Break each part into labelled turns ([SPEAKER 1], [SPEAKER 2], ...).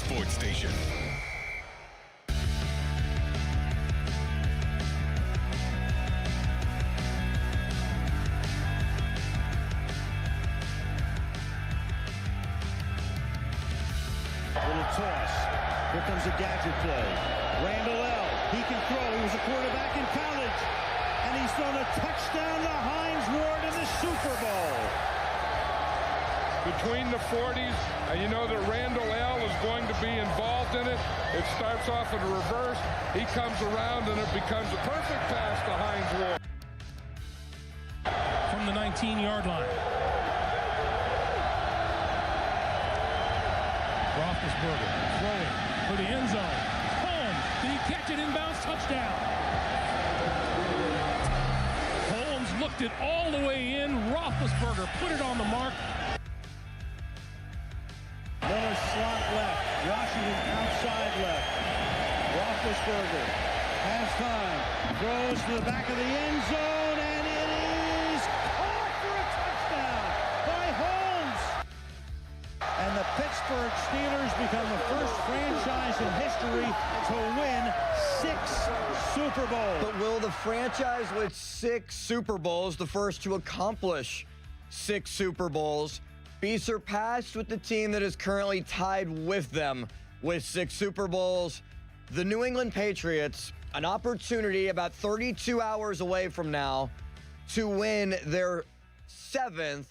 [SPEAKER 1] sports station.
[SPEAKER 2] Little toss. Here comes a gadget play. Randall L. He can throw. He was a quarterback in college. And he's thrown a touchdown to Hines Ward in the Super Bowl.
[SPEAKER 3] Between the 40s, and you know that Randall L. is going to be involved in it. It starts off in reverse. He comes around, and it becomes a perfect pass to Hines Ward.
[SPEAKER 4] From the 19-yard line. Roethlisberger throwing for the end zone. Holmes, did he catch it inbounds? Touchdown. Holmes looked it all the way in. Roethlisberger put it on the mark.
[SPEAKER 2] Miller slot left. Washington outside left. Roethlisberger has time. Throws to the back of the end zone, and it is caught for a touchdown by Holmes. And the Pittsburgh Steelers become the first franchise in history to win 6 Super Bowls.
[SPEAKER 5] But will the franchise with 6 Super Bowls, the first to accomplish 6 Super Bowls, be surpassed with the team that is currently tied with them with 6 Super Bowls? The New England Patriots, an opportunity about 32 hours away from now to win their 7th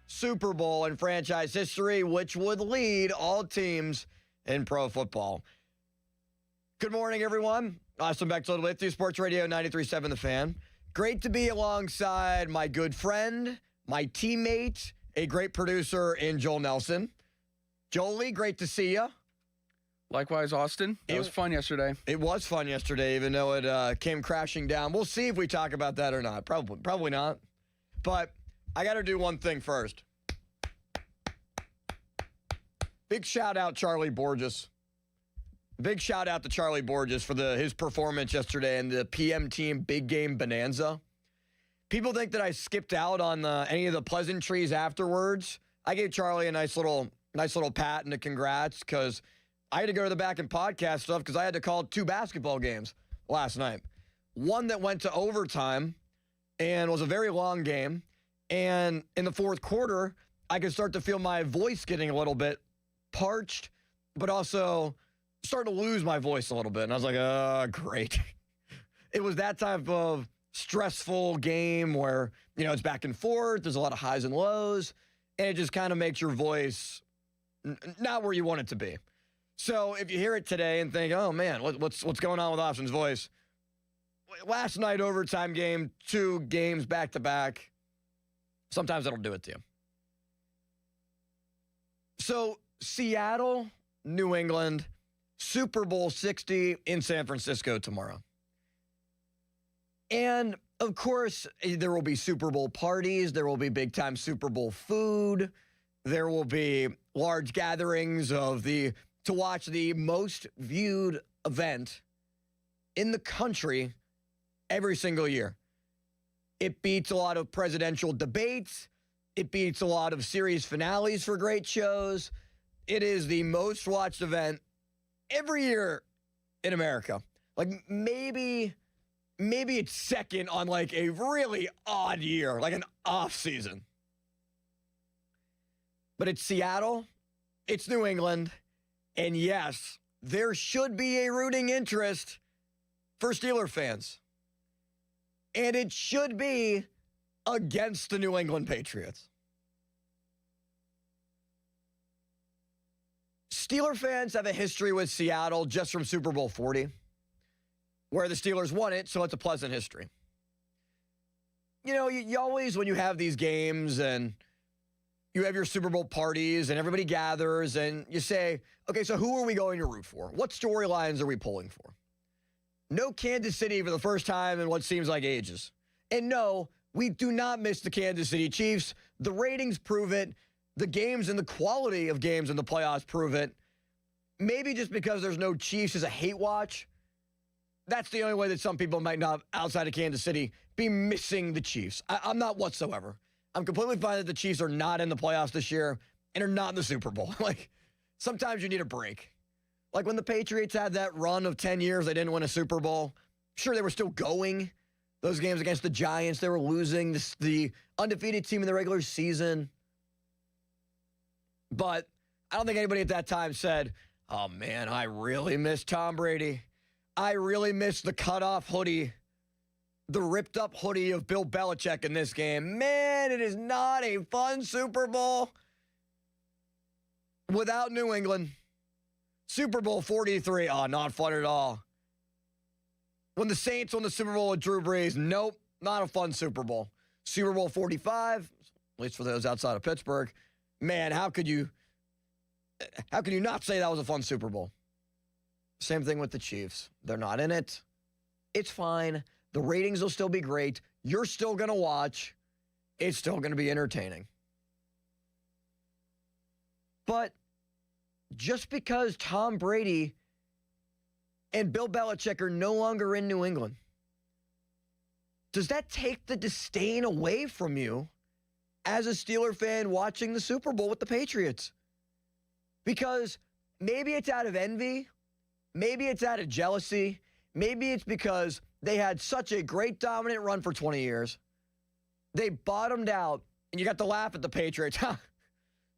[SPEAKER 5] Super Bowl in franchise history, which would lead all teams in pro football. Good morning, everyone. Austin Bechtold with you, Sports Radio 93.7 The Fan. Great to be alongside my good friend, my teammate, a great producer in Joel Nelson. Jolie, great to see you.
[SPEAKER 6] Likewise, Austin. It was fun yesterday.
[SPEAKER 5] It was fun yesterday, even though it came crashing down. We'll see if we talk about that or not. Probably not. But I got to do one thing first. Big shout out Charlie Borges. Big shout out to Charlie Borges for his performance yesterday in the PM Team Big Game Bonanza. People think that I skipped out on any of the pleasantries afterwards. I gave Charlie a nice little pat and a congrats because I had to go to the back and podcast stuff because I had to call 2 basketball games last night. One that went to overtime and was a very long game. And in the fourth quarter, I could start to feel my voice getting a little bit parched, but also starting to lose my voice a little bit. And I was like, great. It was that type of stressful game where, it's back and forth. There's a lot of highs and lows, and it just kind of makes your voice not where you want it to be. So if you hear it today and think, oh, man, what's going on with Austin's voice? Last night, overtime game, 2 games back-to-back. Sometimes that'll do it to you. So Seattle, New England, Super Bowl 60 in San Francisco tomorrow. And, of course, there will be Super Bowl parties. There will be big-time Super Bowl food. There will be large gatherings to watch the most viewed event in the country every single year. It beats a lot of presidential debates. It beats a lot of series finales for great shows. It is the most watched event every year in America. Like maybe it's second on like a really odd year, like an off season. But it's Seattle, it's New England, and yes, there should be a rooting interest for Steeler fans. And it should be against the New England Patriots. Steeler fans have a history with Seattle just from Super Bowl 40, where the Steelers won it, so it's a pleasant history. You always, when you have these games and you have your Super Bowl parties and everybody gathers and you say, okay, so who are we going to root for? What storylines are we pulling for? No Kansas City for the first time in what seems like ages. And no, we do not miss the Kansas City Chiefs. The ratings prove it. The games and the quality of games in the playoffs prove it. Maybe just because there's no Chiefs as a hate watch, that's the only way that some people might not, outside of Kansas City, be missing the Chiefs. I'm not whatsoever. I'm completely fine that the Chiefs are not in the playoffs this year and are not in the Super Bowl. Like, sometimes you need a break. Like when the Patriots had that run of 10 years, they didn't win a Super Bowl. Sure, they were still going. Those games against the Giants, they were losing. The undefeated team in the regular season. But I don't think anybody at that time said, oh, man, I really miss Tom Brady. I really miss the cutoff hoodie, the ripped-up hoodie of Bill Belichick in this game. Man, it is not a fun Super Bowl without New England. Super Bowl 43, oh, not fun at all. When the Saints won the Super Bowl with Drew Brees, nope, not a fun Super Bowl. Super Bowl 45, at least for those outside of Pittsburgh, man, how could you not say that was a fun Super Bowl? Same thing with the Chiefs. They're not in it. It's fine. The ratings will still be great. You're still going to watch. It's still going to be entertaining. But just because Tom Brady and Bill Belichick are no longer in New England, does that take the disdain away from you as a Steeler fan watching the Super Bowl with the Patriots? Because maybe it's out of envy, maybe it's out of jealousy, maybe it's because they had such a great dominant run for 20 years. They bottomed out, and you got to laugh at the Patriots.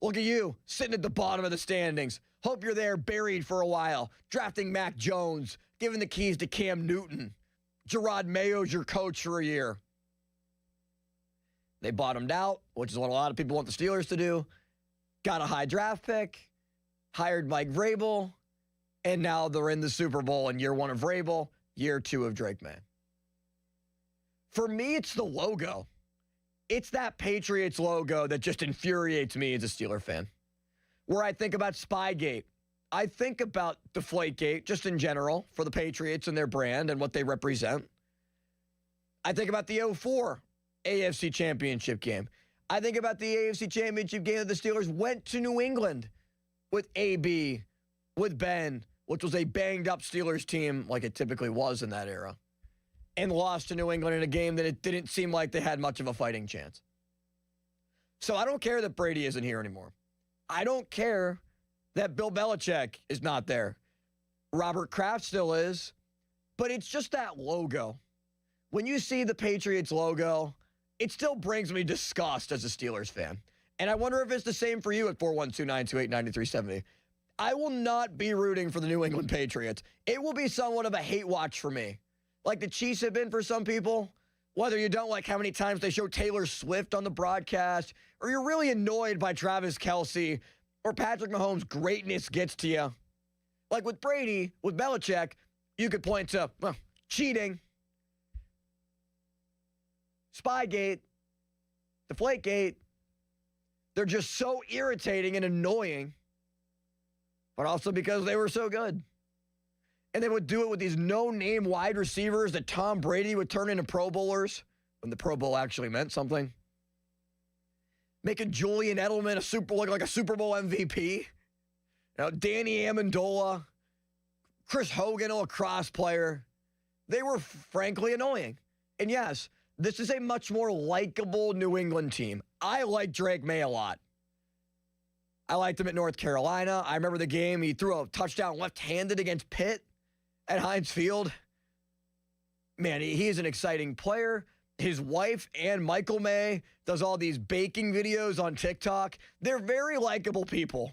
[SPEAKER 5] Look at you, sitting at the bottom of the standings. Hope you're there buried for a while, drafting Mac Jones, giving the keys to Cam Newton. Gerard Mayo's your coach for a year. They bottomed out, which is what a lot of people want the Steelers to do. Got a high draft pick, hired Mike Vrabel, and now they're in the Super Bowl in year one of Vrabel, year two of Drake May. For me, it's the logo. It's that Patriots logo that just infuriates me as a Steeler fan. Where I think about Spygate, I think about Deflategate, just in general, for the Patriots and their brand and what they represent. I think about the 2004 AFC Championship game. I think about the AFC Championship game that the Steelers went to New England with AB, with Ben, which was a banged-up Steelers team like it typically was in that era, and lost to New England in a game that it didn't seem like they had much of a fighting chance. So I don't care that Brady isn't here anymore. I don't care that Bill Belichick is not there. Robert Kraft still is, but it's just that logo. When you see the Patriots logo, it still brings me disgust as a Steelers fan. And I wonder if it's the same for you at 412-928-9370. I will not be rooting for the New England Patriots. It will be somewhat of a hate watch for me. Like the Chiefs have been for some people, whether you don't like how many times they show Taylor Swift on the broadcast, or you're really annoyed by Travis Kelce, or Patrick Mahomes' greatness gets to you. Like with Brady, with Belichick, you could point to, well, cheating, Spygate, Deflategate. They're just so irritating and annoying, but also because they were so good. And they would do it with these no-name wide receivers that Tom Brady would turn into Pro Bowlers when the Pro Bowl actually meant something. Making Julian Edelman look like a Super Bowl MVP. You know, Danny Amendola, Chris Hogan, a lacrosse player. They were frankly annoying. And yes, this is a much more likable New England team. I like Drake May a lot. I liked him at North Carolina. I remember the game. He threw a touchdown left-handed against Pitt at Heinz Field. Man, he is an exciting player. His wife, Ann Michael May, does all these baking videos on TikTok. They're very likable people.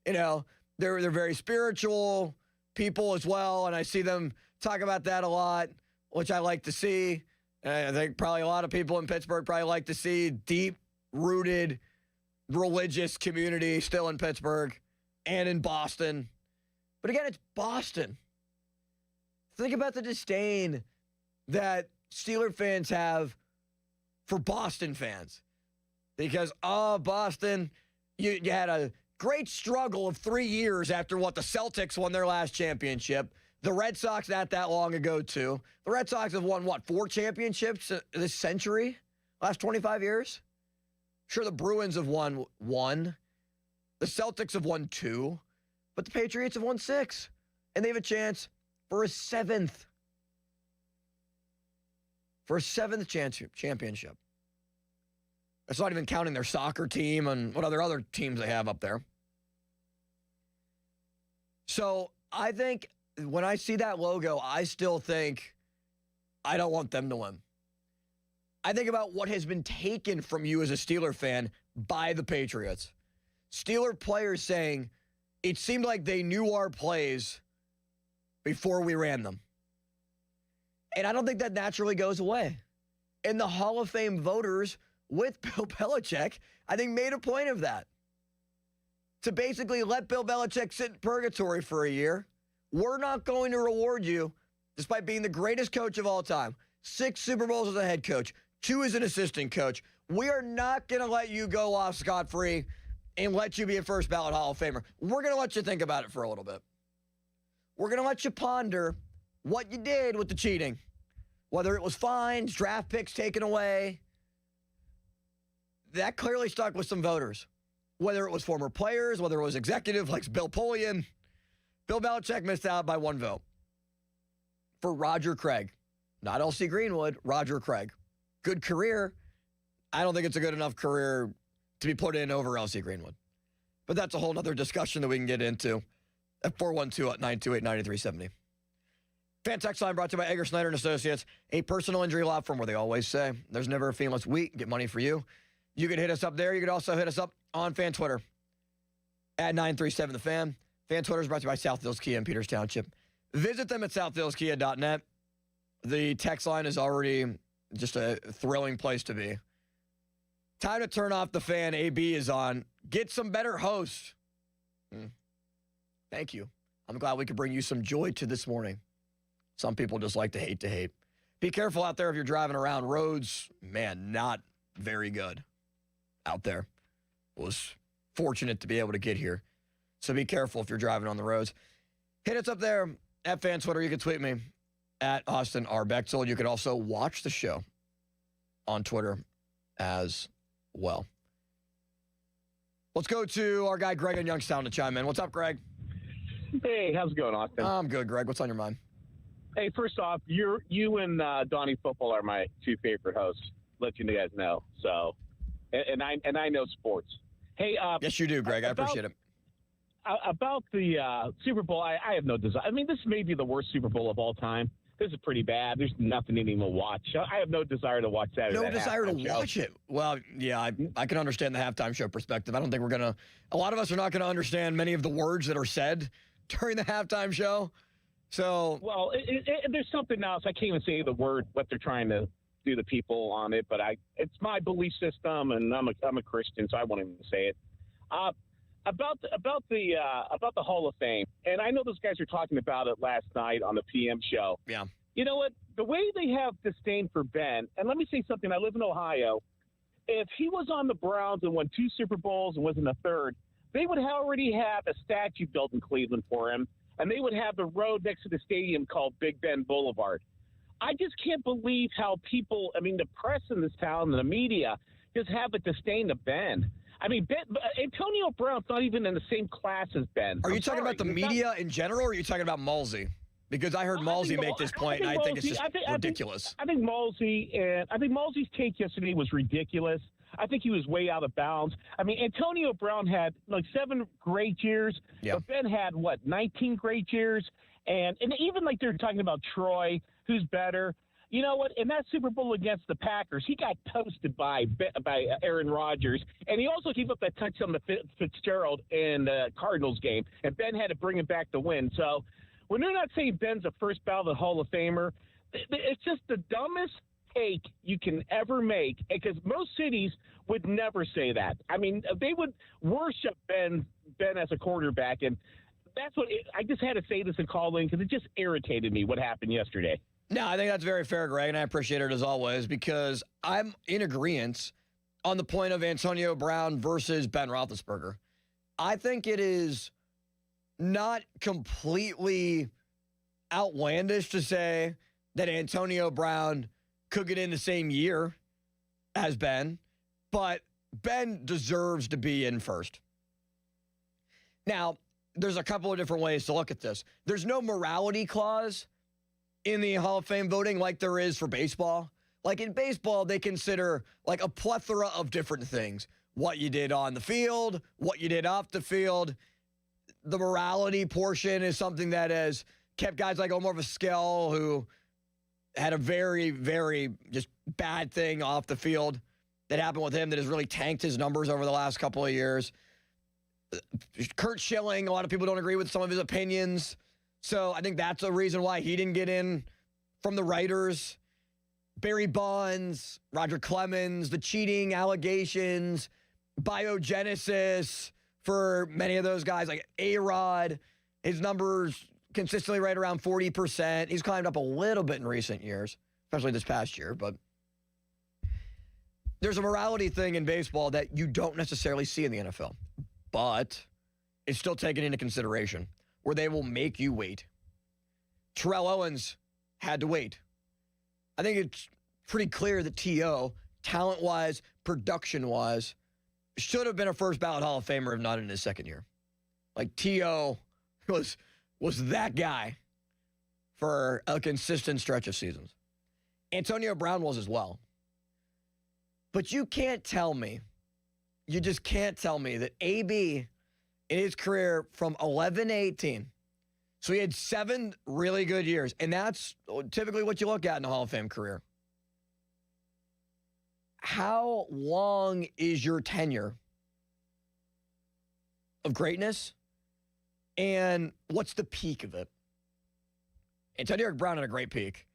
[SPEAKER 5] You know, they're very spiritual people as well, and I see them talk about that a lot, which I like to see. And I think probably a lot of people in Pittsburgh probably like to see deep-rooted religious community still in Pittsburgh and in Boston. But again, it's Boston. Think about the disdain that Steeler fans have for Boston fans. Because, Boston, you had a great struggle of 3 years after the Celtics won their last championship. The Red Sox not that long ago, too. The Red Sox have won, 4 championships this century? Last 25 years? Sure, the Bruins have won 1. The Celtics have won 2. But the Patriots have won 6. And they have a chance for a 7th. For a 7th championship. That's not even counting their soccer team and what other teams they have up there. So I think when I see that logo, I still think I don't want them to win. I think about what has been taken from you as a Steeler fan by the Patriots. Steeler players saying it seemed like they knew our plays before we ran them. And I don't think that naturally goes away. And the Hall of Fame voters with Bill Belichick, I think, made a point of that. To basically let Bill Belichick sit in purgatory for a year. We're not going to reward you, despite being the greatest coach of all time. 6 Super Bowls as a head coach, 2 as an assistant coach. We are not going to let you go off scot-free and let you be a first ballot Hall of Famer. We're going to let you think about it for a little bit. We're going to let you ponder what you did with the cheating. Whether it was fines, draft picks taken away. That clearly stuck with some voters. Whether it was former players, whether it was executive like Bill Polian. Bill Belichick missed out by 1 vote. For Roger Craig. Not L.C. Greenwood, Roger Craig. Good career. I don't think it's a good enough career to be put in over L.C. Greenwood. But that's a whole other discussion that we can get into at 412-928-9370. Fan text line brought to you by Egger, Snyder & Associates, a personal injury law firm where they always say there's never a fee unless we get money for you. You can hit us up there. You can also hit us up on Fan Twitter at 937-The-Fan. Fan Twitter is brought to you by South Hills Kia in Peters Township. Visit them at southhillskia.net. The text line is already just a thrilling place to be. Time to turn off the fan. AB is on. Get some better hosts. Thank you. I'm glad we could bring you some joy to this morning. Some people just like to hate. Be careful out there if you're driving around. Roads, man, not very good out there. Was fortunate to be able to get here. So be careful if you're driving on the roads. Hit us up there at Fan Twitter. You can tweet me at Austin R. Bechtel. You can also watch the show on Twitter as well. Let's go to our guy Greg in Youngstown to chime in. What's up, Greg?
[SPEAKER 1] Hey, how's it going, Austin?
[SPEAKER 5] I'm good, Greg. What's on your mind?
[SPEAKER 1] Hey, first off, you and Donnie Football are my 2 favorite hosts. Let you guys know. So, and I know sports. Hey,
[SPEAKER 5] yes, you do, Greg. I appreciate it.
[SPEAKER 1] About the Super Bowl, I have no desire. I mean, this may be the worst Super Bowl of all time. This is pretty bad. There's nothing to even watch. I have no desire to watch that.
[SPEAKER 5] No desire to watch it. Well, yeah, I can understand the halftime show perspective. I don't think a lot of us are not going to understand many of the words that are said during the halftime show. So,
[SPEAKER 1] well, there's something else. I can't even say the word, what they're trying to do to people on it, but it's my belief system, and I'm a Christian, so I won't even say it. About the Hall of Fame, and I know those guys were talking about it last night on the PM show.
[SPEAKER 5] Yeah.
[SPEAKER 1] You know what? The way they have disdain for Ben, and let me say something. I live in Ohio. If he was on the Browns and won 2 Super Bowls and was in the 3rd, they would already have a statue built in Cleveland for him, and they would have the road next to the stadium called Big Ben Boulevard. I just can't believe how people, I mean, the press in this town and the media just have a disdain of Ben. I mean, Antonio Brown's not even in the same class as Ben.
[SPEAKER 5] Are you talking about the media in general, or are you talking about Malsey? Because I heard Malsey make this point, and I think it's just ridiculous.
[SPEAKER 1] I think Malsey's take yesterday was ridiculous. I think he was way out of bounds. I mean, Antonio Brown had like 7 great years, but Ben had, 19 great years? And even like they're talking about Troy, who's better. You know what? In that Super Bowl against the Packers, he got toasted by Aaron Rodgers, and he also gave up that touchdown to Fitzgerald in the Cardinals game, and Ben had to bring him back to win. So when they're not saying Ben's a first ballot Hall of Famer, it's just the dumbest take you can ever make, because most cities would never say that. I mean, they would worship Ben as a quarterback, and that's what I just had to say this and call in because it just irritated me what happened yesterday.
[SPEAKER 5] No, I think that's very fair, Greg, and I appreciate it as always, because I'm in agreement on the point of Antonio Brown versus Ben Roethlisberger. I think it is not completely outlandish to say that Antonio Brown could get in the same year as Ben, but Ben deserves to be in first. Now, there's a couple of different ways to look at this. There's no morality clause in the Hall of Fame voting like there is for baseball. Like in baseball, they consider like a plethora of different things. What you did on the field, what you did off the field. the morality portion is something that has kept guys like Omar Vizquel, who had a very, very just bad thing off the field that happened with him that has really tanked his numbers over the last couple of years. Kurt Schilling, a lot of people don't agree with some of his opinions. So I think that's a reason why he didn't get in from the writers. Barry Bonds, Roger Clemens, the cheating allegations, biogenesis for many of those guys, like A-Rod, his numbers consistently right around 40%. He's climbed up a little bit in recent years, especially this past year, but there's a morality thing in baseball that you don't necessarily see in the NFL, but it's still taken into consideration where they will make you wait. Terrell Owens had to wait. I think it's pretty clear that T.O., talent-wise, production-wise, should have been a first-ballot Hall of Famer if not in his second year. Like, T.O. was that guy for a consistent stretch of seasons. Antonio Brown was as well. But you can't tell me, you just can't tell me that AB in his career from 11 to 18, so he had 7 really good years, and that's typically what you look at in a Hall of Fame career. How long is your tenure of greatness, and what's the peak of it? Antonio Brown had a great peak.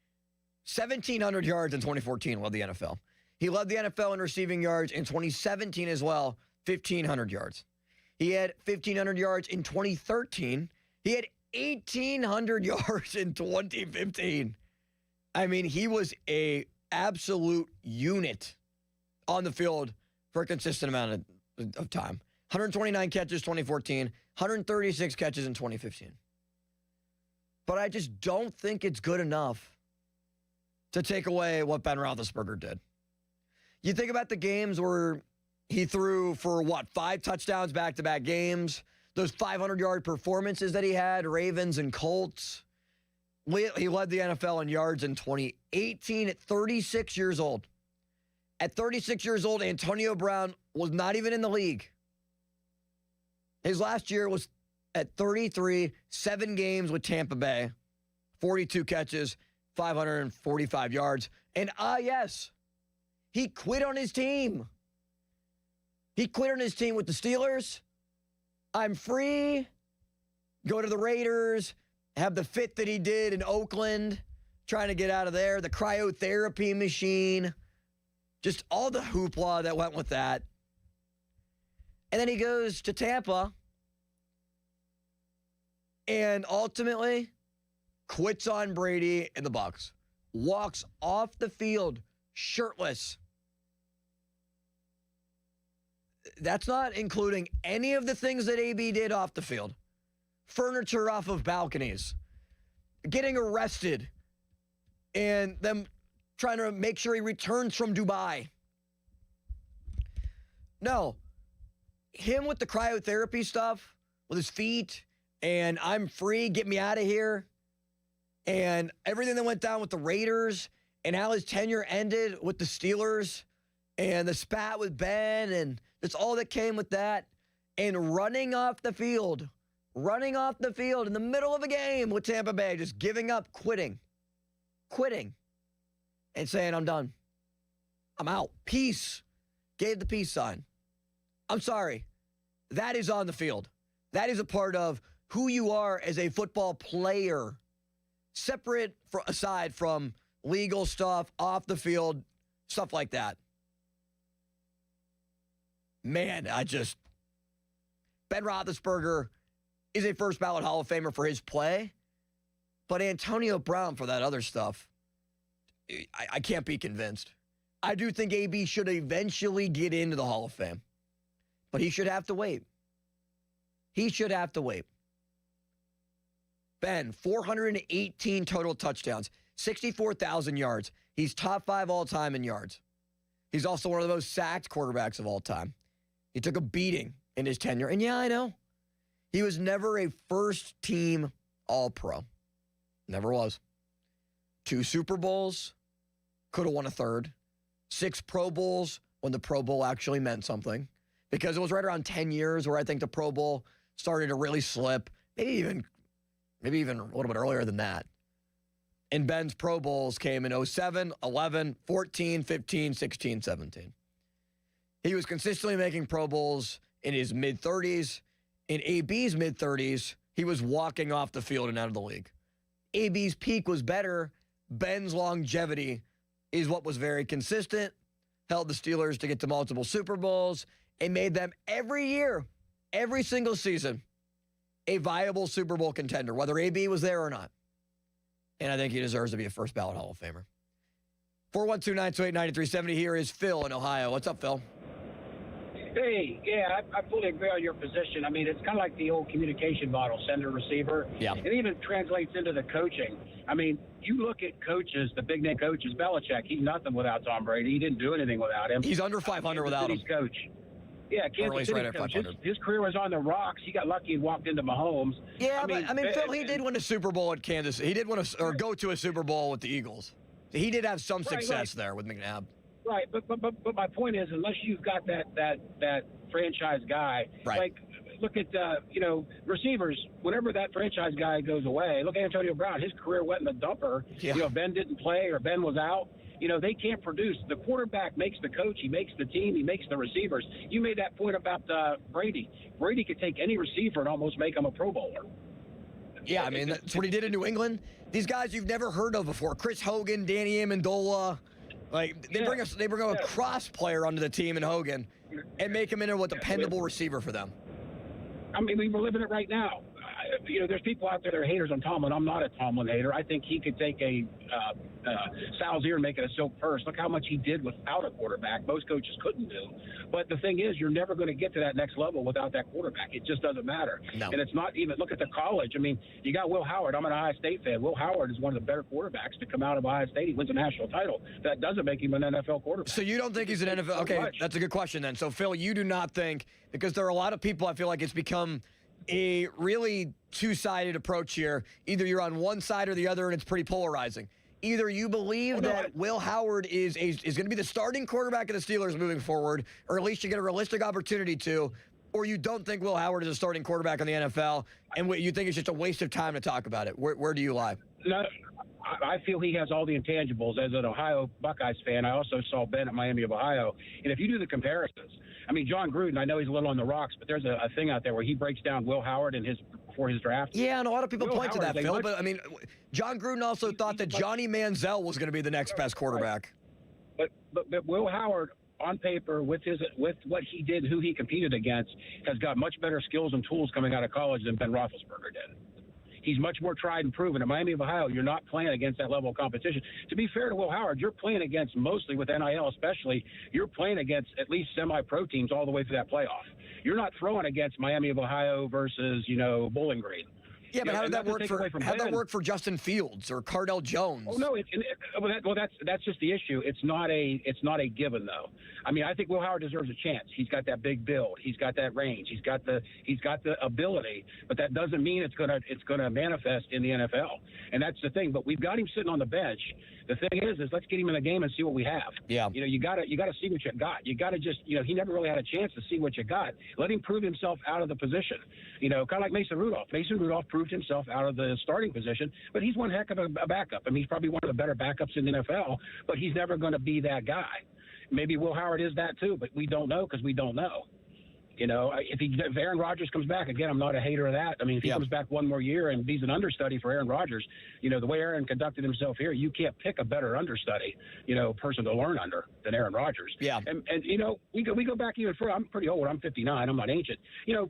[SPEAKER 5] 1,700 yards in 2014 led the NFL. He led the NFL in receiving yards in 2017 as well, 1,500 yards. He had 1,500 yards in 2013. He had 1,800 yards in 2015. I mean, he was a absolute unit on the field for a consistent amount of time. 129 catches 2014, 136 catches in 2015. But I just don't think it's good enough to take away what Ben Roethlisberger did. You think about the games where he threw for, 5 touchdowns back-to-back games, those 500-yard performances that he had, Ravens and Colts. He led the NFL in yards in 2018 at 36 years old. At 36 years old, Antonio Brown was not even in the league. His last year was at 33, 7 games with Tampa Bay, 42 catches, 545 yards. And yes, he quit on his team. He quit on his team with the Steelers. I'm free. Go to the Raiders. Have the fit that he did in Oakland. Trying to get out of there. The cryotherapy machine. Just all the hoopla that went with that. And then he goes to Tampa. And ultimately quits on Brady and the Bucs. Walks off the field shirtless. That's not including any of the things that AB did off the field. Furniture off of balconies. Getting arrested. And them trying to make sure he returns from Dubai. No. Him with the cryotherapy stuff, with his feet, and I'm free, get me out of here. And everything that went down with the Raiders, and how his tenure ended with the Steelers, and the spat with Ben, and that's all that came with that. And running off the field in the middle of a game with Tampa Bay, just giving up, quitting, and saying, I'm done. I'm out. Peace. Gave the peace sign. I'm sorry. That is on the field. That is a part of who you are as a football player, aside from legal stuff, off the field, stuff like that. Man, Ben Roethlisberger is a first ballot Hall of Famer for his play, but Antonio Brown for that other stuff, I can't be convinced. I do think AB should eventually get into the Hall of Fame, but he should have to wait. Ben, 418 total touchdowns, 64,000 yards. He's top 5 all-time in yards. He's also one of the most sacked quarterbacks of all time. He took a beating in his tenure. And yeah, I know. He was never a first-team All-Pro. Never was. 2 Super Bowls. Could have won a third. 6 Pro Bowls when the Pro Bowl actually meant something. Because it was right around 10 years where I think the Pro Bowl started to really slip, maybe even a little bit earlier than that. And Ben's Pro Bowls came in 07, 11, 14, 15, 16, 17. He was consistently making Pro Bowls in his mid-30s. In AB's mid-30s, he was walking off the field and out of the league. AB's peak was better. Ben's longevity is what was very consistent, held the Steelers to get to multiple Super Bowls, and made them every year, every single season, a viable Super Bowl contender, whether AB was there or not. And I think he deserves to be a first ballot Hall of Famer. 412-928-9370. Here is Phil in Ohio. What's up, Phil?
[SPEAKER 7] Hey, yeah, I fully agree on your position. I mean, it's kind of like the old communication model, sender, receiver.
[SPEAKER 5] Yeah.
[SPEAKER 7] It even translates into the coaching. I mean, you look at coaches, the big-name coaches, Belichick, he's nothing without Tom Brady. He didn't do anything without him.
[SPEAKER 5] He's under 500 without him.
[SPEAKER 7] Coach. Yeah, Kansas City's coach. His career was on the rocks. He got lucky and walked into Mahomes.
[SPEAKER 5] Yeah, I mean, Phil, he did win a Super Bowl at Kansas. He did win go to a Super Bowl with the Eagles. He did have some success there with McNabb.
[SPEAKER 7] Right, but my point is, unless you've got that franchise guy,
[SPEAKER 5] right.
[SPEAKER 7] Like look at receivers. Whenever that franchise guy goes away, look at Antonio Brown. His career went in the dumper. Yeah. Ben didn't play or Ben was out. They can't produce. The quarterback makes the coach. He makes the team. He makes the receivers. You made that point about Brady. Brady could take any receiver and almost make him a Pro Bowler.
[SPEAKER 5] Yeah, I mean, that's what he did in New England. These guys you've never heard of before. Chris Hogan, Danny Amendola. Like, they bring a cross player onto the team in Hogan and make him into a dependable receiver for them.
[SPEAKER 7] I mean, we're living it right now. There's people out there that are haters on Tomlin. I'm not a Tomlin hater. I think he could take a sow's ear and make it a silk purse. Look how much he did without a quarterback. Most coaches couldn't do. But the thing is, you're never going to get to that next level without that quarterback. It just doesn't matter.
[SPEAKER 5] No.
[SPEAKER 7] And it's not even – look at the college. I mean, you got Will Howard. I'm an Ohio State fan. Will Howard is one of the better quarterbacks to come out of Ohio State. He wins a national title. That doesn't make him an NFL quarterback.
[SPEAKER 5] So you don't think he's an NFL – okay, that's a good question then. So, Phil, you do not think – because there are a lot of people I feel like it's become – a really two-sided approach here. Either you're on one side or the other, and it's pretty polarizing. Either you believe that Will Howard is going to be the starting quarterback of the Steelers moving forward, or at least you get a realistic opportunity to, or you don't think Will Howard is a starting quarterback in the NFL, and you think it's just a waste of time to talk about it. Where do you lie?
[SPEAKER 7] No, I feel he has all the intangibles. As an Ohio Buckeyes fan, I also saw Ben at Miami of Ohio. And if you do the comparisons, I mean, John Gruden, I know he's a little on the rocks, but there's a thing out there where he breaks down Will Howard before his draft.
[SPEAKER 5] Yeah, and a lot of people point to that, Phil. But, I mean, John Gruden also thought that Johnny Manziel was going to be the next best quarterback.
[SPEAKER 7] But Will Howard, on paper, with what he did, who he competed against, has got much better skills and tools coming out of college than Ben Roethlisberger did. He's much more tried and proven. At Miami of Ohio, you're not playing against that level of competition. To be fair to Will Howard, you're playing against, mostly with NIL especially, you're playing against at least semi-pro teams all the way through that playoff. You're not throwing against Miami of Ohio versus, Bowling Green.
[SPEAKER 5] Yeah, but how did that work for Justin Fields or Cardell Jones?
[SPEAKER 7] Oh no, that's just the issue. It's not a given though. I mean, I think Will Howard deserves a chance. He's got that big build. He's got that range. He's got the ability. But that doesn't mean it's gonna manifest in the NFL. And that's the thing. But we've got him sitting on the bench. The thing is let's get him in the game and see what we have.
[SPEAKER 5] Yeah.
[SPEAKER 7] You gotta see what you got. You gotta just he never really had a chance to see what you got. Let him prove himself out of the position. Kind of like Mason Rudolph. Mason Rudolph proved himself out of the starting position, but he's one heck of a backup. I mean, he's probably one of the better backups in the NFL, but he's never going to be that guy. Maybe Will Howard is that too, but we don't know because we don't know. If Aaron Rodgers comes back, again, I'm not a hater of that. I mean, if he comes back one more year and he's an understudy for Aaron Rodgers, the way Aaron conducted himself here, you can't pick a better understudy, person to learn under than Aaron Rodgers.
[SPEAKER 5] Yeah.
[SPEAKER 7] And we go back even further. I'm pretty old. I'm 59. I'm not ancient.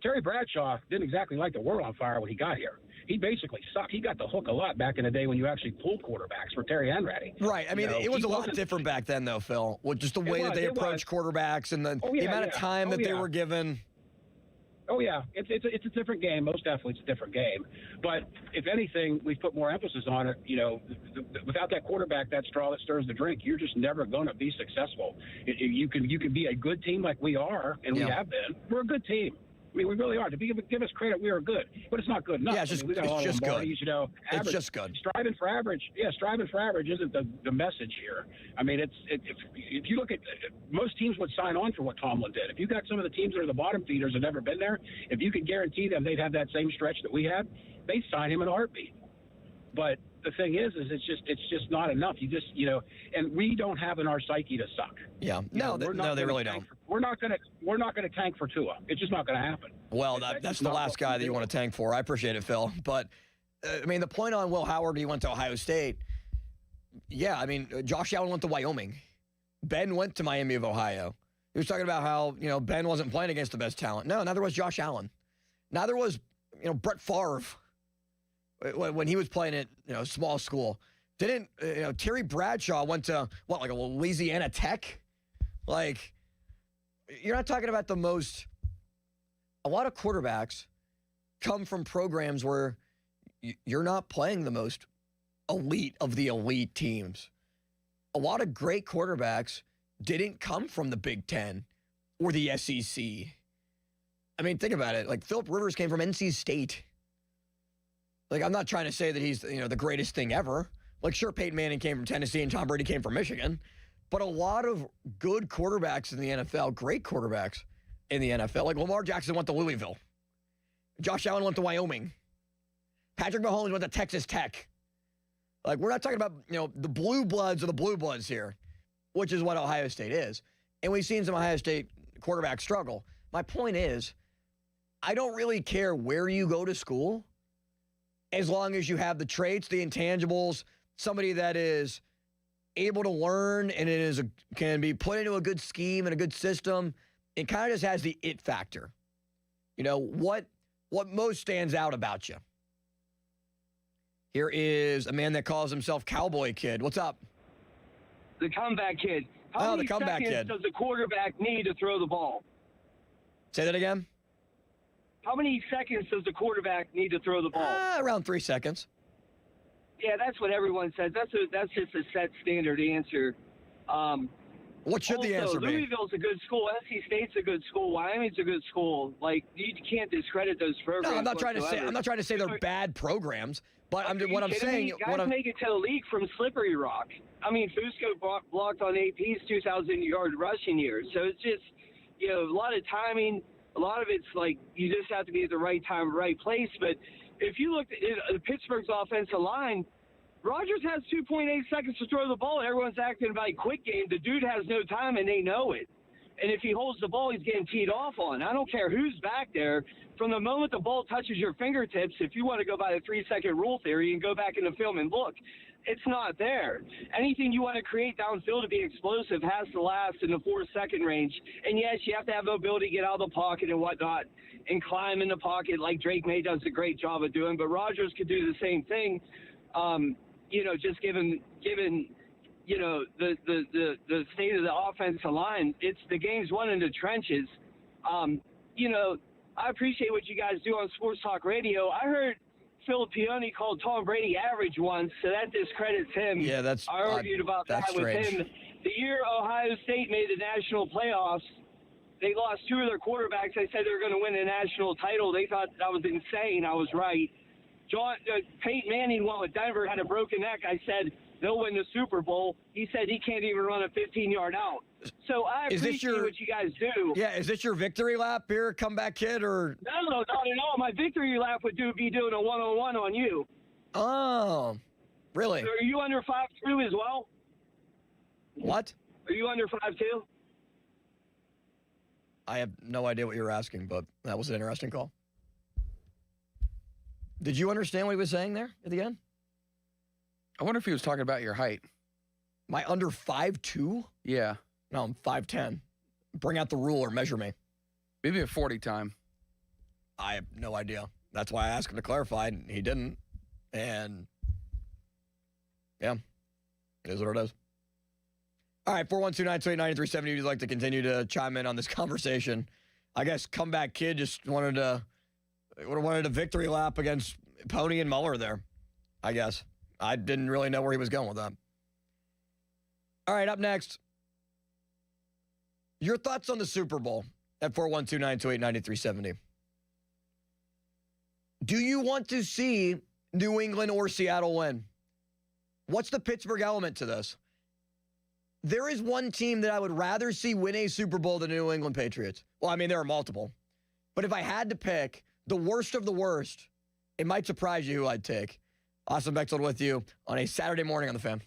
[SPEAKER 7] Terry Bradshaw didn't exactly light the world on fire when he got here. He basically sucked. He got the hook a lot back in the day when you actually pulled quarterbacks for Terry Henry.
[SPEAKER 5] Right. I mean, it was a lot different back then, though, Phil. With just the way that they approached quarterbacks and the amount of time that they were given.
[SPEAKER 7] Oh, yeah. It's a different game. Most definitely it's a different game. But if anything, we've put more emphasis on it. Without that quarterback, that straw that stirs the drink, you're just never going to be successful. You can be a good team like we are, and we have been. We're a good team. I mean, we really are. To give us credit, we are good, but it's not good enough.
[SPEAKER 5] Yeah, it's
[SPEAKER 7] we got a lot of Lombardies,
[SPEAKER 5] good.
[SPEAKER 7] Average,
[SPEAKER 5] it's just good.
[SPEAKER 7] Striving for average isn't the message here. I mean, if you look at most teams would sign on for what Tomlin did. If you got some of the teams that are the bottom feeders that have never been there, if you could guarantee them they'd have that same stretch that we had, they'd sign him in a heartbeat. But the thing is it's just not enough. And we don't have in our psyche to suck.
[SPEAKER 5] Yeah, they really don't.
[SPEAKER 7] We're not going to tank for Tua. It's just not going to happen.
[SPEAKER 5] Well, that's the last guy that you want to tank for. I appreciate it, Phil. But I mean, the point on Will Howard, he went to Ohio State. Yeah, I mean, Josh Allen went to Wyoming. Ben went to Miami of Ohio. He was talking about how Ben wasn't playing against the best talent. No, neither was Josh Allen. Neither was Brett Favre. When he was playing at small school. Didn't Terry Bradshaw went to like a Louisiana Tech? Like, you're not talking about a lot of quarterbacks come from programs where you're not playing the most elite of the elite teams. A lot of great quarterbacks didn't come from the Big Ten or the SEC. I mean, think about it. Like, Philip Rivers came from NC State. Like, I'm not trying to say that he's, the greatest thing ever. Like, sure, Peyton Manning came from Tennessee and Tom Brady came from Michigan. But a lot of good quarterbacks in the NFL, great quarterbacks in the NFL, like Lamar Jackson went to Louisville. Josh Allen went to Wyoming. Patrick Mahomes went to Texas Tech. Like, we're not talking about, the blue bloods or the blue bloods here, which is what Ohio State is. And we've seen some Ohio State quarterbacks struggle. My point is, I don't really care where you go to school, as long as you have the traits, the intangibles, somebody that is able to learn and can be put into a good scheme and a good system. It kind of just has the it factor. What most stands out about you. Here is a man that calls himself Cowboy Kid. What's up?
[SPEAKER 8] The comeback kid. How many seconds does the quarterback need to throw the ball?
[SPEAKER 5] Say that again.
[SPEAKER 8] How many seconds does the quarterback need to throw the ball?
[SPEAKER 5] Around 3 seconds.
[SPEAKER 8] Yeah, that's what everyone says. That's just a set standard answer.
[SPEAKER 5] What should the answer be?
[SPEAKER 8] Louisville's a good school. NC State's a good school. Wyoming's a good school. Like, you can't discredit those programs.
[SPEAKER 5] No, I'm not trying to say they're bad programs. But what I'm saying,
[SPEAKER 8] guys make it to the league from Slippery Rock. I mean, Fusco blocked on AP's 2,000-yard rushing year. So it's just, a lot of timing. A lot of it's like you just have to be at the right time, right place. But if you look at Pittsburgh's offensive line, Rodgers has 2.8 seconds to throw the ball. Everyone's acting about a quick game. The dude has no time, and they know it. And if he holds the ball, he's getting teed off on. I don't care who's back there. From the moment the ball touches your fingertips, if you want to go by the 3-second rule theory and go back in the film and look, it's not there. Anything you want to create downfield to be explosive has to last in the 4-second range. And, yes, you have to have the ability to get out of the pocket and whatnot and climb in the pocket like Drake May does a great job of doing. But Rodgers could do the same thing, just given the state of the offensive line. It's the game's won in the trenches. I appreciate what you guys do on Sports Talk Radio. I heard Pompiani called Tom Brady average once, so that discredits him.
[SPEAKER 5] Yeah,
[SPEAKER 8] I argued about that with him. The year Ohio State made the national playoffs, they lost 2 of their quarterbacks. They said they were going to win a national title. They thought that was insane. I was right. Peyton Manning went with Denver, had a broken neck. I said they'll win the Super Bowl. He said he can't even run a 15-yard out. So I appreciate what you guys do.
[SPEAKER 5] Yeah, is this your victory lap here, comeback kid, or?
[SPEAKER 8] No, not at all. My victory lap would be doing a one-on-one on you.
[SPEAKER 5] Oh, really?
[SPEAKER 8] So are you under 5'2" as well?
[SPEAKER 5] What?
[SPEAKER 8] Are you under 5'2"?
[SPEAKER 5] I have no idea what you were asking, but that was an interesting call. Did you understand what he was saying there at the end?
[SPEAKER 6] I wonder if he was talking about your height.
[SPEAKER 5] My under 5'2"?
[SPEAKER 6] Yeah.
[SPEAKER 5] No, I'm 5'10". Bring out the ruler, measure me.
[SPEAKER 6] Maybe a 40 time.
[SPEAKER 5] I have no idea. That's why I asked him to clarify, and he didn't. And, yeah, it is what it is. All right, 412-928-9370. If you'd like to continue to chime in on this conversation. I guess comeback kid just would have wanted a victory lap against Pony and Muller there, I guess. I didn't really know where he was going with that. All right, up next, your thoughts on the Super Bowl at 412-928-9370. Do you want to see New England or Seattle win? What's the Pittsburgh element to this? There is one team that I would rather see win a Super Bowl than the New England Patriots. Well, I mean, there are multiple. But if I had to pick the worst of the worst, it might surprise you who I'd take. Austin Bechtold with you on a Saturday morning on The Fan.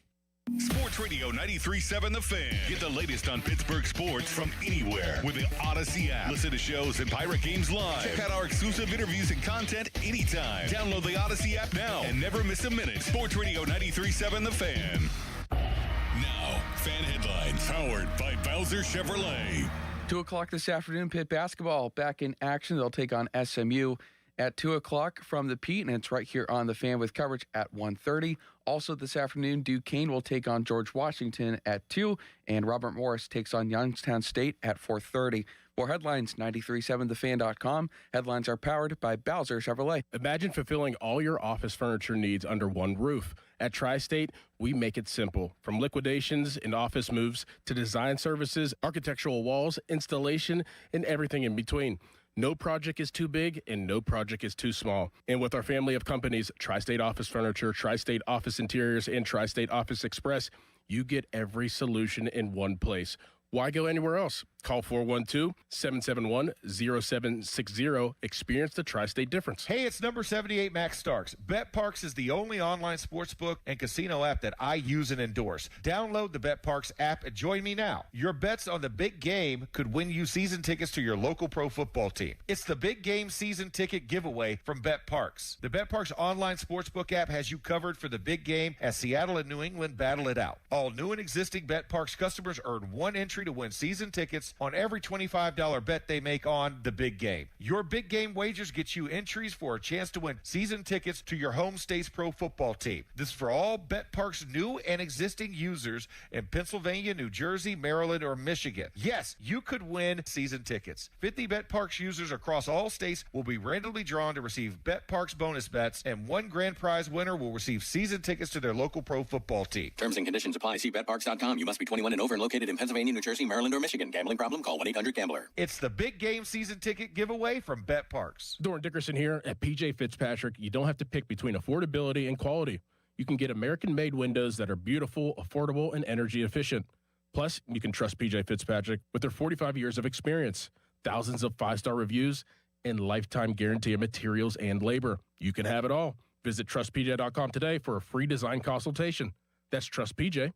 [SPEAKER 9] Sports Radio 93.7 The Fan. Get the latest on Pittsburgh sports from anywhere with the Odyssey app. Listen to shows and Pirate games live. Check out our exclusive interviews and content anytime. Download the Odyssey app now and never miss a minute. Sports Radio 93.7 The Fan. Now, fan headlines powered by Bowser Chevrolet.
[SPEAKER 6] 2 o'clock this afternoon, Pitt basketball back in action. They'll take on SMU at 2 o'clock from the Pete, and it's right here on The Fan with coverage at 1:30. Also this afternoon, Duquesne will take on George Washington at 2, and Robert Morris takes on Youngstown State at 4:30. For headlines, 937thefan.com. Headlines are powered by Bowser Chevrolet.
[SPEAKER 10] Imagine fulfilling all your office furniture needs under one roof. At Tri-State, we make it simple. From liquidations and office moves to design services, architectural walls, installation, and everything in between. No project is too big and no project is too small. And with our family of companies, Tri-State Office Furniture, Tri-State Office Interiors, and Tri-State Office Express, you get every solution in one place. Why go anywhere else? Call 412-771-0760. Experience the Tri-State difference.
[SPEAKER 11] Hey, it's number 78, Max Starks. BetParks is the only online sportsbook and casino app that I use and endorse. Download the BetParks app and join me now. Your bets on the big game could win you season tickets to your local pro football team. It's the big game season ticket giveaway from BetParks. The BetParks online sportsbook app has you covered for the big game as Seattle and New England battle it out. All new and existing BetParks customers earn one entry to win season tickets on every $25 bet they make on the big game. Your big game wagers get you entries for a chance to win season tickets to your home state's pro football team. This is for all BetParks new and existing users in Pennsylvania, New Jersey, Maryland, or Michigan. Yes, you could win season tickets. 50 BetParks users across all states will be randomly drawn to receive BetParks bonus bets, and one grand prize winner will receive season tickets to their local pro football team.
[SPEAKER 12] Terms and conditions apply. See BetParks.com. You must be 21 and over and located in Pennsylvania, New Jersey, Maryland, or Michigan. Gambling problem? Call 1-800-GAMBLER.
[SPEAKER 11] It's the big game season ticket giveaway from BetParks.
[SPEAKER 10] Doran Dickerson here at PJ Fitzpatrick. You don't have to pick between affordability and quality. You can get American-made windows that are beautiful, affordable, and energy efficient. Plus, you can trust PJ Fitzpatrick with their 45 years of experience, thousands of 5-star reviews, and lifetime guarantee of materials and labor. You can have it all. Visit trustpj.com today for a free design consultation. That's trustpj.com.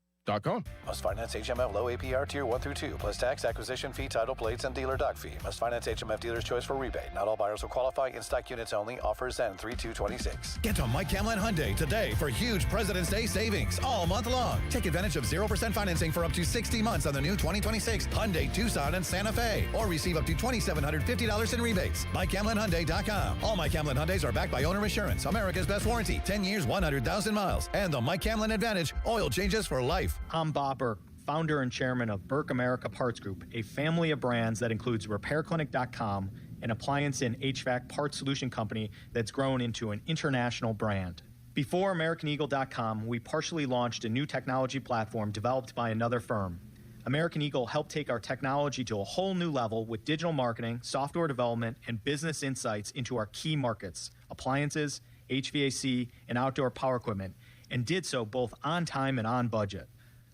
[SPEAKER 13] Must finance HMF low APR tier 1 through 2, plus tax, acquisition fee, title plates, and dealer dock fee. Must finance HMF dealer's choice for rebate. Not all buyers will qualify. In-stock units only. Offers end 3/2/26.
[SPEAKER 14] Get to Mike Camlin Hyundai today for huge President's Day savings all month long. Take advantage of 0% financing for up to 60 months on the new 2026 Hyundai Tucson and Santa Fe, or receive up to $2,750 in rebates. MikeCamlinHyundai.com. All Mike Camlin Hyundais are backed by owner assurance, America's best warranty, 10 years, 100,000 miles, and the Mike Camlin Advantage, oil changes for life.
[SPEAKER 15] I'm Bob Burke, founder and chairman of Burke America Parts Group, a family of brands that includes RepairClinic.com, an appliance and HVAC parts solution company that's grown into an international brand. Before AmericanEagle.com, we partially launched a new technology platform developed by another firm. American Eagle helped take our technology to a whole new level with digital marketing, software development, and business insights into our key markets, appliances, HVAC, and outdoor power equipment, and did so both on time and on budget.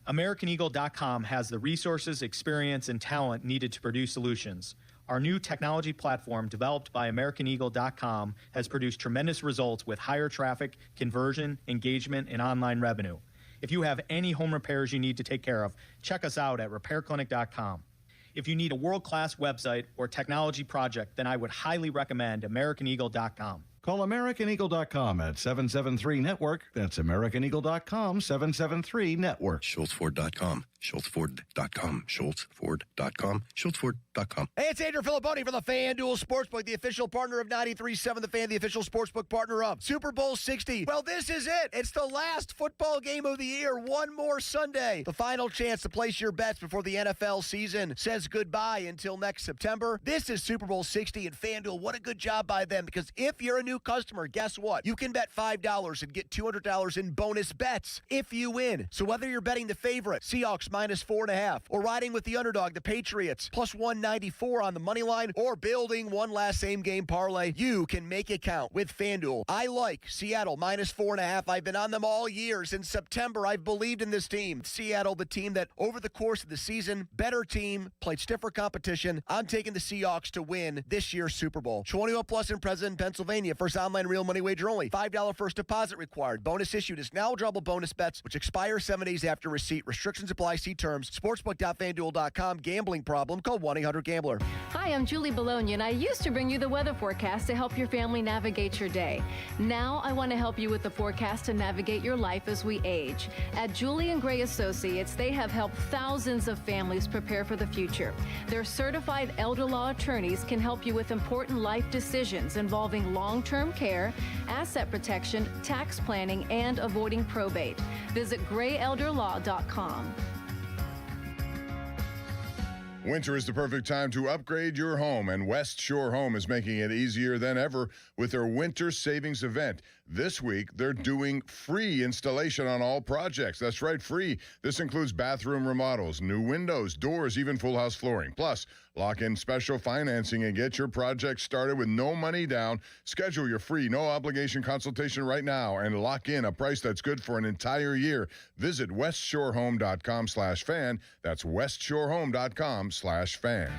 [SPEAKER 15] AmericanEagle.com has the resources, experience, and talent needed to produce solutions. Our new technology platform, developed by AmericanEagle.com, has produced tremendous results with higher traffic, conversion, engagement, and online revenue. If you have any home repairs you need to take care of, check us out at RepairClinic.com. If you need a world-class website or technology project, then I would highly recommend AmericanEagle.com.
[SPEAKER 16] Call AmericanEagle.com at 773-NETWORK. That's AmericanEagle.com, 773-NETWORK.
[SPEAKER 17] SchultzFord.com, SchultzFord.com, SchultzFord.com, SchultzFord.com.
[SPEAKER 5] Hey, it's Andrew Filipponi from the FanDuel Sportsbook, the official partner of 93.7 The Fan, the official sportsbook partner of Super Bowl 60. Well, this is it. It's the last football game of the year. One more Sunday. The final chance to place your bets before the NFL season says goodbye until next September. This is Super Bowl 60 and FanDuel. What a good job by them, because if you're a new
[SPEAKER 18] new customer, guess what? You can bet $5 and get $200 in bonus bets if you win. So whether you're betting the favorite, Seahawks minus 4.5, or riding with the underdog, the Patriots, plus 194 on the money line, or building one last same-game parlay, you can make it count with FanDuel. I like Seattle minus 4.5. I've been on them all year. Since September, I've believed in this team. Seattle, the team that over the course of the season, better team, played stiffer competition. I'm taking the Seahawks to win this year's Super Bowl. 21 plus and present in Pennsylvania. First online real money wager only. $5 first deposit required. Bonus issued is now double bonus bets, which expire 7 days after receipt. Restrictions apply. See terms. Sportsbook.fanduel.com. Gambling problem? Call 1-800-GAMBLER.
[SPEAKER 19] Hi, I'm Julie Bologna, and I used to bring you the weather forecast to help your family navigate your day. Now I want to help you with the forecast to navigate your life as we age. At Julie & Gray Associates, they have helped thousands of families prepare for the future. Their certified elder law attorneys can help you with important life decisions involving long-term care, asset protection, tax planning, and avoiding probate. Visit grayelderlaw.com.
[SPEAKER 20] Winter is the perfect time to upgrade your home, and West Shore Home is making it easier than ever with their winter savings event. This week, they're doing free installation on all projects. That's right, free. This includes bathroom remodels, new windows, doors, even full house flooring. Plus, lock in special financing and get your project started with no money down. Schedule your free, no obligation consultation right now and lock in a price that's good for an entire year. Visit westshorehome.com/fan. That's westshorehome.com/fan.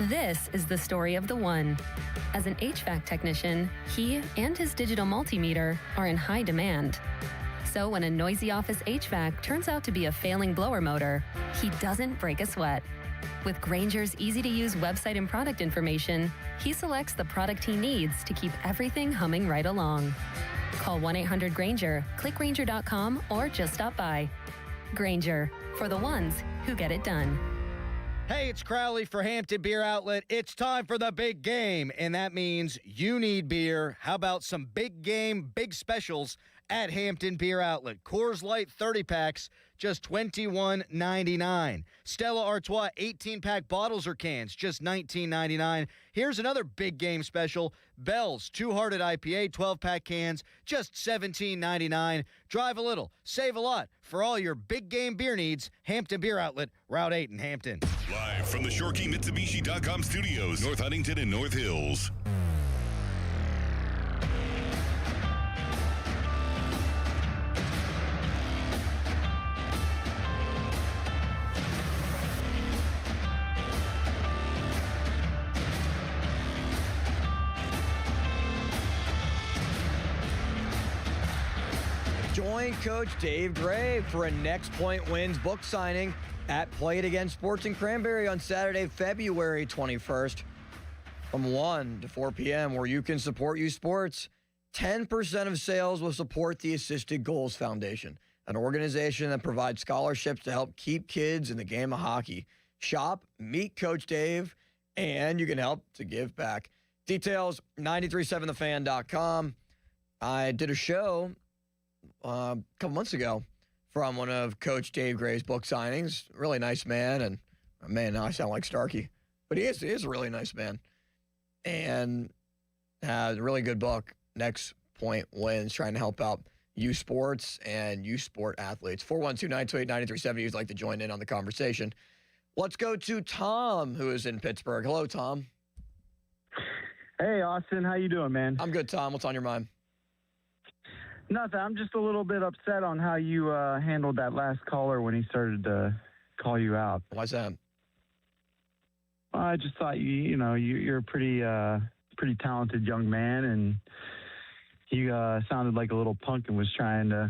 [SPEAKER 21] This is the story of the one. As an HVAC technician, he and his digital multimeter are in high demand. So when a noisy office HVAC turns out to be a failing blower motor, he doesn't break a sweat. With Grainger's easy-to-use website and product information, he selects the product he needs to keep everything humming right along. Call 1-800-GRAINGER, click Grainger.com, or just stop by. Grainger, for the ones who get it done.
[SPEAKER 22] Hey, it's Crowley for Hampton Beer Outlet. It's time for the big game, and that means you need beer. How about some big game, big specials at Hampton Beer Outlet? Coors Light 30-packs, just $21.99. Stella Artois 18-pack bottles or cans, just $19.99. Here's another big game special. Bell's Two-Hearted IPA 12-pack cans, just $17.99. Drive a little, save a lot. For all your big game beer needs, Hampton Beer Outlet, Route 8 in Hampton.
[SPEAKER 9] Live from the ShoreKeyMitsubishi.com studios, North Huntington and North Hills.
[SPEAKER 5] Join Coach Dave Gray for a Next Point Wins book signing at Play It Again Sports in Cranberry on Saturday, February 21st from 1 to 4 p.m., where you can support U Sports. 10% of sales will support the Assisted Goals Foundation, an organization that provides scholarships to help keep kids in the game of hockey. Shop, meet Coach Dave, and you can help to give back. Details, 937thefan.com. I did a show a couple months ago from one of Coach Dave Gray's book signings. Really nice man, and man, now I sound like Starkey, but he is a really nice man, and has a really good book. Next Point Wins, trying to help out U Sports and U Sport athletes. 412-928-9370. You'd like to join in on the conversation. Let's go to Tom, who is in Pittsburgh. Hello, Tom.
[SPEAKER 23] Hey, Austin. How you doing, man?
[SPEAKER 5] I'm good, Tom. What's on your mind?
[SPEAKER 23] Nothing. I'm just a little bit upset on how you handled that last caller when he started to call you out.
[SPEAKER 5] Why's that?
[SPEAKER 23] I just thought you're a pretty talented young man, and you sounded like a little punk and was trying to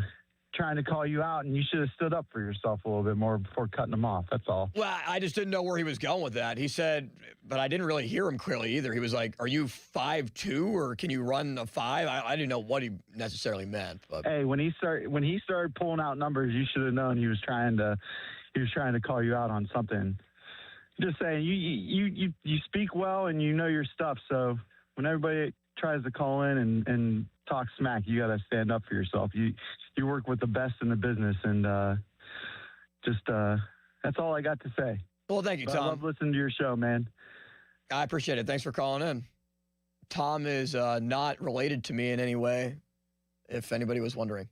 [SPEAKER 23] call you out, and you should have stood up for yourself a little bit more before cutting him off. That's all.
[SPEAKER 5] Well, I just didn't know where he was going with that. He said, but I didn't really hear him clearly either. He was like, "Are you 5'2", or can you run a 5?" I didn't know what he necessarily meant. But
[SPEAKER 23] hey, when he started pulling out numbers, you should have known he was trying to call you out on something. Just saying, you speak well and you know your stuff. So when everybody tries to call in and talk smack, you got to stand up for yourself. You work with the best in the business, and that's all I got to say.
[SPEAKER 5] Well, thank you, Tom.
[SPEAKER 23] I love listening to your show, man.
[SPEAKER 5] I appreciate it. Thanks for calling in. Tom is not related to me in any way, if anybody was wondering.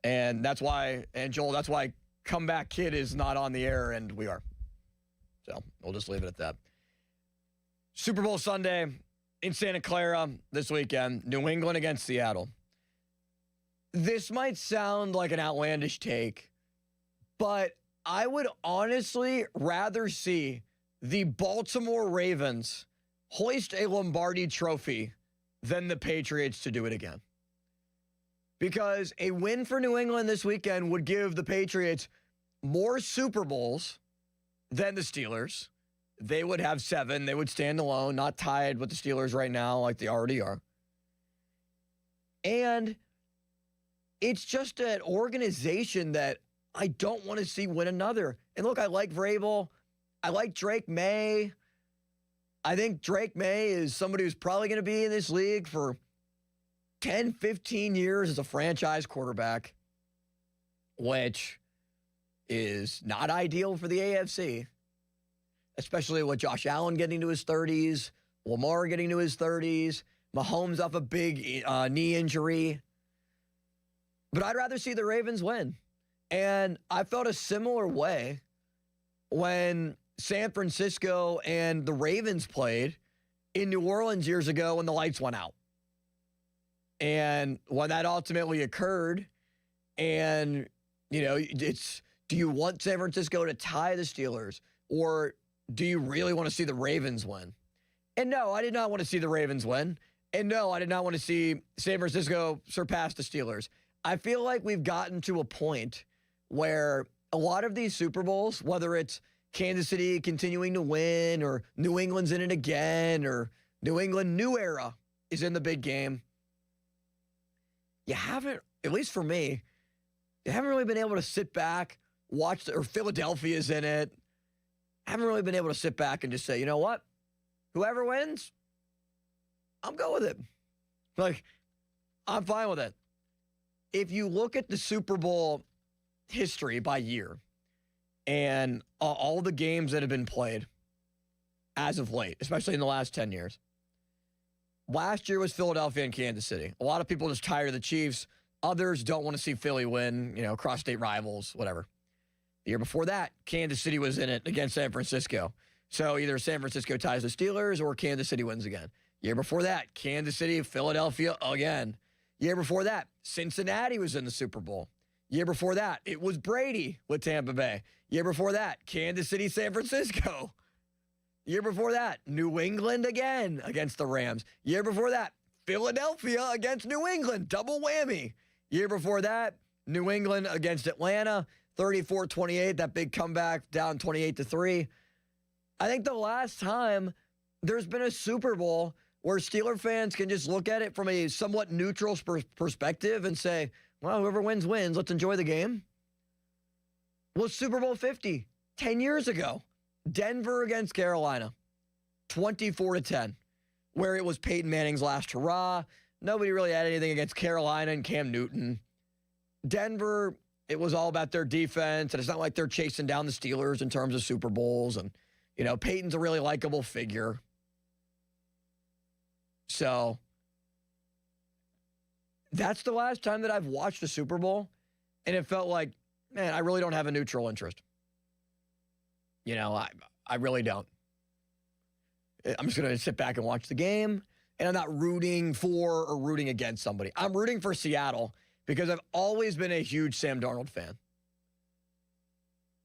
[SPEAKER 5] And that's why, and Joel, that's why Comeback Kid is not on the air, and we are. So we'll just leave it at that. Super Bowl Sunday in Santa Clara this weekend. New England against Seattle. This might sound like an outlandish take, but I would honestly rather see the Baltimore Ravens hoist a Lombardi trophy than the Patriots to do it again. Because a win for New England this weekend would give the Patriots more Super Bowls than the Steelers. They would have 7. They would stand alone, not tied with the Steelers right now like they already are. And it's just an organization that I don't want to see win another. And look, I like Vrabel. I like Drake May. I think Drake May is somebody who's probably going to be in this league for 10, 15 years as a franchise quarterback, which is not ideal for the AFC, especially with Josh Allen getting to his 30s, Lamar getting to his 30s, Mahomes off a big knee injury. But I'd rather see the Ravens win. And I felt a similar way when San Francisco and the Ravens played in New Orleans years ago when the lights went out. And when that ultimately occurred, and, you know, it's, do you want San Francisco to tie the Steelers, or do you really want to see the Ravens win? And no, I did not want to see the Ravens win. And no, I did not want to see San Francisco surpass the Steelers. I feel like we've gotten to a point where a lot of these Super Bowls, whether it's Kansas City continuing to win, or New England's in it again, or New England new era is in the big game, you haven't, at least for me, you haven't really been able to sit back, watch, or Philadelphia's in it. I haven't really been able to sit back and just say, you know what? Whoever wins, I'm going with it. Like, I'm fine with it. If you look at the Super Bowl history by year and all the games that have been played as of late, especially in the last 10 years, last year was Philadelphia and Kansas City. A lot of people just tired of the Chiefs. Others don't want to see Philly win, you know, cross-state rivals, whatever. The year before that, Kansas City was in it against San Francisco. So either San Francisco ties the Steelers or Kansas City wins again. Year before that, Kansas City, Philadelphia again. Year before that, Cincinnati was in the Super Bowl. Year before that, it was Brady with Tampa Bay. Year before that, Kansas City, San Francisco. Year before that, New England again against the Rams. Year before that, Philadelphia against New England. Double whammy. Year before that, New England against Atlanta. 34-28, that big comeback down 28-3. I think the last time there's been a Super Bowl where Steeler fans can just look at it from a somewhat neutral perspective and say, well, whoever wins, wins. Let's enjoy the game. Was Super Bowl 50, 10 years ago. Denver against Carolina, 24-10, where it was Peyton Manning's last hurrah. Nobody really had anything against Carolina and Cam Newton. Denver, it was all about their defense, and it's not like they're chasing down the Steelers in terms of Super Bowls. And, you know, Peyton's a really likable figure. So that's the last time that I've watched a Super Bowl, and it felt like, man, I really don't have a neutral interest. You know, I really don't. I'm just going to sit back and watch the game, and I'm not rooting for or rooting against somebody. I'm rooting for Seattle because I've always been a huge Sam Darnold fan.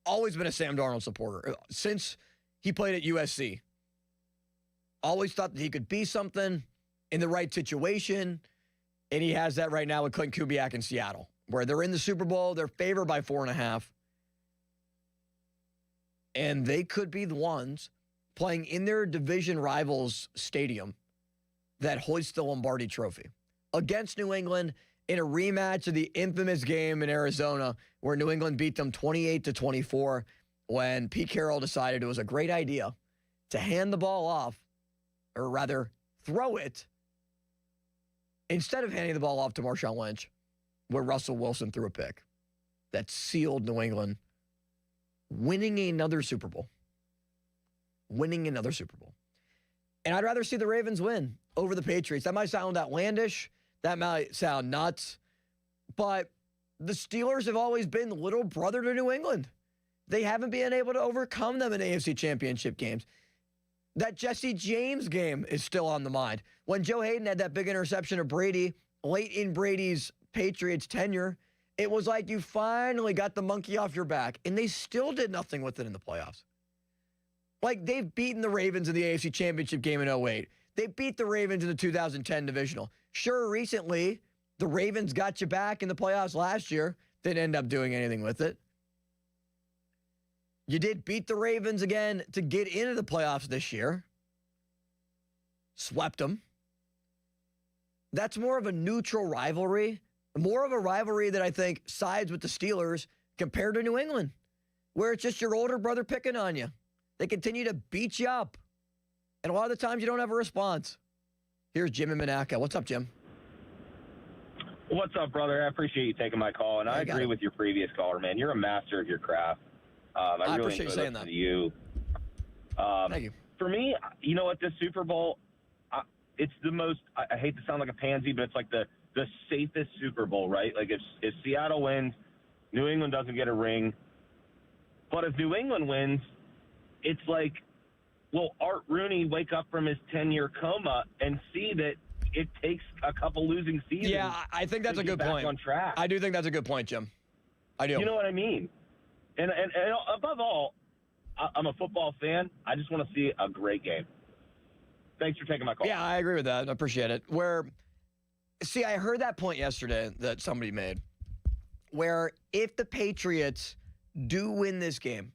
[SPEAKER 5] Always been a Sam Darnold supporter since he played at USC. Always thought that he could be something in the right situation, and he has that right now with Clint Kubiak in Seattle, where they're in the Super Bowl. They're favored by 4.5. And they could be the ones playing in their division rivals stadium that hoist the Lombardi trophy against New England in a rematch of the infamous game in Arizona where New England beat them 28-24 when Pete Carroll decided it was a great idea to hand the ball off, or rather throw it, instead of handing the ball off to Marshawn Lynch, where Russell Wilson threw a pick that sealed New England winning another Super Bowl. And I'd rather see the Ravens win. over the Patriots. That might sound outlandish. That might sound nuts. But the Steelers have always been little brother to New England. They haven't been able to overcome them in AFC Championship games. That Jesse James game is still on the mind. When Joe Hayden had that big interception of Brady late in Brady's Patriots tenure, it was like you finally got the monkey off your back, and they still did nothing with it in the playoffs. Like, they've beaten the Ravens in the AFC Championship game in 2008. They beat the Ravens in the 2010 divisional. Sure, recently, the Ravens got you back in the playoffs last year. Didn't end up doing anything with it. You did beat the Ravens again to get into the playoffs this year. Swept them. That's more of a neutral rivalry. More of a rivalry that I think sides with the Steelers compared to New England, where it's just your older brother picking on you. They continue to beat you up. And a lot of the times you don't have a response. Here's Jim in Monaco. What's up, Jim?
[SPEAKER 2] What's up, brother? I appreciate you taking my call, and I agree with your previous caller, man. You're a master of your craft. I really
[SPEAKER 5] appreciate you saying that.
[SPEAKER 2] To you.
[SPEAKER 5] Thank you.
[SPEAKER 2] For me, you know what? This Super Bowl, it's the most. I hate to sound like a pansy, but it's like the safest Super Bowl, right? Like if Seattle wins, New England doesn't get a ring. But if New England wins, it's like, will Art Rooney wake up from his 10-year coma and see that it takes a couple losing seasons?
[SPEAKER 5] Yeah, I think that's a good point.
[SPEAKER 2] On track.
[SPEAKER 5] I do think that's a good point, Jim. I do.
[SPEAKER 2] You know what I mean? And above all, I'm a football fan. I just want to see a great game. Thanks for taking my call.
[SPEAKER 5] Yeah, I agree with that. I appreciate it. See, I heard that point yesterday that somebody made, where if the Patriots do win this game,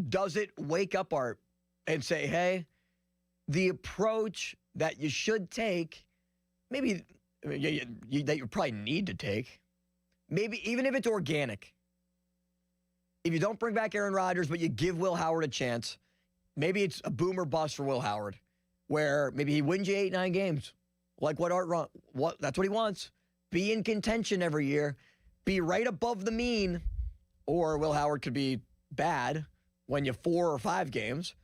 [SPEAKER 5] does it wake up Art and say, hey, the approach that you should take, maybe that you probably need to take, maybe even if it's organic, if you don't bring back Aaron Rodgers, but you give Will Howard a chance, maybe it's a boom or bust for Will Howard, where maybe he wins you 8-9 games, like that's what he wants. Be in contention every year, be right above the mean, or Will Howard could be bad when you 4 or 5 games,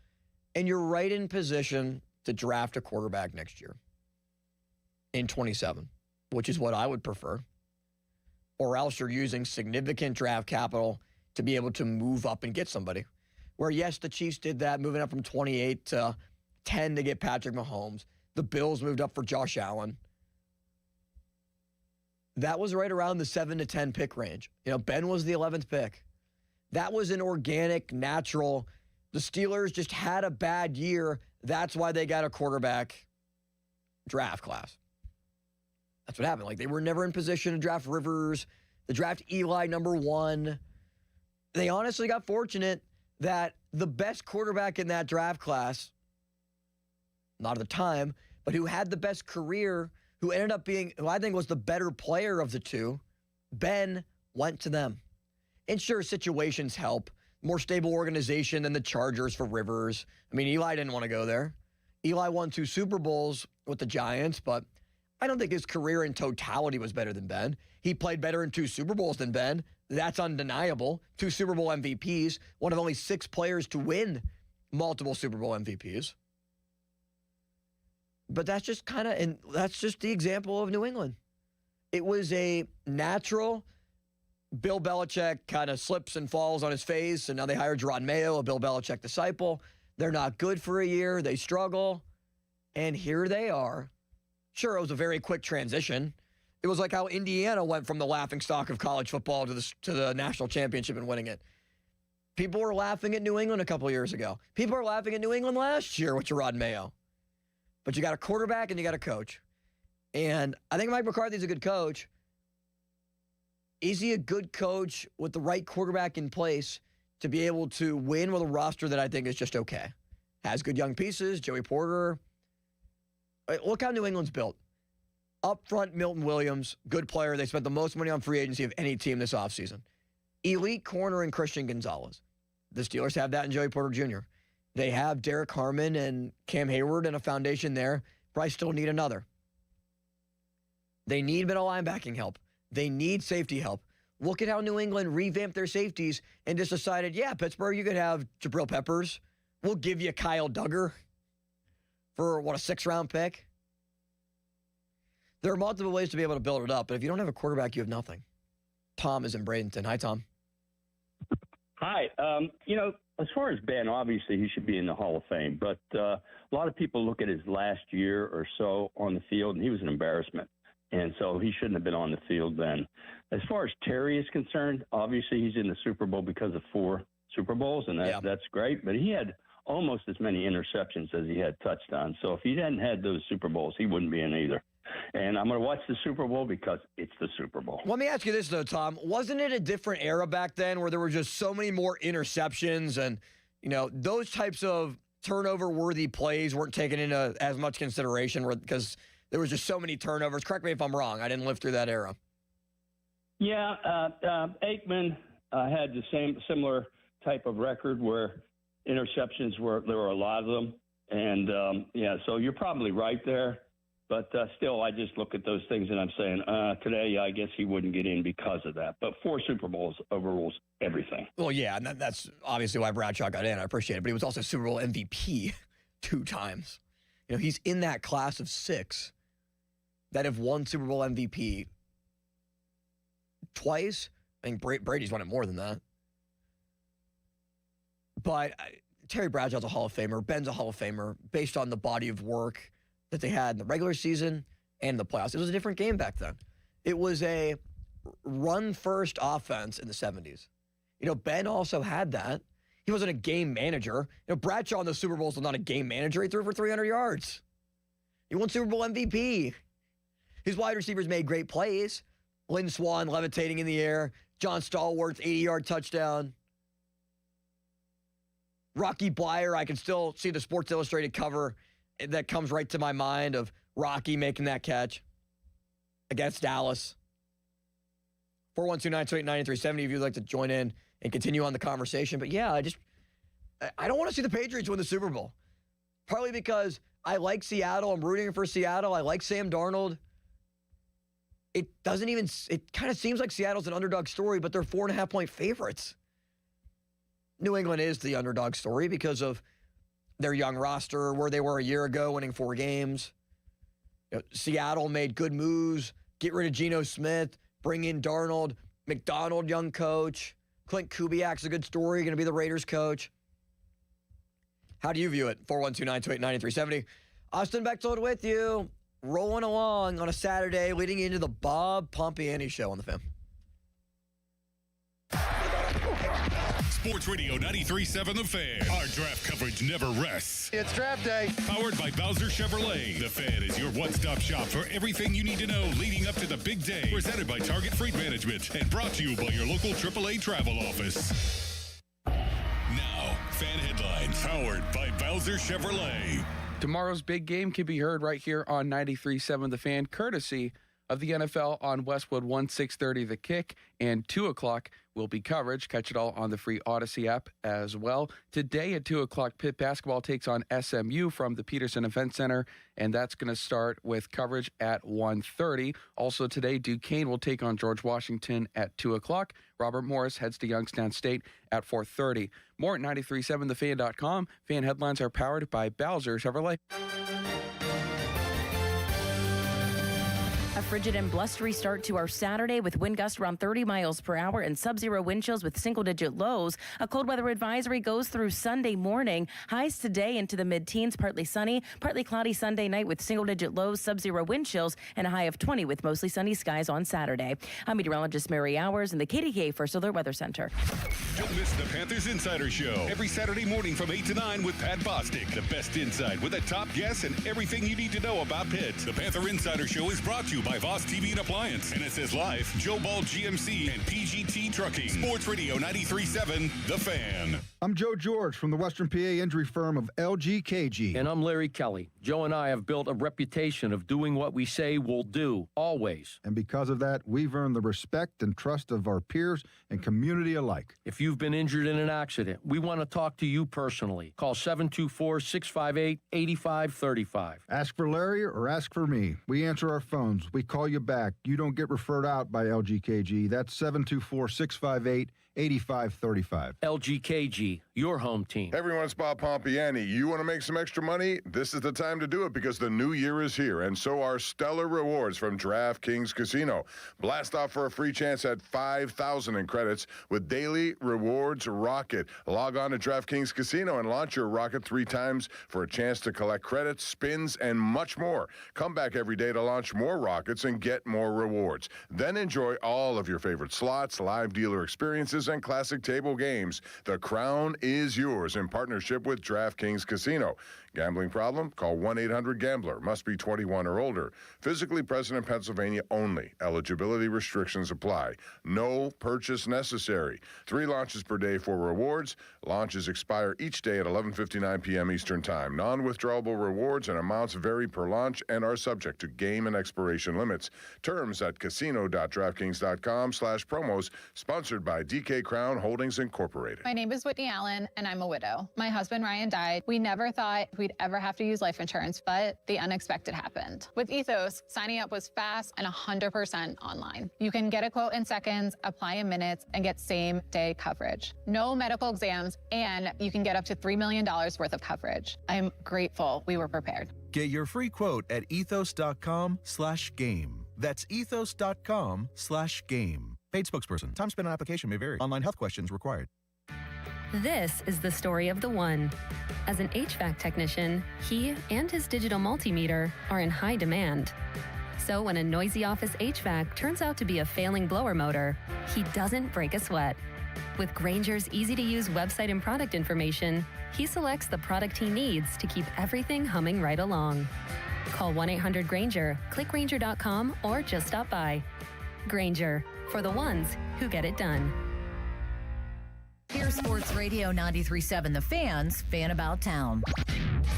[SPEAKER 5] and you're right in position to draft a quarterback next year in 27, which is what I would prefer. Or else you're using significant draft capital to be able to move up and get somebody. Where, yes, the Chiefs did that, moving up from 28 to 10 to get Patrick Mahomes. The Bills moved up for Josh Allen. That was right around the 7 to 10 pick range. Ben was the 11th pick. That was an organic, natural. The Steelers just had a bad year. That's why they got a quarterback draft class. That's what happened. Like, they were never in position to draft Rivers, to draft Eli number 1. They honestly got fortunate that the best quarterback in that draft class, not at the time, but who had the best career, who ended up being, who I think was the better player of the two, Ben, went to them. And sure, situations help. More stable organization than the Chargers for Rivers. I mean, Eli didn't want to go there. Eli won 2 Super Bowls with the Giants, but I don't think his career in totality was better than Ben. He played better in 2 Super Bowls than Ben. That's undeniable. 2 Super Bowl MVPs, one of only 6 players to win multiple Super Bowl MVPs. But that's just that's just the example of New England. It was a natural. Bill Belichick kind of slips and falls on his face, and now they hired Jerod Mayo, a Bill Belichick disciple. They're not good for a year. They struggle. And here they are. Sure, it was a very quick transition. It was like how Indiana went from the laughingstock of college football to the national championship and winning it. People were laughing at New England a couple years ago. People are laughing at New England last year with Jerod Mayo. But you got a quarterback and you got a coach. And I think Mike McCarthy's a good coach. Is he a good coach with the right quarterback in place to be able to win with a roster that I think is just okay? Has good young pieces, Joey Porter. Look how New England's built. Up front, Milton Williams, good player. They spent the most money on free agency of any team this offseason. Elite corner in Christian Gonzalez. The Steelers have that in Joey Porter Jr. They have Derek Harmon and Cam Hayward and a foundation there. Probably still need another. They need middle linebacking help. They need safety help. Look at how New England revamped their safeties and just decided, yeah, Pittsburgh, you could have Jabril Peppers. We'll give you Kyle Duggar for, a 6th-round pick. There are multiple ways to be able to build it up, but if you don't have a quarterback, you have nothing. Tom is in Bradenton. Hi, Tom.
[SPEAKER 1] Hi. As far as Ben, obviously he should be in the Hall of Fame, but a lot of people look at his last year or so on the field, and he was an embarrassment. And so he shouldn't have been on the field then. As far as Terry is concerned, obviously he's in the Super Bowl because of 4 Super Bowls, and that's great. But he had almost as many interceptions as he had touchdowns. So if he hadn't had those Super Bowls, he wouldn't be in either. And I'm going to watch the Super Bowl because it's the Super Bowl.
[SPEAKER 5] Let me ask you this, though, Tom. Wasn't it a different era back then where there were just so many more interceptions and, those types of turnover-worthy plays weren't taken into as much consideration because there was just so many turnovers? Correct me if I'm wrong. I didn't live through that era.
[SPEAKER 1] Yeah, Aikman had the similar type of record where interceptions there were a lot of them. And, so you're probably right there. But still, I just look at those things and I'm saying, today, I guess he wouldn't get in because of that. But 4 Super Bowls overrules everything.
[SPEAKER 5] Well, yeah, and that's obviously why Bradshaw got in. I appreciate it. But he was also Super Bowl MVP 2 times. He's in that class of 6 that have won Super Bowl MVP twice. I think Brady's won it more than that. But Terry Bradshaw's a Hall of Famer. Ben's a Hall of Famer based on the body of work that they had in the regular season and the playoffs. It was a different game back then. It was a run-first offense in the 70s. Ben also had that. He wasn't a game manager. Bradshaw in the Super Bowls was not a game manager. He threw for 300 yards. He won Super Bowl MVP. His wide receivers made great plays. Lynn Swann levitating in the air. John Stallworth's 80-yard touchdown. Rocky Bleier, I can still see the Sports Illustrated cover that comes right to my mind of Rocky making that catch against Dallas. 412-928-9370 if you'd like to join in and continue on the conversation. But yeah, I don't want to see the Patriots win the Super Bowl. Partly because I like Seattle. I'm rooting for Seattle. I like Sam Darnold. It kind of seems like Seattle's an underdog story, but they're 4.5-point favorites. New England is the underdog story because of their young roster, where they were a year ago, winning 4 games. Seattle made good moves, get rid of Geno Smith, bring in Darnold, McDonald, young coach. Clint Kubiak's a good story, going to be the Raiders coach. How do you view it? 412-928-9370. Austin Bechtold with you, rolling along on a Saturday, leading into the Bob Pompiani Show on the Fan.
[SPEAKER 9] Sports Radio 93.7 The Fan. Our draft coverage never rests.
[SPEAKER 22] It's draft day.
[SPEAKER 9] Powered by Bowser Chevrolet. The Fan is your one-stop shop for everything you need to know leading up to the big day. Presented by Target Freight Management and brought to you by your local AAA travel office. Now, Fan Headlines. Powered by Bowser Chevrolet.
[SPEAKER 6] Tomorrow's big game can be heard right here on 93.7 The Fan, courtesy of the NFL on Westwood 6:30 The Kick, and 2 o'clock will be coverage. Catch it all on the free Odyssey app as well. Today at 2 o'clock, Pitt basketball takes on SMU from the Peterson Event Center, and that's going to start with coverage at 1:30. Also today, Duquesne will take on George Washington at 2 o'clock. Robert Morris heads to Youngstown State at 4:30. More at 937thefan.com. Fan headlines are powered by Bowser Chevrolet.
[SPEAKER 3] A frigid and blustery start to our Saturday with wind gusts around 30 miles per hour and sub-zero wind chills with single-digit lows. A cold weather advisory goes through Sunday morning. Highs today into the mid-teens, partly sunny, partly cloudy Sunday night with single-digit lows, sub-zero wind chills, and a high of 20 with mostly sunny skies on Saturday. I'm meteorologist Mary Hours in the KDKA First Alert Weather Center.
[SPEAKER 9] Don't miss the Panthers Insider Show every Saturday morning from 8 to 9 with Pat Bostic. The best insight with the top guests and everything you need to know about Pitt. The Panther Insider Show is brought to you by Voss TV and Appliance, NSS Life, Joe Ball GMC, and PGT Trucking. Sports Radio 93.7 The Fan.
[SPEAKER 4] I'm Joe George from the Western PA injury firm of LGKG.
[SPEAKER 24] And I'm Larry Kelly. Joe and I have built a reputation of doing what we say we'll do, always.
[SPEAKER 4] And because of that, we've earned the respect and trust of our peers and community alike.
[SPEAKER 24] If you've been injured in an accident, we want to talk to you personally. Call 724-658-8535.
[SPEAKER 4] Ask for Larry or ask for me. We answer our phones. We call you back. You don't get referred out by LGKG. That's 724-658-8535.
[SPEAKER 24] LGKG, your home team.
[SPEAKER 20] Everyone, it's Bob Pompiani. You want to make some extra money? This is the time time to do it because the new year is here, and so are stellar rewards from DraftKings Casino. Blast off for a free chance at $5,000 in credits with Daily Rewards Rocket. Log on to DraftKings Casino and launch your rocket 3 times for a chance to collect credits, spins, and much more. Come back every day to launch more rockets and get more rewards. Then enjoy all of your favorite slots, live dealer experiences, and classic table games. The crown is yours in partnership with DraftKings Casino. Gambling problem? Call 1-800-GAMBLER. Must be 21 or older. Physically present in Pennsylvania only. Eligibility restrictions apply. No purchase necessary. 3 launches per day for rewards. Launches expire each day at 11:59 p.m. Eastern Time. Non-withdrawable rewards and amounts vary per launch and are subject to game and expiration limits. Terms at casino.draftkings.com/promos. Sponsored by DK Crown Holdings Incorporated.
[SPEAKER 7] My name is Whitney Allen, and I'm a widow. My husband, Ryan, died. We never thought we'd ever have to use life insurance, but the unexpected happened. With Ethos, signing up was fast and 100% online. You can get a quote in seconds, apply in minutes, and get same-day coverage. No medical exams, and you can get up to $3 million worth of coverage. I'm grateful we were prepared.
[SPEAKER 8] Get your free quote at ethos.com/game. That's ethos.com/game. Paid spokesperson. Time spent on application may vary. Online health questions required.
[SPEAKER 21] This is the story of the one. As an HVAC technician, he and his digital multimeter are in high demand. So when a noisy office HVAC turns out to be a failing blower motor, he doesn't break a sweat. With Grainger's easy-to-use website and product information, he selects the product he needs to keep everything humming right along. Call 1-800-GRAINGER, click Grainger.com, or just stop by. Grainger, for the ones who get it done.
[SPEAKER 11] Here's Sports Radio 93.7 The Fan's Fan About Town.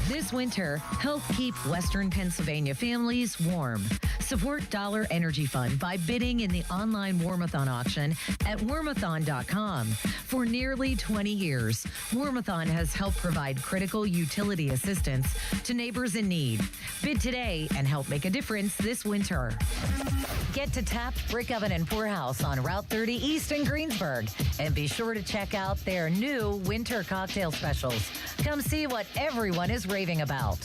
[SPEAKER 11] This winter, help keep Western Pennsylvania families warm. Support Dollar Energy Fund by bidding in the online Warmathon auction at warmathon.com. For nearly 20 years, Warmathon has helped provide critical utility assistance to neighbors in need. Bid today and help make a difference this winter. Get to Tapped Brick Oven and Poorhouse on Route 30 East in Greensburg. And be sure to check out their new winter cocktail specials. Come see what everyone is raving about.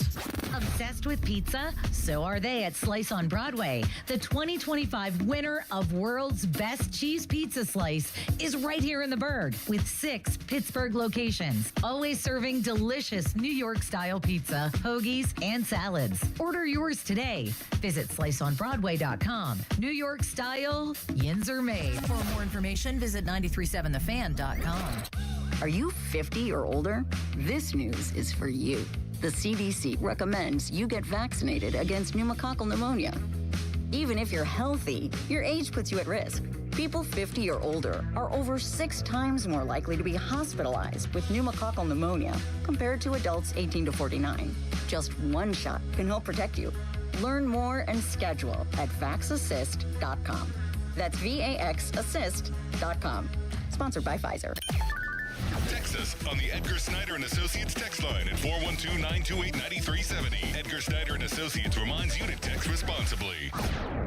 [SPEAKER 11] Obsessed with pizza? So are they at Slice on Broadway. The 2025 winner of World's Best Cheese Pizza Slice is right here in the Burgh with 6 Pittsburgh locations, always serving delicious New York-style pizza, hoagies, and salads. Order yours today. Visit sliceonbroadway.com. New York style, yins are made. For more information, visit 937thefan.com.
[SPEAKER 12] Are you 50 or older? This news is for you. The CDC recommends you get vaccinated against pneumococcal pneumonia. Even if you're healthy, your age puts you at risk. People 50 or older are over 6 times more likely to be hospitalized with pneumococcal pneumonia compared to adults 18 to 49. Just one shot can help protect you. Learn more and schedule at vaxassist.com. That's VAXassist.com. Sponsored by Pfizer.
[SPEAKER 9] Text us on the Edgar Snyder and Associates text line at 412-928-9370. Edgar Snyder and Associates reminds you to text responsibly.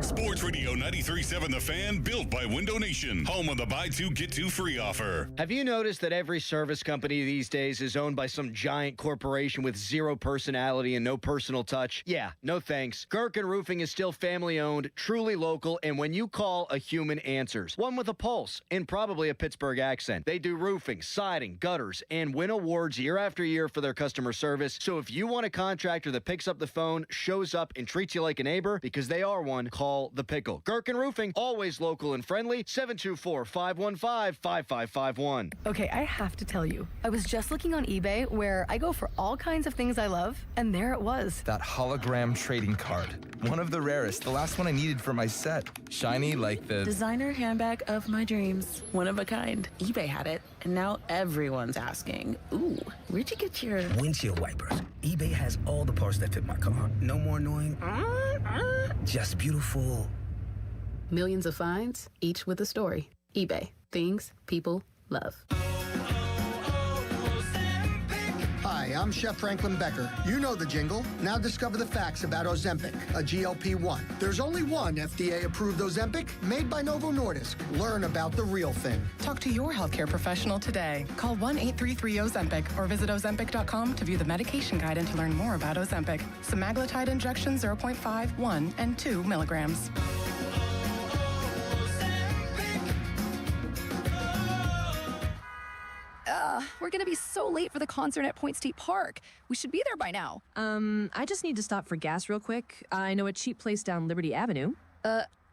[SPEAKER 9] Sports Radio 93.7 The Fan, built by Window Nation, home of the buy 2 get 2 free offer.
[SPEAKER 22] Have you noticed that every service company these days is owned by some giant corporation with zero personality and no personal touch? Yeah, no thanks. Gherkin Roofing is still family-owned, truly local, and when you call, a human answers. One with a pulse and probably a Pittsburgh accent. They do roofing, siding, gutters, and win awards year after year for their customer service. So if you want a contractor that picks up the phone, shows up, and treats you like a neighbor, because they are one, call The Pickle. Gherkin Roofing, always local and friendly, 724-515-5551.
[SPEAKER 25] Okay, I have to tell you, I was just looking on eBay where I go for all kinds of things I love, and there it was.
[SPEAKER 26] That hologram trading card. One of the rarest, the last one I needed for my set. Shiny like the
[SPEAKER 27] designer handbag of my dreams. One of a kind. eBay had it, and now everyone's asking, ooh, where'd you get your
[SPEAKER 28] windshield wipers? eBay has all the parts that fit my car. No more annoying, just beautiful.
[SPEAKER 27] Millions of finds, each with a story. eBay. Things people love.
[SPEAKER 29] Hi,
[SPEAKER 10] I'm Chef Franklin Becker. You know the jingle. Now discover the facts about Ozempic, a GLP-1. There's only one FDA-approved Ozempic made by Novo Nordisk. Learn about the real thing.
[SPEAKER 13] Talk to your healthcare professional today. Call 1-833-OZEMPIC or visit Ozempic.com to view the medication guide and to learn more about Ozempic. Semaglutide injection 0.5, 1, and 2 milligrams.
[SPEAKER 14] We're gonna be so late for the concert at Point State Park. We should be there by now.
[SPEAKER 15] I just need to stop for gas real quick. I know a cheap place down Liberty Avenue.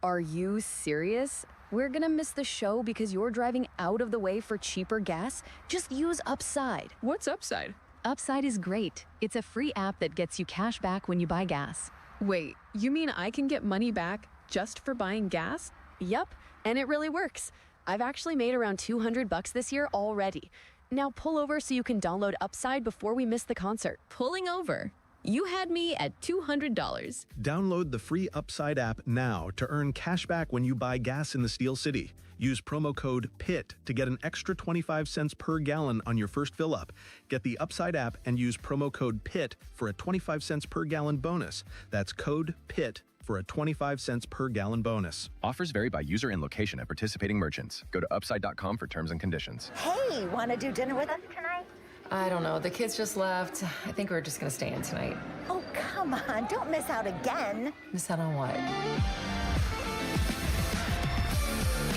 [SPEAKER 14] Are you serious? We're gonna miss the show because you're driving out of the way for cheaper gas? Just use Upside.
[SPEAKER 15] What's Upside?
[SPEAKER 14] Upside is great. It's a free app that gets you cash back when you buy gas.
[SPEAKER 15] Wait, you mean I can get money back just for buying gas?
[SPEAKER 14] Yep, and it really works. I've actually made around $200 this year already. Now pull over so you can download Upside before we miss the concert.
[SPEAKER 15] Pulling over. You had me at $200.
[SPEAKER 16] Download the free Upside app now to earn cash back when you buy gas in the Steel City. Use promo code PITT to get an extra 25 cents per gallon on your first fill up. Get the Upside app and use promo code PITT for a 25 cents per gallon bonus. That's code PITT for a 25 cents per gallon bonus.
[SPEAKER 17] Offers vary by user and location at participating merchants. Go to upside.com for terms and conditions.
[SPEAKER 18] Hey, want to do dinner with us tonight?
[SPEAKER 19] I don't know. The kids just left. I think we're just going to stay in tonight.
[SPEAKER 18] Oh, come on. Don't miss out again.
[SPEAKER 19] Miss out on what?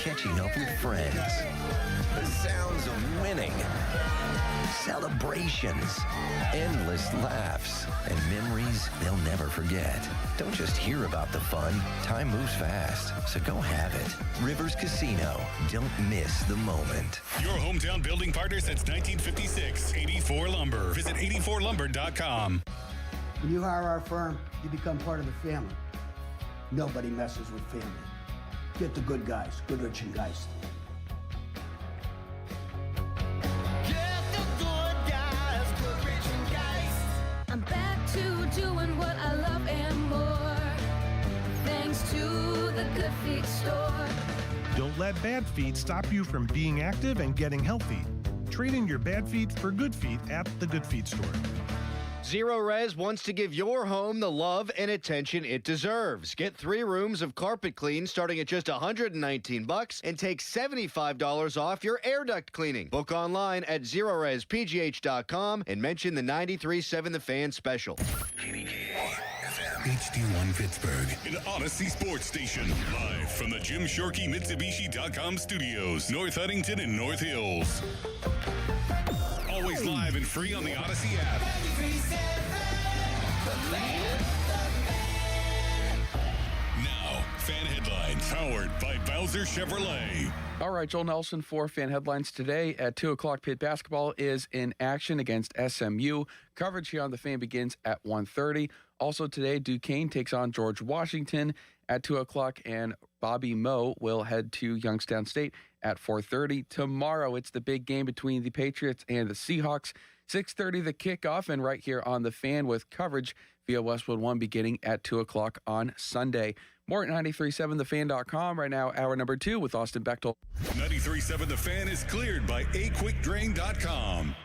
[SPEAKER 29] Catching up with friends. The sounds of winning. Celebrations. Endless laughs. And memories they'll never forget. Don't just hear about the fun. Time moves fast, so go have it. Rivers Casino. Don't miss the moment.
[SPEAKER 9] Your hometown building partner since 1956. 84 Lumber. Visit 84lumber.com.
[SPEAKER 30] When you hire our firm, you become part of the family. Nobody messes with family. Get the good guys, Goodrich and Geist.
[SPEAKER 31] I'm back to doing what I love and more. Thanks to the Good Feet store.
[SPEAKER 32] Don't let bad feet stop you from being active and getting healthy. Trade in your bad feet for good feet at the Good Feet store.
[SPEAKER 22] Zero Res wants to give your home the love and attention it deserves. Get 3 rooms of carpet clean starting at just $119 and take $75 off your air duct cleaning. Book online at ZeroResPGH.com and mention the 93.7 The Fan special.
[SPEAKER 9] HD1 Pittsburgh, an Odyssey sports station. Live from the Jim Shorkey Mitsubishi.com studios, North Huntington and North Hills. Always live and free on the Odyssey app. Now, fan headlines powered by Bowser Chevrolet.
[SPEAKER 6] All right, Joel Nelson for fan headlines today at 2 o'clock. Pitt basketball is in action against SMU. Coverage here on the Fan begins at 1:30. Also today, Duquesne takes on George Washington at 2 o'clock, and Bobby Moe will head to Youngstown State at 4:30. Tomorrow, it's the big game between the Patriots and the Seahawks. 6:30 the kickoff, and right here on the Fan with coverage via Westwood One beginning at 2 o'clock on Sunday. More at 937thefan.com. Right now, hour number 2 with Austin Bechtel.
[SPEAKER 9] 93.7 The Fan is cleared by aquickdrain.com.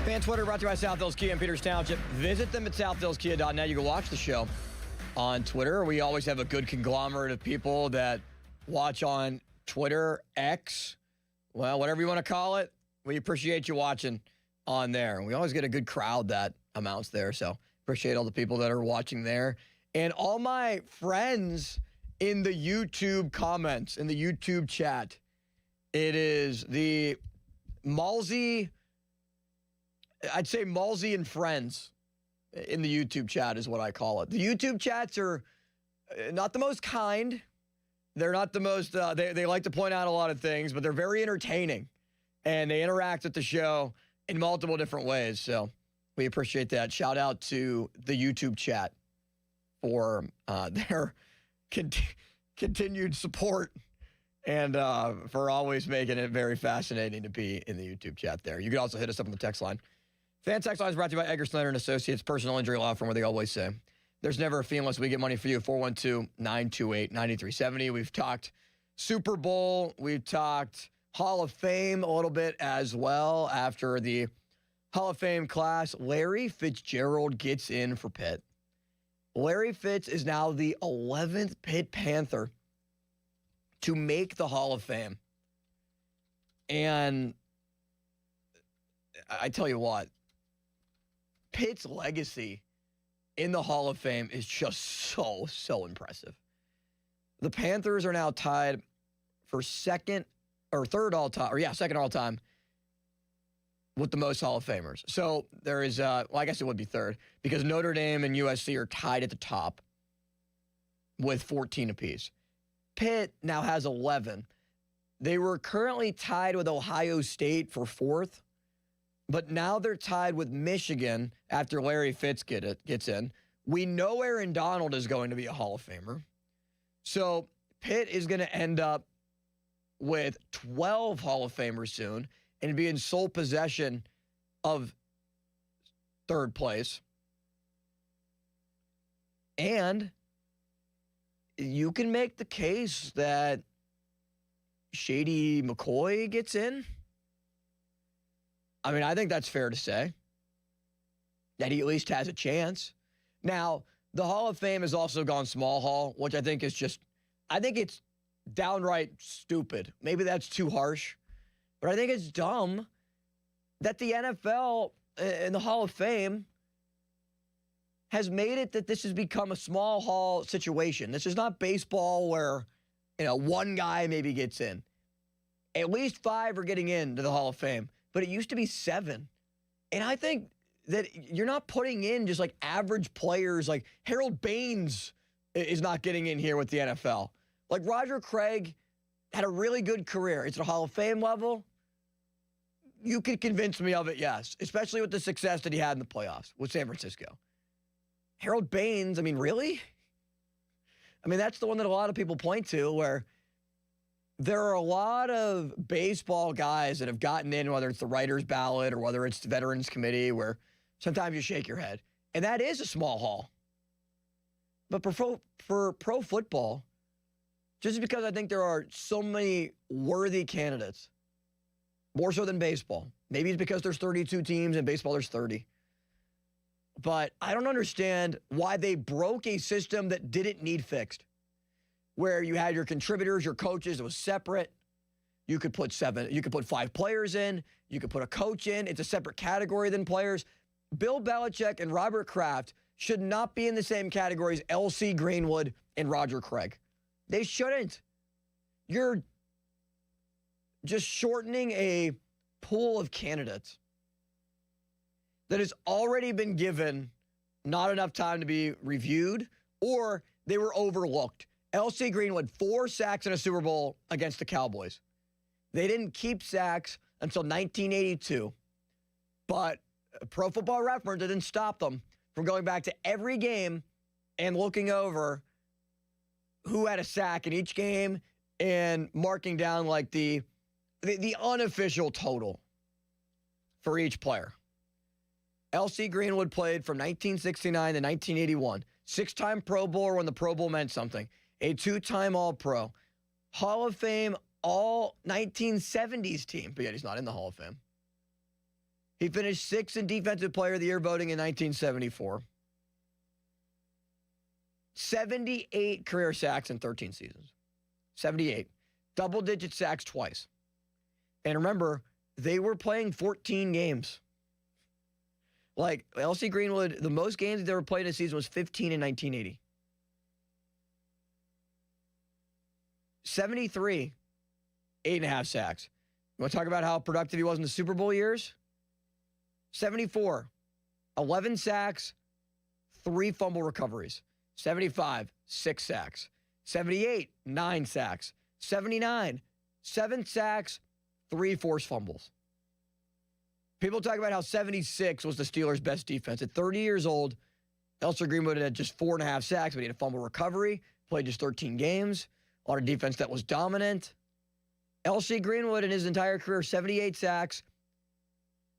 [SPEAKER 5] Fan Twitter brought to you by South Hills Kia in Peters Township. Visit them at southhillskia.net. You can watch the show on Twitter. We always have a good conglomerate of people that watch on Twitter, X, well, whatever you want to call it. We appreciate you watching on there. And we always get a good crowd that amounts there. So appreciate all the people that are watching there. And all my friends in the YouTube comments, in the YouTube chat. It is the Malsey... I'd say Malsey and friends in the YouTube chat is what I call it. The YouTube chats are not the most kind. They're not the most, they like to point out a lot of things, but they're very entertaining. And they interact with the show in multiple different ways. So we appreciate that. Shout out to the YouTube chat for their continued support and for always making it very fascinating to be in the YouTube chat there. You can also hit us up on the text line. Fan text line is brought to you by Edgar Snyder & Associates, personal injury law firm, where they always say, there's never a fee unless we get money for you. 412-928-9370. We've talked Super Bowl. We've talked Hall of Fame a little bit as well. After the Hall of Fame class, Larry Fitzgerald gets in for Pitt. Larry Fitz is now the 11th Pitt Panther to make the Hall of Fame. And I tell you what, Pitt's legacy in the Hall of Fame is just so impressive. The Panthers are now tied for second all time with the most Hall of Famers. So there is, I guess it would be third, because Notre Dame and USC are tied at the top with 14 apiece. Pitt now has 11. They were currently tied with Ohio State for fourth, but now they're tied with Michigan after Larry Fitz gets in. We know Aaron Donald is going to be a Hall of Famer. So Pitt is going to end up with 12 Hall of Famers soon and be in sole possession of third place. And you can make the case that Shady McCoy gets in. I mean, I think that's fair to say. That he at least has a chance. Now, the Hall of Fame has also gone small hall, which I think is I think it's downright stupid. Maybe that's too harsh. But I think it's dumb that the NFL and the Hall of Fame has made it that this has become a small hall situation. This is not baseball where, one guy maybe gets in. At least 5 are getting into the Hall of Fame, but it used to be 7. And I think that you're not putting in just like average players. Like Harold Baines is not getting in here with the NFL. Like Roger Craig had a really good career. It's at a Hall of Fame level. You could convince me of it, yes, especially with the success that he had in the playoffs with San Francisco. Harold Baines, I mean, really? I mean, that's the one that a lot of people point to, where there are a lot of baseball guys that have gotten in, whether it's the writer's ballot or whether it's the Veterans Committee, where sometimes you shake your head. And that is a small hall. But for pro football, just because I think there are so many worthy candidates, more so than baseball. Maybe it's because there's 32 teams and baseball there's 30. But I don't understand why they broke a system that didn't need fixed, where you had your contributors, your coaches, it was separate. You could put 5 players in. You could put a coach in. It's a separate category than players. Bill Belichick and Robert Kraft should not be in the same category as L.C. Greenwood and Roger Craig. They shouldn't. You're just shortening a pool of candidates that has already been given not enough time to be reviewed, or they were overlooked. L.C. Greenwood, 4 sacks in a Super Bowl against the Cowboys. They didn't keep sacks until 1982. But Pro Football Reference didn't stop them from going back to every game and looking over who had a sack in each game and marking down like the unofficial total for each player. L.C. Greenwood played from 1969 to 1981. 6-time Pro Bowler when the Pro Bowl meant something. A 2-time All-Pro. Hall of Fame all 1970s team, but yet he's not in the Hall of Fame. He finished 6th in Defensive Player of the Year voting in 1974. 78 career sacks in 13 seasons. 78. Double-digit sacks twice. And remember, they were playing 14 games. Like, L.C. Greenwood, the most games they ever played in a season was 15 in 1980. 73, 8.5 sacks. You want to talk about how productive he was in the Super Bowl years? 74, 11 sacks, 3 fumble recoveries. 75, 6 sacks. 78, 9 sacks. 79, 7 sacks, 3 forced fumbles. People talk about how 76 was the Steelers' best defense. At 30 years old, L.C. Greenwood had just 4.5 sacks, but he had a fumble recovery, played just 13 games, a lot of defense that was dominant. L.C. Greenwood in his entire career, 78 sacks,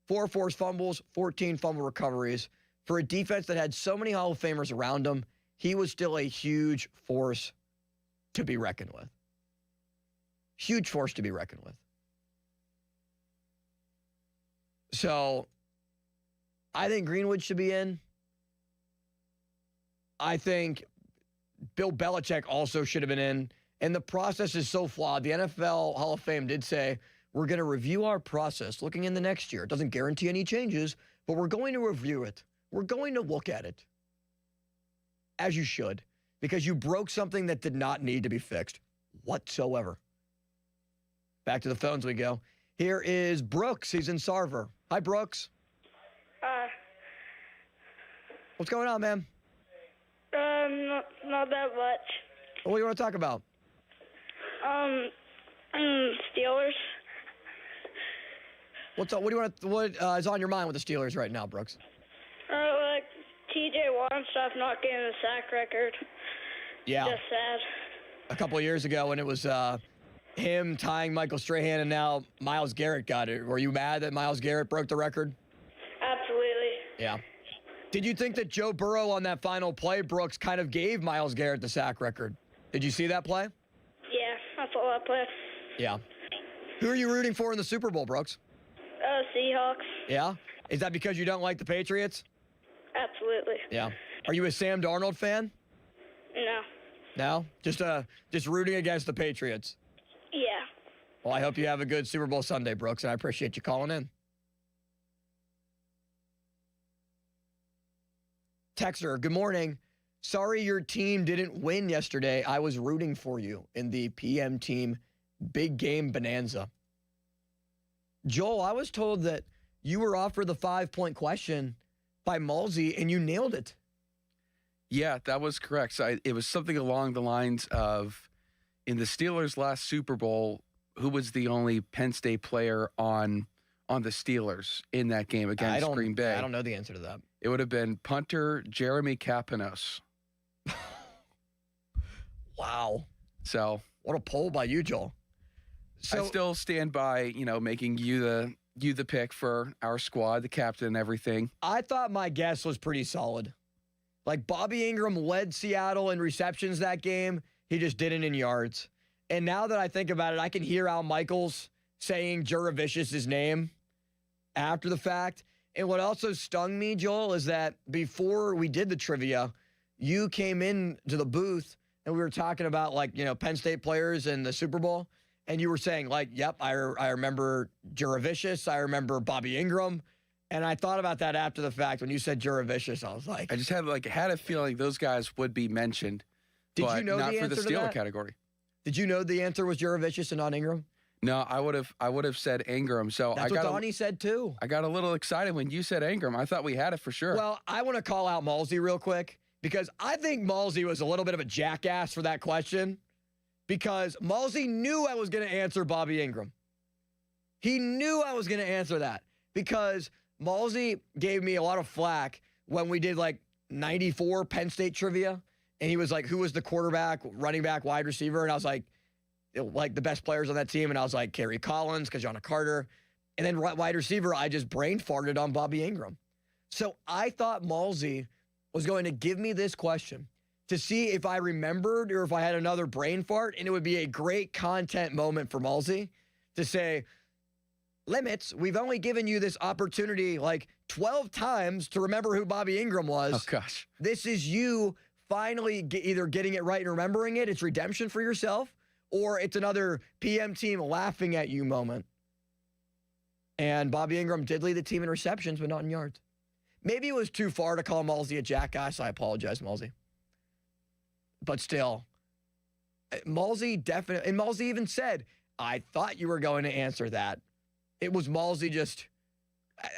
[SPEAKER 5] 4 forced fumbles, 14 fumble recoveries. For a defense that had so many Hall of Famers around him, he was still a huge force to be reckoned with. Huge force to be reckoned with. So, I think Greenwood should be in. I think Bill Belichick also should have been in. And the process is so flawed. The NFL Hall of Fame did say, we're going to review our process looking in the next year. It doesn't guarantee any changes, but we're going to review it. We're going to look at it. As you should. Because you broke something that did not need to be fixed whatsoever. Back to the phones we go. Here is Brooks. He's in Sarver. Hi, Brooks. What's going on, man?
[SPEAKER 1] Not that much.
[SPEAKER 5] What do you want to talk about?
[SPEAKER 1] Steelers.
[SPEAKER 5] What's up? What is on your mind with the Steelers right now, Brooks?
[SPEAKER 1] Like T.J. Watt stuff not getting the sack record.
[SPEAKER 5] Yeah.
[SPEAKER 1] Just sad.
[SPEAKER 5] A couple of years ago when it was him tying Michael Strahan and now Myles Garrett got it. Were you mad that Myles Garrett broke the record?
[SPEAKER 1] Absolutely.
[SPEAKER 5] Yeah. Did you think that Joe Burrow on that final play, Brooks, kind of gave Myles Garrett the sack record? Did you see that play?
[SPEAKER 1] Yeah, I saw that play.
[SPEAKER 5] Yeah. Who are you rooting for in the Super Bowl, Brooks?
[SPEAKER 1] Seahawks.
[SPEAKER 5] Yeah? Is that because you don't like the Patriots?
[SPEAKER 1] Absolutely.
[SPEAKER 5] Yeah. Are you a Sam Darnold fan?
[SPEAKER 1] No.
[SPEAKER 5] No? Just rooting against the Patriots?
[SPEAKER 1] Yeah.
[SPEAKER 5] Well, I hope you have a good Super Bowl Sunday, Brooks, and I appreciate you calling in. Texter, good morning. Sorry your team didn't win yesterday. I was rooting for you in the PM team big game bonanza. Joel, I was told that you were offered the 5-point question by Malsey, and you nailed it.
[SPEAKER 6] Yeah, that was correct. So it was something along the lines of, in the Steelers' last Super Bowl, who was the only Penn State player on the Steelers in that game against Green Bay?
[SPEAKER 5] I don't know the answer to that.
[SPEAKER 6] It would have been punter Jeremy Kapanos.
[SPEAKER 5] Wow.
[SPEAKER 6] So
[SPEAKER 5] what a poll by you, Joel. So,
[SPEAKER 6] I still stand by, making you the pick for our squad, the captain and everything.
[SPEAKER 5] I thought my guess was pretty solid. Like, Bobby Ingram led Seattle in receptions that game. He just didn't in yards. And now that I think about it, I can hear Al Michaels saying Juravicious' name after the fact. And what also stung me, Joel, is that before we did the trivia, you came in to the booth and we were talking about, Penn State players in the Super Bowl. And you were saying, yep, I remember Juravicious. I remember Bobby Ingram. And I thought about that after the fact. When you said Juravicious, I was like...
[SPEAKER 6] I just had a feeling those guys would be mentioned.
[SPEAKER 5] Did you know
[SPEAKER 6] not
[SPEAKER 5] the
[SPEAKER 6] for
[SPEAKER 5] answer
[SPEAKER 6] the
[SPEAKER 5] to
[SPEAKER 6] Steeler
[SPEAKER 5] that?
[SPEAKER 6] category.
[SPEAKER 5] Did you know the answer was Juravicious and not Ingram?
[SPEAKER 6] No, I would have said Ingram. So
[SPEAKER 5] That's what Donnie said too.
[SPEAKER 6] I got a little excited when you said Ingram. I thought we had it for sure.
[SPEAKER 5] Well, I want to call out Malsey real quick because I think Malsey was a little bit of a jackass for that question because Malsey knew I was going to answer Bobby Ingram. He knew I was going to answer that because Malsey gave me a lot of flack when we did 94 Penn State trivia. And he was like, who was the quarterback, running back, wide receiver? And I was like the best players on that team. And I was like, Kerry Collins, Kajana Carter. And then wide receiver, I just brain farted on Bobby Ingram. So I thought Malsey was going to give me this question to see if I remembered or if I had another brain fart. And it would be a great content moment for Malsey to say, Limits, we've only given you this opportunity 12 times to remember who Bobby Ingram was.
[SPEAKER 6] Oh, gosh.
[SPEAKER 5] This is you finally either getting it right and remembering it. It's redemption for yourself, or it's another PM team laughing at you moment. And Bobby Ingram did lead the team in receptions, but not in yards. Maybe it was too far to call Malsey a jackass. I apologize, Malsey. But still, Malsey definitely, and Malsey even said, I thought you were going to answer that. It was Malsey just,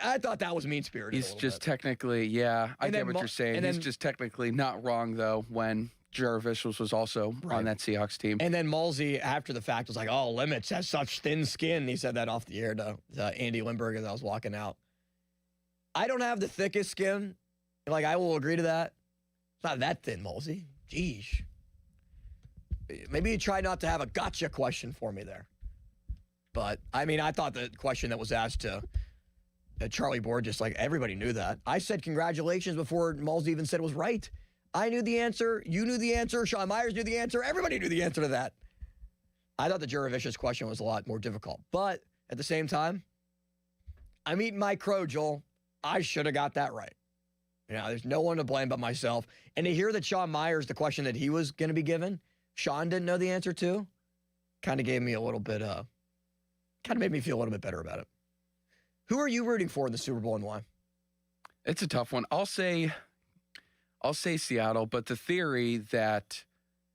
[SPEAKER 5] I thought that was mean-spirited.
[SPEAKER 6] He's just technically, I get what you're saying. He's just technically not wrong, though, when Juravicious was also on that Seahawks team.
[SPEAKER 5] And then Malsey, after the fact, was like, oh, Limits has such thin skin. He said that off the air to Andy Lindbergh as I was walking out. I don't have the thickest skin. I will agree to that. It's not that thin, Malsey. Jeez. Maybe you try not to have a gotcha question for me there. But, I mean, I thought the question that was asked to Charlie Borges, like, everybody knew that. I said congratulations before Malls even said it was right. I knew the answer. You knew the answer. Sean Myers knew the answer. Everybody knew the answer to that. I thought the Juravicious question was a lot more difficult. But at the same time, I'm eating my crow, Joel. I should have got that right. You know, there's no one to blame but myself. And to hear that Sean Myers, the question that he was going to be given, Sean didn't know the answer to, kind of gave me a little bit, kind of made me feel a little bit better about it. Who are you rooting for in the Super Bowl and why?
[SPEAKER 6] It's a tough one. I'll say Seattle, but the theory that,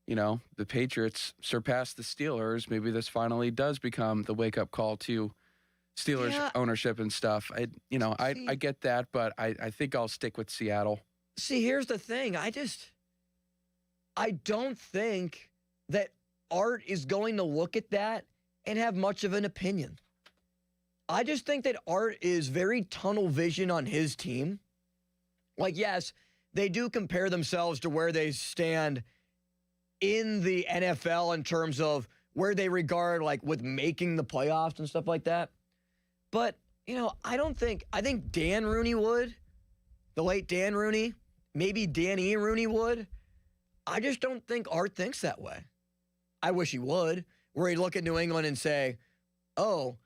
[SPEAKER 6] you know, the Patriots surpass the Steelers, maybe this finally does become the wake-up call to Steelers ownership and stuff. I get that, but I think I'll stick with Seattle.
[SPEAKER 5] See, here's the thing. I don't think that Art is going to look at that and have much of an opinion. I just think that Art is very tunnel vision on his team. Like, yes, they do compare themselves to where they stand in the NFL in terms of where they regard, like, with making the playoffs and stuff like that. But, you know, I think Dan Rooney would, the late Dan Rooney, maybe Danny Rooney would. I just don't think Art thinks that way. I wish he would, where he'd look at New England and say, oh,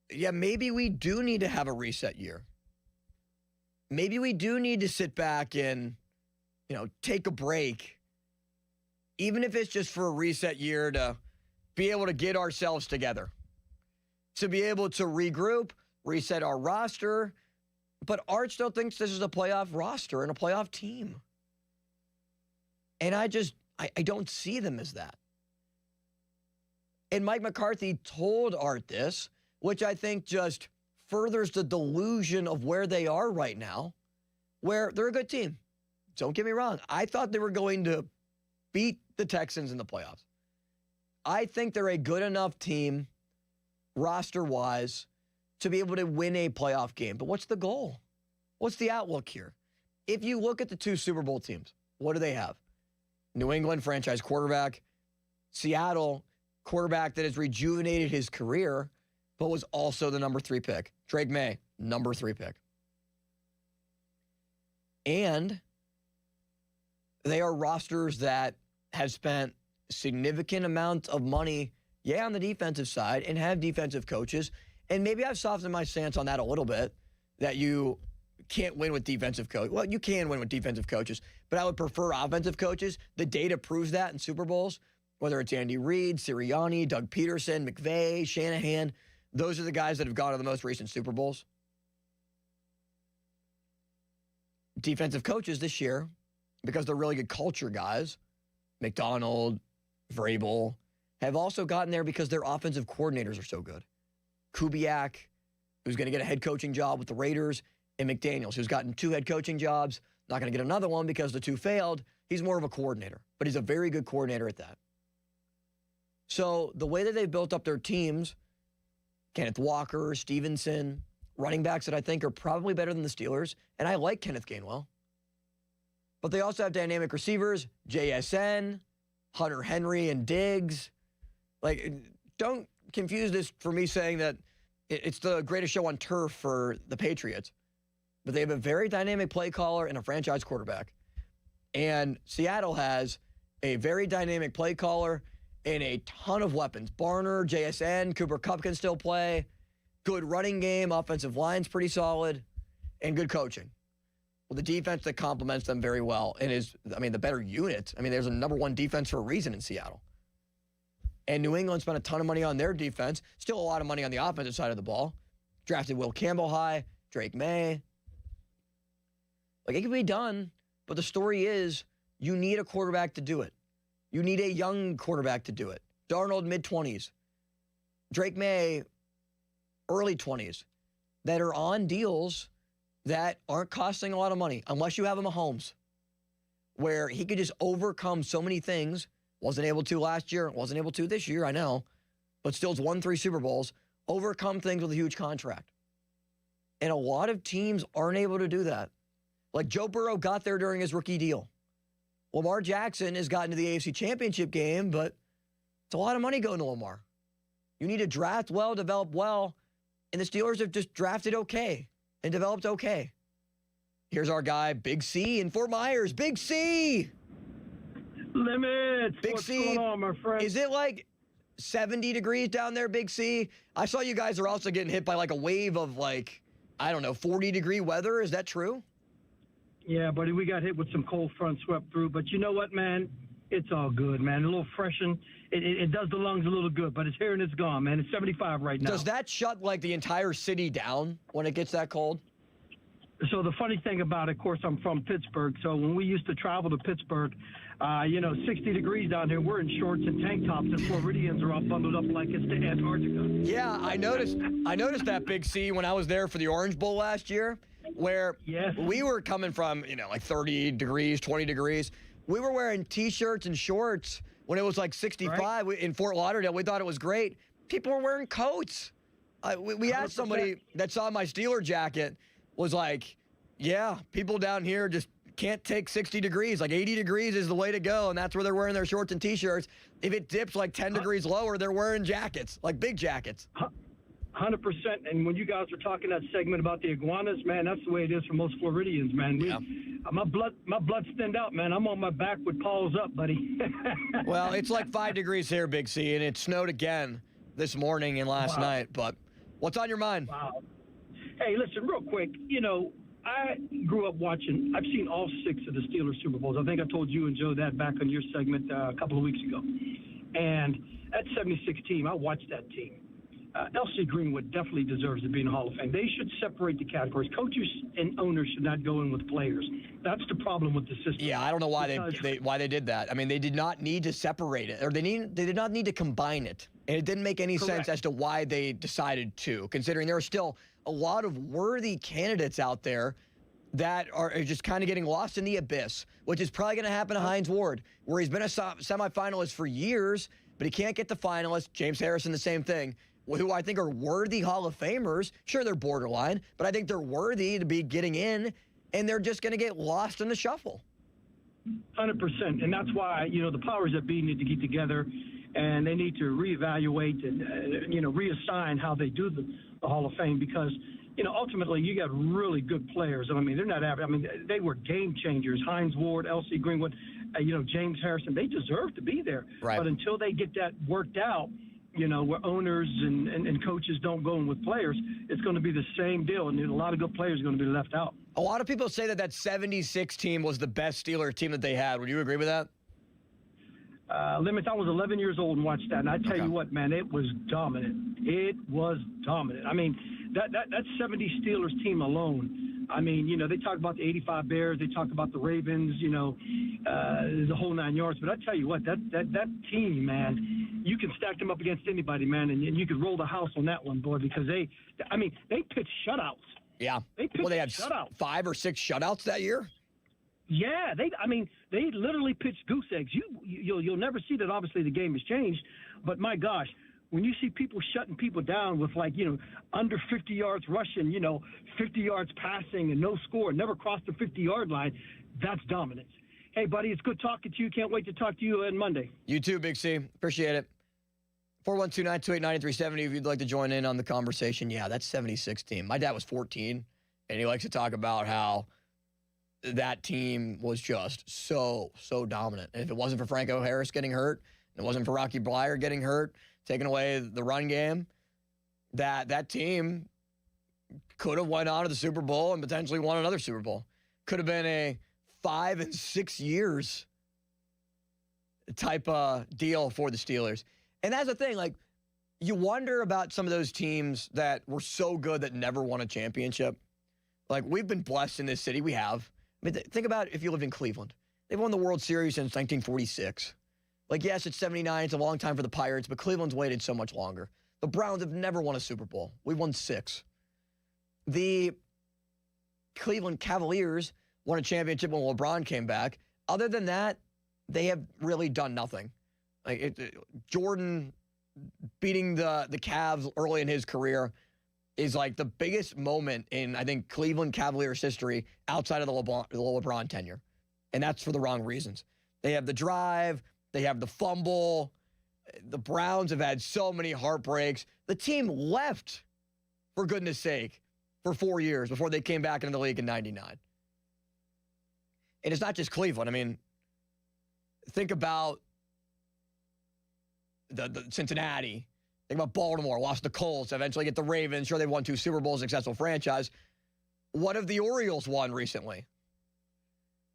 [SPEAKER 5] yeah, maybe we do need to have a reset year. Maybe we do need to sit back and, you know, take a break, even if it's just for a reset year to be able to get ourselves together, to be able to regroup, reset our roster. But Art still thinks this is a playoff roster and a playoff team. And I don't see them as that. And Mike McCarthy told Art this, which I think just furthers the delusion of where they are right now, where they're a good team. Don't get me wrong. I thought they were going to beat the Texans in the playoffs. I think they're a good enough team, roster-wise, to be able to win a playoff game. But what's the goal? What's the outlook here? If you look at the two Super Bowl teams, what do they have? New England franchise quarterback, Seattle quarterback that has rejuvenated his career, but was also the number 3 pick. Drake May, number 3 pick. And they are rosters that have spent significant amount of money, on the defensive side, and have defensive coaches. And maybe I've softened my stance on that a little bit, that you can't win with defensive coaches. Well, you can win with defensive coaches, but I would prefer offensive coaches. The data proves that in Super Bowls, whether it's Andy Reid, Sirianni, Doug Peterson, McVay, Shanahan. Those are the guys that have gone to the most recent Super Bowls. Defensive coaches this year, because they're really good culture guys, McDonald, Vrabel, have also gotten there because their offensive coordinators are so good. Kubiak, who's going to get a head coaching job with the Raiders, and McDaniels, who's gotten 2 head coaching jobs, not going to get another one because the 2 failed. He's more of a coordinator, but he's a very good coordinator at that. So the way that they've built up their teams, Kenneth Walker, Stevenson, running backs that I think are probably better than the Steelers, and I like Kenneth Gainwell. But they also have dynamic receivers, JSN, Hunter Henry, and Diggs. Like, don't confuse this for me saying that it's the greatest show on turf for the Patriots. But they have a very dynamic play caller and a franchise quarterback. And Seattle has a very dynamic play caller and a ton of weapons. Barner, JSN, Cooper Kupp can still play. Good running game, offensive line's pretty solid, and good coaching. Well, the defense that complements them very well and is, the better unit. There's a number 1 defense for a reason in Seattle. And New England spent a ton of money on their defense. Still a lot of money on the offensive side of the ball. Drafted Will Campbell high, Drake May. Like, it can be done, but the story is you need a quarterback to do it. You need a young quarterback to do it. Darnold, mid-20s. Drake May, early 20s. That are on deals that aren't costing a lot of money, unless you have a Mahomes, where he could just overcome so many things. Wasn't able to last year, wasn't able to this year, I know, but still has won 3 Super Bowls, overcome things with a huge contract. And a lot of teams aren't able to do that. Like Joe Burrow got there during his rookie deal. Lamar Jackson has gotten to the AFC Championship game, but it's a lot of money going to Lamar. You need to draft well, develop well. And the Steelers have just drafted okay and developed okay. Here's our guy, Big C in Fort Myers. Big C!
[SPEAKER 2] Limits!
[SPEAKER 5] Big
[SPEAKER 2] What's
[SPEAKER 5] C,
[SPEAKER 2] going on, my friend?
[SPEAKER 5] is it like 70 degrees down there, Big C? I saw you guys are also getting hit by like a wave of like, I don't know, 40-degree weather. Is that true?
[SPEAKER 2] Yeah, buddy, we got hit with some cold front swept through. But you know what, man? It's all good, man. A little freshen. It does the lungs a little good, but it's here and it's gone, man. It's 75 right now.
[SPEAKER 5] Does that shut like the entire city down when it gets that cold?
[SPEAKER 2] So the funny thing about it, of course, I'm from Pittsburgh. So when we used to travel to Pittsburgh, 60 degrees down here, we're in shorts and tank tops, and Floridians are all bundled up like it's the Antarctica.
[SPEAKER 5] Yeah, I noticed that, Big C, when I was there for the Orange Bowl last year, where we were coming from, like 30 degrees, 20 degrees. We were wearing T-shirts and shorts when it was like 65 in Fort Lauderdale. We thought it was great. People were wearing coats. We asked somebody that saw my Steeler jacket, was like, yeah, people down here just can't take 60 degrees. Like 80 degrees is the way to go, and that's where they're wearing their shorts and T-shirts. If it dips like 10 degrees lower, they're wearing jackets, like big jackets.
[SPEAKER 2] 100%. And when you guys were talking that segment about the iguanas, man, that's the way it is for most Floridians, man. My blood's thinned out, man. I'm on my back with paws up, buddy.
[SPEAKER 5] Well, it's like 5 degrees here, Big C, and it snowed again this morning and last night. But what's on your mind?
[SPEAKER 2] Wow. Hey, listen, real quick. I grew up watching. I've seen all 6 of the Steelers Super Bowls. I think I told you and Joe that back on your segment a couple of weeks ago. And that 76 team, I watched that team. L.C. Greenwood definitely deserves to be in the Hall of Fame. They should separate the categories. Coaches and owners should not go in with players. That's the problem with the system.
[SPEAKER 5] Yeah, I don't know why they did that. I mean, they did not need to separate it, or they did not need to combine it. And it didn't make any sense as to why they decided to, considering there are still a lot of worthy candidates out there that are just kind of getting lost in the abyss, which is probably going to happen to Hines Ward, where he's been a semifinalist for years, but he can't get the finalist. James Harrison, the same thing, who I think are worthy Hall of Famers. Sure, they're borderline, but I think they're worthy to be getting in, and they're just going to get lost in the shuffle.
[SPEAKER 2] 100%. And that's why, the powers that be need to get together, and they need to reevaluate and, reassign how they do the Hall of Fame, because, ultimately you got really good players. I mean, they're not average. I mean, they were game changers. Hines Ward, L.C. Greenwood, James Harrison, they deserve to be there.
[SPEAKER 5] Right.
[SPEAKER 2] But until they get that worked out, where owners and coaches don't go in with players, it's going to be the same deal, and a lot of good players are going to be left out.
[SPEAKER 5] A lot of people say that 76 team was the best Steelers team that they had. Would you agree with that?
[SPEAKER 2] Limits, I was 11 years old and watched that, and I tell you what, man, it was dominant. It was dominant. I mean, that 70 Steelers team alone, I mean, they talk about the 85 Bears, they talk about the Ravens, the whole 9 yards. But I tell you what, that team, man, you can stack them up against anybody, man, and you could roll the house on that one, boy, because they pitched shutouts.
[SPEAKER 5] Yeah. They had
[SPEAKER 2] shutouts.
[SPEAKER 5] 5 or 6 shutouts that year.
[SPEAKER 2] Yeah, they literally pitched goose eggs. You'll never see that. Obviously, the game has changed, but my gosh, when you see people shutting people down with under 50 yards rushing, 50 yards passing and no score, never crossed the 50-yard line, that's dominance. Hey, buddy, it's good talking to you. Can't wait to talk to you on Monday.
[SPEAKER 5] You too, Big C. Appreciate it. 412-928-9370 if you'd like to join in on the conversation. Yeah, that's 76 team. My dad was 14, and he likes to talk about how that team was just so dominant. And if it wasn't for Franco Harris getting hurt, and it wasn't for Rocky Bleier getting hurt, taking away the run game, that team could have went on to the Super Bowl and potentially won another Super Bowl. Could have been a 5 and 6 years type of deal for the Steelers. And that's the thing, you wonder about some of those teams that were so good that never won a championship. We've been blessed in this city. We have. I mean, think about if you lived in Cleveland. They've won the World Series since 1946. Yes, it's 79. It's a long time for the Pirates, but Cleveland's waited so much longer. The Browns have never won a Super Bowl. We've won 6. The Cleveland Cavaliers won a championship when LeBron came back. Other than that, they have really done nothing. Jordan beating the Cavs early in his career is the biggest moment in, I think, Cleveland Cavaliers history outside of the LeBron tenure. And that's for the wrong reasons. They have the drive. They have the fumble. The Browns have had so many heartbreaks. The team left, for goodness sake, for 4 years before they came back into the league in 99. And it's not just Cleveland. I mean, think about the Cincinnati. Think about Baltimore, lost the Colts, eventually get the Ravens. Sure, they won 2 Super Bowls, successful franchise. What have the Orioles won recently?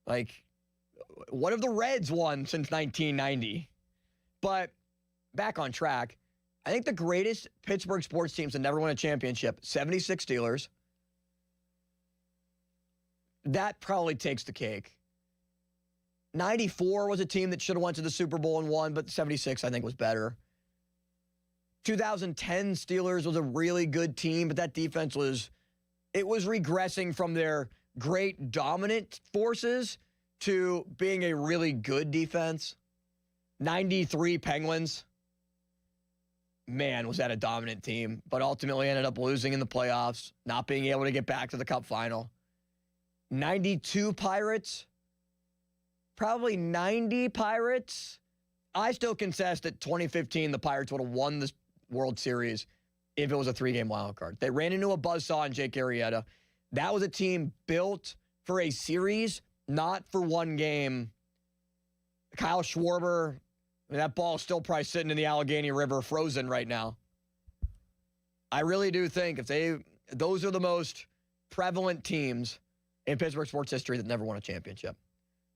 [SPEAKER 5] Like, what have the Reds won since 1990? But back on track, I think the greatest Pittsburgh sports teams to never win a championship, 76 Steelers. That probably takes the cake. 94 was a team that should have went to the Super Bowl and won, but 76 I think was better. 2010 Steelers was a really good team, but that defense was regressing from their great dominant forces to being a really good defense. 93 Penguins. Man, was that a dominant team, but ultimately ended up losing in the playoffs, not being able to get back to the Cup final. 92 Pirates. Probably 90 Pirates. I still contest that 2015 the Pirates would have won this World Series if it was a 3-game wild card. They ran into a buzzsaw in Jake Arrieta. That was a team built for a series, not for one game. Kyle Schwarber, that ball's still probably sitting in the Allegheny River frozen right now. I really do think those are the most prevalent teams in Pittsburgh sports history that never won a championship.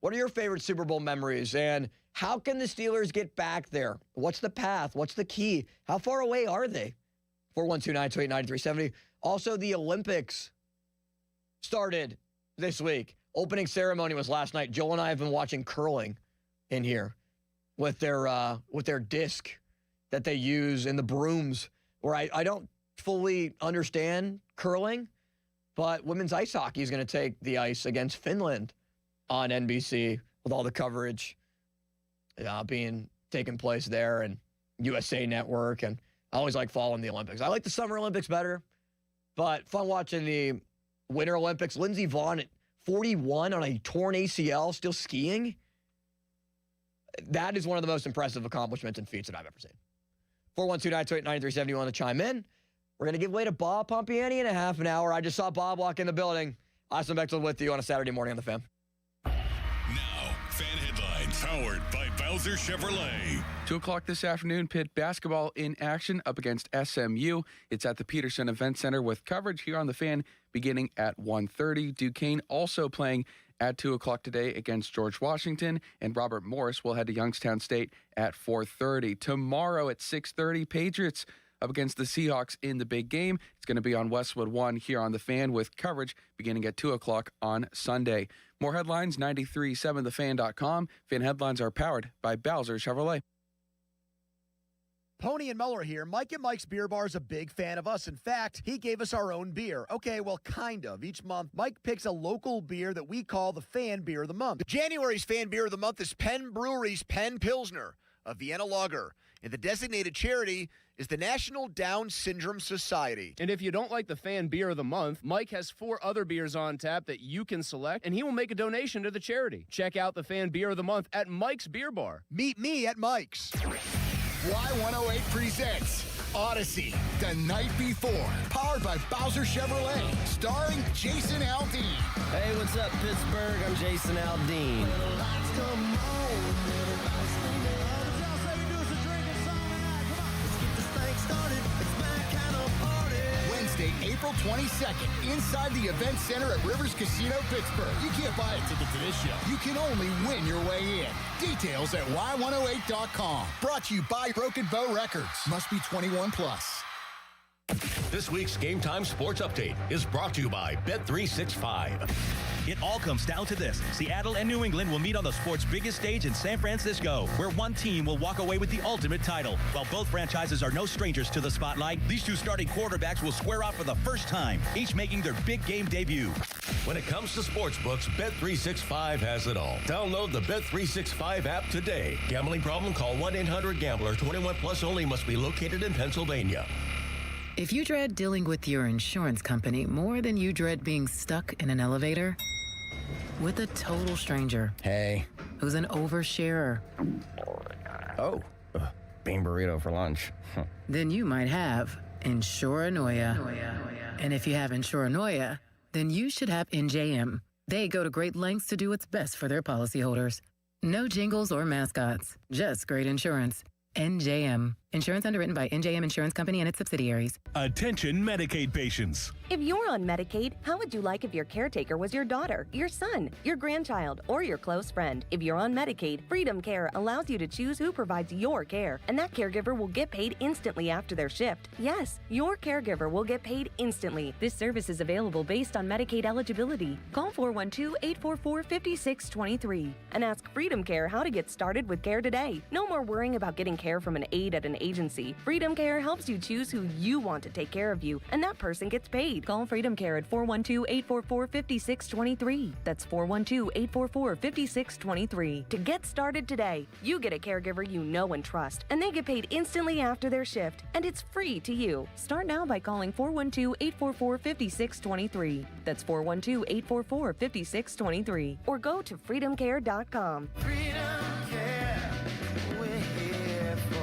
[SPEAKER 5] What are your favorite Super Bowl memories, and how can the Steelers get back there? What's the path? What's the key? How far away are they? 412-928-9370. Also, the Olympics started this week. Opening ceremony was last night. Joel and I have been watching curling in here with their disc that they use in the brooms, where I don't fully understand curling, but women's ice hockey is going to take the ice against Finland on NBC with all the coverage being taking place there, and USA Network. And I always like following the Olympics. I like the Summer Olympics better, but fun watching the Winter Olympics. Lindsey Vonn at 41 on a torn ACL, still skiing. That is one of the most impressive accomplishments and feats that I've ever seen. 412-928-9370. You want to chime in? We're going to give way to Bob Pompiani in a half an hour. I just saw Bob walk in the building. Austin Bechtel with you on a Saturday morning on The Fan.
[SPEAKER 9] Now, Fan Headlines, powered by Bowser Chevrolet.
[SPEAKER 6] 2 o'clock this afternoon, Pitt basketball in action up against SMU. It's at the Peterson Event Center with coverage here on The Fan beginning at 1:30. Duquesne also playing at 2 o'clock today against George Washington, and Robert Morris will head to Youngstown State at 4:30. Tomorrow at 6:30, Patriots up against the Seahawks in the big game. It's going to be on Westwood 1 here on The Fan with coverage beginning at 2 o'clock on Sunday. More headlines, 937thefan.com. Fan headlines are powered by Bowser Chevrolet.
[SPEAKER 3] Pony and Muller here. Mike and Mike's Beer Bar is a big fan of us. In fact, he gave us our own beer. Okay, well, kind of. Each month, Mike picks a local beer that we call the Fan Beer of the Month. January's Fan Beer of the Month is Penn Brewery's Penn Pilsner, a Vienna lager. And the designated charity is the National Down Syndrome Society.
[SPEAKER 4] And if you don't like the Fan Beer of the Month, Mike has 4 other beers on tap that you can select, and he will make a donation to the charity. Check out the Fan Beer of the Month at Mike's Beer Bar.
[SPEAKER 3] Meet me at Mike's.
[SPEAKER 7] Y108 presents Odyssey, The Night Before, powered by Bowser Chevrolet, starring Jason Aldean.
[SPEAKER 8] Hey, what's up, Pittsburgh? I'm Jason Aldean.
[SPEAKER 7] Wednesday, April 22nd, inside the Event Center at Rivers Casino, Pittsburgh. You can't buy a ticket to this show. You can only win your way in. Details at y108.com. Brought to you by Broken Bow Records. Must be 21 plus.
[SPEAKER 11] This week's Game Time Sports Update is brought to you by Bet365.
[SPEAKER 12] It all comes down to this. Seattle and New England will meet on the sport's biggest stage in San Francisco, where one team will walk away with the ultimate title. While both franchises are no strangers to the spotlight, these two starting quarterbacks will square off for the first time, each making their big game debut.
[SPEAKER 11] When it comes to sportsbooks, Bet365 has it all. Download the Bet365 app today. Gambling problem? Call 1-800-GAMBLER. 21 plus only. Must be located in Pennsylvania.
[SPEAKER 20] If you dread dealing with your insurance company more than you dread being stuck in an elevator with a total stranger,
[SPEAKER 11] hey,
[SPEAKER 20] who's an oversharer,
[SPEAKER 8] bean burrito for lunch.
[SPEAKER 20] Then you might have Insuranoia. And if you have Insuranoia, then you should have NJM. They go to great lengths to do what's best for their policyholders. No jingles or mascots, just great insurance. NJM. Insurance underwritten by NJM Insurance Company and its subsidiaries.
[SPEAKER 9] Attention Medicaid patients.
[SPEAKER 10] If you're on Medicaid, how would you like if your caretaker was your daughter, your son, your grandchild, or your close friend? If you're on Medicaid, Freedom Care allows you to choose who provides your care, and that caregiver will get paid instantly after their shift. Yes, your caregiver will get paid instantly. This service is available based on Medicaid eligibility. Call 412-844-5623 and ask Freedom Care how to get started with care today. No more worrying about getting care from an aide at an agency. Freedom Care helps you choose who you want to take care of you, and that person gets paid. Call Freedom Care at 412-844-5623. That's 412-844-5623 to get started today. You get a caregiver you know and trust, and they get paid instantly after their shift, and it's free to you. Start now by calling 412-844-5623. That's 412-844-5623. Or go to freedomcare.com.
[SPEAKER 13] Freedom Care, we're here for you.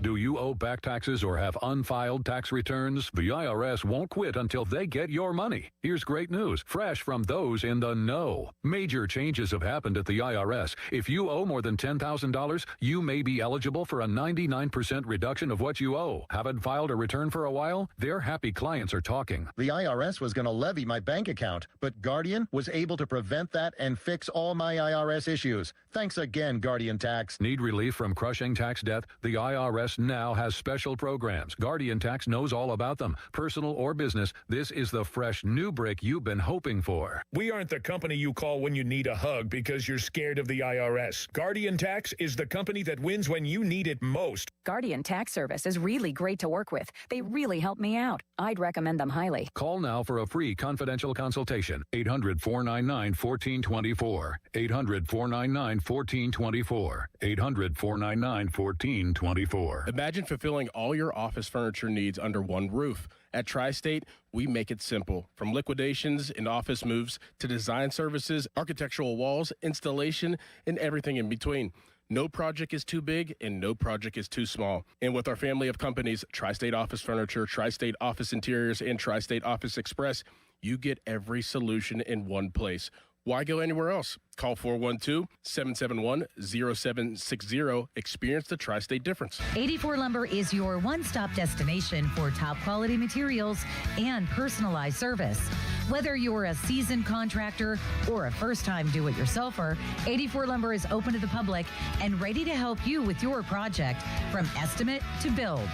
[SPEAKER 14] Do you owe back taxes or have unfiled tax returns? The IRS won't quit until they get your money. Here's great news, fresh from those in the know. Major changes have happened at the IRS. If you owe more than $10,000, you may be eligible for a 99% reduction of what you owe. Haven't filed a return for a while? Their happy clients are talking.
[SPEAKER 15] The IRS was going to levy my bank account, but Guardian was able to prevent that and fix all my IRS issues. Thanks again, Guardian Tax.
[SPEAKER 14] Need relief from crushing tax debt? The IRS now has special programs. Guardian Tax knows all about them. Personal or business, this is the fresh new brick you've been hoping for.
[SPEAKER 16] We aren't the company you call when you need a hug because you're scared of the IRS. Guardian Tax is the company that wins when you need it most.
[SPEAKER 21] Guardian Tax Service is really great to work with. They really help me out. I'd recommend them highly.
[SPEAKER 14] Call now for a free confidential consultation. 800-499-1424. 800-499-1424. 800-499-1424.
[SPEAKER 23] Imagine fulfilling all your office furniture needs under one roof. At Tri-State, we make it simple. From liquidations and office moves to design services, architectural walls, installation, and everything in between. No project is too big and no project is too small. And with our family of companies, Tri-State Office Furniture, Tri-State Office Interiors, and Tri-State Office Express, you get every solution in one place. Why go anywhere else? Call 412-771-0760. Experience the Tri-State difference.
[SPEAKER 24] 84 Lumber is your one-stop destination for top quality materials and personalized service. Whether you're a seasoned contractor or a first-time do-it-yourselfer, 84 Lumber is open to the public and ready to help you with your project from estimate to build.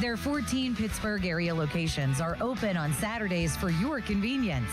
[SPEAKER 24] Their 14 Pittsburgh area locations are open on Saturdays for your convenience.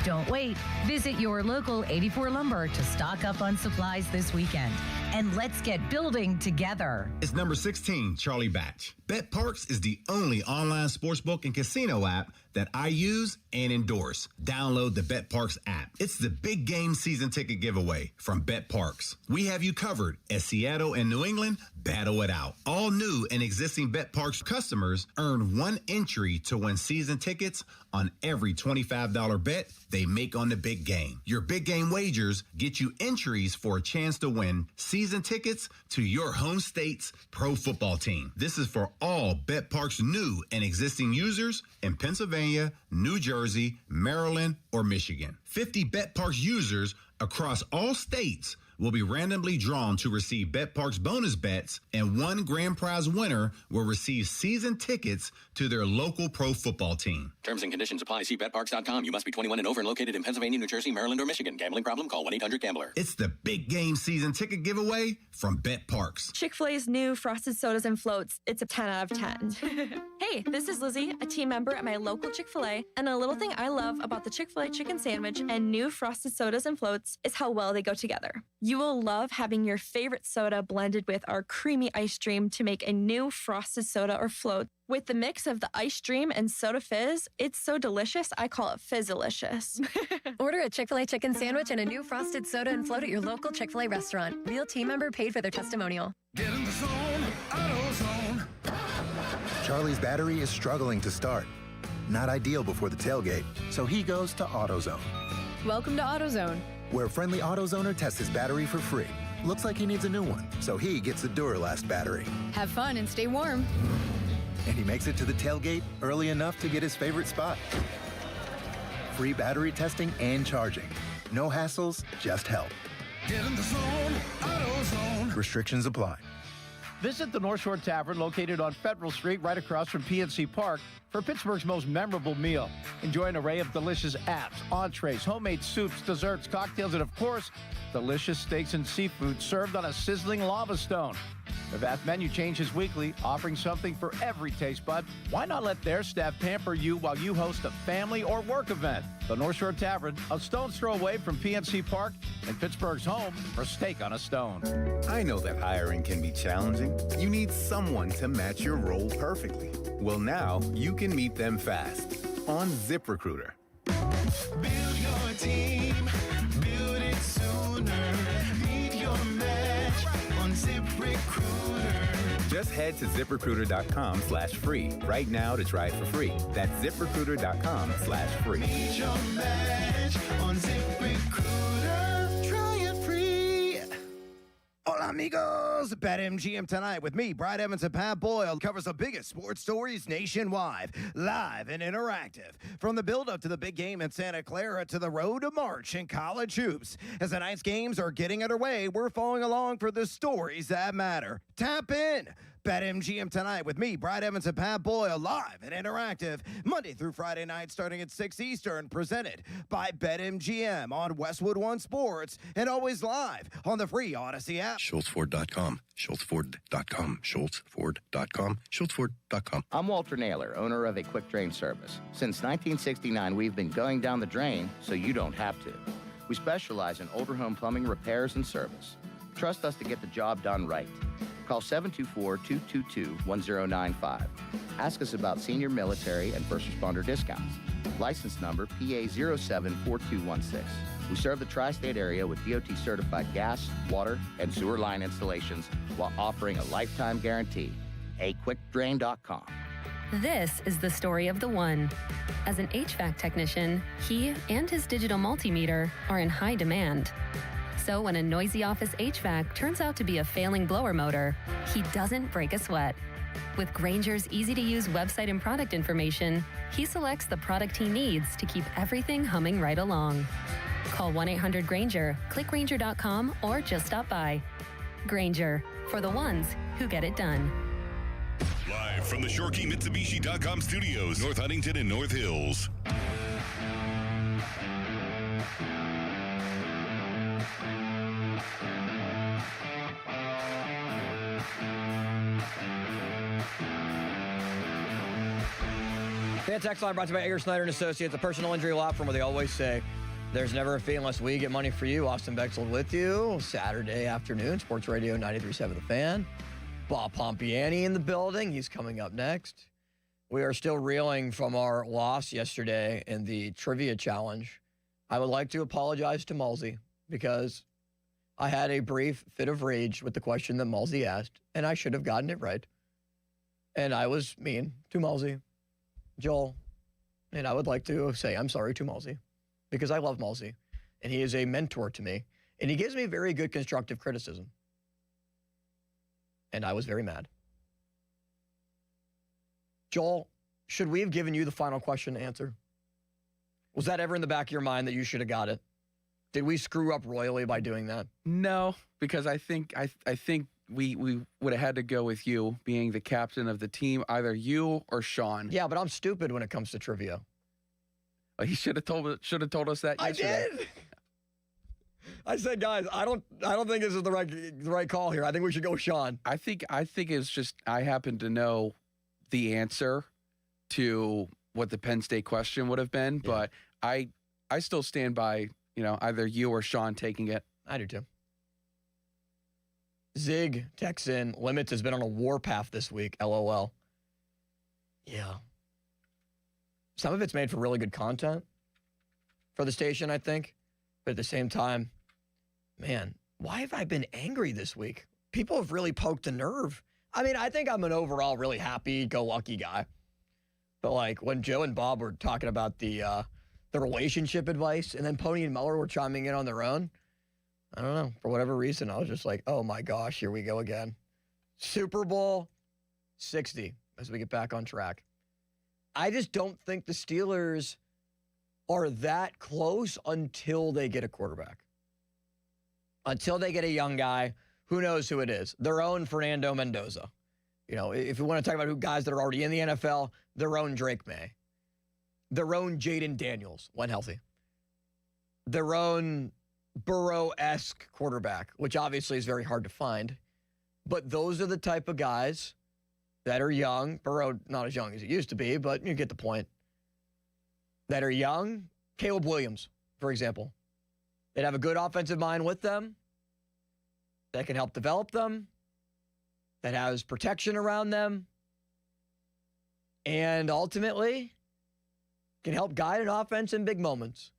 [SPEAKER 24] Don't wait. Visit your local 84 Lumber to stock up on supplies this weekend. And let's get building together.
[SPEAKER 25] It's number 16, Charlie Batch. BetParks is the only online sportsbook and casino app that I use and endorse. Download the BetParks app. It's the big game season ticket giveaway from BetParks. We have you covered as Seattle and New England battle it out. All new and existing BetParks customers earn one entry to win season tickets on every $25 bet they make on the big game. Your big game wagers get you entries for a chance to win season tickets to your home state's pro football team. This is for all BetParks new and existing users in Pennsylvania, New Jersey, Maryland, or Michigan. 50 BetParks users across all states will be randomly drawn to receive BetParks bonus bets, and one grand prize winner will receive season tickets to their local pro football team.
[SPEAKER 26] Terms and conditions apply. See BetParks.com. You must be 21 and over and located in Pennsylvania, New Jersey, Maryland, or Michigan. Gambling problem? Call 1-800-GAMBLER.
[SPEAKER 25] It's the big game season ticket giveaway from BetParks.
[SPEAKER 27] Chick-fil-A's new frosted sodas and floats. It's a 10 out of 10. Hey, this is Lizzie, a team member at my local Chick-fil-A, and a little thing I love about the Chick-fil-A chicken sandwich and new frosted sodas and floats is how well they go together. You will love having your favorite soda blended with our creamy ice stream to make a new frosted soda or float. With the mix of the ice stream and soda fizz, it's so delicious, I call it Fizzalicious.
[SPEAKER 28] Order a Chick-fil-A chicken sandwich and a new frosted soda and float at your local Chick-fil-A restaurant. Real team member paid for their testimonial.
[SPEAKER 13] Get in the zone, AutoZone.
[SPEAKER 33] Charlie's battery is struggling to start. Not ideal before the tailgate, so he goes to AutoZone.
[SPEAKER 28] Welcome to AutoZone,
[SPEAKER 33] where friendly AutoZoner tests his battery for free. Looks like he needs a new one, so he gets a Duralast battery.
[SPEAKER 1] Have fun and stay warm.
[SPEAKER 33] And he makes it to the tailgate early enough to get his favorite spot. Free battery testing and charging. No hassles, just help.
[SPEAKER 13] Get in the zone, AutoZone.
[SPEAKER 33] Restrictions apply.
[SPEAKER 2] Visit the North Shore Tavern located on Federal Street right across from PNC Park for Pittsburgh's most memorable meal. Enjoy an array of delicious apps, entrees, homemade soups, desserts, cocktails, and of course, delicious steaks and seafood served on a sizzling lava stone. The vast menu changes weekly, offering something for every taste bud. Why not let their staff pamper you while you host a family or work event? The North Shore Tavern, a stone's throw away from PNC Park and Pittsburgh's home for steak on a stone.
[SPEAKER 25] I know that hiring can be challenging. You need someone to match your role perfectly. Well, now you can meet them fast on ZipRecruiter.
[SPEAKER 13] Build your team, build it sooner. Meet your match on ZipRecruiter.
[SPEAKER 25] Just head to ZipRecruiter.com/free right now to try it for free. That's ZipRecruiter.com/free.
[SPEAKER 13] Meet your match on ZipRecruiter. Try it free.
[SPEAKER 4] Hola, amigos. BetMGM tonight with me, Brad Evans and Pat Boyle, covers the biggest sports stories nationwide, live and interactive. From the build-up to the big game in Santa Clara to the road to March in college hoops. As the night's games are getting underway, we're following along for the stories that matter. Tap in. BetMGM tonight with me, Brad Evans and Pat Boyle, live and interactive, Monday through Friday night starting at 6 Eastern, presented by BetMGM on Westwood One Sports, and always live on the free Odyssey app.
[SPEAKER 5] SchultzFord.com, SchultzFord.com, SchultzFord.com, SchultzFord.com.
[SPEAKER 6] I'm Walter Naylor, owner of a quick drain service. Since 1969, we've been going down the drain so you don't have to. We specialize in older home plumbing repairs and service. Trust us to get the job done right. Call 724-222-1095. Ask us about senior military and first responder discounts. License number PA074216. We serve the tri-state area with DOT-certified gas, water, and sewer line installations while offering a lifetime guarantee. AQuickDrain.com.
[SPEAKER 17] This is the story of the one. As an HVAC technician, he and his digital multimeter are in high demand. So when a noisy office HVAC turns out to be a failing blower motor, he doesn't break a sweat. With Grainger's easy-to-use website and product information, he selects the product he needs to keep everything humming right along. Call 1-800-GRAINGER, click Grainger.com, or just stop by. Grainger, for the ones who get it done.
[SPEAKER 9] Live from the ShoreKeyMitsubishi.com studios, North Huntington and North Hills.
[SPEAKER 18] Fan text line brought to you by Egger Snyder & Associates, a personal injury law firm where they always say, there's never a fee unless we get money for you. Austin Bexel with you. Saturday afternoon, Sports Radio 93.7 The Fan. Bob Pompiani in the building. He's coming up next. We are still reeling from our loss yesterday in the trivia challenge. I would like to apologize to Mulsey because I had a brief fit of rage with the question that Mulsey asked, and I should have gotten it right. And I was mean to Mulsey. Joel, and I would like to say I'm sorry to Mulsey because I love Mulsey, and he is a mentor to me, and he gives me very good constructive criticism. And I was very mad. Joel, should we have given you the final question to answer? Was that ever in the back of your mind that you should have got it? Did we screw up royally by doing that?
[SPEAKER 19] No, because I think we would have had to go with you being the captain of the team, either you or Sean.
[SPEAKER 18] Yeah, but I'm stupid when it comes to trivia.
[SPEAKER 19] He should have told us that yesterday.
[SPEAKER 18] I did. I said, guys, I don't think this is the right call here. I think we should go with Sean.
[SPEAKER 19] I think it's just I happen to know the answer to what the Penn State question would have been, but I still stand by, either you or Sean taking it.
[SPEAKER 18] I do too. Zig texts in, Limits has been on a warpath this week, LOL. Yeah. Some of it's made for really good content for the station, I think. But at the same time, man, why have I been angry this week? People have really poked a nerve. I mean, I think I'm an overall really happy-go-lucky guy. But, like, when Joe and Bob were talking about the relationship advice, and then Pony and Muller were chiming in on their own, I don't know. For whatever reason, I was just like, oh my gosh, here we go again. Super Bowl 60 as we get back on track. I just don't think the Steelers are that close until they get a quarterback. Until they get a young guy, who knows who it is. Their own Fernando Mendoza. You know, if you want to talk about who guys that are already in the NFL, their own Drake May. Their own Jaden Daniels, when healthy. Their own Burrow-esque quarterback, which obviously is very hard to find. But those are the type of guys that are young. Burrow, not as young as he used to be, but you get the point. That are young. Caleb Williams, for example. They'd have a good offensive mind with them that can help develop them, that has protection around them, and ultimately can help guide an offense in big moments.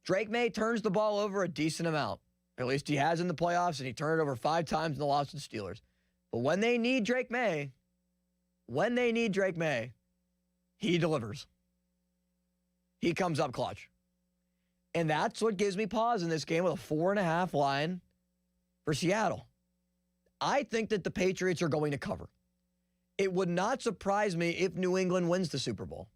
[SPEAKER 18] Drake May turns the ball over a decent amount. At least he has in the playoffs, and he turned it over 5 times in the loss to the Steelers. But when they need Drake May, he delivers. He comes up clutch. And that's what gives me pause in this game with a 4.5 line for Seattle. I think that the Patriots are going to cover. It would not surprise me if New England wins the Super Bowl.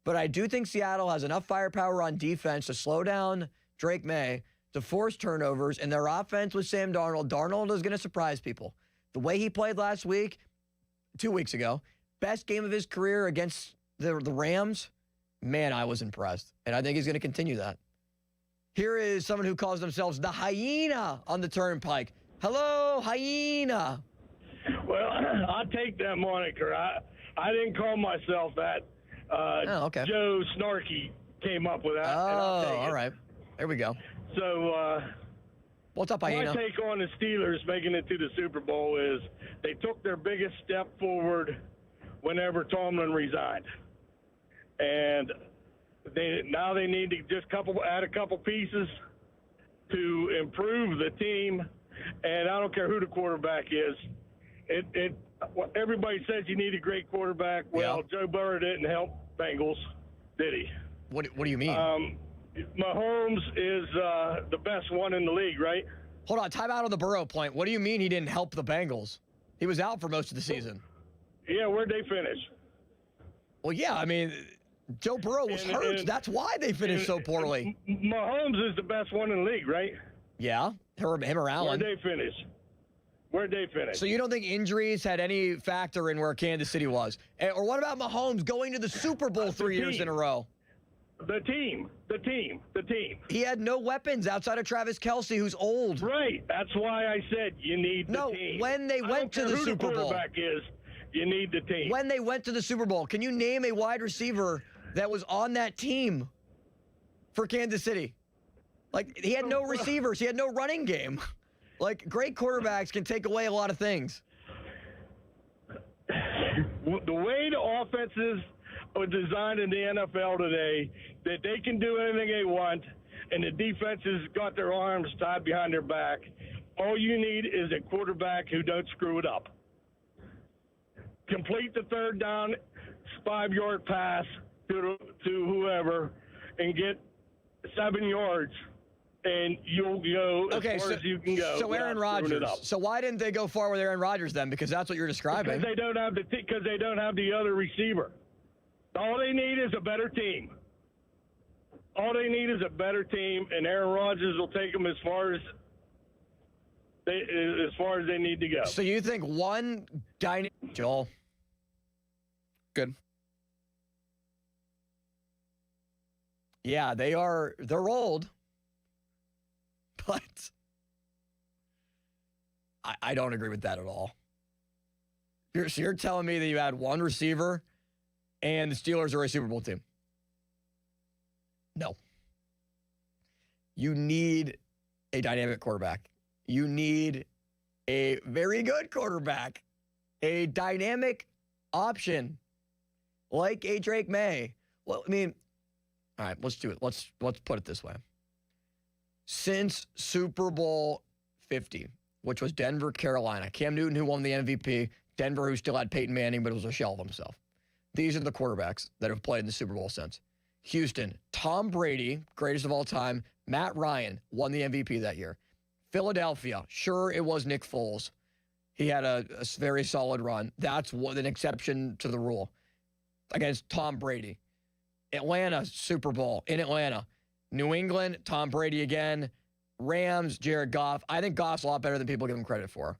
[SPEAKER 18] But I do think Seattle has enough firepower on defense to slow down Drake May, to force turnovers, and their offense with Sam Darnold. Darnold is going to surprise people. The way he played last week, 2 weeks ago, best game of his career against the Rams, man, I was impressed. And I think he's going to continue that. Here is someone who calls themselves the Hyena on the Turnpike. Hello, Hyena.
[SPEAKER 1] Well, I take that moniker. I didn't call myself that.
[SPEAKER 18] Okay.
[SPEAKER 1] Joe Snarky came up with that.
[SPEAKER 18] Oh, all right. There we go.
[SPEAKER 1] So,
[SPEAKER 18] what's up, Hyena?
[SPEAKER 1] My take on the Steelers making it to the Super Bowl is they took their biggest step forward whenever Tomlin resigned. And now they need to just add a couple pieces to improve the team. And I don't care who the quarterback is. Everybody says you need a great quarterback. Well, yeah. Joe Burrow didn't help Bengals, did he?
[SPEAKER 18] What do you mean?
[SPEAKER 1] Mahomes is the best one in the league, right?
[SPEAKER 18] Hold on, time out on the Burrow point. What do you mean he didn't help the Bengals? He was out for most of the season.
[SPEAKER 1] Yeah, where'd they finish?
[SPEAKER 18] Well, yeah, I mean, Joe Burrow was hurt. That's why they finished so poorly.
[SPEAKER 1] Mahomes is the best one in the league, right?
[SPEAKER 18] Yeah, him or Allen.
[SPEAKER 1] Where'd they finish?
[SPEAKER 18] So you don't think injuries had any factor in where Kansas City was? Or what about Mahomes going to the Super Bowl 3 years in a row?
[SPEAKER 1] The team.
[SPEAKER 18] He had no weapons outside of Travis Kelce, who's old.
[SPEAKER 1] Right. That's why I said you need the team.
[SPEAKER 18] No, when they went to the Super Bowl.
[SPEAKER 1] Quarterback is, you need the team.
[SPEAKER 18] When they went to the Super Bowl, can you name a wide receiver that was on that team for Kansas City? Like, he had no receivers. He had no running game. Like, great quarterbacks can take away a lot of things.
[SPEAKER 1] The way the offenses are designed in the NFL today, that they can do anything they want, and the defenses got their arms tied behind their back. All you need is a quarterback who don't screw it up. Complete the third down, 5-yard pass to whoever, and get 7 yards. And you'll go as far as you can go.
[SPEAKER 18] So Aaron Rodgers. So why didn't they go far with Aaron Rodgers then? Because that's what you're describing.
[SPEAKER 1] Because they don't have the other receiver. All they need is a better team. And Aaron Rodgers will take them as far as they need to go.
[SPEAKER 18] So you think one dynamic, Joel?
[SPEAKER 19] Good.
[SPEAKER 18] Yeah, they're old. But I don't agree with that at all. You're telling me that you had one receiver and the Steelers are a Super Bowl team? No. You need a dynamic quarterback. You need a very good quarterback. A dynamic option like a Drake May. Well, I mean, all right, let's do it. Let's put it this way. Since Super Bowl 50, which was Denver, Carolina, Cam Newton, who won the MVP, Denver, who still had Peyton Manning, but was a shell of himself. These are the quarterbacks that have played in the Super Bowl since. Houston, Tom Brady, greatest of all time. Matt Ryan won the MVP that year. Philadelphia, sure, it was Nick Foles. He had a very solid run. That's an exception to the rule against Tom Brady. Atlanta, Super Bowl in Atlanta. New England, Tom Brady again. Rams, Jared Goff. I think Goff's a lot better than people give him credit for.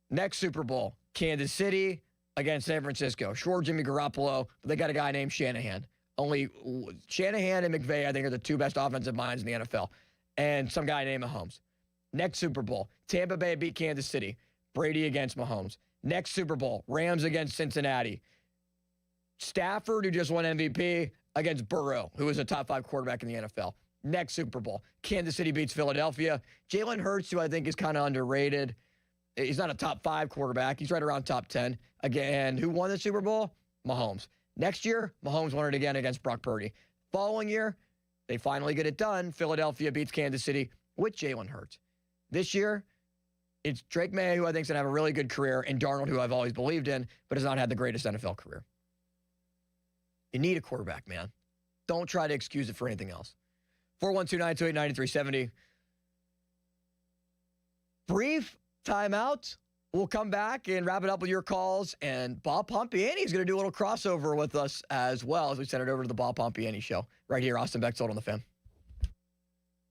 [SPEAKER 18] Next Super Bowl, Kansas City against San Francisco. Sure, Jimmy Garoppolo, but they got a guy named Shanahan. Only Shanahan and McVay, I think, are the two best offensive minds in the NFL. And some guy named Mahomes. Next Super Bowl, Tampa Bay beat Kansas City. Brady against Mahomes. Next Super Bowl, Rams against Cincinnati. Stafford, who just won MVP, against Burrow, who is a top 5 quarterback in the NFL. Next Super Bowl, Kansas City beats Philadelphia. Jalen Hurts, who I think is kind of underrated. He's not a top 5 quarterback. He's right around top 10. Again, who won the Super Bowl? Mahomes. Next year, Mahomes won it again against Brock Purdy. Following year, they finally get it done. Philadelphia beats Kansas City with Jalen Hurts. This year, it's Drake May, who I think is going to have a really good career, and Darnold, who I've always believed in, but has not had the greatest NFL career. You need a quarterback, man. Don't try to excuse it for anything else. 412-928-9370. Brief timeout. We'll come back and wrap it up with your calls. And Bob Pompiani is going to do a little crossover with us as well as we send it over to the Bob Pompiani Show right here, Austin Bechtold on the Fan.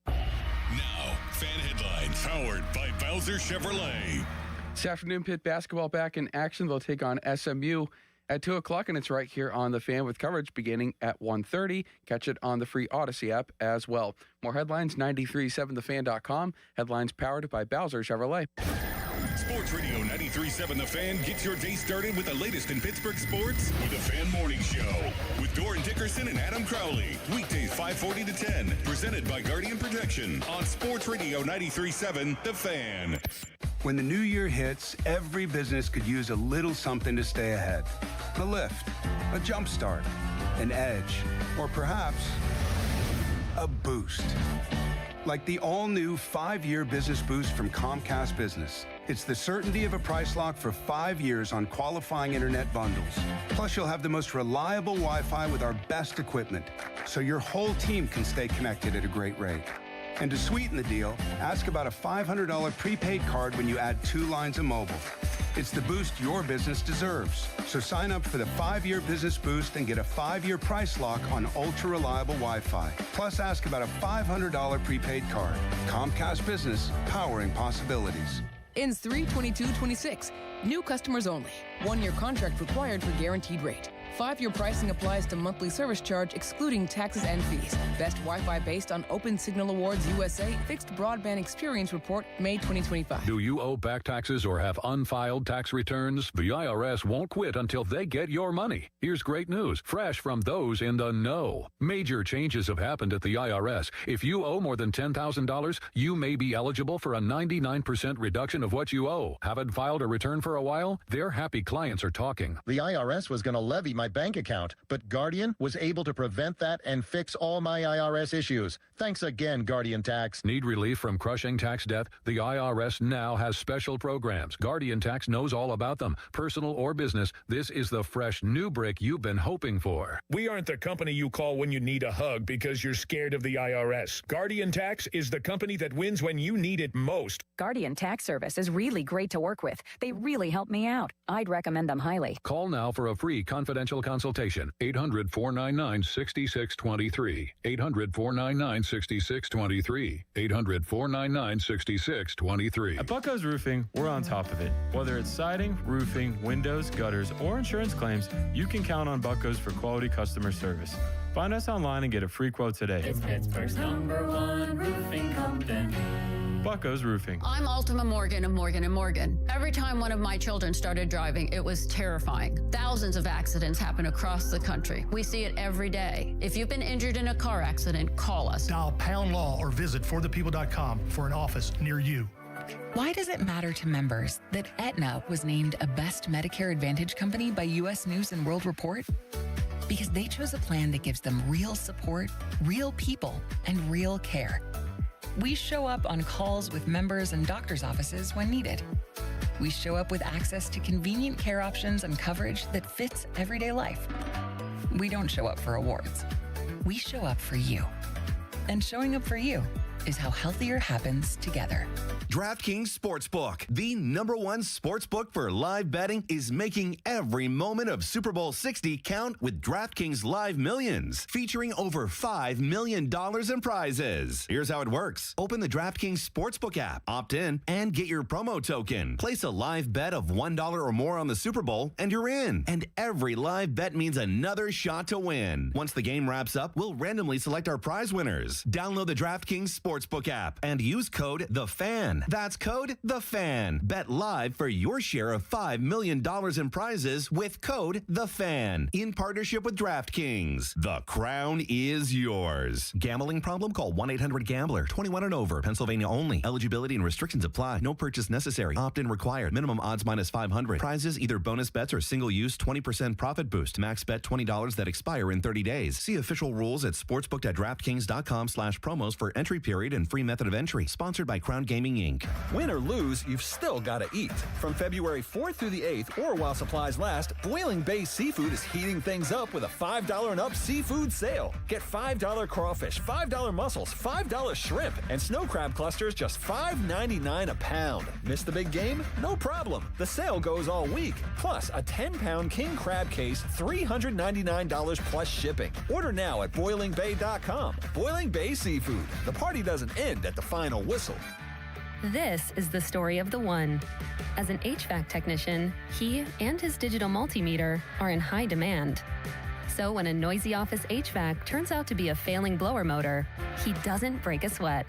[SPEAKER 9] Now, Fan Headlines, powered by Bowser Chevrolet.
[SPEAKER 19] This afternoon, Pitt basketball back in action. They'll take on SMU at 2 o'clock, and it's right here on the Fan with coverage beginning at 1:30. Catch it on the free Odyssey app as well. More headlines, 937thefan.com. Headlines powered by Bowser Chevrolet.
[SPEAKER 9] Sports Radio 93.7 The Fan gets your day started with the latest in Pittsburgh sports with the Fan Morning Show with Doran Dickerson and Adam Crowley. Weekdays 5:40 to 10. Presented by Guardian Protection on Sports Radio 93.7 The Fan.
[SPEAKER 3] When the new year hits, every business could use a little something to stay ahead. A lift, a jump start, an edge, or perhaps a boost. Like the all-new 5-year business boost from Comcast Business. It's the certainty of a price lock for 5 years on qualifying internet bundles. Plus, you'll have the most reliable Wi-Fi with our best equipment, so your whole team can stay connected at a great rate. And to sweeten the deal, ask about a $500 prepaid card when you add 2 lines of mobile. It's the boost your business deserves. So sign up for the 5-year business boost and get a 5-year price lock on ultra-reliable Wi-Fi. Plus, ask about a $500 prepaid card. Comcast Business, powering possibilities.
[SPEAKER 7] Ends 3/22/26. New customers only. 1-year contract required for guaranteed rate. 5-year pricing applies to monthly service charge excluding taxes and fees. Best Wi-Fi based on Open Signal Awards USA Fixed Broadband Experience Report, May 2025.
[SPEAKER 14] Do you owe back taxes or have unfiled tax returns? The IRS won't quit until they get your money. Here's great news, fresh from those in the know. Major changes have happened at the IRS. If you owe more than $10,000, you may be eligible for a 99% reduction of what you owe. Haven't filed a return for a while? Their happy clients are talking.
[SPEAKER 8] The IRS was going to levy my bank account, but Guardian was able to prevent that and fix all my IRS issues. Thanks again, Guardian Tax.
[SPEAKER 14] Need relief from crushing tax debt? The IRS now has special programs. Guardian Tax knows all about them. Personal or business, this is the fresh new brick you've been hoping for.
[SPEAKER 16] We aren't the company you call when you need a hug because you're scared of the IRS. Guardian Tax is the company that wins when you need it most.
[SPEAKER 21] Guardian Tax Service is really great to work with. They really help me out. I'd recommend them highly.
[SPEAKER 14] Call now for a free confidential consultation. 800-499-6623. 800-499-6623. 800-499-6623.
[SPEAKER 10] At Bucko's Roofing, we're on top of it. Whether it's siding, roofing, windows, gutters, or insurance claims, you can count on Bucko's for quality customer service. Find us online and get a free quote today.
[SPEAKER 13] It's Pittsburgh's #1 roofing company.
[SPEAKER 10] Bucko's Roofing.
[SPEAKER 11] I'm Ultima Morgan of Morgan & Morgan. Every time one of my children started driving, it was terrifying. Thousands of accidents happen across the country. We see it every day. If you've been injured in a car accident, call us.
[SPEAKER 12] Dial # law or visit forthepeople.com for an office near you.
[SPEAKER 15] Why does it matter to members that Aetna was named a Best Medicare Advantage company by U.S. News & World Report? Because they chose a plan that gives them real support, real people, and real care. We show up on calls with members and doctors' offices when needed. We show up with access to convenient care options and coverage that fits everyday life. We don't show up for awards. We show up for you. And showing up for you is how healthier happens together.
[SPEAKER 2] DraftKings Sportsbook, the #1 sportsbook for live betting, is making every moment of Super Bowl 60 count with DraftKings Live Millions, featuring over $5 million in prizes. Here's how it works. Open the DraftKings Sportsbook app, opt in, and get your promo token. Place a live bet of $1 or more on the Super Bowl, and you're in. And every live bet means another shot to win. Once the game wraps up, we'll randomly select our prize winners. Download the DraftKings Sportsbook app and use code THEFAN. That's code THEFAN. Bet live for your share of $5 million in prizes with code THEFAN. In partnership with DraftKings. The crown is yours. Gambling problem? Call 1-800-GAMBLER. 21 and over. Pennsylvania only. Eligibility and restrictions apply. No purchase necessary. Opt-in required. Minimum odds minus 500. Prizes either bonus bets or single use 20% profit boost. Max bet $20 that expire in 30 days. See official rules at sportsbook.draftkings.com/promos for entry period and free method of entry. Sponsored by Crown Gaming Inc.
[SPEAKER 20] Win or lose, you've still got to eat. From February 4th through the 8th, or while supplies last, Boiling Bay Seafood is heating things up with a $5 and up seafood sale. Get $5 crawfish, $5 mussels, $5 shrimp, and snow crab clusters just $5.99 a pound. Miss the big game? No problem. The sale goes all week. Plus, a 10-pound king crab case, $399 plus shipping. Order now at boilingbay.com. Boiling Bay Seafood. The party doesn't end at the final whistle.
[SPEAKER 17] This is the story of the one. As an HVAC technician, he and his digital multimeter are in high demand. So when a noisy office HVAC turns out to be a failing blower motor, he doesn't break a sweat.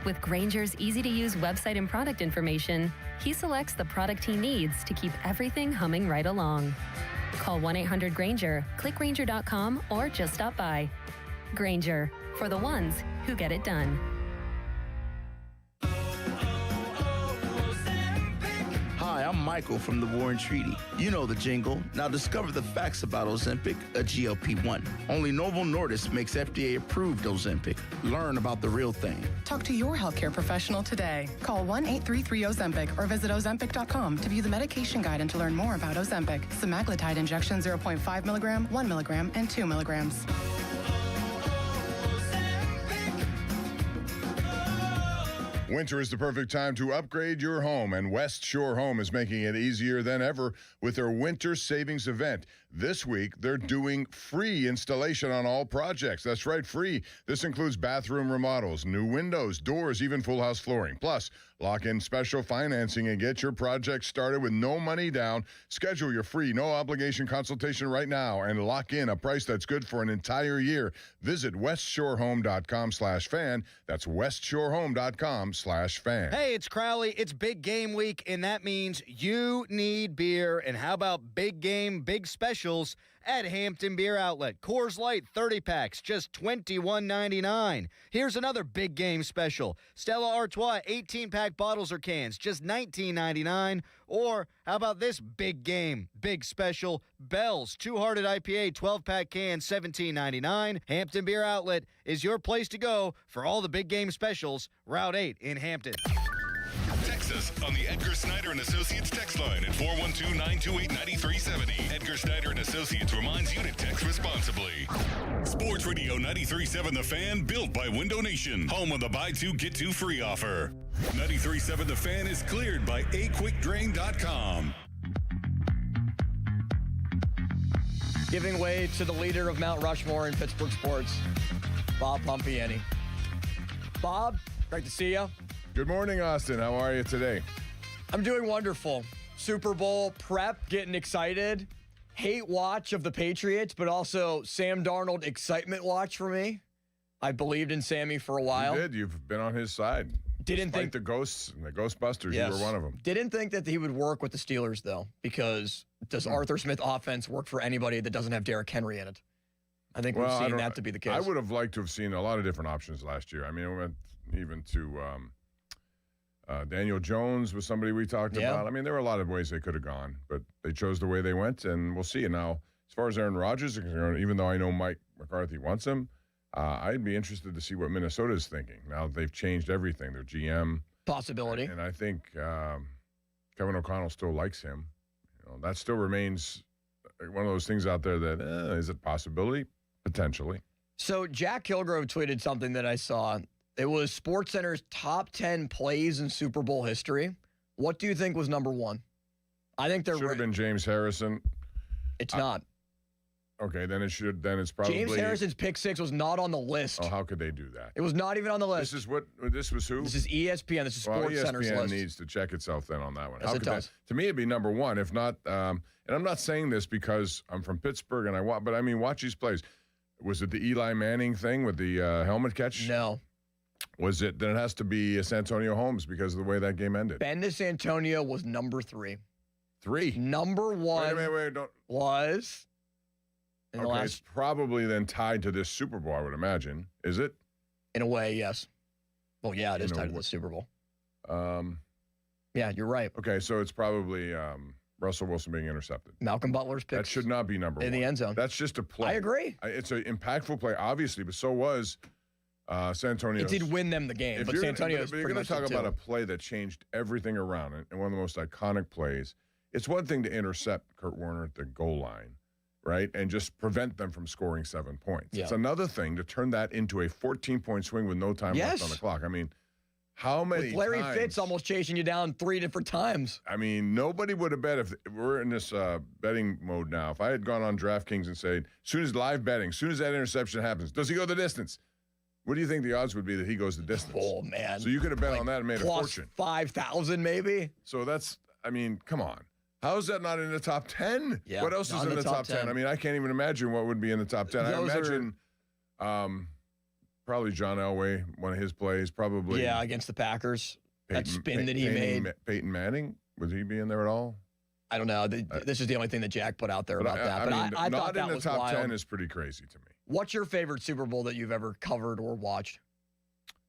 [SPEAKER 17] With Grainger's easy-to-use website and product information, he selects the product he needs to keep everything humming right along. Call 1-800-GRAINGER, click Grainger.com, or just stop by. Grainger, for the ones who get it done.
[SPEAKER 22] Hi, I'm Michael from the War and Treaty. You know the jingle. Now discover the facts about Ozempic, a GLP-1. Only Novo Nordisk makes FDA-approved Ozempic. Learn about the real thing.
[SPEAKER 23] Talk to your healthcare professional today. Call 1-833-OZEMPIC or visit Ozempic.com to view the medication guide and to learn more about Ozempic. Semaglutide injection 0.5 milligram, 1 milligram, and 2 milligrams.
[SPEAKER 24] Winter is the perfect time to upgrade your home, and West Shore Home is making it easier than ever with their winter savings event. This week, they're doing free installation on all projects. That's right, free. This includes bathroom remodels, new windows, doors, even full house flooring. Plus, lock in special financing and get your project started with no money down. Schedule your free, no obligation consultation right now and lock in a price that's good for an entire year. Visit westshorehome.com/fan. That's westshorehome.com/fan.
[SPEAKER 26] Hey, it's Crowley. It's big game week, and that means you need beer. And how about big game, big specials at Hampton Beer Outlet? Coors Light 30 packs, just $21.99. Here's another big game special. Stella Artois 18-pack bottles or cans, just $19.99. Or how about this big game, big special? Bell's Two-Hearted IPA 12-pack cans, $17.99. Hampton Beer Outlet is your place to go for all the big game specials. Route 8 in Hampton.
[SPEAKER 9] Text us on the Edgar Snyder & Associates text line at 412-928-9370. Edgar Snyder & Associates reminds you to text responsibly. Sports Radio 93.7 The Fan, built by Window Nation. Home of the buy two, get two free offer. 93.7 The Fan is cleared by aquickdrain.com.
[SPEAKER 18] Giving way to the leader of Mount Rushmore in Pittsburgh sports, Bob Pompiani. Bob, great to see you.
[SPEAKER 24] Good morning, Austin. How are you today?
[SPEAKER 18] I'm doing wonderful. Super Bowl prep, getting excited. Hate watch of the Patriots, but also Sam Darnold excitement watch for me. I believed in Sammy for a while.
[SPEAKER 24] You did. You've been on his side.
[SPEAKER 18] Didn't think
[SPEAKER 24] the ghosts and the Ghostbusters.
[SPEAKER 18] Yes.
[SPEAKER 24] You were one of them.
[SPEAKER 18] Didn't think that he would work with the Steelers, though, because does Arthur Smith offense work for anybody that doesn't have Derrick Henry in it? I think we've seen that to be the case.
[SPEAKER 24] I would have liked to have seen a lot of different options last year. I mean, we went even to Daniel Jones was somebody we talked about. I mean, there were a lot of ways they could have gone, but they chose the way they went, and we'll see. And now, as far as Aaron Rodgers is concerned, even though I know Mike McCarthy wants him, I'd be interested to see what Minnesota is thinking. Now they've changed everything. Their GM.
[SPEAKER 18] Possibility.
[SPEAKER 24] And I think Kevin O'Connell still likes him. You know, that still remains one of those things out there that is it a possibility? Potentially.
[SPEAKER 18] So Jack Kilgrove tweeted something that I saw. It was SportsCenter's top 10 plays in Super Bowl history. What do you think was number one? I think
[SPEAKER 24] should have been James Harrison.
[SPEAKER 18] It's not.
[SPEAKER 24] Okay, then it should. Then it's probably
[SPEAKER 18] James Harrison's pick six was not on the list.
[SPEAKER 24] Oh, how could they do that?
[SPEAKER 18] It was not even on the list.
[SPEAKER 24] This was who?
[SPEAKER 18] This is ESPN. This is SportsCenter's
[SPEAKER 24] ESPN
[SPEAKER 18] list.
[SPEAKER 24] needs to check itself then on that one.
[SPEAKER 18] Yes,
[SPEAKER 24] How
[SPEAKER 18] it
[SPEAKER 24] could
[SPEAKER 18] does.
[SPEAKER 24] that? To me, it'd be number one. If not, and I'm not saying this because I'm from Pittsburgh and but I mean, watch these plays. Was it the Eli Manning thing with the helmet catch?
[SPEAKER 18] No.
[SPEAKER 24] Was it? Then it has to be Santonio Holmes because of the way that game ended.
[SPEAKER 18] Ben DeSantonio was number 3.
[SPEAKER 24] 3.
[SPEAKER 18] Number 1
[SPEAKER 24] wait, don't.
[SPEAKER 18] was.
[SPEAKER 24] Okay, it's probably then tied to this Super Bowl, I would imagine. Is it?
[SPEAKER 18] In a way, yes. Well, yeah, it is tied to the Super Bowl. Yeah, you're right.
[SPEAKER 24] Okay, so it's probably Russell Wilson being intercepted.
[SPEAKER 18] Malcolm Butler's pick.
[SPEAKER 24] That should not be number 1.
[SPEAKER 18] In the end zone.
[SPEAKER 24] That's just a play.
[SPEAKER 18] I agree.
[SPEAKER 24] It's an impactful play, obviously, but so was Santonio.
[SPEAKER 18] It did win them the game, but Santonio is
[SPEAKER 24] But you're going to talk about a play that changed everything around it, and one of the most iconic plays. It's one thing to intercept Kurt Warner at the goal line, right, and just prevent them from scoring 7 points.
[SPEAKER 18] Yeah.
[SPEAKER 24] It's another thing to turn that into a 14-point swing with no time left on the clock. I mean, how many
[SPEAKER 18] With Larry
[SPEAKER 24] times?
[SPEAKER 18] Fitz almost chasing you down 3 different times.
[SPEAKER 24] I mean, nobody would have bet if we're in this betting mode now. If I had gone on DraftKings and said, as soon as that interception happens, does he go the distance? What do you think the odds would be that he goes the distance?
[SPEAKER 18] Oh, man.
[SPEAKER 24] So you could have bet on that and made a fortune.
[SPEAKER 18] Plus 5,000 maybe.
[SPEAKER 24] So that's, I mean, come on. How is that not in the top 10?
[SPEAKER 18] Yeah,
[SPEAKER 24] what else is
[SPEAKER 18] not
[SPEAKER 24] in the top 10? I mean, I can't even imagine what would be in the top 10. I imagine probably John Elway, one of his plays, probably.
[SPEAKER 18] Yeah, against the Packers. That spin that he made.
[SPEAKER 24] Peyton Manning, would he be in there at all?
[SPEAKER 18] I don't know. This is the only thing that Jack put out there about that. But
[SPEAKER 24] I
[SPEAKER 18] I thought that
[SPEAKER 24] in the
[SPEAKER 18] was
[SPEAKER 24] top
[SPEAKER 18] wild.
[SPEAKER 24] 10 is pretty crazy to me.
[SPEAKER 18] What's your favorite Super Bowl that you've ever covered or watched?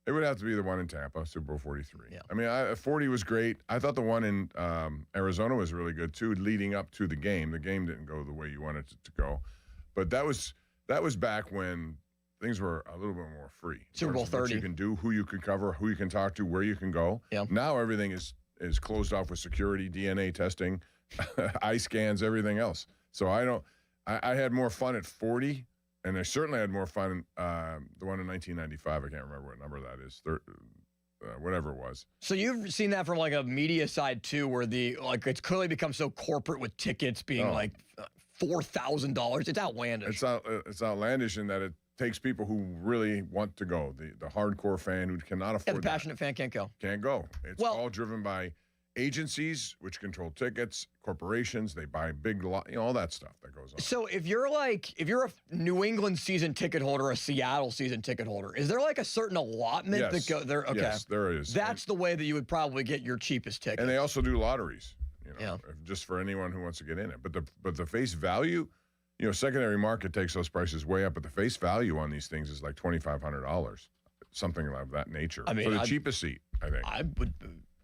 [SPEAKER 24] It would have to be the one in Tampa, Super Bowl 43.
[SPEAKER 18] Yeah.
[SPEAKER 24] I mean, 40 was great. I thought the one in Arizona was really good, too, leading up to the game. The game didn't go the way you wanted it to go. But that was back when things were a little bit more free.
[SPEAKER 18] Super Bowl 30.
[SPEAKER 24] What you can do, who you can cover, who you can talk to, where you can go.
[SPEAKER 18] Yeah.
[SPEAKER 24] Now everything is closed off with security, DNA testing, eye scans, everything else. So I had more fun at 40. And I certainly had more fun the one in 1995. I can't remember what number that is. Whatever it was.
[SPEAKER 18] So you've seen that from like a media side too, where it's clearly become so corporate with tickets being $4,000. It's outlandish.
[SPEAKER 24] It's outlandish in that it takes people who really want to go. The hardcore fan who cannot afford.
[SPEAKER 18] Yeah, the passionate fan can't go.
[SPEAKER 24] Can't go. It's all driven by agencies which control tickets, corporations, they buy big lot, all that stuff that goes on.
[SPEAKER 18] So if you're a New England season ticket holder, a Seattle season ticket holder, is there like a certain allotment that go there? Okay.
[SPEAKER 24] Yes, there is.
[SPEAKER 18] That's the way that you would probably get your cheapest ticket.
[SPEAKER 24] And they also do lotteries, just for anyone who wants to get in it. But the face value, secondary market takes those prices way up, but the face value on these things is like $2,500, something of that nature.
[SPEAKER 18] I mean,
[SPEAKER 24] for the cheapest seat, I think.
[SPEAKER 18] I would.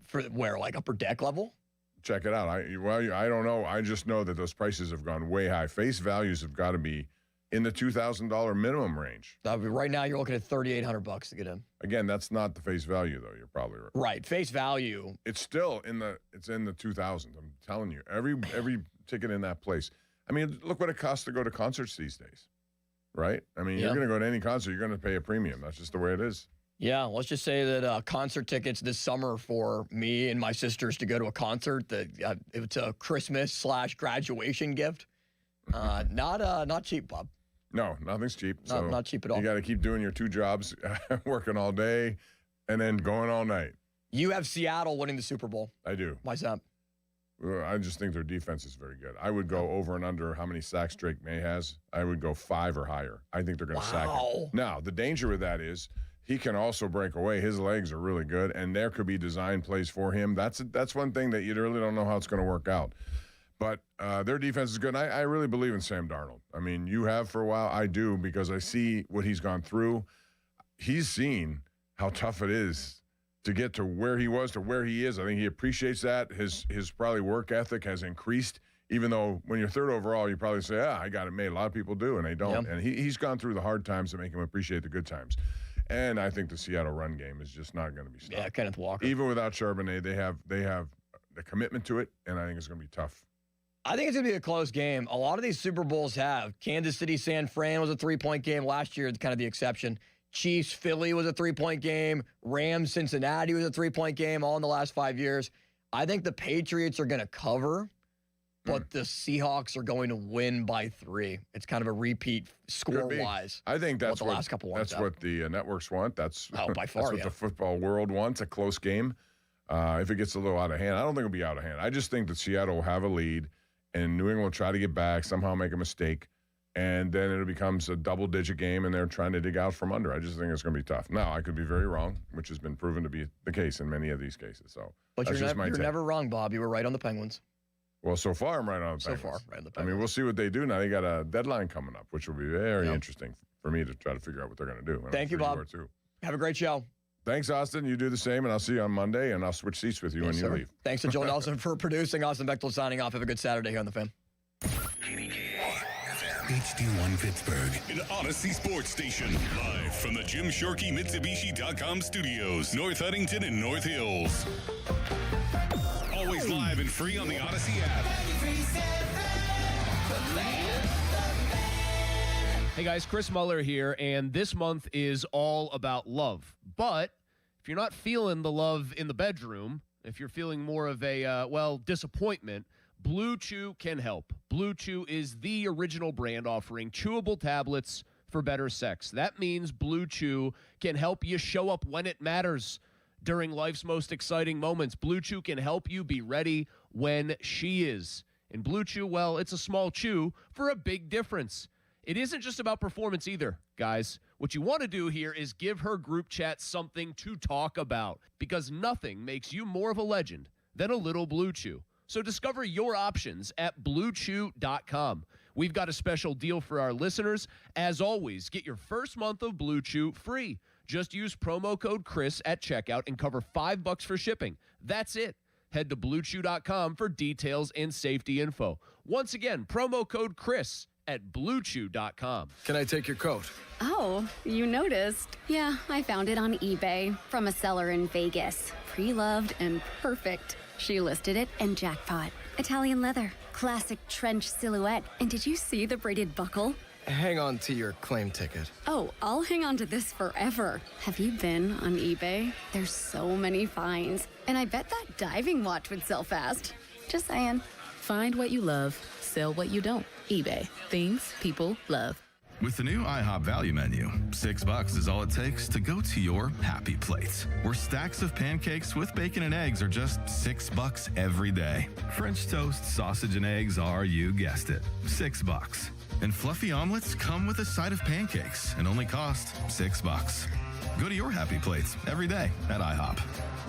[SPEAKER 18] For where, like upper deck level?
[SPEAKER 24] Check it out. I don't know. I just know that those prices have gone way high. Face values have got to be in the $2,000 minimum range.
[SPEAKER 18] Right now, you're looking at $3,800 to get in.
[SPEAKER 24] Again, that's not the face value, though. You're probably right.
[SPEAKER 18] Right, face value.
[SPEAKER 24] It's still in the 2000s. I'm telling you, every ticket in that place. I mean, look what it costs to go to concerts these days, right? I mean, you're going to go to any concert, you're going to pay a premium. That's just the way it is.
[SPEAKER 18] Yeah, let's just say that concert tickets this summer for me and my sisters to go to a concert, it's a Christmas/graduation gift. Not cheap, Bob.
[SPEAKER 24] No, nothing's cheap.
[SPEAKER 18] Not cheap at all.
[SPEAKER 24] You got to keep doing your 2 jobs, working all day, and then going all night.
[SPEAKER 18] You have Seattle winning the Super Bowl.
[SPEAKER 24] I do.
[SPEAKER 18] Why's that?
[SPEAKER 24] I just think their defense is very good. I would go over and under how many sacks Drake May has. I would go 5 or higher. I think they're going to sack him. Now, the danger with that is he can also break away. His legs are really good, and there could be design plays for him. That's one thing that you really don't know how it's going to work out. But their defense is good. And I really believe in Sam Darnold. I mean, you have for a while. I do, because I see what he's gone through. He's seen how tough it is to get to where he was to where he is. I think he appreciates that. His probably work ethic has increased, even though when you're 3rd overall, you probably say, I got it made. A lot of people do, and they don't. Yep. And he's gone through the hard times to make him appreciate the good times. And I think the Seattle run game is just not going to be stopped.
[SPEAKER 18] Yeah, Kenneth Walker.
[SPEAKER 24] Even without Charbonnet, they have the commitment to it, and I think it's going to be tough.
[SPEAKER 18] I think it's going to be a close game. A lot of these Super Bowls have. Kansas City, San Fran was a 3-point game last year, kind of the exception. Chiefs, Philly was a 3-point game. Rams, Cincinnati was a 3-point game, all in the last 5 years. I think the Patriots are going to cover, but the Seahawks are going to win by 3. It's kind of a repeat score-wise.
[SPEAKER 24] I think that's
[SPEAKER 18] the last couple ones.
[SPEAKER 24] That's what the networks want. That's
[SPEAKER 18] by far,
[SPEAKER 24] that's what the football world wants, a close game. If it gets a little out of hand, I don't think it'll be out of hand. I just think that Seattle will have a lead, and New England will try to get back, somehow make a mistake, and then it becomes a double-digit game, and they're trying to dig out from under. I just think it's going to be tough. Now, I could be very wrong, which has been proven to be the case in many of these cases. So,
[SPEAKER 18] but
[SPEAKER 24] that's
[SPEAKER 18] you're never wrong, Bob. You were right on the Penguins.
[SPEAKER 24] Well, so far, I'm right on the Penguins.
[SPEAKER 18] So far, right on the Penguins.
[SPEAKER 24] I mean, we'll see what they do. Now, they got a deadline coming up, which will be very interesting for me to try to figure out what they're going to do.
[SPEAKER 18] Thank you, Bob. Have a great show.
[SPEAKER 24] Thanks, Austin. You do the same, and I'll see you on Monday, and I'll switch seats with you when you leave.
[SPEAKER 18] Thanks to Joel Nelson for producing. Austin Bechtel signing off. Have a good Saturday here on The Fan.
[SPEAKER 9] HD1 Pittsburgh, an Odyssey sports station, live from the Jim Shorkey Mitsubishi.com studios, North Huntington and North Hills. Always live and free on the Odyssey app.
[SPEAKER 1] Hey guys, Chris Muller here, and this month is all about love. But if you're not feeling the love in the bedroom, if you're feeling more of a, disappointment, Blue Chew can help. Blue Chew is the original brand offering chewable tablets for better sex. That means Blue Chew can help you show up when it matters during life's most exciting moments. Blue Chew can help you be ready when she is. And Blue Chew, well, it's a small chew for a big difference. It isn't just about performance either, guys. What you want to do here is give her group chat something to talk about, because nothing makes you more of a legend than a little Blue Chew. So discover your options at BlueChew.com. We've got a special deal for our listeners. As always, get your first month of Blue Chew free. Just use promo code Chris at checkout and cover $5 for shipping. That's it. Head to BlueChew.com for details and safety info. Once again, promo code Chris at BlueChew.com.
[SPEAKER 4] Can I take your coat?
[SPEAKER 5] Oh, you noticed. Yeah, I found it on eBay from a seller in Vegas. Pre-loved and perfect. She listed it and jackpot. Italian leather, classic trench silhouette. And did you see the braided buckle?
[SPEAKER 4] Hang on to your claim ticket.
[SPEAKER 5] Oh, I'll hang on to this forever. Have you been on eBay? There's so many finds. And I bet that diving watch would sell fast. Just saying.
[SPEAKER 6] Find what you love, sell what you don't. eBay. Things people love.
[SPEAKER 19] With the new IHOP value menu, $6 is all it takes to go to your happy place, where stacks of pancakes with bacon and eggs are just $6 every day. French toast, sausage, and eggs are, you guessed it, $6. And fluffy omelets come with a side of pancakes and only cost $6. Go to your happy plates every day at IHOP.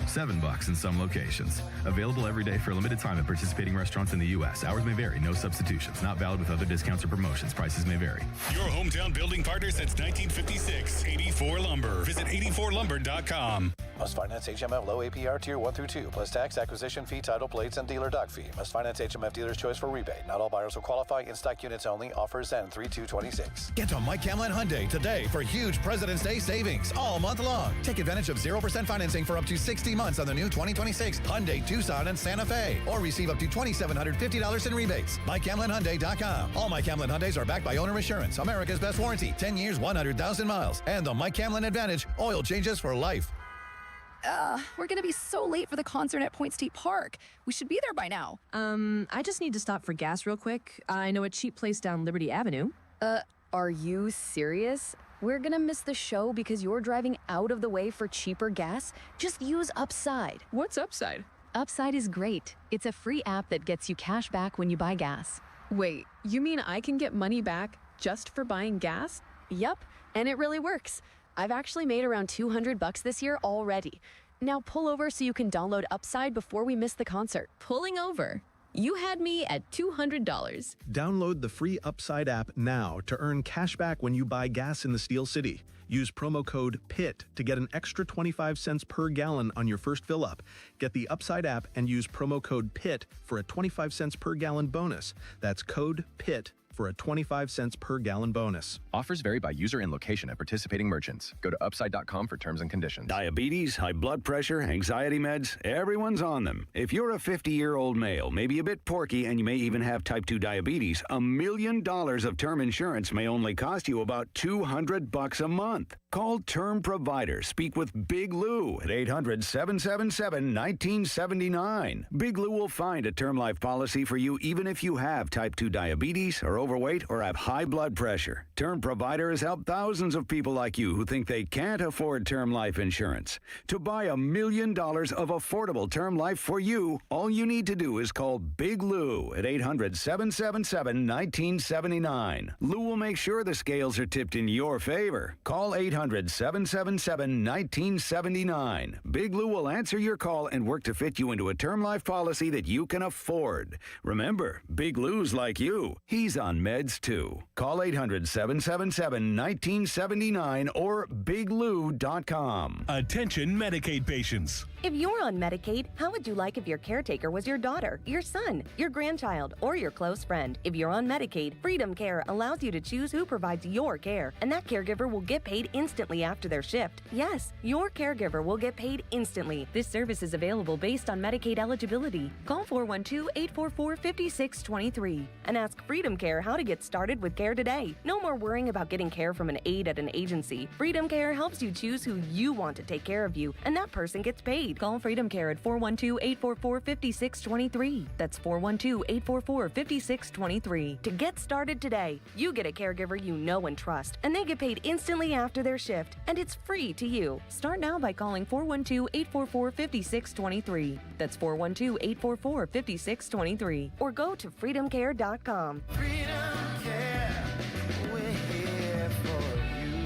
[SPEAKER 19] $7 in some locations. Available every day for a limited time at participating restaurants in the U.S. Hours may vary. No substitutions. Not valid with other discounts or promotions. Prices may vary.
[SPEAKER 9] Your hometown building partner since 1956. 84 Lumber. Visit 84lumber.com.
[SPEAKER 25] Must finance HMF low APR tier 1 through 2 plus tax, acquisition fee, title plates, and dealer dock fee. Must finance HMF dealer's choice for rebate. Not all buyers will qualify. In stock units only. Offers end 3/2/26.
[SPEAKER 27] Get to Mike Camlin Hyundai today for huge President's Day savings all month long. Take advantage of 0% financing for up to 60 months on the new 2026 Hyundai Tucson and Santa Fe, or receive up to $2,750 in rebates. MikeCamlinHyundai.com. All Mike Camlin Hyundais are backed by Owner Assurance, America's best warranty, 10 years, 100,000 miles, and the Mike Camlin Advantage, oil changes for life.
[SPEAKER 28] We're gonna be so late for the concert at Point State Park. We should be there by now.
[SPEAKER 29] I just need to stop for gas real quick. I know a cheap place down Liberty Avenue.
[SPEAKER 21] Are you serious? We're gonna miss the show because you're driving out of the way for cheaper gas? Just use Upside.
[SPEAKER 28] What's Upside?
[SPEAKER 21] Upside is great. It's a free app that gets you cash back when you buy gas.
[SPEAKER 28] Wait, you mean I can get money back just for buying gas?
[SPEAKER 21] Yep, and it really works. I've actually made around $200 this year already. Now pull over so you can download Upside before we miss the concert.
[SPEAKER 29] Pulling over. You had me at $200.
[SPEAKER 30] Download the free Upside app now to earn cash back when you buy gas in the Steel City. Use promo code PITT to get an extra 25 cents per gallon on your first fill up. Get the Upside app and use promo code PITT for a 25 cents per gallon bonus. That's code PITT for a 25 cents per gallon bonus.
[SPEAKER 3] Offers vary by user and location at participating merchants. Go to upside.com for terms and conditions.
[SPEAKER 7] Diabetes, high blood pressure, anxiety meds, everyone's on them. If you're a 50-year-old male, maybe a bit porky, and you may even have type 2 diabetes, $1 million of term insurance may only cost you about $200 a month. Call Term Provider. Speak with Big Lou at 800-777-1979. Big Lou will find a term life policy for you even if you have type 2 diabetes, are overweight, or have high blood pressure. Term Provider has helped thousands of people like you who think they can't afford term life insurance. To buy $1 million of affordable term life for you, all you need to do is call Big Lou at 800-777-1979. Lou will make sure the scales are tipped in your favor. Call 800-777-1979. Big Lou will answer your call and work to fit you into a term life policy that you can afford. Remember, Big Lou's like you. He's on meds too. Call 800-777-1979 or biglou.com.
[SPEAKER 9] Attention Medicaid patients.
[SPEAKER 8] If you're on Medicaid, how would you like if your caretaker was your daughter, your son, your grandchild, or your close friend? If you're on Medicaid, Freedom Care allows you to choose who provides your care, and that caregiver will get paid instantly after their shift. Yes, your caregiver will get paid instantly. This service is available based on Medicaid eligibility. Call 412-844-5623 and ask Freedom Care how to get started with care today. No more worrying about getting care from an aide at an agency. Freedom Care helps you choose who you want to take care of you, and that person gets paid. Call Freedom Care at 412-844-5623. That's 412-844-5623. To get started today, you get a caregiver you know and trust, and they get paid instantly after their shift, and it's free to you. Start now by calling 412-844-5623. That's 412-844-5623. Or go to freedomcare.com.
[SPEAKER 10] Freedom Care, we're here for you.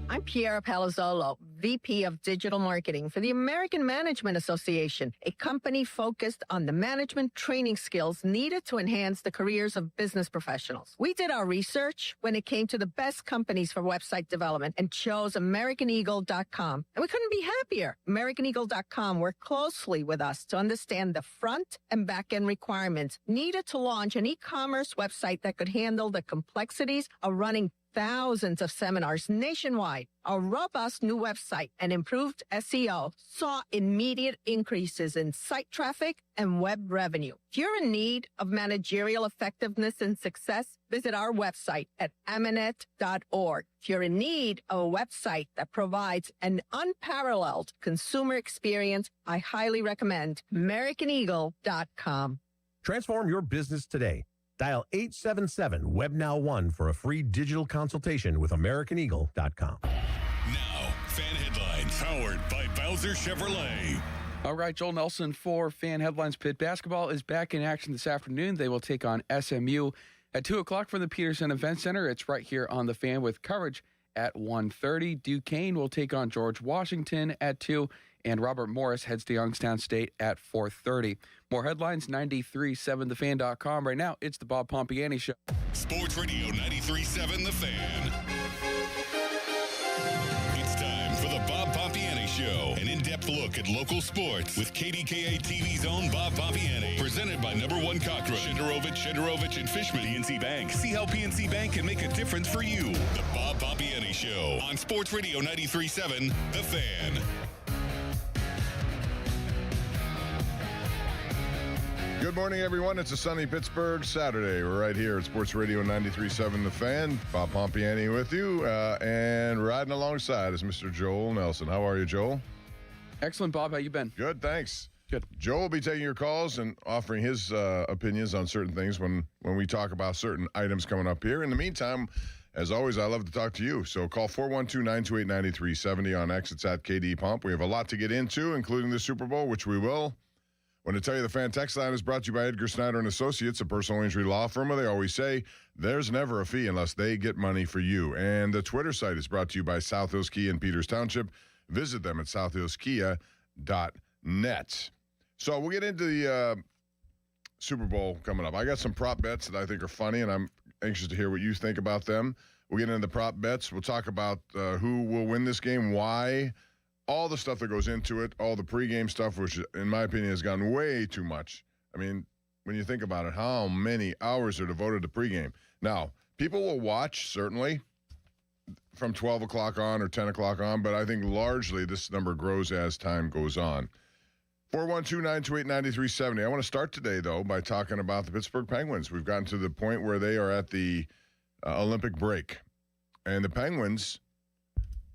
[SPEAKER 11] I'm Piera Palazzolo, VP of Digital Marketing for the American Management Association, a company focused on the management training skills needed to enhance the careers of business professionals. We did our research when it came to the best companies for website development and chose AmericanEagle.com. And we couldn't be happier. AmericanEagle.com worked closely with us to understand the front and back end requirements needed to launch an e-commerce website that could handle the complexities of running thousands of seminars nationwide. Our robust new website and improved SEO saw immediate increases in site traffic and web revenue. If you're in need of managerial effectiveness and success, visit our website at amanet.org. If you're in need of a website that provides an unparalleled consumer experience, I highly recommend AmericanEagle.com.
[SPEAKER 12] Transform your business today. Dial 877-WebNow1 for a free digital consultation with AmericanEagle.com.
[SPEAKER 9] Now, fan headlines powered by Bowser Chevrolet.
[SPEAKER 13] All right, Joel Nelson for Fan Headlines. Pitt basketball is back in action this afternoon. They will take on SMU at 2 o'clock from the Peterson Event Center. It's right here on the Fan with coverage at 1:30. Duquesne will take on George Washington at 2. And Robert Morris heads to Youngstown State at 4:30. More headlines, 93.7thefan.com. Right now, it's the Bob Pompiani Show.
[SPEAKER 9] Sports Radio 93.7 The Fan. It's time for the Bob Pompiani Show. An in-depth look at local sports with KDKA TV's own Bob Pompiani. Presented by Number One Cockroach, Shenderovich and Fishman. PNC Bank. See how PNC Bank can make a difference for you. The Bob Pompiani Show on Sports Radio 93.7 The Fan.
[SPEAKER 24] Good morning, everyone. It's a sunny Pittsburgh Saturday. We're right here at Sports Radio 93.7 The Fan. Bob Pompiani with you, and riding alongside is Mr. Joel Nelson. How are you, Joel?
[SPEAKER 13] Excellent, Bob. How you been?
[SPEAKER 24] Good, thanks.
[SPEAKER 13] Good.
[SPEAKER 24] Joel will be taking your calls and offering his opinions on certain things when we talk about certain items coming up here. In the meantime, as always, I love to talk to you. So call 412-928-9370 on X. It's at KD Pump. We have a lot to get into, including the Super Bowl, which we will. I want to tell you the Fan Text Line is brought to you by Edgar Snyder and Associates, a personal injury law firm where they always say there's never a fee unless they get money for you. And the Twitter site is brought to you by South Hills Kia in Peters Township. Visit them at southhillskia.net. So we'll get into the Super Bowl coming up. I got some prop bets that I think are funny, and I'm anxious to hear what you think about them. We'll get into the prop bets. We'll talk about who will win this game, why, all the stuff that goes into it, all the pregame stuff, which in my opinion has gone way too much. I mean, when you think about it, how many hours are devoted to pregame. Now, people will watch, certainly, from 12 o'clock on or 10 o'clock on, but I think largely this number grows as time goes on. 412-928-9370. I want to start today, though, by talking about the Pittsburgh Penguins. We've gotten to the point where they are at the Olympic break. And the Penguins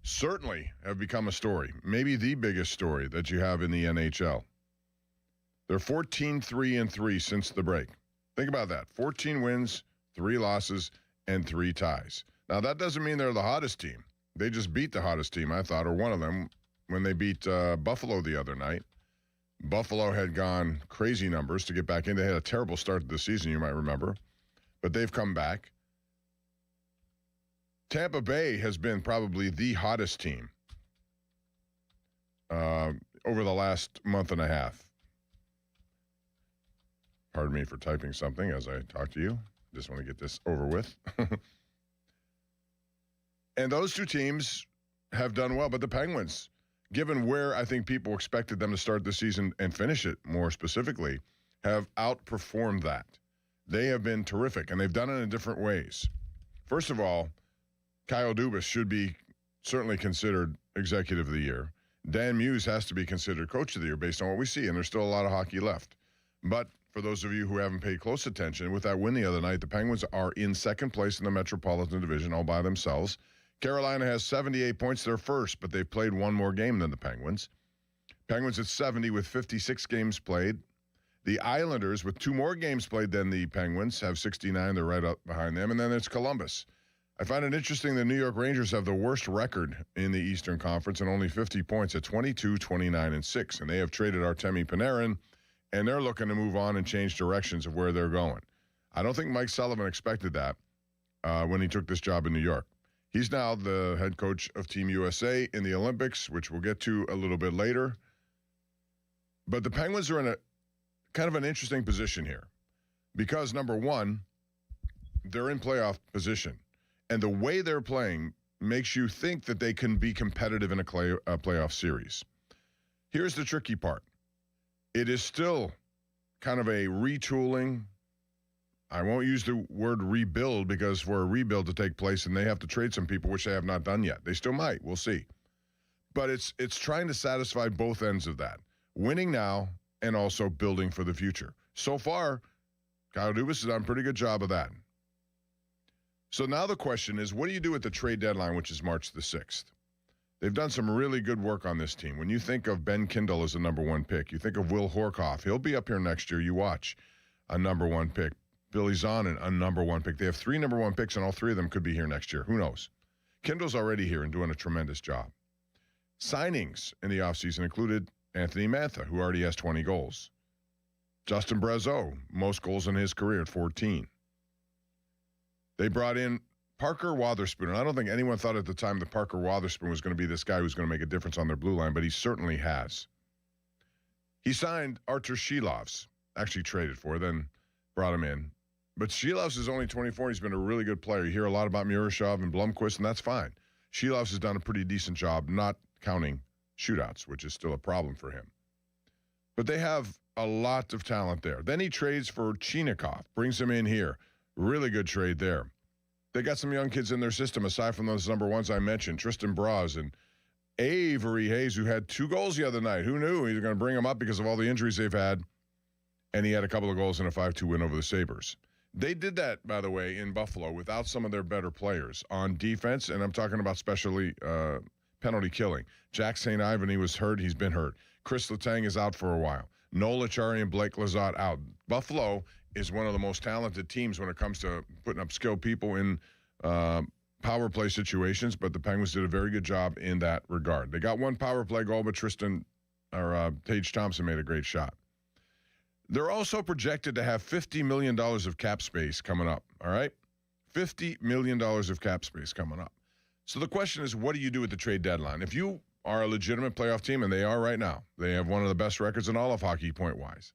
[SPEAKER 24] certainly have become a story, maybe the biggest story that you have in the NHL. They're 14-3-3 since the break. Think about that. 14 wins, 3 losses, and 3 ties. Now, that doesn't mean they're the hottest team. They just beat the hottest team, I thought, or one of them, when they beat Buffalo the other night. Buffalo had gone crazy numbers to get back in. They had a terrible start to the season, you might remember. But they've come back. Tampa Bay has been probably the hottest team over the last month and a half. Pardon me for typing something as I talk to you. Just want to get this over with. And those two teams have done well, but the Penguins, given where I think people expected them to start the season and finish it more specifically, have outperformed that. They have been terrific, and they've done it in different ways. First of all, Kyle Dubas should be certainly considered Executive of the Year. Dan Muse has to be considered Coach of the Year based on what we see, and there's still a lot of hockey left. But for those of you who haven't paid close attention, with that win the other night, the Penguins are in second place in the Metropolitan Division all by themselves. Carolina has 78 points. They're first, but they've played one more game than the Penguins. Penguins at 70 with 56 games played. The Islanders, with 2 more games played than the Penguins, have 69. They're right up behind them. And then there's Columbus. I find it interesting the New York Rangers have the worst record in the Eastern Conference and only 50 points at 22, 29, and 6. And they have traded Artemi Panarin, and they're looking to move on and change directions of where they're going. I don't think Mike Sullivan expected that when he took this job in New York. He's now the head coach of Team USA in the Olympics, which we'll get to a little bit later. But the Penguins are in a kind of an interesting position here because, number one, they're in playoff position. And the way they're playing makes you think that they can be competitive in a playoff series. Here's the tricky part. It is still kind of a retooling. I won't use the word rebuild because for a rebuild to take place and they have to trade some people, which they have not done yet. They still might. We'll see. But it's trying to satisfy both ends of that. Winning now and also building for the future. So far, Kyle Dubas has done a pretty good job of that. So now the question is, what do you do at the trade deadline, which is March the 6th? They've done some really good work on this team. When you think of Ben Kindle as a number 1 pick, you think of Will Horkoff. He'll be up here next year. You watch. A number 1 pick. Billy Zonin, a number 1 pick. They have 3 number 1 picks, and all 3 of them could be here next year. Who knows? Kindle's already here and doing a tremendous job. Signings in the offseason included Anthony Mantha, who already has 20 goals. Justin Brazeau, most goals in his career at 14. They brought in Parker Wotherspoon, and I don't think anyone thought at the time that Parker Wotherspoon was going to be this guy who's going to make a difference on their blue line, but he certainly has. He signed Artur Shilovs, actually traded for, then brought him in. But Shilovs is only 24. He's been a really good player. You hear a lot about Murashov and Blomqvist, and that's fine. Shilovs has done a pretty decent job, not counting shootouts, which is still a problem for him. But they have a lot of talent there. Then he trades for Chinakhov, brings him in here. Really good trade there. They got some young kids in their system, aside from those number 1s I mentioned, Tristan Braz and Avery Hayes, who had 2 goals the other night. Who knew? He was going to bring him up because of all the injuries they've had. And he had a couple of goals in a 5-2 win over the Sabres. They did that, by the way, in Buffalo without some of their better players on defense, and I'm talking about especially penalty killing. Jack St. Ivan, he was hurt. He's been hurt. Chris Letang is out for a while. Noel Acciari and Blake Lizotte out. Buffalo is one of the most talented teams when it comes to putting up skilled people in power play situations, but the Penguins did a very good job in that regard. They got 1 power play goal, but Tage Thompson made a great shot. They're also projected to have $50 million of cap space coming up, all right? $50 million of cap space coming up. So the question is, what do you do at the trade deadline? If you are a legitimate playoff team, and they are right now, they have one of the best records in all of hockey point-wise.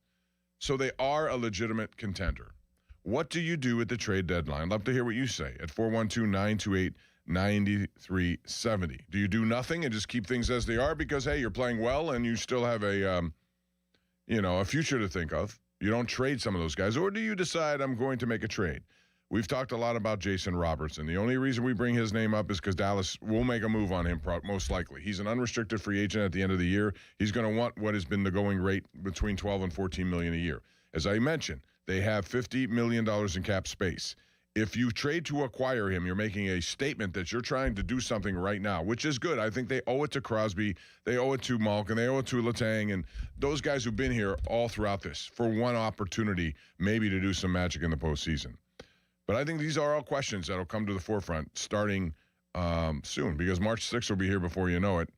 [SPEAKER 24] So they are a legitimate contender. What do you do at the trade deadline? I'd love to hear what you say at 412-928-9370. Do you do nothing and just keep things as they are because, hey, you're playing well and you still have a future to think of? You don't trade some of those guys. Or do you decide I'm going to make a trade? We've talked a lot about Jason Robertson. The only reason we bring his name up is because Dallas will make a move on him, most likely. He's an unrestricted free agent at the end of the year. He's going to want what has been the going rate between $12 and $14 million a year. As I mentioned, they have $50 million in cap space. If you trade to acquire him, you're making a statement that you're trying to do something right now, which is good. I think they owe it to Crosby, they owe it to Malkin, they owe it to Letang, and those guys who've been here all throughout this for one opportunity maybe to do some magic in the postseason. But I think these are all questions that will come to the forefront starting soon, because March 6th will be here before you know it.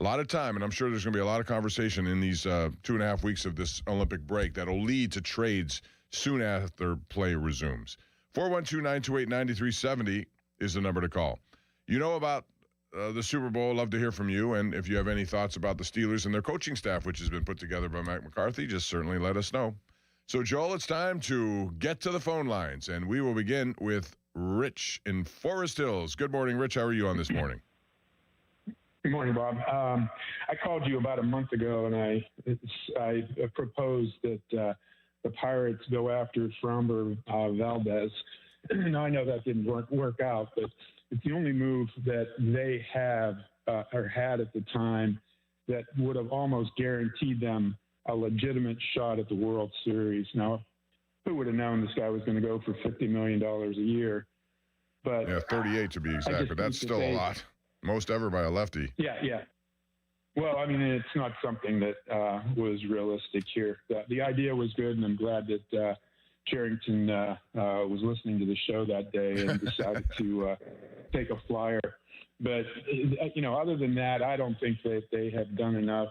[SPEAKER 24] A lot of time, and I'm sure there's going to be a lot of conversation in these 2.5 weeks of this Olympic break that will lead to trades soon after play resumes. 412-928-9370 is the number to call. You know about the Super Bowl. Love to hear from you. And if you have any thoughts about the Steelers and their coaching staff, which has been put together by Mike McCarthy, just certainly let us know. So, Joel, it's time to get to the phone lines, and we will begin with Rich in Forest Hills. Good morning, Rich. How are you on this morning?
[SPEAKER 2] Good morning, Bob. I called you about a month ago, and I proposed that the Pirates go after Framber Valdez. Now, I know that didn't work out, but it's the only move that they have or had at the time that would have almost guaranteed them a legitimate shot at the World Series. Now, who would have known this guy was going to go for $50 million a year? But
[SPEAKER 24] yeah, 38 to be exact, but that's still a lot. Most ever by a lefty.
[SPEAKER 2] Yeah. Well, I mean, it's not something that was realistic here. The idea was good, and I'm glad that Charrington was listening to the show that day and decided to take a flyer. But, other than that, I don't think that they have done enough.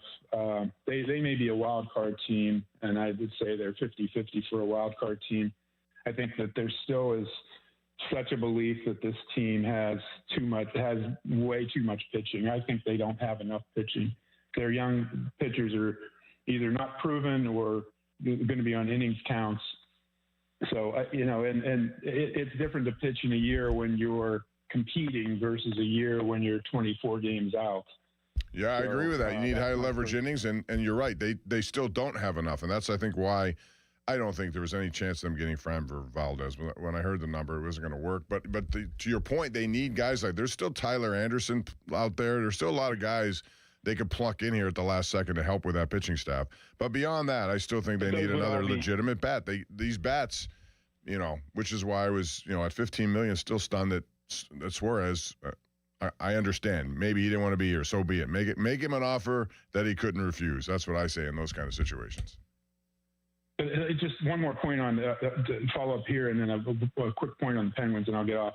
[SPEAKER 2] They may be a wild card team, and I would say they're 50-50 for a wild card team. I think that there still is such a belief that this team has way too much pitching. I think they don't have enough pitching. Their young pitchers are either not proven or going to be on innings counts. So, it's different to pitch in a year when you're competing versus a year when you're 24 games out.
[SPEAKER 24] Yeah, I agree with that. You need high leverage innings, and you're right. They still don't have enough, and that's, I think, why I don't think there was any chance of them getting Framber Valdez. When I heard the number, it wasn't going to work. But to your point, they need guys like, there's still Tyler Anderson out there. There's still a lot of guys they could pluck in here at the last second to help with that pitching staff. But beyond that, I still think they need another legitimate bat. These bats, which is why I was, at $15 million, still stunned that Suarez. I understand. Maybe he didn't want to be here. So be it. Make him an offer that he couldn't refuse. That's what I say in those kind of situations.
[SPEAKER 2] Just one more point on to follow up here, and then a quick point on the Penguins, and I'll get off.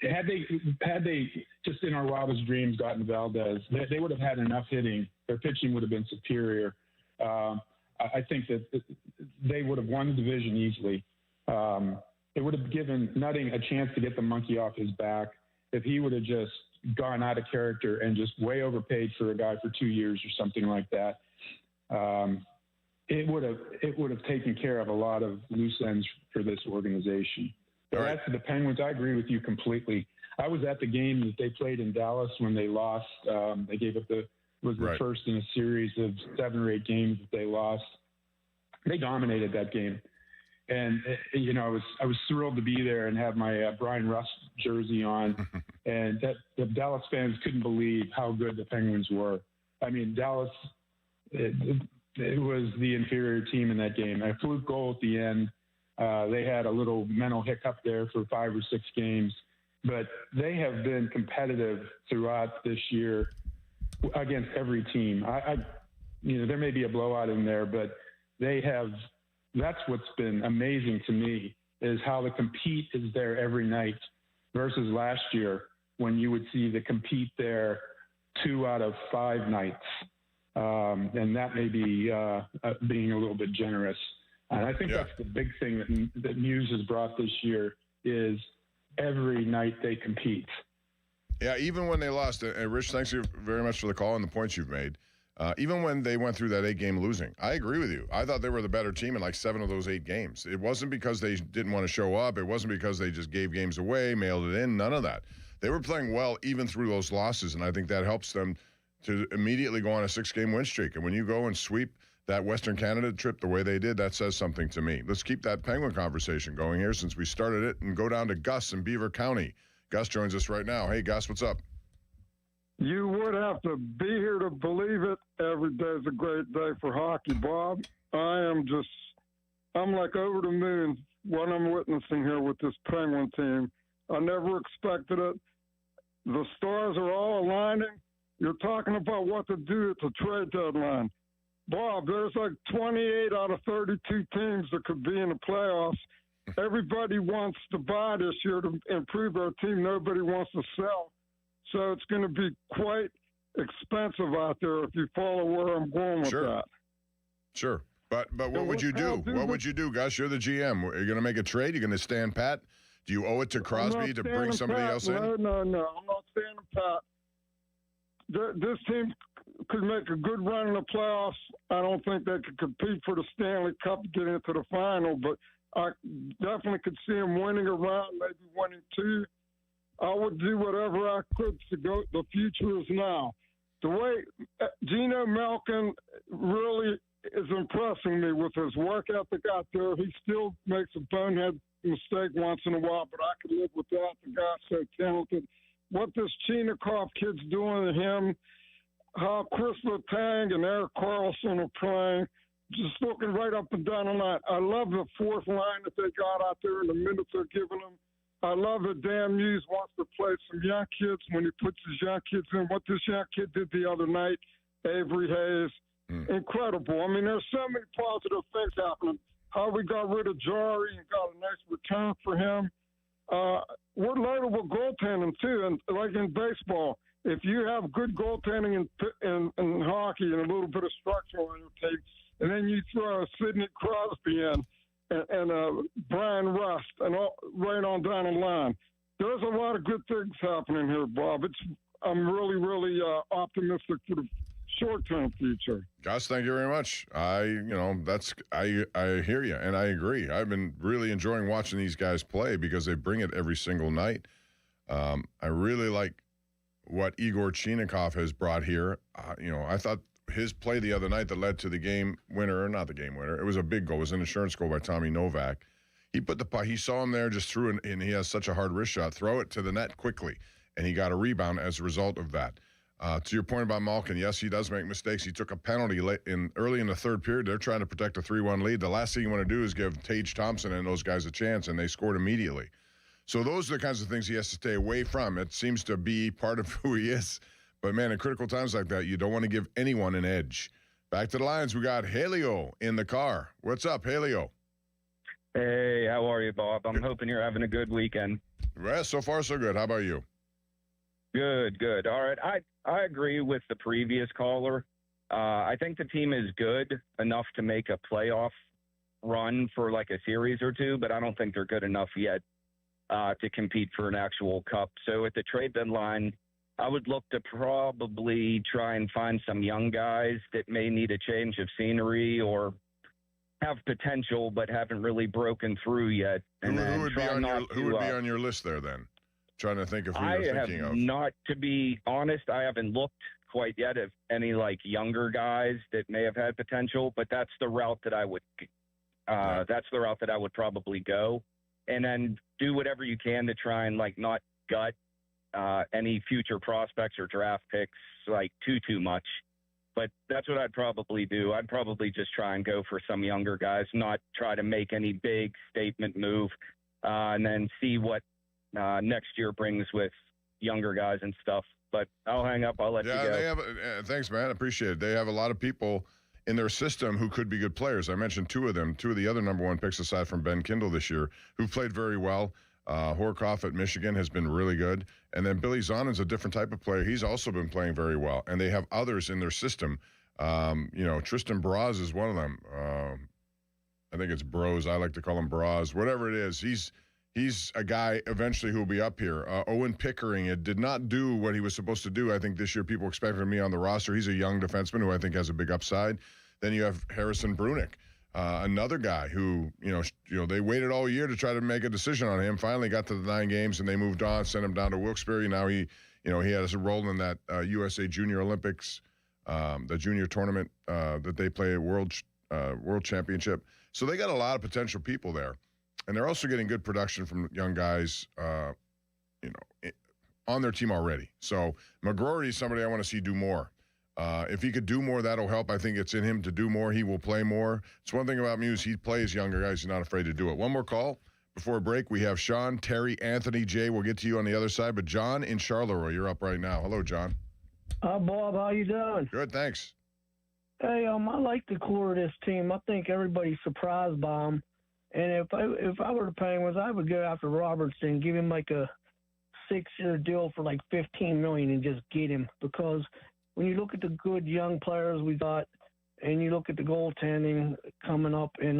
[SPEAKER 2] Had they just in our wildest dreams gotten Valdez, they would have had enough hitting. Their pitching would have been superior. I think that they would have won the division easily. It would have given Nutting a chance to get the monkey off his back. If he would have just gone out of character and just way overpaid for a guy for 2 years or something like that, it would have taken care of a lot of loose ends for this organization. But as to the Penguins, I agree with you completely. I was at the game that they played in Dallas when they lost. They gave up the first in a series of 7 or 8 games that they lost. They dominated that game. And, I was thrilled to be there and have my Brian Rust jersey on. And the Dallas fans couldn't believe how good the Penguins were. I mean, Dallas, it was the inferior team in that game. A fluke goal at the end. They had a little mental hiccup there for 5 or 6 games. But they have been competitive throughout this year against every team. There may be a blowout in there, but they have. That's what's been amazing to me is how the compete is there every night versus last year when you would see the compete there 2 out of 5 nights. And that may be being a little bit generous. And I think that's the big thing that Muse has brought this year is every night they compete.
[SPEAKER 24] Yeah, even when they lost, and Rich, thanks you very much for the call and the points you've made. Even when they went through that 8-game losing, I agree with you. I thought they were the better team in like 7 of those 8 games. It wasn't because they didn't want to show up. It wasn't because they just gave games away, mailed it in, none of that. They were playing well even through those losses, and I think that helps them to immediately go on a 6-game win streak. And when you go and sweep that Western Canada trip the way they did, that says something to me. Let's keep that Penguin conversation going here since we started it and go down to Gus in Beaver County. Gus joins us right now. Hey, Gus, what's up?
[SPEAKER 1] You would have to be here to believe it. Every day is a great day for hockey, Bob. I'm like over the moon what I'm witnessing here with this Penguin team. I never expected it. The stars are all aligning. You're talking about what to do at the trade deadline. Bob, there's like 28 out of 32 teams that could be in the playoffs. Everybody wants to buy this year to improve our team. Nobody wants to sell. So it's going to be quite expensive out there if you follow where I'm going with that.
[SPEAKER 24] Sure. But what would you do? What would you do, Gus? You're the GM. Are you going to make a trade? You're going to stand pat? Do you owe it to Crosby to bring somebody else in?
[SPEAKER 1] No. I'm not standing pat. This team could make a good run in the playoffs. I don't think they could compete for the Stanley Cup to get into the final, but I definitely could see them winning a round, maybe winning 2. I would do whatever I could to go. The future is now. The way Gino Malkin really is impressing me with his work ethic out there. He still makes a bonehead mistake once in a while, but I could live with that. The guy's so talented. What this Chinakhov kid's doing to him, how Chris Letang and Eric Carlson are playing, just looking right up and down the line. I love the fourth line that they got out there and the minutes they're giving them. I love that Dan Muse wants to play some young kids when he puts his young kids in. What this young kid did the other night, Avery Hayes, incredible. I mean, there's so many positive things happening. How we got rid of Jari and got a nice return for him. We're loaded with goaltending, too. And like in baseball, if you have good goaltending in hockey and a little bit of structure on your team, and then you throw Sidney Crosby in and Brian Rust and right on down the line, there's a lot of good things happening here, Bob. I'm really, really optimistic for the short-term future.
[SPEAKER 24] Gus, thank you very much. I hear you, and I agree. I've been really enjoying watching these guys play because they bring it every single night. I really like what Igor Chinakhov has brought here. I thought his play the other night that led to the game winner, or not the game winner, it was a big goal. It was an insurance goal by Tommy Novak. He put the puck, he saw him there, just threw it, and he has such a hard wrist shot. Throw it to the net quickly, and he got a rebound as a result of that. To your point about Malkin, yes, he does make mistakes. He took a penalty early in the third period. They're trying to protect a 3-1 lead. The last thing you want to do is give Tage Thompson and those guys a chance, and they scored immediately. So those are the kinds of things he has to stay away from. It seems to be part of who he is. But, man, in critical times like that, you don't want to give anyone an edge. Back to the lines, we got Helio in the car. What's up, Helio?
[SPEAKER 14] Hey, how are you, Bob? I'm hoping you're having a good weekend.
[SPEAKER 24] Well, so far so good. How about you?
[SPEAKER 14] Good. All right. I agree with the previous caller. I think the team is good enough to make a playoff run for like a series or two, but I don't think they're good enough yet to compete for an actual cup. So at the trade deadline, I would look to probably try and find some young guys that may need a change of scenery or have potential but haven't really broken through yet. And
[SPEAKER 24] who would be on your list there then? Trying to think of who you're thinking of.
[SPEAKER 14] Not to be honest, I haven't looked quite yet at any like younger guys that may have had potential, but that's the route that I would probably go, and then do whatever you can to try and like not gut any future prospects or draft picks like too much. But that's what I'd probably do. I'd probably just try and go for some younger guys, not try to make any big statement move, and then see what next year brings with younger guys and stuff. But I'll hang up. I'll let you go.
[SPEAKER 24] Thanks, man. I appreciate it. They have a lot of people in their system who could be good players. I mentioned two of them, two of the other number one picks aside from Ben Kindle this year, who've played very well. Horkoff at Michigan has been really good. And then Billy Zonen's a different type of player. He's also been playing very well. And they have others in their system. Tristan Braz is one of them. I think it's Bros. I like to call him Braz. Whatever it is, he's a guy eventually who will be up here. Owen Pickering, it did not do what he was supposed to do. I think this year people expected me on the roster. He's a young defenseman who I think has a big upside. Then you have Harrison Brunick, another guy who, they waited all year to try to make a decision on him. Finally got to the 9 games and they moved on, sent him down to Wilkes-Barre. Now he has a role in that USA Junior Olympics the junior tournament that they play at World Championship. So they got a lot of potential people there. And they're also getting good production from young guys, on their team already. So McGrory is somebody I want to see do more. If he could do more, that'll help. I think it's in him to do more. He will play more. It's one thing about Muse. He plays younger guys. He's not afraid to do it. One more call before break. We have Sean, Terry, Anthony, Jay. We'll get to you on the other side. But John in Charleroi, you're up right now. Hello, John.
[SPEAKER 4] Bob, how you doing?
[SPEAKER 24] Good, thanks.
[SPEAKER 4] Hey, I like the core of this team. I think everybody's surprised by them. And if I were the Penguins, I would go after Robertson, give him like a 6-year deal for like $15 million and just get him. Because when you look at the good young players we got, and you look at the goaltending coming up, and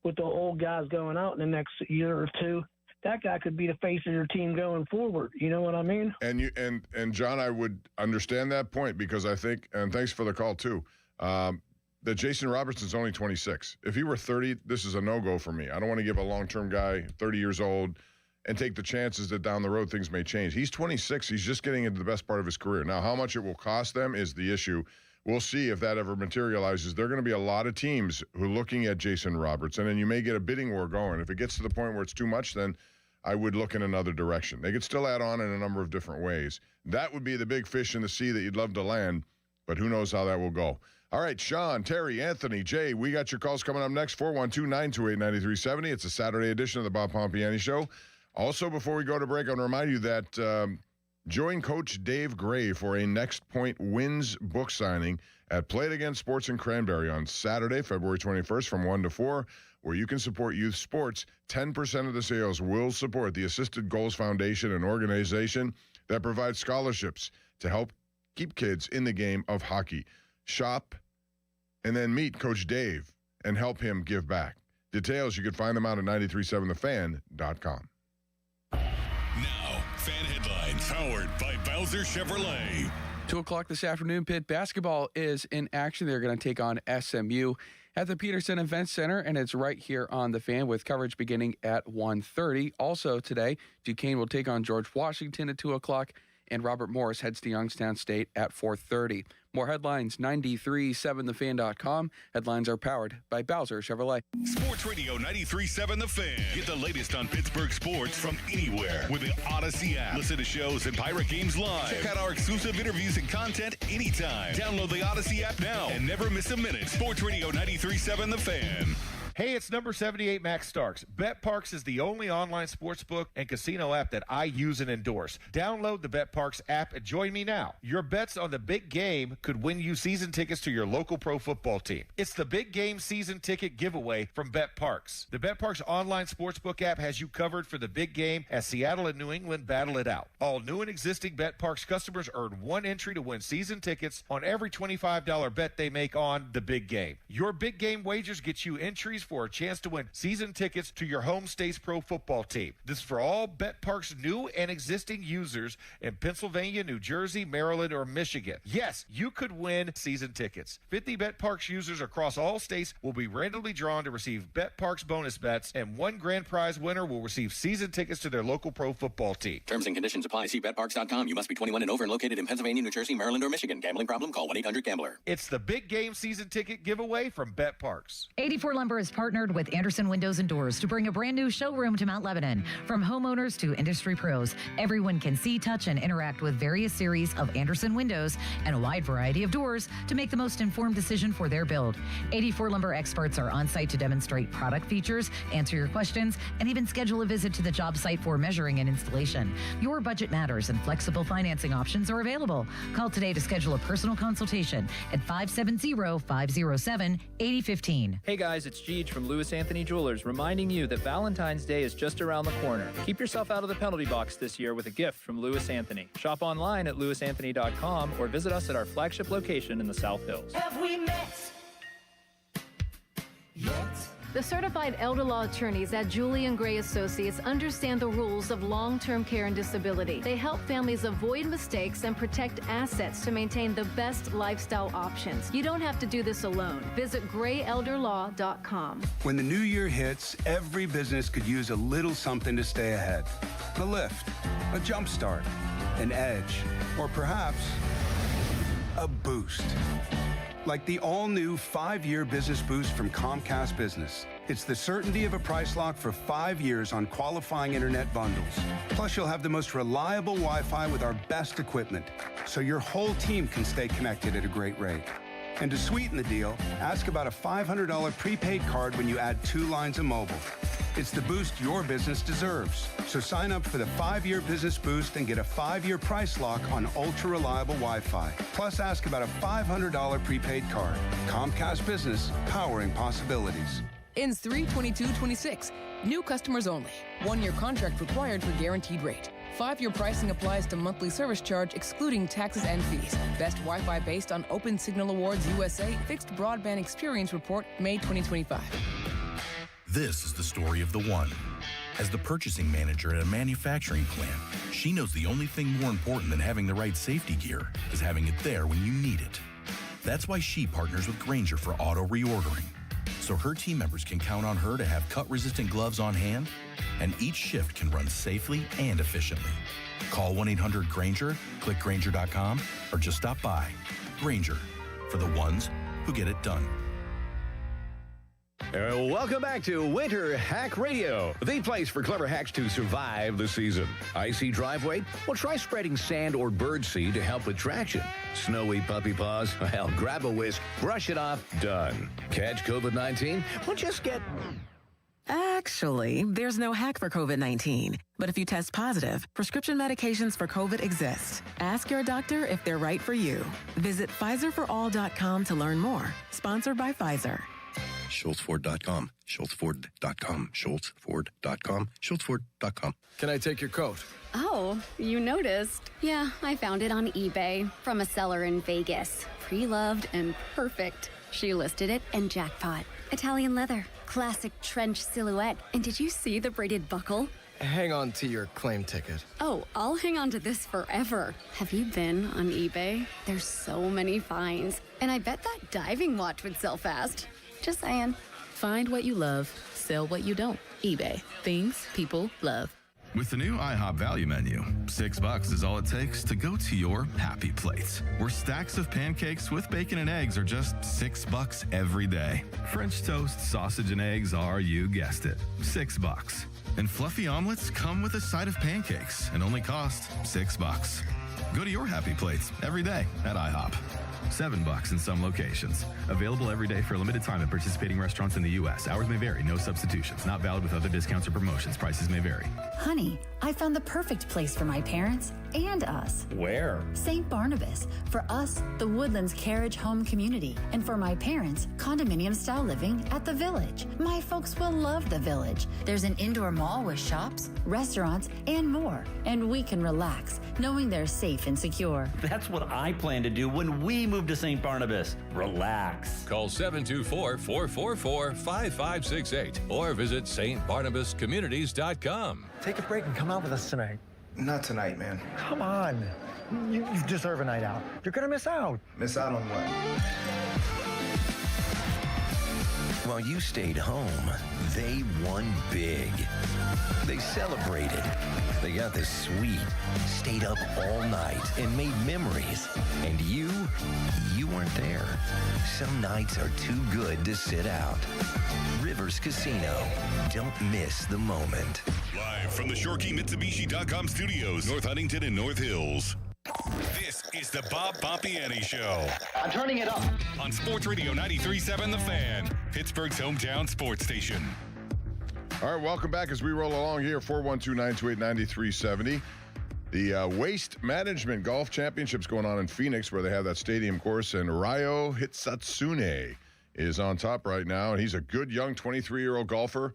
[SPEAKER 4] with the old guys going out in the next year or two, that guy could be the face of your team going forward. You know what I mean?
[SPEAKER 24] And John, I would understand that point because I think, and thanks for the call too, that Jason Robertson's only 26. If he were 30, this is a no-go for me. I don't want to give a long-term guy 30 years old and take the chances that down the road things may change. He's 26. He's just getting into the best part of his career. Now, how much it will cost them is the issue. We'll see if that ever materializes. There are going to be a lot of teams who are looking at Jason Robertson, and you may get a bidding war going. If it gets to the point where it's too much, then I would look in another direction. They could still add on in a number of different ways. That would be the big fish in the sea that you'd love to land, but who knows how that will go. All right, Sean, Terry, Anthony, Jay, we got your calls coming up next, 412-928-9370. It's a Saturday edition of the Bob Pompiani Show. Also, before we go to break, I want to remind you that join Coach Dave Gray for a Next Point Wins book signing at Play It Again Sports in Cranberry on Saturday, February 21st from 1 to 4, where you can support youth sports. 10% of the sales will support the Assisted Goals Foundation, an organization that provides scholarships to help keep kids in the game of hockey. Shop and then meet Coach Dave and help him give back. Details, you can find them out at 937thefan.com.
[SPEAKER 9] Now, fan headlines powered by Bowser Chevrolet.
[SPEAKER 13] 2 o'clock this afternoon, Pitt basketball is in action. They're going to take on SMU at the Peterson Event Center, and it's right here on the Fan with coverage beginning at 1:30. Also today, Duquesne will take on George Washington at 2 o'clock, and Robert Morris heads to Youngstown State at 4:30. More headlines, 937thefan.com. Headlines are powered by Bowser Chevrolet.
[SPEAKER 9] Sports Radio 93.7 The Fan. Get the latest on Pittsburgh sports from anywhere with the Odyssey app. Listen to shows and Pirate Games live. Check out our exclusive interviews and content anytime. Download the Odyssey app now and never miss a minute. Sports Radio 93.7 The Fan.
[SPEAKER 5] Hey, it's number 78, Max Starks. BetParks is the only online sportsbook and casino app that I use and endorse. Download the BetParks app and join me now. Your bets on the big game could win you season tickets to your local pro football team. It's the big game season ticket giveaway from BetParks. The BetParks online sportsbook app has you covered for the big game as Seattle and New England battle it out. All new and existing BetParks customers earn one entry to win season tickets on every $25 bet they make on the big game. Your big game wagers get you entries for a chance to win season tickets to your home state's pro football team. This is for all BetParks new and existing users in Pennsylvania, New Jersey, Maryland, or Michigan. Yes, you could win season tickets. 50 BetParks users across all states will be randomly drawn to receive BetParks bonus bets, and one grand prize winner will receive season tickets to their local pro football team.
[SPEAKER 15] Terms and conditions apply. See BetParks.com. You must be 21 and over and located in Pennsylvania, New Jersey, Maryland, or Michigan. Gambling problem? Call 1-800-GAMBLER.
[SPEAKER 5] It's the big game season ticket giveaway from BetParks.
[SPEAKER 16] 84 Lumber is partnered with Anderson Windows and Doors to bring a brand new showroom to Mount Lebanon. From homeowners to industry pros, everyone can see, touch, and interact with various series of Anderson windows and a wide variety of doors to make the most informed decision for their build. 84 Lumber experts are on site to demonstrate product features, answer your questions, and even schedule a visit to the job site for measuring and installation. Your budget matters, and flexible financing options are available. Call today to schedule a personal consultation at 570-507-8015.
[SPEAKER 17] Hey guys, it's Jeej from Lewis Anthony Jewelers, reminding you that Valentine's Day is just around the corner. Keep yourself out of the penalty box this year with a gift from Lewis Anthony. Shop online at lewisanthony.com or visit us at our flagship location in the South Hills.
[SPEAKER 10] Have we met yet?
[SPEAKER 18] The certified elder law attorneys at Julian Gray Associates understand the rules of long-term care and disability. They help families avoid mistakes and protect assets to maintain the best lifestyle options. You don't have to do this alone. Visit grayelderlaw.com.
[SPEAKER 20] When the new year hits, every business could use a little something to stay ahead. A lift, a jump start, an edge, or perhaps a boost. Like the all-new 5-year business boost from Comcast Business. It's the certainty of a price lock for 5 years on qualifying internet bundles. Plus, you'll have the most reliable Wi-Fi with our best equipment, so your whole team can stay connected at a great rate. And to sweeten the deal, ask about a $500 prepaid card when you add 2 lines of mobile. It's the boost your business deserves. So sign up for the 5-year business boost and get a 5-year price lock on ultra-reliable Wi-Fi. Plus, ask about a $500 prepaid card. Comcast Business, powering possibilities.
[SPEAKER 6] Ends 3/22/26. New customers only. 1-year contract required for guaranteed rate. 5-year pricing applies to monthly service charge excluding taxes and fees. Best Wi-Fi based on Open Signal Awards USA Fixed Broadband Experience Report, May 2025.
[SPEAKER 19] This is the story of the one. As the purchasing manager at a manufacturing plant, she knows the only thing more important than having the right safety gear is having it there when you need it. That's why she partners with Grainger for auto reordering, so her team members can count on her to have cut-resistant gloves on hand, and each shift can run safely and efficiently. Call 1-800-GRAINGER, click Grainger.com, or just stop by. Grainger, for the ones who get it done.
[SPEAKER 21] Welcome back to Winter Hack Radio, the place for clever hacks to survive the season. Icy driveway? Well, try spreading sand or birdseed to help with traction. Snowy puppy paws? Well, grab a whisk, brush it off, done. Catch COVID-19? Well, just get...
[SPEAKER 22] Actually, there's no hack for COVID-19. But if you test positive, prescription medications for COVID exist. Ask your doctor if they're right for you. Visit PfizerForAll.com to learn more. Sponsored by Pfizer.
[SPEAKER 19] SchultzFord.com, SchultzFord.com, SchultzFord.com, SchultzFord.com.
[SPEAKER 23] Can I take your coat?
[SPEAKER 25] Oh, you noticed. Yeah, I found it on eBay from a seller in Vegas. Pre-loved and perfect. She listed it and jackpot. Italian leather, classic trench silhouette. And did you see the braided buckle?
[SPEAKER 23] Hang on to your claim ticket.
[SPEAKER 25] Oh, I'll hang on to this forever. Have you been on eBay? There's so many finds. And I bet that diving watch would sell fast. Just saying.
[SPEAKER 22] Find what you love, sell what you don't. eBay. Things people love.
[SPEAKER 26] With the new IHOP value menu, $6 is all it takes to go to your happy place, where stacks of pancakes with bacon and eggs are just $6 every day. French toast, sausage, and eggs are, you guessed it, $6. And fluffy omelets come with a side of pancakes and only cost $6. Go to your happy place every day at IHOP. $7 in some locations. Available every day for a limited time at participating restaurants in the U.S. Hours may vary. No substitutions. Not valid with other discounts or promotions. Prices may vary.
[SPEAKER 27] Honey, I found the perfect place for my parents and us.
[SPEAKER 21] Where?
[SPEAKER 27] St. Barnabas. For us, the Woodlands Carriage Home Community. And for my parents, condominium-style living at the Village. My folks will love the Village. There's an indoor mall with shops, restaurants, and more. And we can relax, knowing they're safe and secure.
[SPEAKER 28] That's what I plan to do when we move to St. Barnabas. Relax.
[SPEAKER 30] Call 724-444-5568 or visit stbarnabascommunities.com.
[SPEAKER 29] Take a break and come out with us tonight.
[SPEAKER 31] Not tonight, man.
[SPEAKER 29] Come on. You deserve a night out. You're going to miss out.
[SPEAKER 31] Miss out on what?
[SPEAKER 32] While you stayed home, they won big. They celebrated. They got the suite, stayed up all night, and made memories. And you weren't there. Some nights are too good to sit out. Rivers Casino. Don't miss the moment.
[SPEAKER 9] Live from the ShoreKeyMitsubishi.com studios, North Huntington and North Hills. This is the Bob Pompiani Show.
[SPEAKER 33] I'm turning it up.
[SPEAKER 9] On Sports Radio 93.7 The Fan, Pittsburgh's hometown sports station.
[SPEAKER 24] All right, welcome back as we roll along here, 412-928-9370. The Waste Management Golf Championships going on in Phoenix, where they have that stadium course, and Ryo Hitsatsune is on top right now, and he's a good young 23-year-old golfer.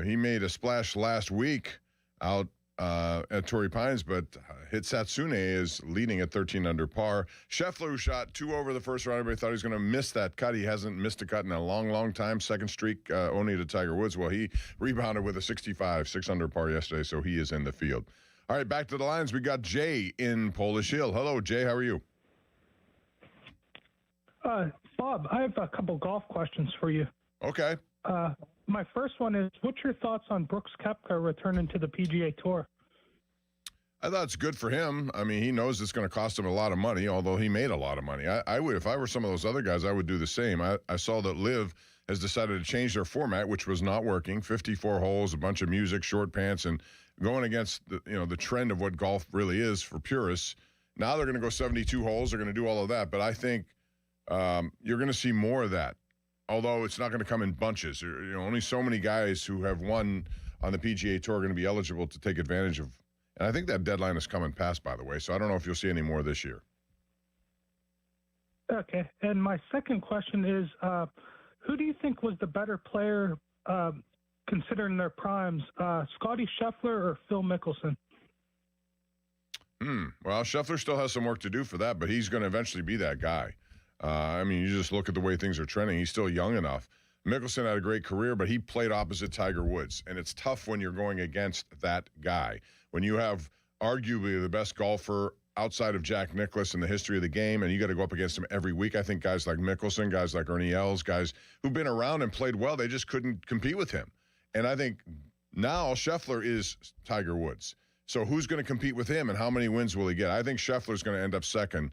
[SPEAKER 24] He made a splash last week out at Torrey Pines, but Hitsatsune is leading at 13 under par. Scheffler, who shot 2 over the first round, everybody thought he was going to miss that cut. He hasn't missed a cut in a long, long time. Second streak only to Tiger Woods. Well, he rebounded with a 65, 6 under par yesterday, so he is in the field. All right, back to the lines. We got Jay in Polish Hill. Hello, Jay. How are you?
[SPEAKER 34] Bob, I have a couple golf questions for you.
[SPEAKER 24] Okay.
[SPEAKER 34] My first one is, what's your thoughts on Brooks Koepka returning to the PGA Tour?
[SPEAKER 24] I thought it's good for him. I mean, he knows it's going to cost him a lot of money, although he made a lot of money. I would, if I were some of those other guys, I would do the same. I saw that Liv has decided to change their format, which was not working. 54 holes, a bunch of music, short pants, and going against the trend of what golf really is for purists. Now they're going to go 72 holes. They're going to do all of that. But I think you're going to see more of that, although it's not going to come in bunches. Only so many guys who have won on the PGA Tour are going to be eligible to take advantage of. And I think that deadline is coming past, by the way, so I don't know if you'll see any more this year.
[SPEAKER 34] Okay. And my second question is, who do you think was the better player considering their primes, Scotty Scheffler or Phil Mickelson?
[SPEAKER 24] Well, Scheffler still has some work to do for that, but he's going to eventually be that guy. I mean, you just look at the way things are trending. He's still young enough. Mickelson had a great career, but he played opposite Tiger Woods, and it's tough when you're going against that guy. When you have arguably the best golfer outside of Jack Nicklaus in the history of the game, and you got to go up against him every week. I think guys like Mickelson, guys like Ernie Els, guys who've been around and played well, they just couldn't compete with him. And I think now Scheffler is Tiger Woods. So who's going to compete with him, and how many wins will he get? I think Scheffler's going to end up second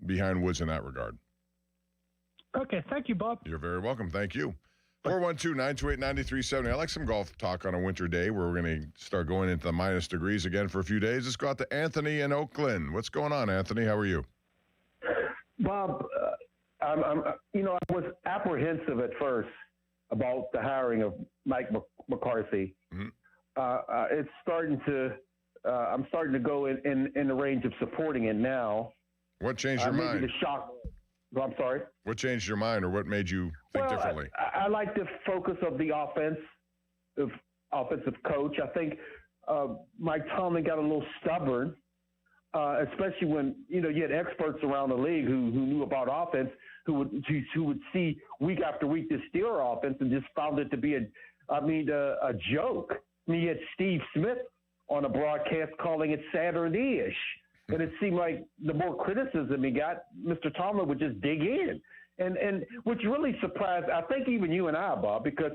[SPEAKER 24] behind Woods in that regard.
[SPEAKER 34] Okay, thank you, Bob.
[SPEAKER 24] You're very welcome. Thank you. 412-928-9370. I like some golf talk on a winter day where we're going to start going into the minus degrees again for a few days. Let's go out to Anthony in Oakland. What's going on, Anthony? How are you?
[SPEAKER 1] Bob, I was apprehensive at first about the hiring of Mike McCarthy. Mm-hmm. It's starting to. I'm starting to go in the range of supporting it now.
[SPEAKER 24] What changed your mind?
[SPEAKER 1] Maybe the shock. Well, I'm sorry?
[SPEAKER 24] What changed your mind, or what made you think differently?
[SPEAKER 1] I like the focus of the offensive coach. I think Mike Tomlin got a little stubborn, especially when you had experts around the league who knew about offense, who would see week after week the Steeler offense and just found it to be a joke. I mean, you had Steve Smith on a broadcast calling it Saturday-ish. And it seemed like the more criticism he got, Mr. Tomlin would just dig in. And which really surprised, I think even you and I, Bob, because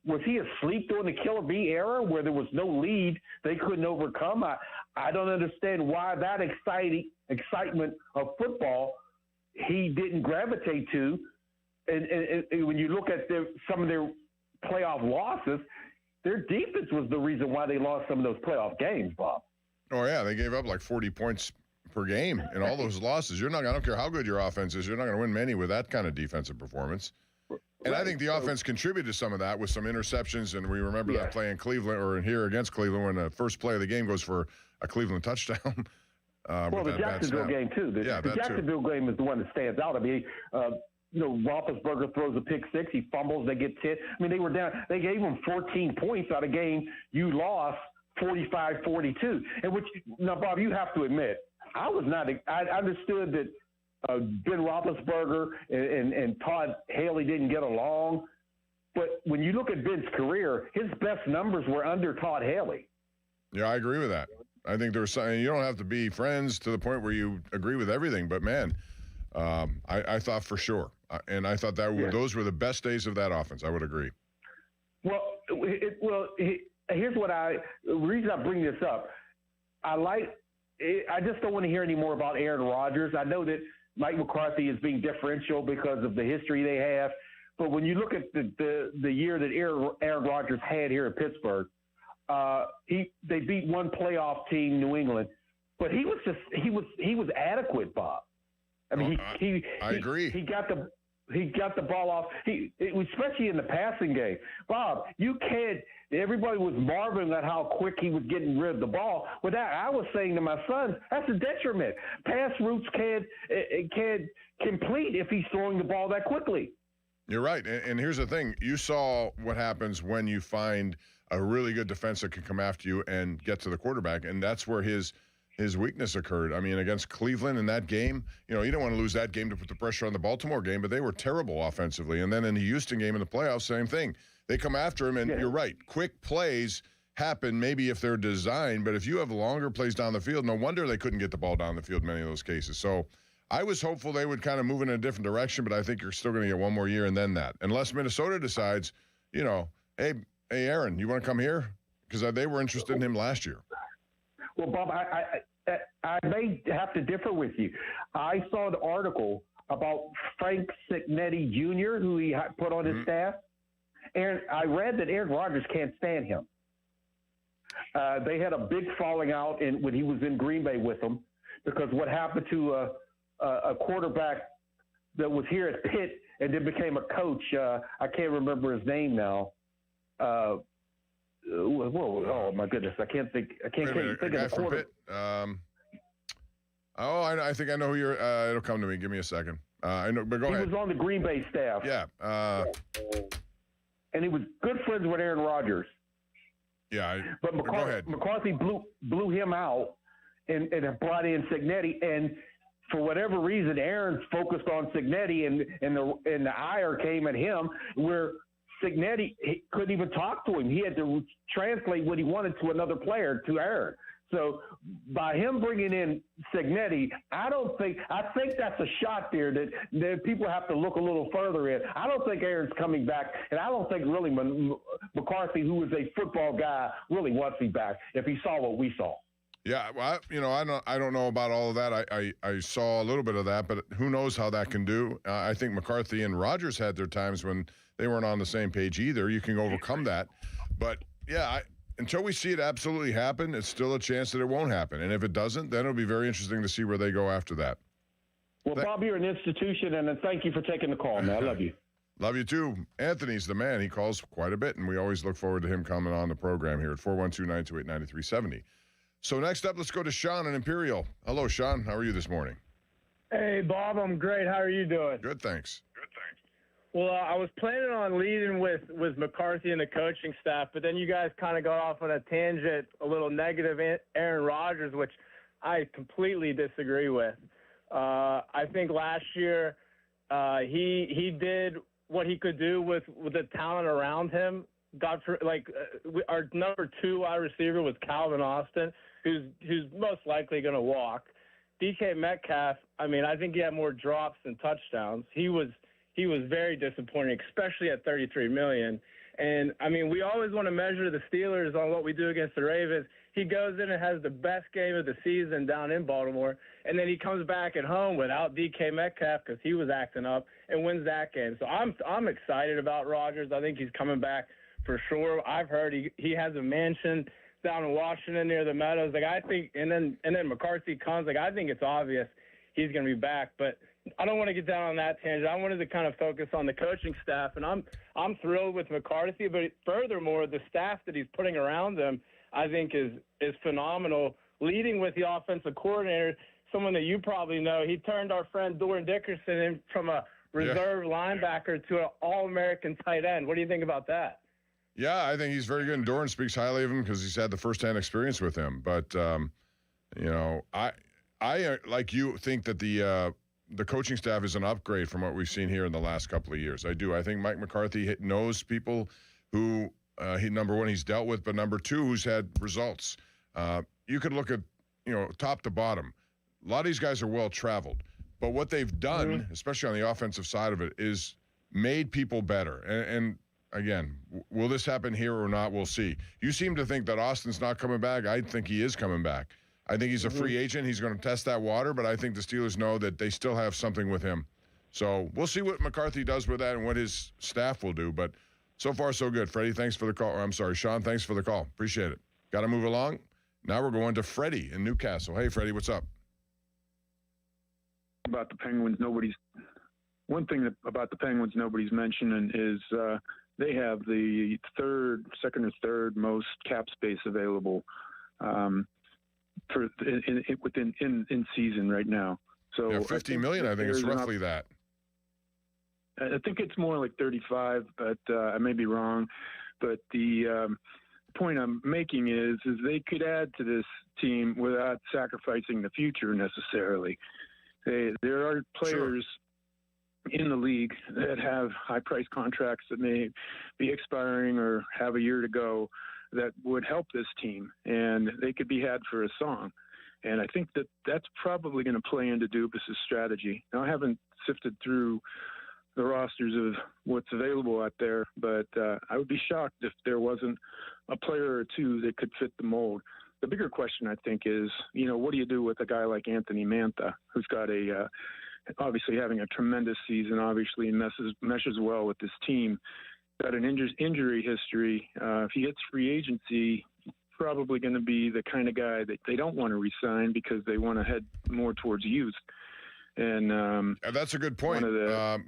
[SPEAKER 1] was he asleep during the Killer Bee era where there was no lead they couldn't overcome? I don't understand why that excitement of football he didn't gravitate to. And when you look at some of their playoff losses, their defense was the reason why they lost some of those playoff games, Bob.
[SPEAKER 24] Oh, yeah, they gave up like 40 points per game in all those losses. I don't care how good your offense is, you're not going to win many with that kind of defensive performance. And I think the offense contributed to some of that with some interceptions, and we remember that play in Cleveland or in here against Cleveland when the first play of the game goes for a Cleveland touchdown.
[SPEAKER 1] The Jacksonville game, too. The Jacksonville game is the one that stands out. I mean, Roethlisberger throws a pick six. He fumbles. They get 10. I mean, they were down. They gave him 14 points out of a game you lost 45-42. And now, Bob, you have to admit, I understood that Ben Roethlisberger and Todd Haley didn't get along. But when you look at Ben's career, his best numbers were under Todd Haley.
[SPEAKER 24] Yeah, I agree with that. I think there's something, you don't have to be friends to the point where you agree with everything. But, man, I thought for sure. And I thought those were the best days of that offense. I would agree.
[SPEAKER 1] Here's the reason I bring this up. I just don't want to hear any more about Aaron Rodgers. I know that Mike McCarthy is being differential because of the history they have. But when you look at the year that Aaron Rodgers had here in Pittsburgh, they beat one playoff team, New England, but he was adequate, Bob. I mean,
[SPEAKER 24] I agree.
[SPEAKER 1] He got the ball off. Especially in the passing game, Bob. You can't. Everybody was marveling at how quick he was getting rid of the ball. But I was saying to my son, that's a detriment. Pass routes can't complete if he's throwing the ball that quickly.
[SPEAKER 24] You're right. And here's the thing. You saw what happens when you find a really good defense that can come after you and get to the quarterback, and that's where his weakness occurred. I mean, against Cleveland in that game, you don't want to lose that game to put the pressure on the Baltimore game, but they were terrible offensively. And then in the Houston game in the playoffs, same thing. They come after him, and you're right. Quick plays happen maybe if they're designed, but if you have longer plays down the field, no wonder they couldn't get the ball down the field in many of those cases. So I was hopeful they would kind of move in a different direction, but I think you're still going to get one more year and then that. Unless Minnesota decides, hey, Aaron, you want to come here? Because they were interested in him last year.
[SPEAKER 1] Well, Bob, I may have to differ with you. I saw an article about Frank Signetti Jr., who he put on his staff, and I read that Aaron Rodgers can't stand him. They had a big falling out when he was in Green Bay with them, because what happened to a quarterback that was here at Pitt and then became a coach. I can't remember his name now. Whoa! Oh my goodness! I can't think of the quarterback.
[SPEAKER 24] I think I know who you're. It'll come to me. Give me a second. I know, but go ahead.
[SPEAKER 1] He was on the Green Bay staff.
[SPEAKER 24] Yeah.
[SPEAKER 1] And he was good friends with Aaron Rodgers.
[SPEAKER 24] Yeah.
[SPEAKER 1] But
[SPEAKER 24] go ahead.
[SPEAKER 1] McCarthy blew him out and brought in Signetti, and for whatever reason, Aaron's focused on Signetti, and the ire came at him where Signetti couldn't even talk to him. He had to translate what he wanted to another player, to Aaron. So by him bringing in Signetti, I think that's a shot there that people have to look a little further in. I don't think Aaron's coming back, and I don't think really McCarthy, who was a football guy, really wants him back if he saw what we saw.
[SPEAKER 24] Yeah, well, I don't know about all of that. I saw a little bit of that, but who knows how that can do. I think McCarthy and Rodgers had their times when they weren't on the same page either. You can overcome that. But, yeah, until we see it absolutely happen, it's still a chance that it won't happen. And if it doesn't, then it'll be very interesting to see where they go after that.
[SPEAKER 1] Well, Bob, you're an institution, and thank you for taking the call, man. I love you.
[SPEAKER 24] Love you, too. Anthony's the man. He calls quite a bit, and we always look forward to him coming on the program here at 412-928-9370. So next up, let's go to Sean in Imperial. Hello, Sean. How are you this morning?
[SPEAKER 2] Hey, Bob. I'm great. How are you doing?
[SPEAKER 24] Good, thanks.
[SPEAKER 2] Well, I was planning on leading with McCarthy and the coaching staff, but then you guys kind of got off on a tangent, a little negative Aaron Rodgers, which I completely disagree with. I think last year he did what he could do with the talent around him. Our number 2 wide receiver was Calvin Austin, who's most likely going to walk. DK Metcalf, I think he had more drops than touchdowns. He was very disappointing, especially at $33 million. And, we always want to measure the Steelers on what we do against the Ravens. He goes in and has the best game of the season down in Baltimore, and then he comes back at home without DK Metcalf because he was acting up and wins that game. So I'm excited about Rodgers. I think he's coming back for sure. I've heard he has a mansion down in Washington near the Meadows. I think, and then McCarthy comes. I think it's obvious he's going to be back. But I don't want to get down on that tangent. I wanted to kind of focus on the coaching staff, and I'm thrilled with McCarthy. But furthermore, the staff that he's putting around him, I think is phenomenal. Leading with the offensive coordinator, someone that you probably know, he turned our friend Doran Dickerson in from a reserve linebacker to an All-American tight end. What do you think about that?
[SPEAKER 24] Yeah, I think he's very good, and Doran speaks highly of him because he's had the first-hand experience with him. But, I like you, think that the coaching staff is an upgrade from what we've seen here in the last couple of years. I do. I think Mike McCarthy knows people who, number one, he's dealt with, but number two, who's had results. You could look at, top to bottom. A lot of these guys are well-traveled. But what they've done, especially on the offensive side of it, is made people better. And again, will this happen here or not? We'll see. You seem to think that Austin's not coming back. I think he is coming back. I think he's a free agent. He's going to test that water, but I think the Steelers know that they still have something with him. So we'll see what McCarthy does with that and what his staff will do. But so far, so good. Freddie, thanks for the call. I'm sorry, Sean, thanks for the call. Appreciate it. Got to move along. Now we're going to Freddie in Newcastle. Hey, Freddie, what's up?
[SPEAKER 3] About the Penguins, one thing about the Penguins nobody's mentioning is they have the second or third most cap space available in season right now. So
[SPEAKER 24] $50 million, I think it's roughly that.
[SPEAKER 3] I think it's more like 35, but I may be wrong. But the point I'm making is they could add to this team without sacrificing the future necessarily. There are players in the league that have high-price contracts that may be expiring or have a year to go that would help this team, and they could be had for a song. And I think that's probably going to play into Dubas's strategy. Now, I haven't sifted through the rosters of what's available out there, but I would be shocked if there wasn't a player or two that could fit the mold. the bigger question, I think, is, what do you do with a guy like Anthony Mantha, who's got obviously having a tremendous season, obviously meshes well with this team, got an injury history. If he hits free agency, probably going to be the kind of guy that they don't want to re-sign because they want to head more towards youth. And
[SPEAKER 24] that's a good point.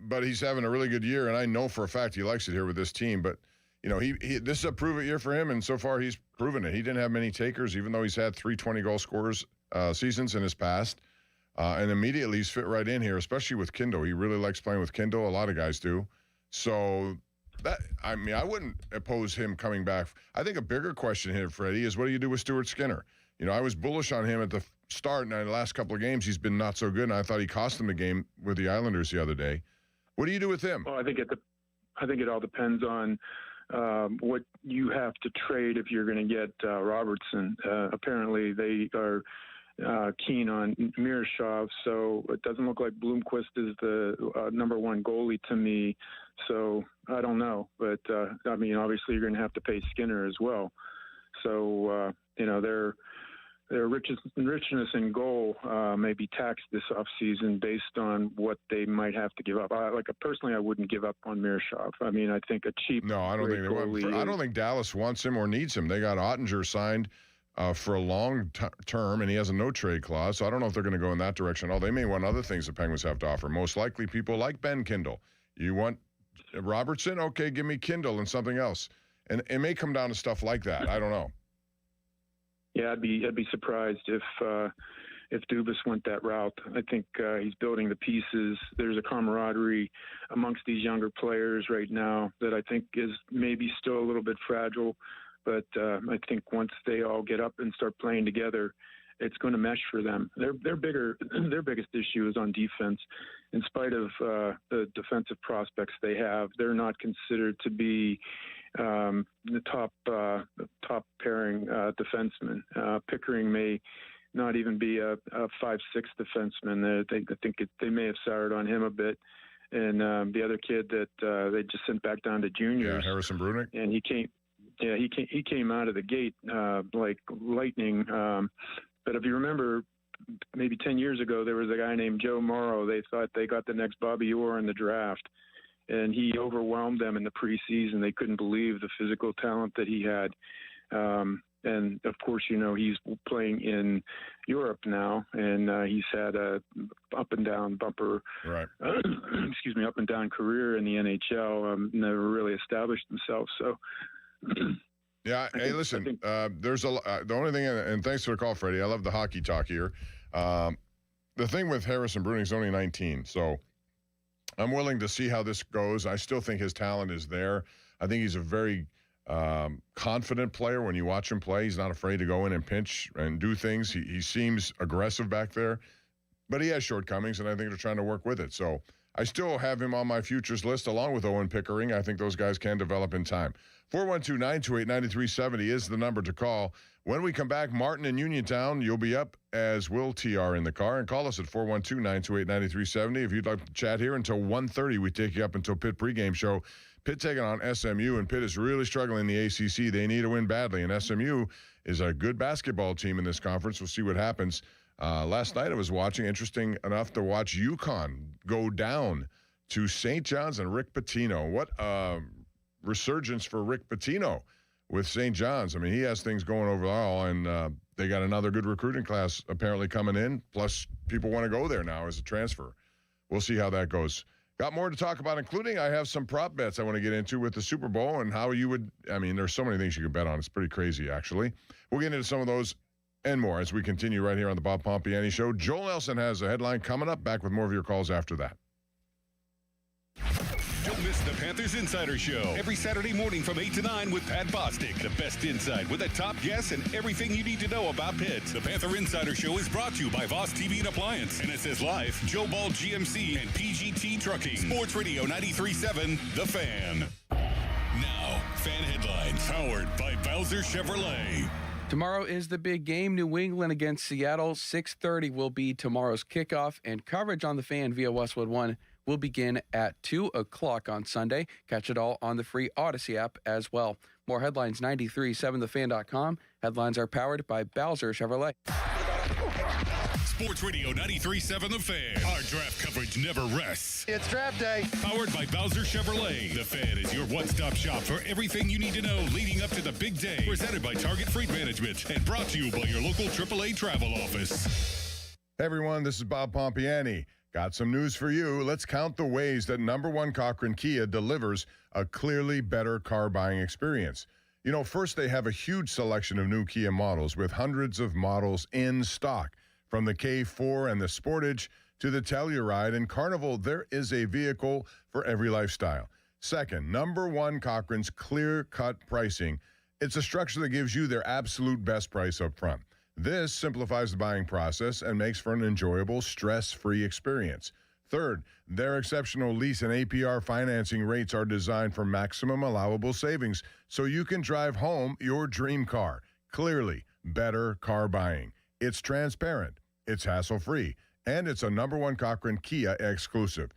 [SPEAKER 24] But he's having a really good year, and I know for a fact he likes it here with this team. But this is a prove-it year for him, and so far he's proven it. He didn't have many takers, even though he's had 3 20-goal scorers seasons in his past. And immediately he's fit right in here, especially with Kindle. He really likes playing with Kindle. A lot of guys do. So I wouldn't oppose him coming back. I think a bigger question here, Freddie, is what do you do with Stuart Skinner? I was bullish on him at the start, and in the last couple of games he's been not so good, and I thought he cost them the game with the Islanders the other day. What do you do with him?
[SPEAKER 3] Well, I think it all depends on what you have to trade if you're going to get Robertson. Apparently they are keen on Miroshov, so it doesn't look like Bloomquist is the number one goalie to me. So I don't know, but obviously you're going to have to pay Skinner as well. So their richness in goal may be taxed this offseason based on what they might have to give up. Personally, I wouldn't give up on Miroshov. I think a cheap.
[SPEAKER 24] No, I don't think they will. I don't think Dallas wants him or needs him. They got Ottinger signed for a long term, and he has a no-trade clause, so I don't know if they're going to go in that direction. They may want other things the Penguins have to offer. Most likely people like Ben Kindle. You want Robertson? Okay, give me Kindle and something else. And it may come down to stuff like that. I don't know.
[SPEAKER 3] Yeah, I'd be surprised if Dubas went that route. I think he's building the pieces. There's a camaraderie amongst these younger players right now that I think is maybe still a little bit fragile. But I think once they all get up and start playing together, it's going to mesh for them. Their biggest issue is on defense. In spite of the defensive prospects they have, they're not considered to be the top pairing defenseman. Pickering may not even be a 5'6" defenseman. I think they may have soured on him a bit. And the other kid that they just sent back down to juniors,
[SPEAKER 24] Harrison Brunick,
[SPEAKER 3] and he came out of the gate like lightning. But if you remember, maybe 10 years ago, there was a guy named Joe Morrow. They thought they got the next Bobby Orr in the draft, and he overwhelmed them in the preseason. They couldn't believe the physical talent that he had. And of course, he's playing in Europe now, and he's had a up and down bumper,
[SPEAKER 24] right?
[SPEAKER 3] Up and down career in the NHL. Never really established himself. So.
[SPEAKER 24] Yeah. Hey, listen, there's the only thing, and thanks for the call, Freddie. I love the hockey talk here. The thing with Harrison Brunick is only 19, so I'm willing to see how this goes. I still think his talent is there. I think he's a very confident player when you watch him play. He's not afraid to go in and pinch and do things. He seems aggressive back there, but he has shortcomings, and I think they're trying to work with it. So I still have him on my futures list along with Owen Pickering. I think those guys can develop in time. 412-928-9370 is the number to call. When we come back, Martin in Uniontown, you'll be up, as will TR in the car. And call us at 412-928-9370. If you'd like to chat here until 1:30, we take you up until Pitt pregame show. Pitt taking on SMU, and Pitt is really struggling in the ACC. They need a win badly, and SMU is a good basketball team in this conference. We'll see what happens. Last night I was watching, interesting enough to watch UConn go down to St. John's and Rick Pitino. What resurgence for Rick Pitino with St. John's. I mean, he has things going overall, and they got another good recruiting class apparently coming in, plus people want to go there now as a transfer. We'll see how that goes. Got more to talk about, including I have some prop bets I want to get into with the Super Bowl and how you would, there's so many things you can bet on. It's pretty crazy, actually. We'll get into some of those and more as we continue right here on the Bob Pompiani Show. Joel Nelson has a headline coming up. Back with more of your calls after that.
[SPEAKER 9] Don't miss the Panthers Insider Show every Saturday morning from 8 to 9 with Pat Bostic. The best insight with the top guests and everything you need to know about Pitt. The Panther Insider Show is brought to you by Voss TV and Appliance, NSS Life, Joe Ball GMC, and PGT Trucking. Sports Radio 93.7, The Fan. Now, fan headlines powered by Bowser Chevrolet.
[SPEAKER 4] Tomorrow is the big game. New England against Seattle. 6:30 will be tomorrow's kickoff, and coverage on the Fan via Westwood One will begin at 2 o'clock on Sunday. Catch it all on the free Odyssey app as well. More headlines, 937thefan.com. Headlines are powered by Bowser Chevrolet.
[SPEAKER 9] Sports Radio 93.7 The Fan. Our draft coverage never rests.
[SPEAKER 31] It's draft day.
[SPEAKER 9] Powered by Bowser Chevrolet. The Fan is your one-stop shop for everything you need to know leading up to the big day. Presented by Target Freight Management and brought to you by your local AAA travel office.
[SPEAKER 24] Hey everyone, this is Bob Pompiani. Got some news for you. Let's count the ways that number one Cochran Kia delivers a clearly better car buying experience. You know, first they have a huge selection of new Kia models with hundreds of models in stock. From the K4 and the Sportage to the Telluride and Carnival, there is a vehicle for every lifestyle. Second, number one Cochran's clear-cut pricing. It's a structure that gives you their absolute best price up front. This simplifies the buying process and makes for an enjoyable, stress-free experience. Third, their exceptional lease and APR financing rates are designed for maximum allowable savings so you can drive home your dream car. Clearly, better car buying. It's transparent, it's hassle-free, and it's a number one Cochran Kia exclusive.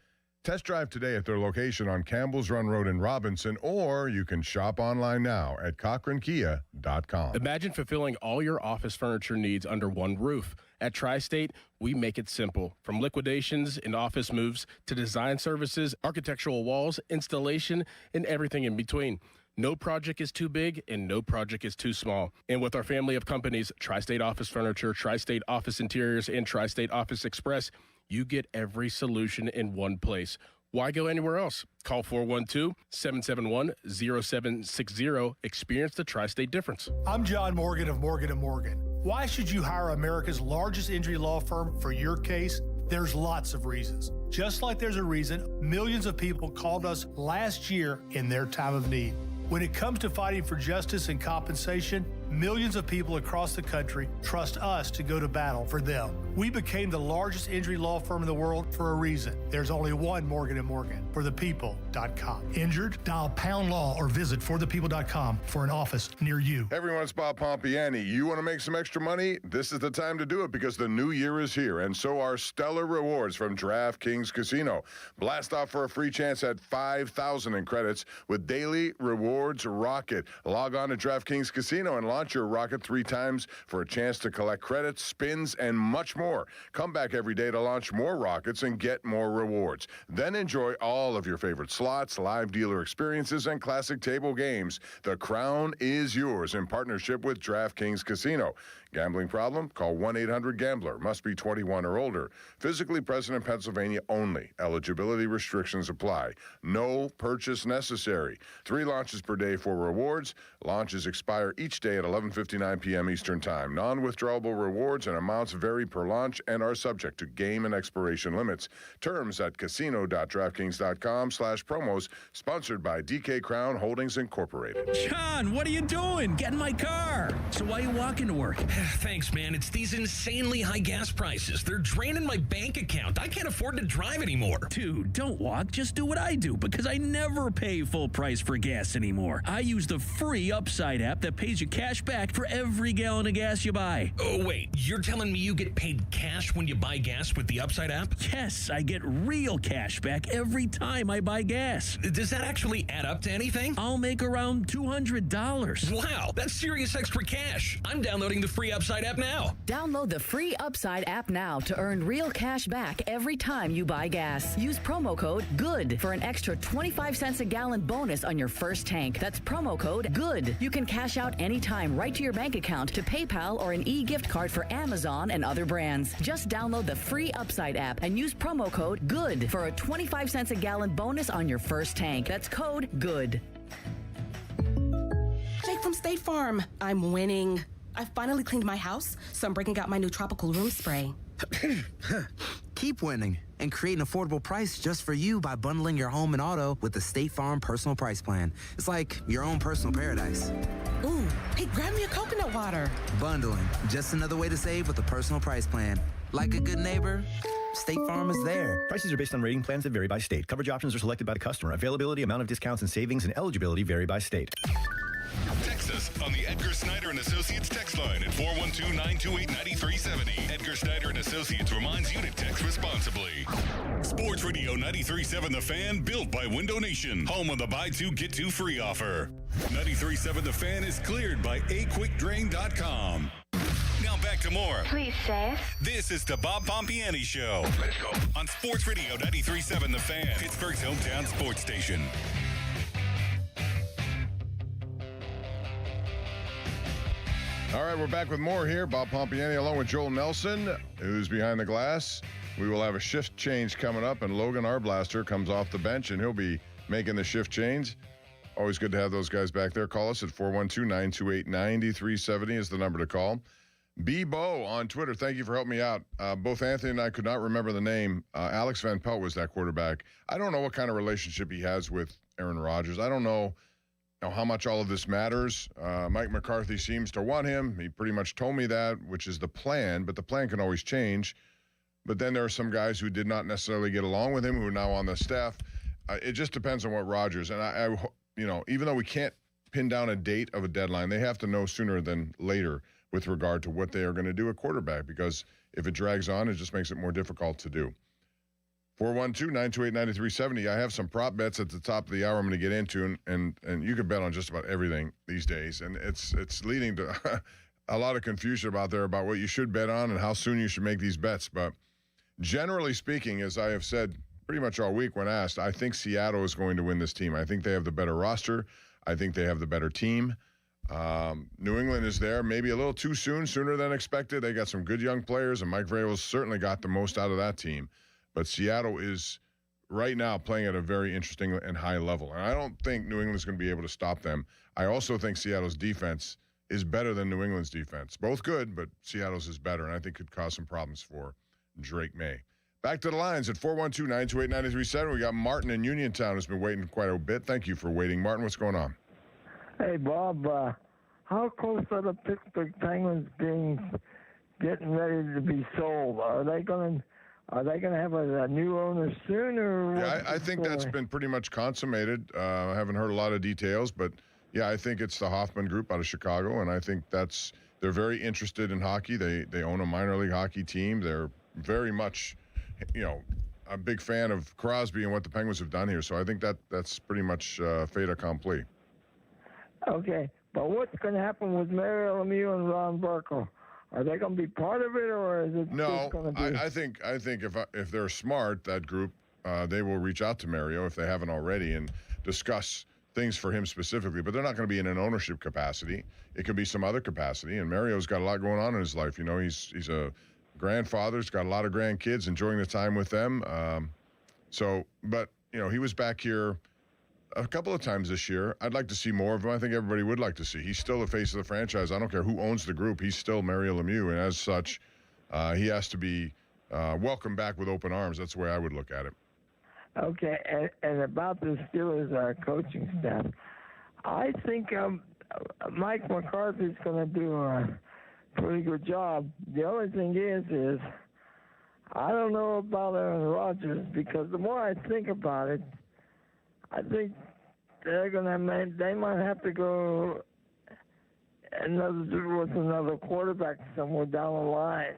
[SPEAKER 24] Test drive today at their location on Campbell's Run Road in Robinson, or you can shop online now at CochranKia.com.
[SPEAKER 5] Imagine fulfilling all your office furniture needs under one roof. At Tri-State, we make it simple. From liquidations and office moves to design services, architectural walls, installation, and everything in between. No project is too big and no project is too small. And with our family of companies, Tri-State Office Furniture, Tri-State Office Interiors, and Tri-State Office Express, you get every solution in one place. Why go anywhere else? Call 412-771-0760. Experience the Tri-State difference.
[SPEAKER 7] I'm John Morgan of Morgan & Morgan. Why should you hire America's largest injury law firm for your case? There's lots of reasons. Just like there's a reason millions of people called us last year in their time of need. When it comes to fighting for justice and compensation, millions of people across the country trust us to go to battle for them. We became the largest injury law firm in the world for a reason. There's only one Morgan & Morgan, forthepeople.com. Injured? Dial pound law or visit forthepeople.com for an office near you.
[SPEAKER 24] Everyone, it's Bob Pompiani. You want to make some extra money? This is the time to do it because the new year is here, and so are stellar rewards from DraftKings Casino. Blast off for a free chance at $5,000 in credits with daily rewards rocket. Log on to DraftKings Casino and launch your rocket 3 times for a chance to collect credits, spins, and much more. Come back every day to launch more rockets and get more rewards. Then enjoy all of your favorite slots, live dealer experiences, and classic table games. The crown is yours in partnership with DraftKings Casino. Gambling problem? Call 1-800-GAMBLER. Must be 21 or older. Physically present in Pennsylvania only. Eligibility restrictions apply. No purchase necessary. 3 launches per day for rewards. Launches expire each day at 11:59 p.m. Eastern Time. Non-withdrawable rewards and amounts vary per launch and are subject to game and expiration limits. Terms at casino.draftkings.com/promos. Sponsored by DK Crown Holdings Incorporated.
[SPEAKER 8] John, what are you doing? Get in my car. So why are you walking to work?
[SPEAKER 10] Thanks, man. It's these insanely high gas prices. They're draining my bank account. I can't afford to drive anymore.
[SPEAKER 8] Dude, don't walk. Just do what I do because I never pay full price for gas anymore. I use the free Upside app that pays you cash back for every gallon of gas you buy.
[SPEAKER 10] Oh, wait. You're telling me you get paid cash when you buy gas with the Upside app?
[SPEAKER 8] Yes, I get real cash back every time I buy gas.
[SPEAKER 10] Does that actually add up to anything?
[SPEAKER 8] I'll make around $200.
[SPEAKER 10] Wow, that's serious extra cash. I'm downloading the free Upside app now.
[SPEAKER 11] Download the free Upside app now to earn real cash back every time you buy gas. Use promo code GOOD for an extra 25 cents a gallon bonus on your first tank. That's promo code GOOD. You can cash out anytime right to your bank account, to PayPal, or an e-gift card for Amazon and other brands. Just download the free Upside app and use promo code GOOD for a 25 cents a gallon bonus on your first tank. That's code GOOD.
[SPEAKER 12] Jake from State Farm. I'm winning. I finally cleaned my house, so I'm breaking out my new tropical room spray.
[SPEAKER 13] Keep winning and create an affordable price just for you by bundling your home and auto with the State Farm Personal Price Plan. It's like your own personal paradise.
[SPEAKER 12] Ooh, hey, grab me a coconut water.
[SPEAKER 13] Bundling, just another way to save with a personal price plan. Like a good neighbor, State Farm is there.
[SPEAKER 14] Prices are based on rating plans that vary by state. Coverage options are selected by the customer. Availability, amount of discounts and savings, and eligibility vary by state.
[SPEAKER 9] Text Text us on the Edgar Snyder and Associates text line at 412-928-9370. Edgar Snyder and Associates reminds you to text responsibly. Sports Radio 93.7 The Fan, built by Window Nation. Home of the buy two, get two free offer. 93.7 The Fan is cleared by aquickdrain.com. Now back to more.
[SPEAKER 6] Please say.
[SPEAKER 9] This is the Bob Pompiani Show. Let's go. On Sports Radio 93.7 The Fan, Pittsburgh's hometown sports station.
[SPEAKER 24] All right, we're back with more here. Bob Pompiani along with Joel Nelson, who's behind the glass. We will have a shift change coming up, and Logan Arblaster comes off the bench, and he'll be making the shift change. Always good to have those guys back there. Call us at 412-928-9370 is the number to call. B-Bo on Twitter, thank you for helping me out. Both Anthony and I could not remember the name. Alex Van Pelt was that quarterback. I don't know what kind of relationship he has with Aaron Rodgers. I don't know how much all of this matters. Mike McCarthy seems to want him. He pretty much told me that, which is the plan, but the plan can always change. But then there are some guys who did not necessarily get along with him who are now on the staff. It just depends on what Rodgers. And I even though we can't pin down a date of a deadline, they have to know sooner than later with regard to what they are going to do at quarterback, because if it drags on, it just makes it more difficult to do. 412-928-9370. I have some prop bets at the top of the hour I'm going to get into, and you can bet on just about everything these days, and it's leading to a lot of confusion out there about what you should bet on and how soon you should make these bets. But generally speaking, as I have said pretty much all week when asked, I think Seattle is going to win this team. I think they have the better roster. I think they have the better team. New England is there maybe a little too soon, sooner than expected. They got some good young players, and Mike Vrabel's certainly got the most out of that team. But Seattle is right now playing at a very interesting and high level. And I don't think New England's going to be able to stop them. I also think Seattle's defense is better than New England's defense. Both good, but Seattle's is better, and I think could cause some problems for Drake May. Back to the lines at 412-928-9370. We got Martin in Uniontown who's been waiting quite a bit. Thank you for waiting. Martin, what's going on?
[SPEAKER 15] Hey, Bob, how close are the Pittsburgh Penguins getting ready to be sold? Are they going to have a new owner soon? Or
[SPEAKER 24] yeah, I think that's been pretty much consummated. I haven't heard a lot of details, but yeah, I think it's the Hoffman Group out of Chicago, and I think they're very interested in hockey. They own a minor league hockey team. They're very much, a big fan of Crosby and what the Penguins have done here. So I think that's pretty much fait accompli.
[SPEAKER 15] Okay, but what's going to happen with Mario Lemieux and Ron Burkle? Are they going to be part of it, or is it just going to be?
[SPEAKER 24] I think if they're smart, that group, they will reach out to Mario if they haven't already and discuss things for him specifically. But they're not going to be in an ownership capacity. It could be some other capacity. And Mario's got a lot going on in his life. He's a grandfather. He's got a lot of grandkids, enjoying the time with them. But he was back here a couple of times this year. I'd like to see more of him. I think everybody would like to see. He's still the face of the franchise. I don't care who owns the group. He's still Mario Lemieux, and as such, he has to be welcomed back with open arms. That's the way I would look at it.
[SPEAKER 15] Okay, and about the Steelers coaching staff, I think Mike McCarthy's going to do a pretty good job. The only thing is I don't know about Aaron Rodgers, because the more I think about it, I think they might have to go with another quarterback somewhere down the line.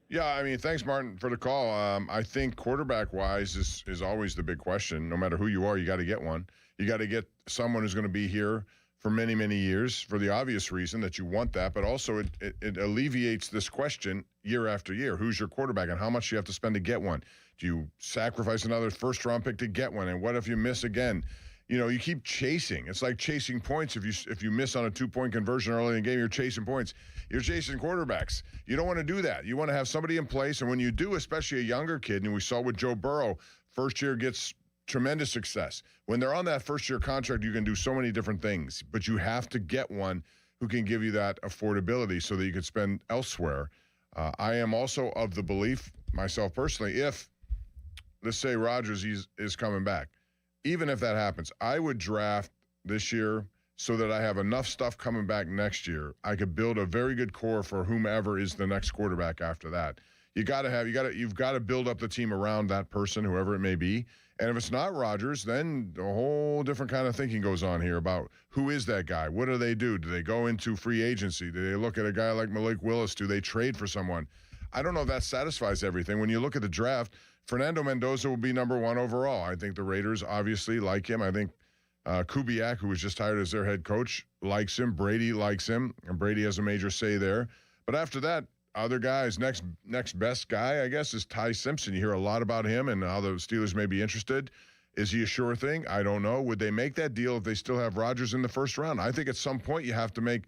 [SPEAKER 24] Yeah, thanks, Martin, for the call. I think quarterback-wise is always the big question. No matter who you are, you got to get one. You got to get someone who's going to be here for many, many years for the obvious reason that you want that, but also it alleviates this question year after year. Who's your quarterback and how much do you have to spend to get one? Do you sacrifice another first-round pick to get one? And what if you miss again? You keep chasing. It's like chasing points. If you miss on a 2-point conversion early in the game, you're chasing points. You're chasing quarterbacks. You don't want to do that. You want to have somebody in place, and when you do, especially a younger kid, and we saw with Joe Burrow, first year gets tremendous success. When they're on that first-year contract, you can do so many different things, but you have to get one who can give you that affordability so that you can spend elsewhere. I am also of the belief, myself personally, if, let's say Rodgers is coming back, even if that happens, I would draft this year so that I have enough stuff coming back next year. I could build a very good core for whomever is the next quarterback after that. You've got to build up the team around that person, whoever it may be, And if it's not Rodgers, then a whole different kind of thinking goes on here about who is that guy? What do they do? Do they go into free agency? Do they look at a guy like Malik Willis? Do they trade for someone? I don't know if that satisfies everything. When you look at the draft, Fernando Mendoza will be number 1 overall. I think the Raiders obviously like him. I think Kubiak, who was just hired as their head coach, likes him. Brady likes him, and Brady has a major say there. But after that, other guys, next best guy, I guess, is Ty Simpson. You hear a lot about him and how the Steelers may be interested. Is he a sure thing? I don't know. Would they make that deal if they still have Rodgers in the first round? I think at some point you have to make,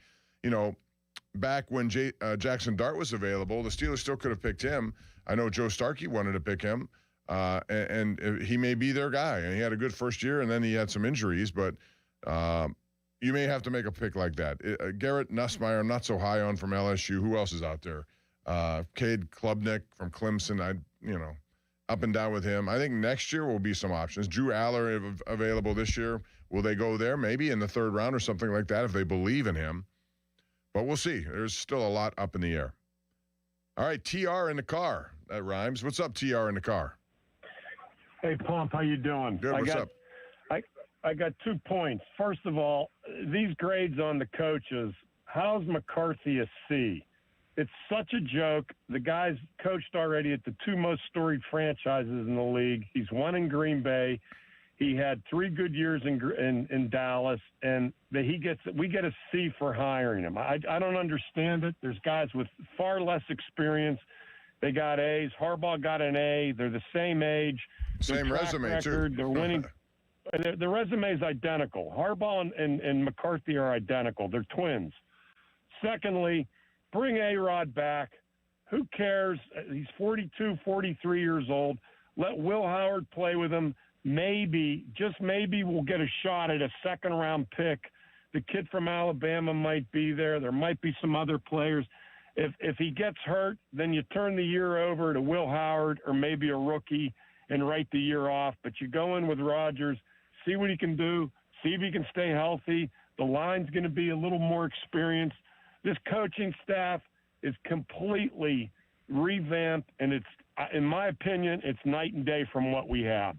[SPEAKER 24] back when Jackson Dart was available, the Steelers still could have picked him. I know Joe Starkey wanted to pick him, and he may be their guy. And he had a good first year, and then he had some injuries, but you may have to make a pick like that. Garrett Nussmeier, I'm not so high on from LSU. Who else is out there? Cade Klubnik from Clemson, up and down with him. I think next year will be some options. Drew Aller available this year. Will they go there? Maybe in the third round or something like that if they believe in him. But we'll see. There's still a lot up in the air. All right, TR in the car. That rhymes. What's up, TR in the car?
[SPEAKER 6] Hey, Pomp, how you doing?
[SPEAKER 24] Good, what's up?
[SPEAKER 6] I got 2 points. First of all, these grades on the coaches, how's McCarthy a C? It's such a joke. The guy's coached already at the 2 most storied franchises in the league. He's won in Green Bay. He had 3 good years in Dallas, and we get a C for hiring him. I don't understand it. There's guys with far less experience. They got A's. Harbaugh got an A. They're the same age.
[SPEAKER 24] Same resume,
[SPEAKER 6] record,
[SPEAKER 24] too.
[SPEAKER 6] They're winning. The resume is identical. Harbaugh and McCarthy are identical. They're twins. Secondly, bring A-Rod back. Who cares? He's 42, 43 years old. Let Will Howard play with him. Maybe, just maybe, we'll get a shot at a second-round pick. The kid from Alabama might be there. There might be some other players. If he gets hurt, then you turn the year over to Will Howard or maybe a rookie and write the year off. But you go in with Rodgers, see what he can do, see if he can stay healthy. The line's going to be a little more experienced. This coaching staff is completely revamped, and it's, in my opinion, it's night and day from what we have.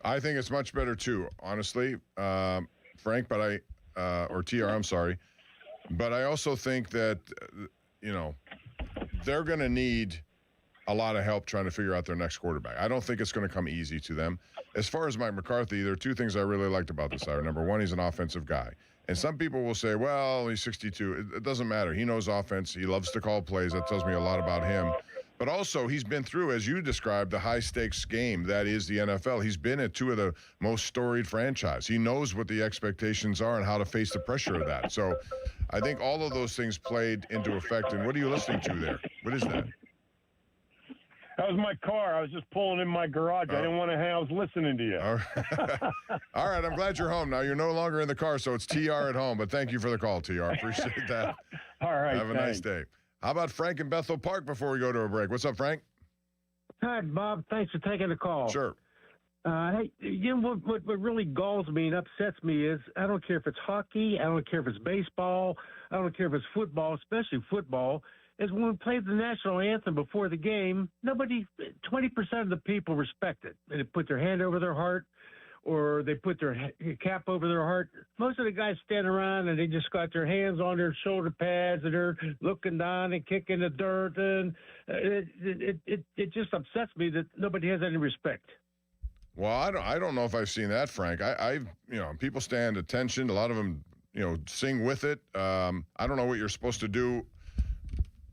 [SPEAKER 24] I think it's much better too, honestly, Frank. But or TR, I'm sorry, but I also think that they're going to need a lot of help trying to figure out their next quarterback. I don't think it's going to come easy to them. As far as Mike McCarthy, there are 2 things I really liked about this hire. Number 1, he's an offensive guy. And some people will say, well, he's 62. It doesn't matter. He knows offense. He loves to call plays. That tells me a lot about him. But also, he's been through, as you described, the high-stakes game that is the NFL. He's been at 2 of the most storied franchises. He knows what the expectations are and how to face the pressure of that. So I think all of those things played into effect. And what are you listening to there? What is that?
[SPEAKER 6] That was my car. I was just pulling in my garage. I didn't want to hang. I was listening to you.
[SPEAKER 24] All right. I'm glad you're home now. You're no longer in the car, so it's TR at home. But thank you for the call, TR. Appreciate that.
[SPEAKER 6] All right.
[SPEAKER 24] Have a nice day. How about Frank in Bethel Park before we go to a break? What's up, Frank?
[SPEAKER 16] Hi, Bob. Thanks for taking the call.
[SPEAKER 24] Sure.
[SPEAKER 16] Hey, what really galls me and upsets me is I don't care if it's hockey, I don't care if it's baseball, I don't care if it's football, especially football, is when we play the national anthem before the game, 20% of the people respect it. They put their hand over their heart or they put their cap over their heart. Most of the guys stand around and they just got their hands on their shoulder pads and they're looking down and kicking the dirt. And it just upsets me that nobody has any respect.
[SPEAKER 24] Well, I don't know if I've seen that, Frank. People stand attention. A lot of them, sing with it. I don't know what you're supposed to do.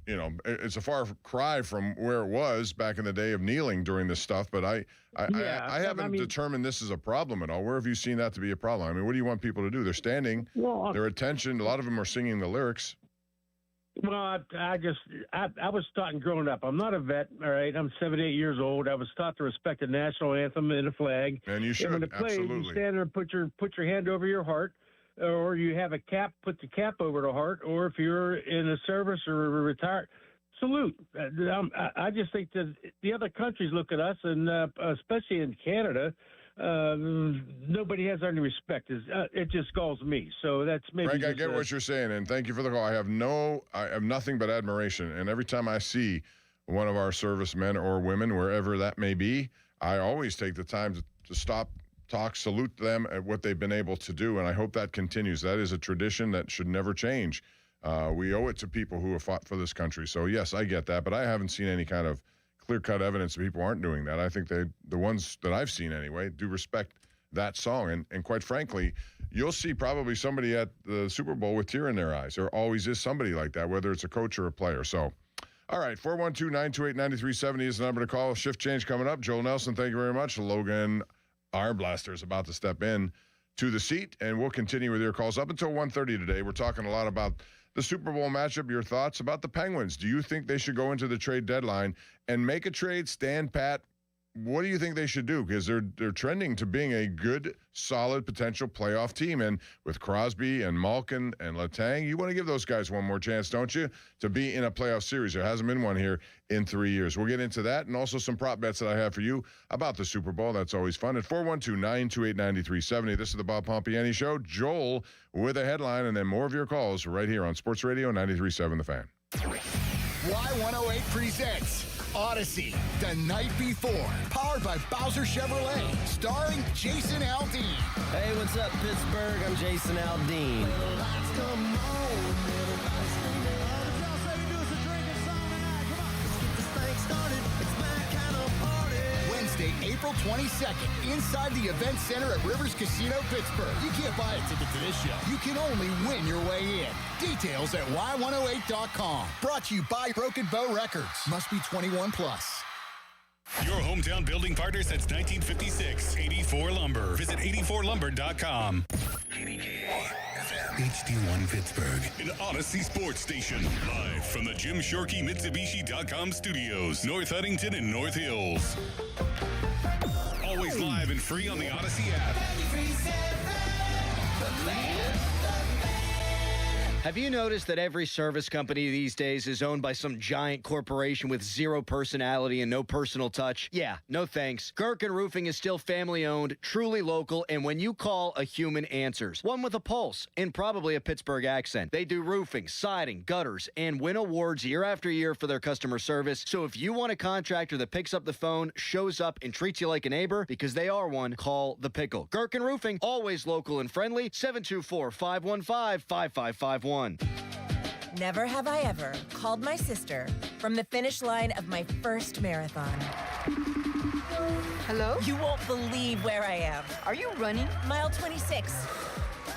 [SPEAKER 24] It's a far cry from where it was back in the day of kneeling during this stuff, but I haven't determined this is a problem at all. Where have you seen that to be a problem? I mean, what do you want people to do? They're standing, their attention, a lot of them are singing the lyrics.
[SPEAKER 16] Well, I was taught growing up. I'm not a vet, all right? I'm 78 years old. I was taught to respect the national anthem and the flag.
[SPEAKER 24] And you should,
[SPEAKER 16] and when it plays,
[SPEAKER 24] absolutely.
[SPEAKER 16] You stand there and put your hand over your heart, or you have a cap, put the cap over the heart, or if you're in a service or retired, salute. I just think that the other countries look at us, and especially in Canada, nobody has any respect. It just galls me. So that's maybe.
[SPEAKER 24] Frank, I get what you're saying, and thank you for the call. I have nothing but admiration, and every time I see one of our servicemen or women, wherever that may be, I always take the time stop, talk, salute them at what they've been able to do, and I hope that continues. That is a tradition that should never change. We owe it to people who have fought for this country. So, yes, I get that, but I haven't seen any kind of clear-cut evidence that people aren't doing that. I think the ones that I've seen anyway, do respect that song. And quite frankly, you'll see probably somebody at the Super Bowl with tear in their eyes. There always is somebody like that, whether it's a coach or a player. So, all right, 412-928-9370 is the number to call. Shift change coming up. Joel Nelson, thank you very much. Logan Armblaster is about to step in to the seat, and we'll continue with your calls up until 1:30 today. We're talking a lot about the Super Bowl matchup. Your thoughts about the Penguins. Do you think they should go into the trade deadline and make a trade, stand pat? What do you think they should do? Because they're trending to being a good, solid, potential playoff team. And with Crosby and Malkin and Letang, you want to give those guys one more chance, don't you, to be in a playoff series? There hasn't been one here in 3 years. We'll get into that and also some prop bets that I have for you about the Super Bowl. That's always fun. At 412-928-9370, this is the Bob Pompiani Show. Joel with a headline and then more of your calls right here on Sports Radio 93.7 The Fan.
[SPEAKER 17] Y108 presents Odyssey, The Night Before, powered by Bowser Chevrolet, starring Jason Aldean.
[SPEAKER 18] Hey, what's up, Pittsburgh? I'm Jason Aldean.
[SPEAKER 17] Wednesday, April 22nd, inside the Event Center at Rivers Casino, Pittsburgh. You can't buy a ticket to this show. You can only win your way in. Details at y108.com. Brought to you by Broken Bow Records. Must be 21 plus.
[SPEAKER 9] Your hometown building partner since 1956. 84 Lumber. Visit 84lumber.com. HD1 Pittsburgh, an Odyssey sports station. Live from the Jim Shorkey Mitsubishi.com studios, North Huntington and North Hills. Always live and free on the Odyssey app.
[SPEAKER 19] Have you noticed that every service company these days is owned by some giant corporation with zero personality and no personal touch? Yeah, no thanks. Gherkin Roofing is still family-owned, truly local, and when you call, a human answers. One with a pulse and probably a Pittsburgh accent. They do roofing, siding, gutters, and win awards year after year for their customer service. So if you want a contractor that picks up the phone, shows up, and treats you like a neighbor, because they are one, call The Pickle. Gherkin Roofing, always local and friendly, 724-515-5551.
[SPEAKER 20] Never have I ever called my sister from the finish line of my first marathon. Hello? You won't believe where I am. Are you running? Mile 26.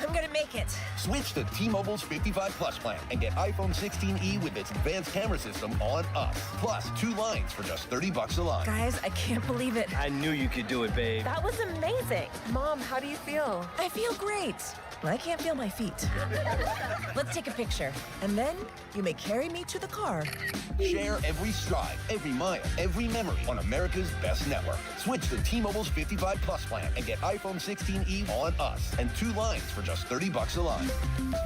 [SPEAKER 20] I'm gonna make it.
[SPEAKER 21] Switch to T-Mobile's 55 Plus plan and get iPhone 16e with its advanced camera system on us. Plus, 2 lines for just $30 a line.
[SPEAKER 20] Guys, I can't believe it.
[SPEAKER 19] I knew you could do it, babe.
[SPEAKER 20] That was amazing. Mom, how do you feel? I feel great. I can't feel my feet. Let's take a picture, and then you may carry me to the car.
[SPEAKER 21] Share every stride, every mile, every memory on America's best network. Switch to T-Mobile's 55 Plus plan and get iPhone 16e on us and 2 lines for just $30 a line.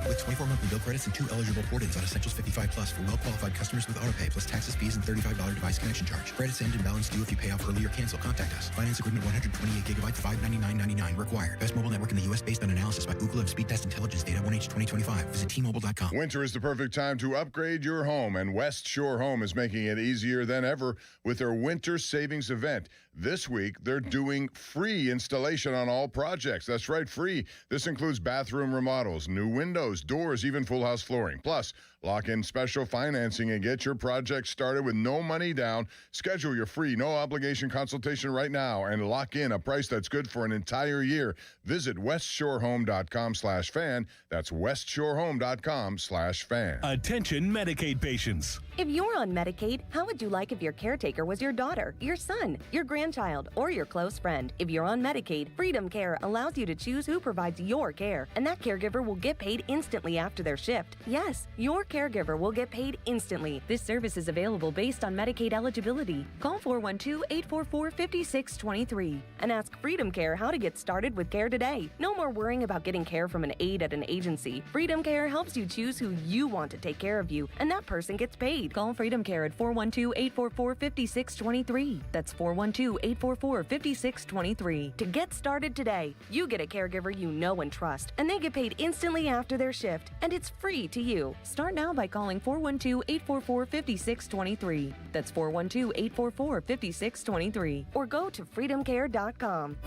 [SPEAKER 22] With 24 monthly bill credits and 2 eligible port-ins on Essentials 55 Plus for well-qualified customers with autopay plus taxes, fees, and $35 device connection charge. Credits end and balance due if you pay off early or cancel. Contact us. Finance agreement 128 gigabytes, $599.99 required. Best mobile network in the U.S. based on analysis by Ookla of Speed Test Intelligence data 1H 2025. Visit T-Mobile.com.
[SPEAKER 24] Winter is the perfect time to upgrade your home, and West Shore Home is making it easier than ever with their winter savings event. This week, they're doing free installation on all projects. That's right, free. This includes bathroom remodels, new windows, doors, even full house flooring. Plus, lock in special financing and get your project started with no money down. Schedule your free, no-obligation consultation right now and lock in a price that's good for an entire year. Visit westshorehome.com/fan. That's westshorehome.com/fan.
[SPEAKER 9] Attention Medicaid patients.
[SPEAKER 23] If you're on Medicaid, how would you like if your caretaker was your daughter, your son, your grandchild, or your close friend? If you're on Medicaid, Freedom Care allows you to choose who provides your care, and that caregiver will get paid instantly after their shift. Yes, your caregiver will get paid instantly. This service is available based on Medicaid eligibility. Call 412-844-5623 and ask Freedom Care how to get started with care today. No more worrying about getting care from an aide at an agency. Freedom Care helps you choose who you want to take care of you, and that person gets paid. Call Freedom Care at 412-844-5623. That's 412 412-844-5623 to get started today. You get a caregiver you know and trust, and they get paid instantly after their shift, and it's free to you. Start now by calling 412-844-5623. That's 412-844-5623. Or go to freedomcare.com.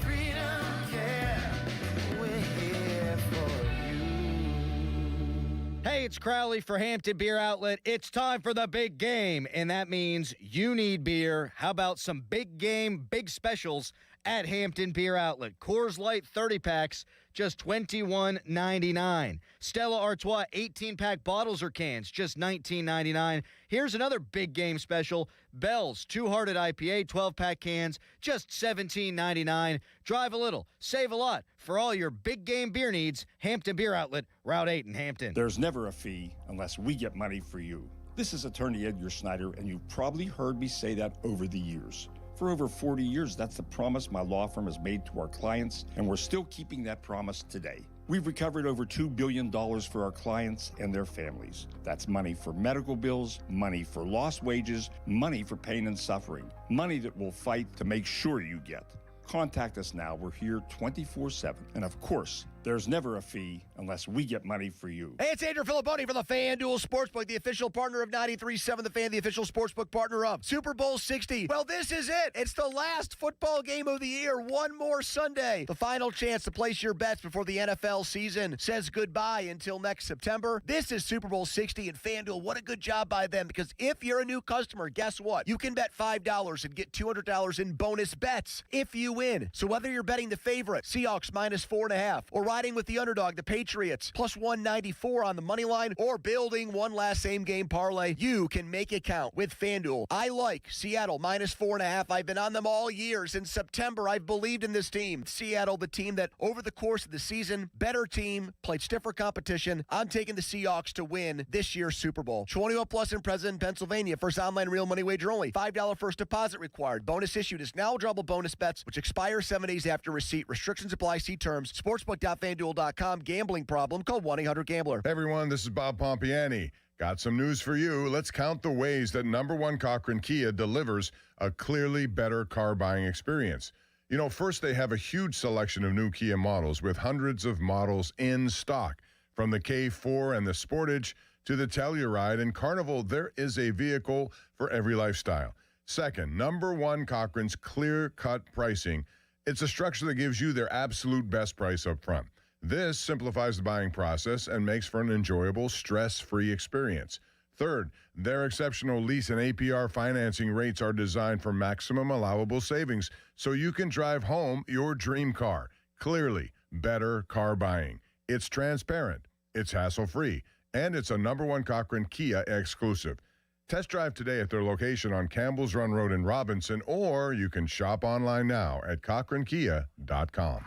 [SPEAKER 19] Hey, it's Crowley for Hampton Beer Outlet. It's time for the big game, and that means you need beer. How about some big game, big specials at Hampton Beer Outlet? Coors Light 30-packs, just $21.99. Stella Artois 18-pack bottles or cans, just $19.99. Here's another big game special. Bell's Two Hearted IPA 12-pack cans, just $17.99. Drive a little, save a lot. For all your big game beer needs, Hampton Beer Outlet, Route 8 in Hampton.
[SPEAKER 1] There's never a fee unless we get money for you. This is Attorney Edgar Snyder, and you've probably heard me say that over the years. For over 40 years, that's the promise my law firm has made to our clients, and we're still keeping that promise today. We've recovered over $2 billion for our clients and their families. That's money for medical bills, money for lost wages, money for pain and suffering, money that we'll fight to make sure you get. Contact us now. We're here 24/7. And of course, there's never a fee unless we get money for you.
[SPEAKER 2] Hey, it's Andrew Filipponi for the FanDuel Sportsbook, the official partner of 93.7 The Fan, the official sportsbook partner of Super Bowl 60. Well, this is it. It's the last football game of the year. One more Sunday. The final chance to place your bets before the NFL season says goodbye until next September. This is Super Bowl 60 and FanDuel. What a good job by them, because if you're a new customer, guess what? You can bet $5 and get $200 in bonus bets if you win. So whether you're betting the favorite, Seahawks -4.5, or riding with the underdog, the Patriots, +194 on the money line, or building one last same-game parlay, you can make it count with FanDuel. I like Seattle -4.5. I've been on them all years. In September, I've believed in this team. Seattle, the team that over the course of the season, better team, played stiffer competition. I'm taking the Seahawks to win this year's Super Bowl. 21 plus and present in Pennsylvania. First online real money wager only. $5 first deposit required. Bonus issued is now drawable bonus bets, which expire 7 days after receipt. Restrictions apply. See terms. Sportsbook.fanduel.com. Gambling problem? Call 1-800-GAMBLER.
[SPEAKER 24] Hey everyone, this is Bob Pompiani. Got some news for you. Let's count the ways that #1 Cochran Kia delivers a clearly better car buying experience. You know, first, they have a huge selection of new Kia models with hundreds of models in stock. From the K4 and the Sportage to the Telluride and Carnival, there is a vehicle for every lifestyle. Second, #1 Cochran's clear-cut pricing. It's a structure that gives you their absolute best price up front. This simplifies the buying process and makes for an enjoyable, stress-free experience. Third, their exceptional lease and APR financing rates are designed for maximum allowable savings so you can drive home your dream car. Clearly, better car buying. It's transparent, it's hassle-free, and it's a #1 Cochran Kia exclusive. Test drive today at their location on Campbell's Run Road in Robinson, or you can shop online now at CochranKia.com.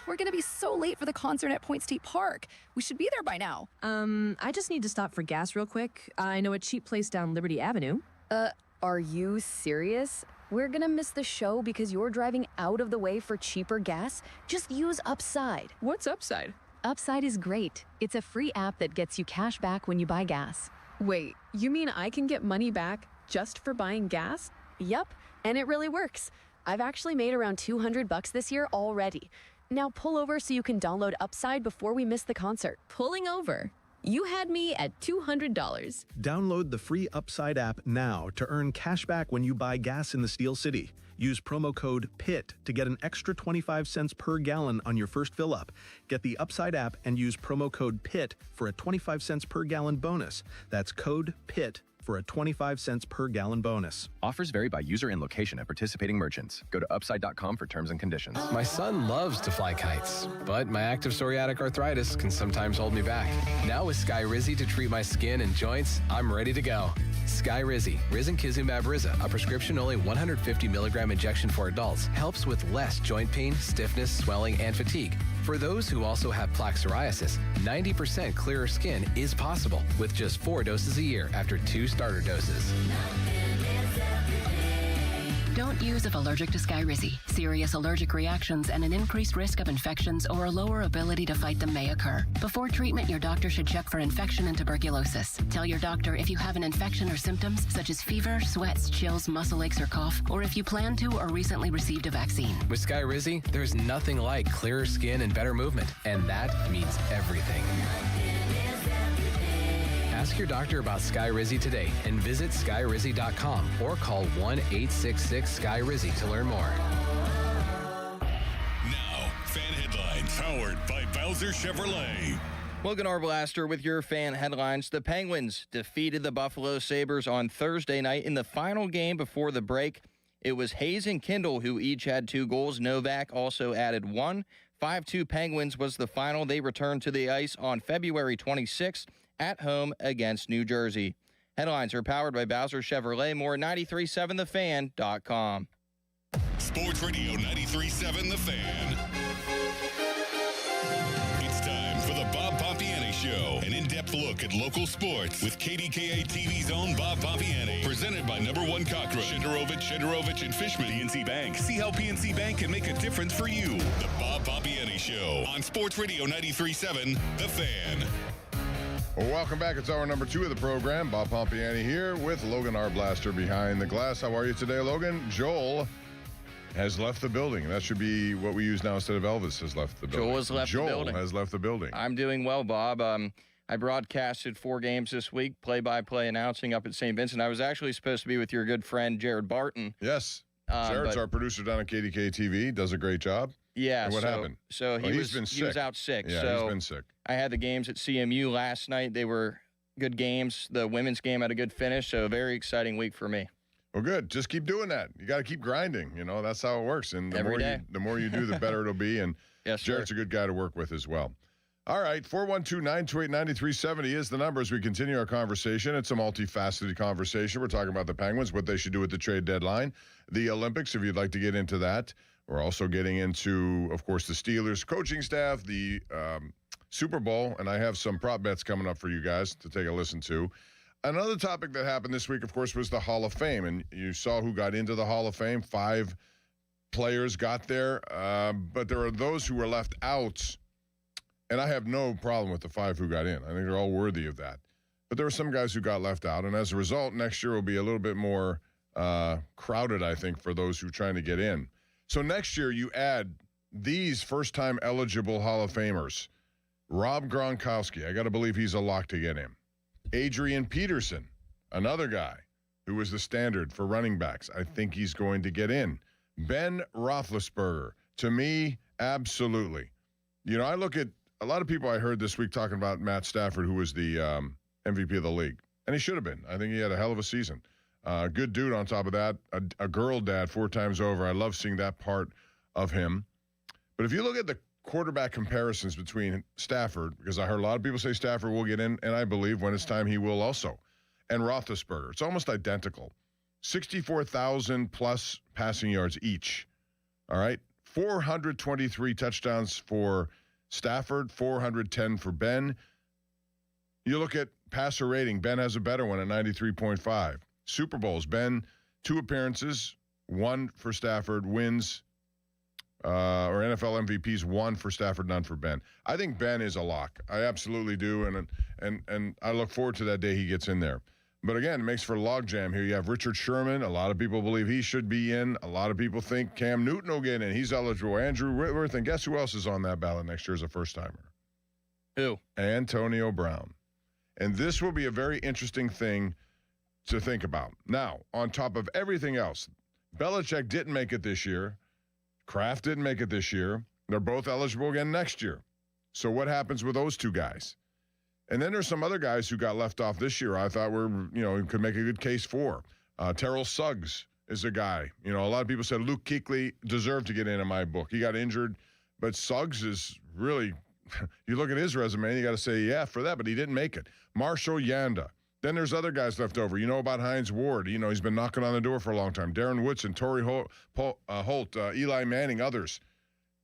[SPEAKER 3] We're gonna be so late for the concert at Point State Park. We should be there by now.
[SPEAKER 4] I just need to stop for gas real quick. I know a cheap place down Liberty Avenue.
[SPEAKER 11] Are you serious? We're gonna miss the show because you're driving out of the way for cheaper gas? Just use Upside.
[SPEAKER 4] What's Upside?
[SPEAKER 25] Upside is great. It's a free app that gets you cash back when you buy gas.
[SPEAKER 4] Wait, you mean I can get money back just for buying gas?
[SPEAKER 25] Yup, and it really works. I've actually made around $200 this year already. Now pull over so you can download Upside before we miss the concert.
[SPEAKER 4] Pulling over? You had me at $200.
[SPEAKER 26] Download the free Upside app now to earn cash back when you buy gas in the Steel City. Use promo code PITT to get an extra 25 cents per gallon on your first fill up. Get the Upside app and use promo code PITT for a 25 cents per gallon bonus. That's code PITT for a 25 cents per gallon bonus.
[SPEAKER 27] Offers vary by user and location at participating merchants. Go to upside.com for terms and conditions.
[SPEAKER 28] My son loves to fly kites, but my active psoriatic arthritis can sometimes hold me back. Now with Skyrizi to treat my skin and joints, I'm ready to go. Skyrizi, Risankizumab Riza, a prescription-only 150 milligram injection for adults, helps with less joint pain, stiffness, swelling, and fatigue. For those who also have plaque psoriasis, 90% clearer skin is possible with just 4 doses a year after 2 starter doses.
[SPEAKER 5] Don't use if allergic to Skyrizi. Serious allergic reactions and an increased risk of infections or a lower ability to fight them may occur. Before treatment, your doctor should check for infection and tuberculosis. Tell your doctor if you have an infection or symptoms such as fever, sweats, chills, muscle aches, or cough, or if you plan to or recently received a vaccine.
[SPEAKER 28] With Skyrizi, there's nothing like clearer skin and better movement, and that means everything. Ask your doctor about Skyrizi today and visit skyrizi.com or call 1-866-SKY-RIZZI to learn more.
[SPEAKER 9] Now, fan headlines powered by Bowser Chevrolet.
[SPEAKER 7] Logan Arblaster with your fan headlines. The Penguins defeated the Buffalo Sabres on Thursday night in the final game before the break. It was Hayes and Kindle who each had 2 goals. Novak also added 1. 5-2 Penguins was the final. They returned to the ice on February 26th. At home against New Jersey. Headlines are powered by Bowser Chevrolet. More at 937thefan.com.
[SPEAKER 9] Sports Radio 93.7 The Fan. It's time for the Bob Pompiani Show. An in-depth look at local sports with KDKA TV's own Bob Pompiani. Presented by Number One Cockroach, Shenderovich and Fishman. PNC Bank. See how PNC Bank can make a difference for you. The Bob Pompiani Show on Sports Radio 93.7 The Fan.
[SPEAKER 24] Well, welcome back. It's hour number 2 of the program. Bob Pompiani here with Logan Arblaster behind the glass. How are you today, Logan? Joel has left the building. That should be what we use now instead of Elvis has left the building.
[SPEAKER 7] Joel has left the building.
[SPEAKER 24] Joel has left the building.
[SPEAKER 7] I'm doing well, Bob. I broadcasted 4 games this week, play-by-play announcing up at St. Vincent. I was actually supposed to be with your good friend, Jared Barton.
[SPEAKER 24] Yes. Jared's our producer down at KDK TV. Does a great job.
[SPEAKER 7] Yeah.
[SPEAKER 24] And what happened?
[SPEAKER 7] So he was out sick.
[SPEAKER 24] Yeah, he's been sick.
[SPEAKER 7] I had the games at CMU last night. They were good games. The women's game had a good finish, so a very exciting week for me.
[SPEAKER 24] Well, good. Just keep doing that. You got to keep grinding. You know, that's how it works. And the more you do, the better it'll be. And
[SPEAKER 7] yes,
[SPEAKER 24] Jared's a good guy to work with as well. All right, 412-928-9370 is the number as we continue our conversation. It's a multifaceted conversation. We're talking about the Penguins, what they should do at the trade deadline, the Olympics, if you'd like to get into that. We're also getting into, of course, the Steelers coaching staff, the Super Bowl, and I have some prop bets coming up for you guys to take a listen to. Another topic that happened this week, of course, was the Hall of Fame, and you saw who got into the Hall of Fame. 5 players got there, but there are those who were left out, and I have no problem with the 5 who got in. I think they're all worthy of that. But there were some guys who got left out, and as a result, next year will be a little bit more crowded, I think, for those who are trying to get in. So next year, you add these first-time eligible Hall of Famers. Rob Gronkowski, I got to believe he's a lock to get in. Adrian Peterson, another guy who was the standard for running backs. I think he's going to get in. Ben Roethlisberger, to me, absolutely. You know, I look at a lot of people I heard this week talking about Matt Stafford, who was the MVP of the league. And he should have been. I think he had a hell of a season. Good dude on top of that. A girl dad 4 times over. I love seeing that part of him. But if you look at the quarterback comparisons between Stafford, because I heard a lot of people say Stafford will get in, and I believe when it's time he will also, and Roethlisberger, it's almost identical. 64,000 plus passing yards each. All right? 423 touchdowns for Stafford, 410 for Ben. You look at passer rating, Ben has a better one at 93.5. Super Bowls, Ben, 2 appearances, 1 for Stafford, wins, or NFL MVPs, 1 for Stafford, none for Ben. I think Ben is a lock. I absolutely do, and I look forward to that day he gets in there. But again, it makes for a logjam here. You have Richard Sherman. A lot of people believe he should be in. A lot of people think Cam Newton will get in. He's eligible. Andrew Whitworth, and guess who else is on that ballot next year as a first-timer?
[SPEAKER 7] Who?
[SPEAKER 24] Antonio Brown. And this will be a very interesting thing to think about. Now, on top of everything else, Belichick didn't make it this year. Kraft didn't make it this year. They're both eligible again next year. So what happens with those 2 guys? And then there's some other guys who got left off this year I thought could make a good case for. Terrell Suggs is a guy. You know, a lot of people said Luke Kuechly deserved to get in my book. He got injured, but Suggs is really, you look at his resume and you got to say, yeah, for that, but he didn't make it. Marshall Yanda. Then there's other guys left over. You know about Hines Ward. You know, he's been knocking on the door for a long time. Darren Woodson, Torrey Holt, Eli Manning, others.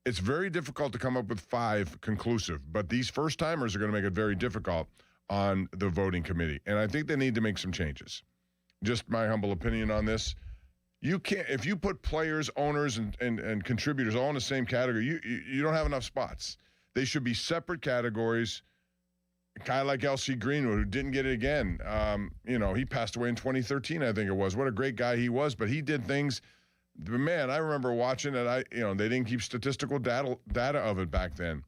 [SPEAKER 24] It's very difficult to come up with 5 conclusive, but these first-timers are going to make it very difficult on the voting committee, and I think they need to make some changes. Just my humble opinion on this. You can't, if you put players, owners, and contributors all in the same category, you don't have enough spots. They should be separate categories. A guy like L.C. Greenwood, who didn't get it again, he passed away in 2013, I think it was. What a great guy he was, but he did things. Man, I remember watching it. They didn't keep statistical data of it back then,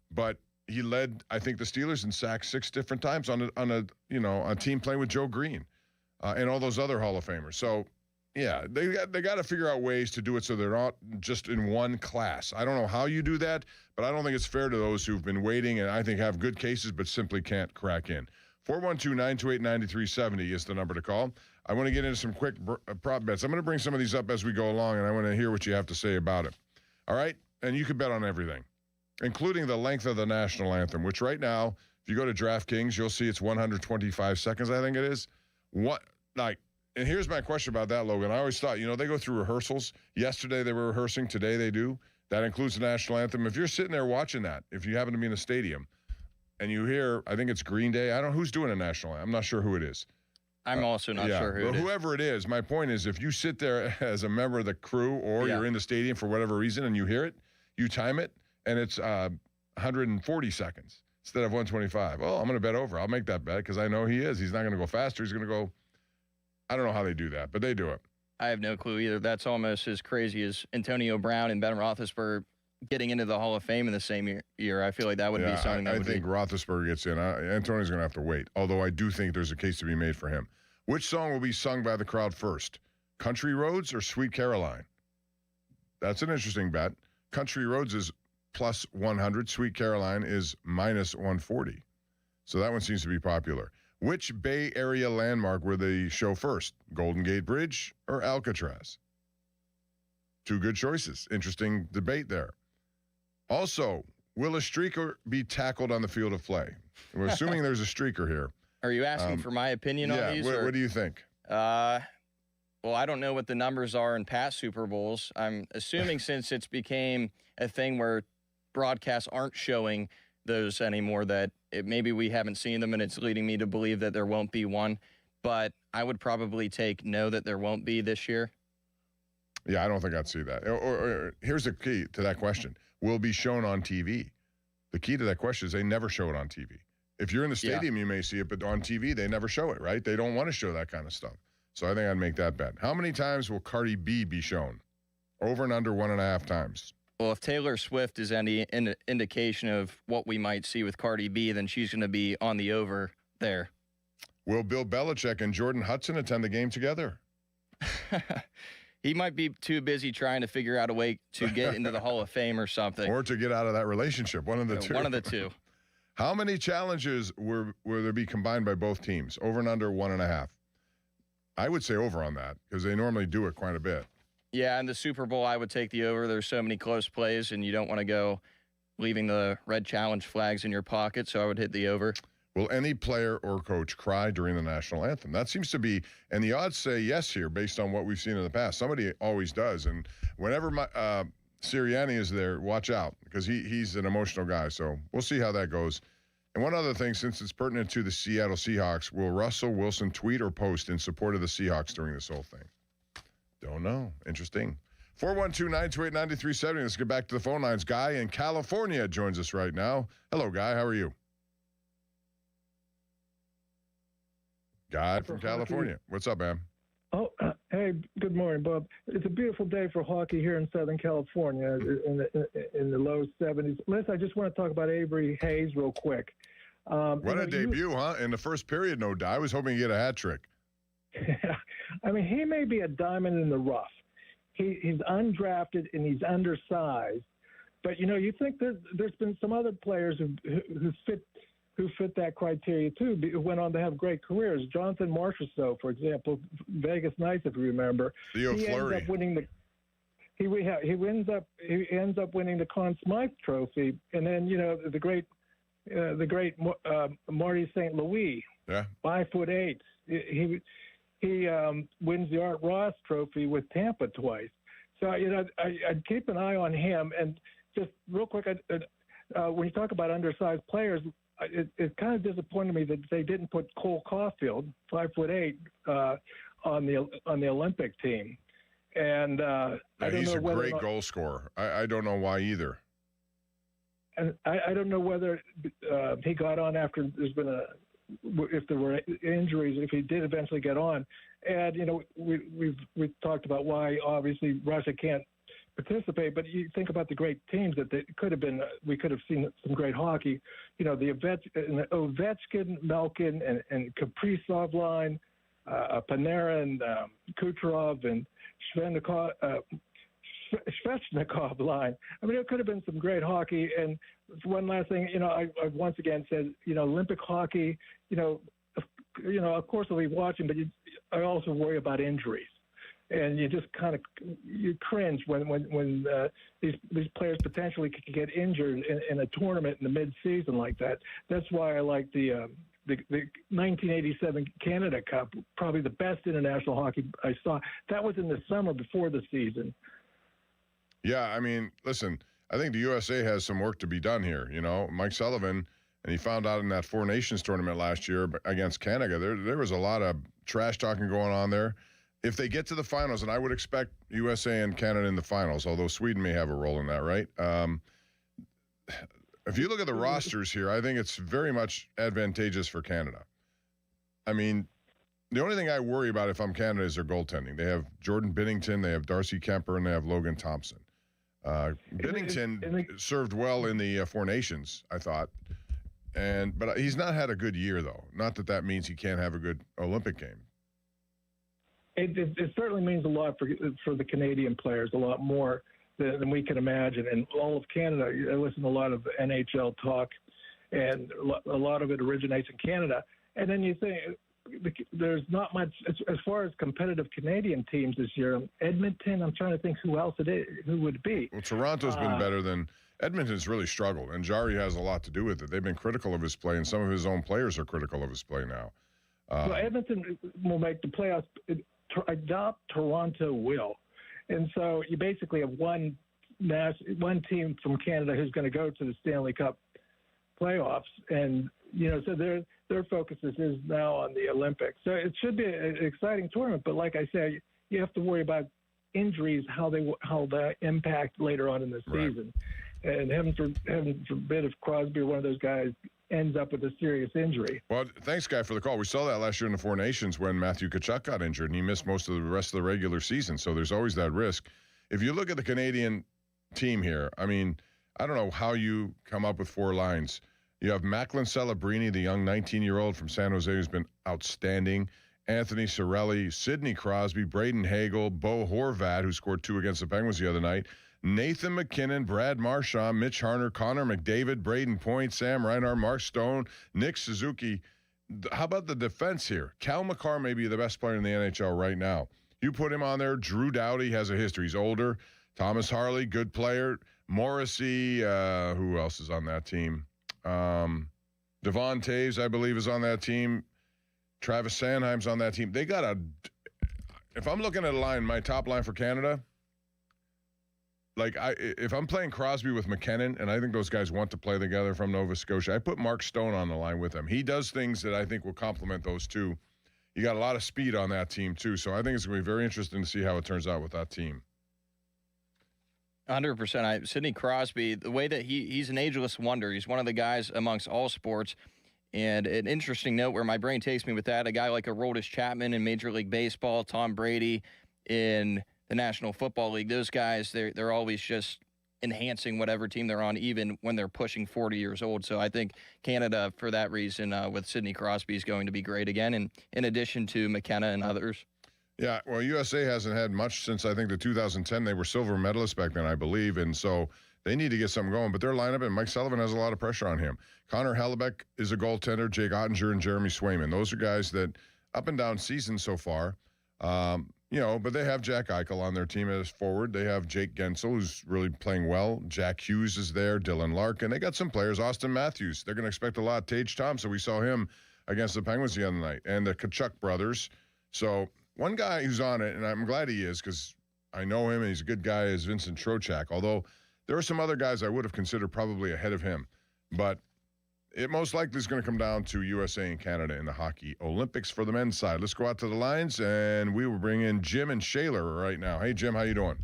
[SPEAKER 24] but he led, I think, the Steelers in sacks 6 different times on a team playing with Joe Green, and all those other Hall of Famers. So, yeah, they got to figure out ways to do it so they're not just in one class. I don't know how you do that, but I don't think it's fair to those who've been waiting and I think have good cases but simply can't crack in. 412-928-9370 is the number to call. I want to get into some quick prop bets. I'm going to bring some of these up as we go along, and I want to hear what you have to say about it. All right? And you can bet on everything, including the length of the national anthem, which right now, if you go to DraftKings, you'll see it's 125 seconds, I think it is. And here's my question about that, Logan. I always thought, they go through rehearsals. Yesterday they were rehearsing. Today they do. That includes the national anthem. If you're sitting there watching that, if you happen to be in a stadium, and you hear, I think it's Green Day. I don't know who's doing a national anthem. I'm not sure who it is.
[SPEAKER 7] I'm also not sure who it is.
[SPEAKER 24] Whoever it is, my point is, if you sit there as a member of the crew or you're in the stadium for whatever reason and you hear it, you time it, and it's 140 seconds instead of 125. Oh, I'm going to bet over. I'll make that bet because I know he is. He's not going to go faster. He's going to go. I don't know how they do that, but they do it.
[SPEAKER 7] I have no clue either. That's almost as crazy as Antonio Brown and Ben Roethlisberger getting into the Hall of Fame in the same year. I feel like that would be something that
[SPEAKER 24] I think Roethlisberger gets in. Antonio's going to have to wait, although I do think there's a case to be made for him. Which song will be sung by the crowd first? Country Roads or Sweet Caroline? That's an interesting bet. Country Roads is plus 100. Sweet Caroline is minus 140. So that one seems to be popular. Which Bay Area landmark will they show first? Golden Gate Bridge or Alcatraz? Two good choices. Interesting debate there. Also, will a streaker be tackled on the field of play? We're assuming there's a streaker here.
[SPEAKER 7] Are you asking for my opinion on these?
[SPEAKER 24] What do you think?
[SPEAKER 7] Well, I don't know what the numbers are in past Super Bowls. I'm assuming since it's became a thing where broadcasts aren't showing those anymore, that maybe we haven't seen them, and it's leading me to believe that there won't be one. But I would probably take no that there won't be this year.
[SPEAKER 24] Yeah, I don't think I'd see that. Or here's the key to that question. Will be shown on TV. The key to that question is they never show it on TV. If you're in the stadium, you may see it, but on TV, they never show it, right? They don't want to show that kind of stuff. So I think I'd make that bet. How many times will Cardi B be shown? Over and under 1.5 times.
[SPEAKER 7] Well, if Taylor Swift is any indication of what we might see with Cardi B, then she's going to be on the over there.
[SPEAKER 24] Will Bill Belichick and Jordan Hudson attend the game together?
[SPEAKER 7] He might be too busy trying to figure out a way to get into the Hall of Fame or something.
[SPEAKER 24] Or to get out of that relationship. One of the two.
[SPEAKER 7] One of the two.
[SPEAKER 24] How many challenges will there be combined by both teams? Over and under 1.5. I would say over on that because they normally do it quite a bit.
[SPEAKER 7] Yeah, in the Super Bowl, I would take the over. There's so many close plays, and you don't want to go leaving the red challenge flags in your pocket, so I would hit the over.
[SPEAKER 24] Will any player or coach cry during the national anthem? That seems to be, and the odds say yes here based on what we've seen in the past. Somebody always does, and whenever Sirianni is there, watch out because he's an emotional guy, so we'll see how that goes. And one other thing, since it's pertinent to the Seattle Seahawks, will Russell Wilson tweet or post in support of the Seahawks during this whole thing? Don't know. Interesting. 412-928-9370. Let's get back to the phone lines. Guy in California joins us right now. Hello, Guy. How are you? Guy from California. What's up, man?
[SPEAKER 6] Oh, hey, good morning, Bob. It's a beautiful day for hockey here in Southern California in the low 70s. Liz, I just want to talk about Avery Hayes real quick.
[SPEAKER 24] What a debut, huh? In the first period, no doubt. I was hoping to get a hat trick.
[SPEAKER 6] I mean, he may be a diamond in the rough. He's undrafted and he's undersized. But, you think that there's been some other players who fit that criteria, too, who went on to have great careers. Jonathan Marchessault, for example, Vegas Knights, if you remember.
[SPEAKER 24] Theo Fleury.
[SPEAKER 6] Ends up winning he ends up winning the Conn Smythe Trophy. And then, the great Marty St. Louis, 5'8". He wins the Art Ross Trophy with Tampa twice. So, I'd keep an eye on him. And just real quick, when you talk about undersized players, it kind of disappointed me that they didn't put Cole Caulfield, 5'8", on the Olympic team. And I don't
[SPEAKER 24] he's
[SPEAKER 6] know
[SPEAKER 24] a
[SPEAKER 6] whether
[SPEAKER 24] great goal scorer. I don't know why either.
[SPEAKER 6] And I don't know whether he got on after there's been if there were injuries, if he did eventually get on. And, you know, we've talked about why obviously Russia can't participate, but you think about the great teams that they could have been. We could have seen some great hockey. You know, the Ovechkin, Malkin, and Kaprizov line, Panarin, and Kucherov, and Svechnikov line. I mean, it could have been some great hockey. And one last thing, you know, I once again said, you know, Olympic hockey, you know, of course I'll be watching, but I also worry about injuries. And you just kind of cringe when these players potentially could get injured in a tournament in the mid-season like that. That's why I like the 1987 Canada Cup, probably the best international hockey I saw. That was in the summer before the season.
[SPEAKER 24] Yeah, I mean, listen, I think the USA has some work to be done here. You know, Mike Sullivan, and he found out in that Four Nations tournament last year against Canada, there was a lot of trash talking going on there. If they get to the finals, and I would expect USA and Canada in the finals, although Sweden may have a role in that, right? If you look at the rosters here, I think it's very much advantageous for Canada. I mean, the only thing I worry about if I'm Canada is their goaltending. They have Jordan Binnington, they have Darcy Kemper, and they have Logan Thompson. Binnington served well in the Four Nations, I thought. But he's not had a good year, though. Not that means he can't have a good Olympic game.
[SPEAKER 6] It certainly means a lot for the Canadian players, a lot more than we can imagine. And all of Canada, I listen to a lot of NHL talk, and a lot of it originates in Canada. And then you think there's not much as far as competitive Canadian teams this year. Edmonton, I'm trying to think who else who would it be.
[SPEAKER 24] Well, Toronto's been better than Edmonton's really struggled, and Jari has a lot to do with it. They've been critical of his play, and some of his own players are critical of his play now.
[SPEAKER 6] So Edmonton will make the playoffs. Toronto will. And so you basically have one team from Canada who's going to go to the Stanley Cup playoffs. And, you know, so their focus is now on the Olympics. So it should be an exciting tournament. But like I said, you have to worry about injuries, how they impact later on in the season. Right. And heaven forbid if Crosby or one of those guys ends up with a serious injury.
[SPEAKER 24] Well, thanks, Guy, for the call. We saw that last year in the Four Nations when Matthew Tkachuk got injured, and he missed most of the rest of the regular season, so there's always that risk. If you look at the Canadian team here, I mean, I don't know how you come up with four lines. You have Macklin Celebrini, the young 19-year-old from San Jose who's been outstanding, Anthony Cirelli, Sidney Crosby, Braden Hagel, Bo Horvat, who scored 2 against the Penguins the other night, Nathan McKinnon, Brad Marchand, Mitch Harner, Connor McDavid, Braden Point, Sam Reinhart, Mark Stone, Nick Suzuki. How about the defense here? Cal McCarr may be the best player in the NHL right now. You put him on there. Drew Doughty has a history. He's older. Thomas Harley, good player. Morrissey, who else is on that team? Devon Taves, I believe, is on that team. Travis Sanheim's on that team. They got if I'm looking at a line, my top line for Canada, if I'm playing Crosby with McKinnon, and I think those guys want to play together from Nova Scotia, I put Mark Stone on the line with them. He does things that I think will complement those two. You got a lot of speed on that team, too, so I think it's going to be very interesting to see how it turns out with that team.
[SPEAKER 7] 100%. Sidney Crosby, the way that he's an ageless wonder. He's one of the guys amongst all sports. And an interesting note where my brain takes me with that, a guy like Aroldis Chapman in Major League Baseball, Tom Brady in the National Football League, those guys, they're always just enhancing whatever team they're on, even when they're pushing 40 years old. So I think Canada, for that reason, with Sidney Crosby, is going to be great again, and in addition to McKenna and others.
[SPEAKER 24] Yeah, well, USA hasn't had much since, I think, the 2010. They were silver medalists back then, I believe, and so they need to get something going. But their lineup, and Mike Sullivan has a lot of pressure on him. Connor Hellebuck is a goaltender, Jake Ottinger and Jeremy Swayman. Those are guys that, up and down season so far, but they have Jack Eichel on their team as forward. They have Jake Gensel, who's really playing well. Jack Hughes is there, Dylan Larkin. They got some players. Austin Matthews. They're going to expect a lot. Tage Thompson, we saw him against the Penguins the other night. And the Tkachuk brothers. So one guy who's on it, and I'm glad he is because I know him and he's a good guy, is Vincent Trocheck. Although there are some other guys I would have considered probably ahead of him. But It most likely is going to come down to USA and Canada in the hockey Olympics for the men's side. Let's go out to the lines, and we will bring in Jim and Shaler right now. Hey, Jim, how you doing?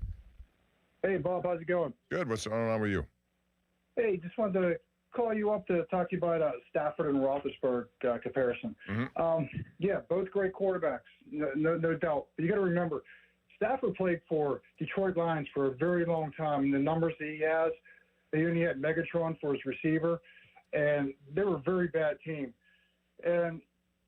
[SPEAKER 8] Hey, Bob, how's it going?
[SPEAKER 24] Good. What's going on with you?
[SPEAKER 8] Hey, just wanted to call you up to talk to you about Stafford and Roethlisberger comparison. Yeah, both great quarterbacks, no doubt. But you got to remember, Stafford played for Detroit Lions for a very long time, and the numbers that he has, they only had Megatron for his receiver, and they were a very bad team. And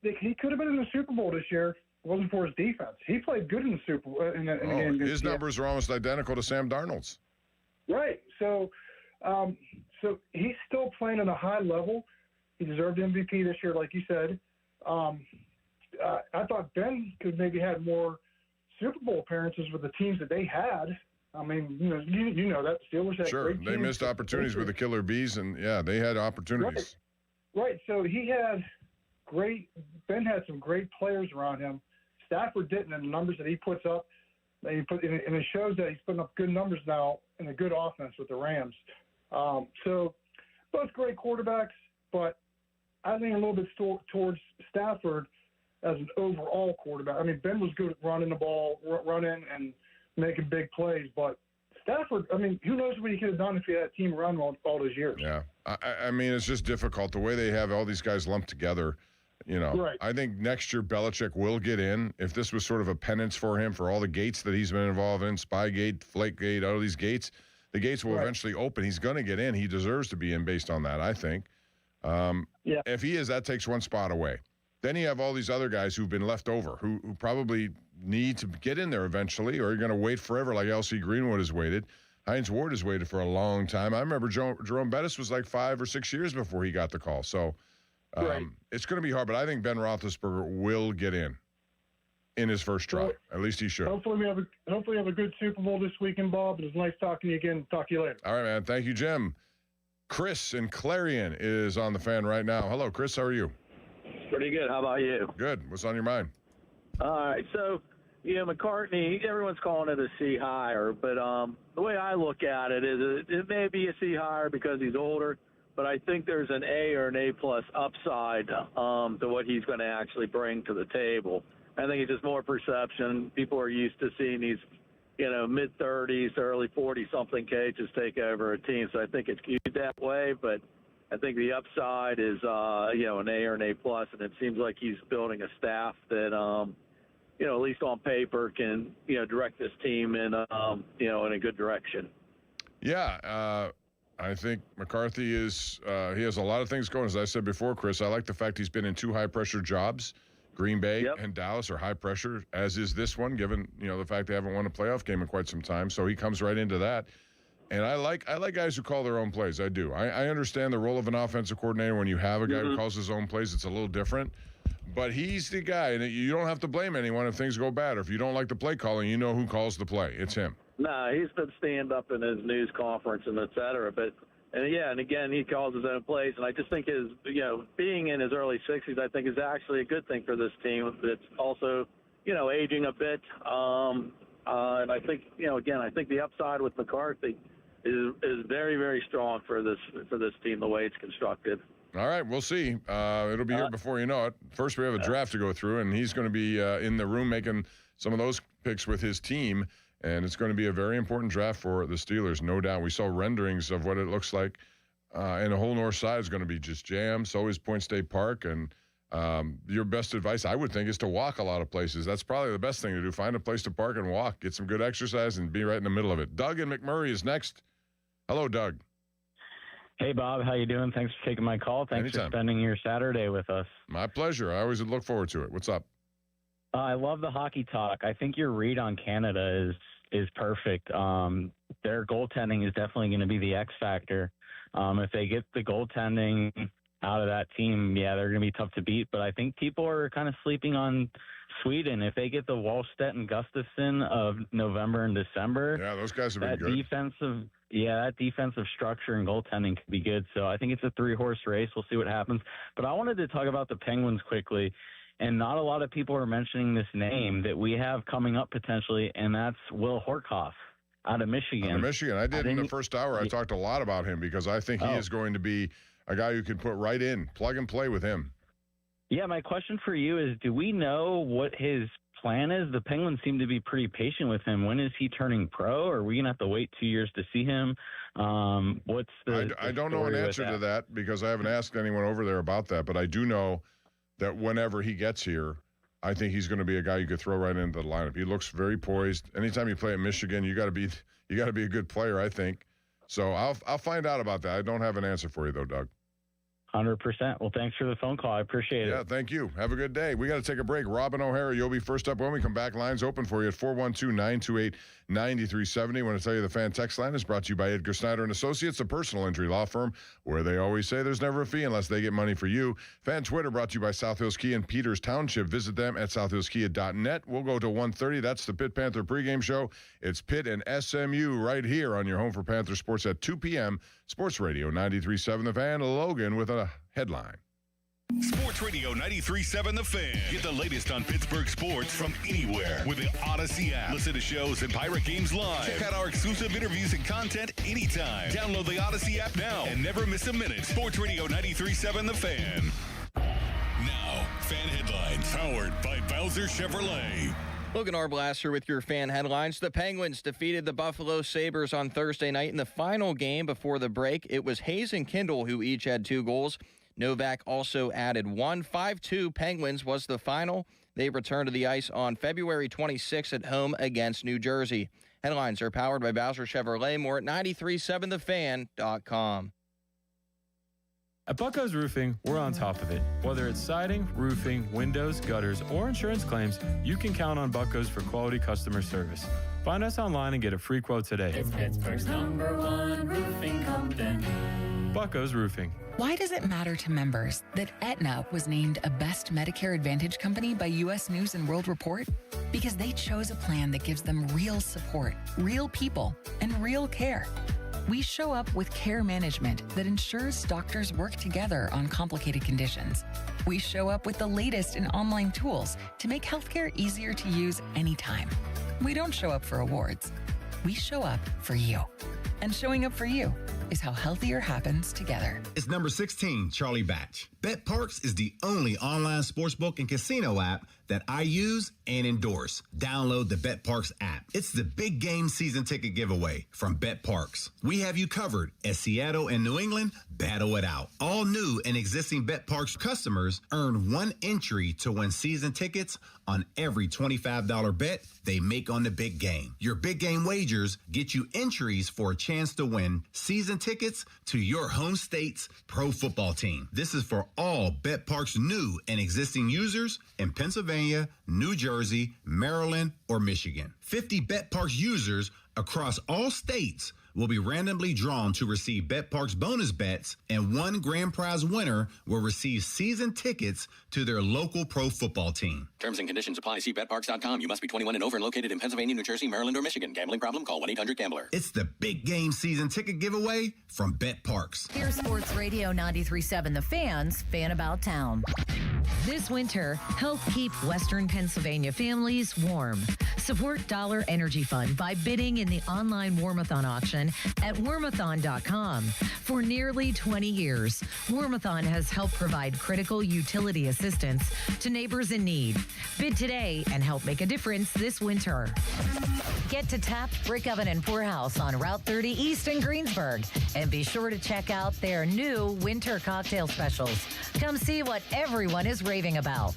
[SPEAKER 8] he could have been in the Super Bowl this year. It wasn't for his defense. He played good in the Super Bowl.
[SPEAKER 24] His numbers are almost identical to Sam Darnold's.
[SPEAKER 8] Right. So he's still playing at a high level. He deserved MVP this year, like you said. I thought Ben could maybe had more Super Bowl appearances with the teams that they had. I mean, you know that the Steelers had great teams.
[SPEAKER 24] They missed opportunities with the Killer Bees, and they had opportunities.
[SPEAKER 8] Right. So Ben had some great players around him. Stafford didn't, and the numbers that he puts up, and it shows that he's putting up good numbers now in a good offense with the Rams. So both great quarterbacks, but I think a little bit towards Stafford as an overall quarterback. I mean, Ben was good at running the ball, running and making big plays, but Stafford, I mean, who knows what he could have done if he had a team run all those years.
[SPEAKER 24] Yeah. I mean, it's just difficult. The way they have all these guys lumped together, Right. I think next year Belichick will get in. If this was sort of a penance for him for all the gates that he's been involved in, Spygate, Flakegate, all these gates, the gates will eventually open. He's going to get in. He deserves to be in based on that, I think. If he is, that takes one spot away. Then you have all these other guys who've been left over who probably need to get in there eventually, or you're going to wait forever like L.C. Greenwood has waited. Hines Ward has waited for a long time. I remember Jerome Bettis was like 5 or 6 years before he got the call. So it's going to be hard, but I think Ben Roethlisberger will get in his first try. Well, at least he should.
[SPEAKER 8] Hopefully we have a good Super Bowl this weekend, Bob. It was nice talking to you again. Talk to you later.
[SPEAKER 24] All right, man. Thank you, Jim. Chris in Clarion is on the fan right now. Hello, Chris. How are you?
[SPEAKER 10] Pretty good. How about you?
[SPEAKER 24] Good. What's on your mind?
[SPEAKER 10] All right. So, McCartney, everyone's calling it a C hire, but the way I look at it is it may be a C hire because he's older, but I think there's an A or an A+ upside to what he's going to actually bring to the table. I think it's just more perception. People are used to seeing these, mid-30s, early 40-something cages take over a team, so I think it's viewed that way, but I think the upside is, an A or an A+, and it seems like he's building a staff that, at least on paper can, direct this team in a good direction.
[SPEAKER 24] Yeah, I think McCarthy is he has a lot of things going. As I said before, Chris, I like the fact he's been in 2 high-pressure jobs. Green Bay and Dallas are high pressure, as is this one, given, the fact they haven't won a playoff game in quite some time. So he comes right into that. And I like guys who call their own plays. I do. I understand the role of an offensive coordinator. When you have a guy who calls his own plays, it's a little different. But he's the guy, and you don't have to blame anyone if things go bad. Or if you don't like the play calling, you know who calls the play. It's him.
[SPEAKER 10] No, he's been stand-up in his news conference and et cetera. And again, he calls his own plays. And I just think his, being in his early 60s, I think is actually a good thing for this team. It's also, aging a bit. And I think, I think the upside with McCarthy is very, very strong for this team, the way it's constructed.
[SPEAKER 24] All right, we'll see. It'll be here before you know it. First, we have a draft to go through, and he's going to be in the room making some of those picks with his team, and it's going to be a very important draft for the Steelers, no doubt. We saw renderings of what it looks like, and the whole north side is going to be just jammed. So is Point State Park, and your best advice, I would think, is to walk a lot of places. That's probably the best thing to do. Find a place to park and walk, get some good exercise, and be right in the middle of it. Doug in McMurray is next. Hello, Doug.
[SPEAKER 12] Hey, Bob. How you doing? Thanks for taking my call. Thanks for spending your Saturday with us.
[SPEAKER 24] My pleasure. I always look forward to it. What's up?
[SPEAKER 12] I love the hockey talk. I think your read on Canada is perfect. Their goaltending is definitely going to be the X factor. If they get the goaltending out of that team, they're going to be tough to beat. But I think people are kind of sleeping on Sweden. If they get the Wallstedt and Gustafsson of November and December,
[SPEAKER 24] those guys have been good.
[SPEAKER 12] That defensive structure and goaltending could be good. So I think it's a 3-horse race. We'll see what happens. But I wanted to talk about the Penguins quickly. And not a lot of people are mentioning this name that we have coming up potentially, and that's Will Horkoff out of Michigan.
[SPEAKER 24] I did in the first hour. I talked a lot about him because I think he is going to be a guy you can put right in, plug and play with him.
[SPEAKER 12] Yeah, my question for you is, do we know what his plan is? The Penguins seem to be pretty patient with him. When is he turning pro? Or are we going to have to wait 2 years to see him? What's the
[SPEAKER 24] I don't know an answer to that because I haven't asked anyone over there about that, but I do know that whenever he gets here, I think he's going to be a guy you could throw right into the lineup. He looks very poised. Anytime you play at Michigan, you got to be a good player, I think. So I'll find out about that. I don't have an answer for you though, Doug.
[SPEAKER 12] 100%. Well, thanks for the phone call. I appreciate it.
[SPEAKER 24] Yeah, thank you. Have a good day. We got to take a break. Robin O'Hara, you'll be first up when we come back. Lines open for you at 412-928-9370. I want to tell you the fan text line is brought to you by Edgar Snyder & Associates, a personal injury law firm where they always say there's never a fee unless they get money for you. Fan Twitter brought to you by South Hills Kia in Peters Township. Visit them at southhillskia.net. We'll go to 1:30. That's the Pitt Panther pregame show. It's Pitt and SMU right here on your home for Panther Sports at 2 p.m. Sports Radio 93.7 The Fan. Logan with a headline.
[SPEAKER 9] Sports Radio 93.7 The Fan. Get the latest on Pittsburgh sports from anywhere with the Odyssey app. Listen to shows and Pirate Games live. Check out our exclusive interviews and content anytime. Download the Odyssey app now and never miss a minute. Sports Radio 93.7 The Fan. Now, fan headlines powered by Bowser Chevrolet.
[SPEAKER 7] Logan Arblaster with your fan headlines. The Penguins defeated the Buffalo Sabres on Thursday night in the final game before the break. It was Hayes and Kindle who each had 2 goals. Novak also added 1. 5-2 Penguins was the final. They return to the ice on February 26 at home against New Jersey. Headlines are powered by Bowser Chevrolet. More at 937thefan.com.
[SPEAKER 13] At Bucko's Roofing, we're on top of it. Whether it's siding, roofing, windows, gutters, or insurance claims, you can count on Bucko's for quality customer service. Find us online and get a free quote today.
[SPEAKER 14] It's Pittsburgh's #1 roofing company.
[SPEAKER 13] Bucko's Roofing.
[SPEAKER 15] Why does it matter to members that Aetna was named a Best Medicare Advantage company by U.S. News & World Report? Because they chose a plan that gives them real support, real people, and real care. We show up with care management that ensures doctors work together on complicated conditions. We show up with the latest in online tools to make healthcare easier to use anytime. We don't show up for awards. We show up for you. And showing up for you is how healthier happens together.
[SPEAKER 16] It's number 16, Charlie Batch. BetParks is the only online sportsbook and casino app that I use and endorse. Download the BetParks app. It's the big game season ticket giveaway from BetParks. We have you covered as Seattle and New England battle it out. All new and existing BetParks customers earn 1 entry to win season tickets on every $25 bet they make on the big game. Your big game wagers get you entries for a chance to win season tickets to your home state's pro football team. This is for all BetParks new and existing users in Pennsylvania, New Jersey, Maryland, or Michigan. 50 BetParks users across all states will be randomly drawn to receive BetParks bonus bets, and 1 grand prize winner will receive season tickets to their local pro football team.
[SPEAKER 17] Terms and conditions apply. See BetParks.com. You must be 21 and over and located in Pennsylvania, New Jersey, Maryland, or Michigan. Gambling problem? Call 1-800-GAMBLER.
[SPEAKER 16] It's the big game season ticket giveaway from BetParks.
[SPEAKER 18] Here's Sports Radio 93.7 The Fan's Fan About Town. This winter, help keep Western Pennsylvania families warm. Support Dollar Energy Fund by bidding in the online Warmathon auction at warmathon.com. For nearly 20 years, Warmathon has helped provide critical utility assistance to neighbors in need. Bid today and help make a difference this winter. Get to Tapped Brick Oven and Poorhouse on Route 30 East in Greensburg. And be sure to check out their new winter cocktail specials. Come see what everyone is raving about.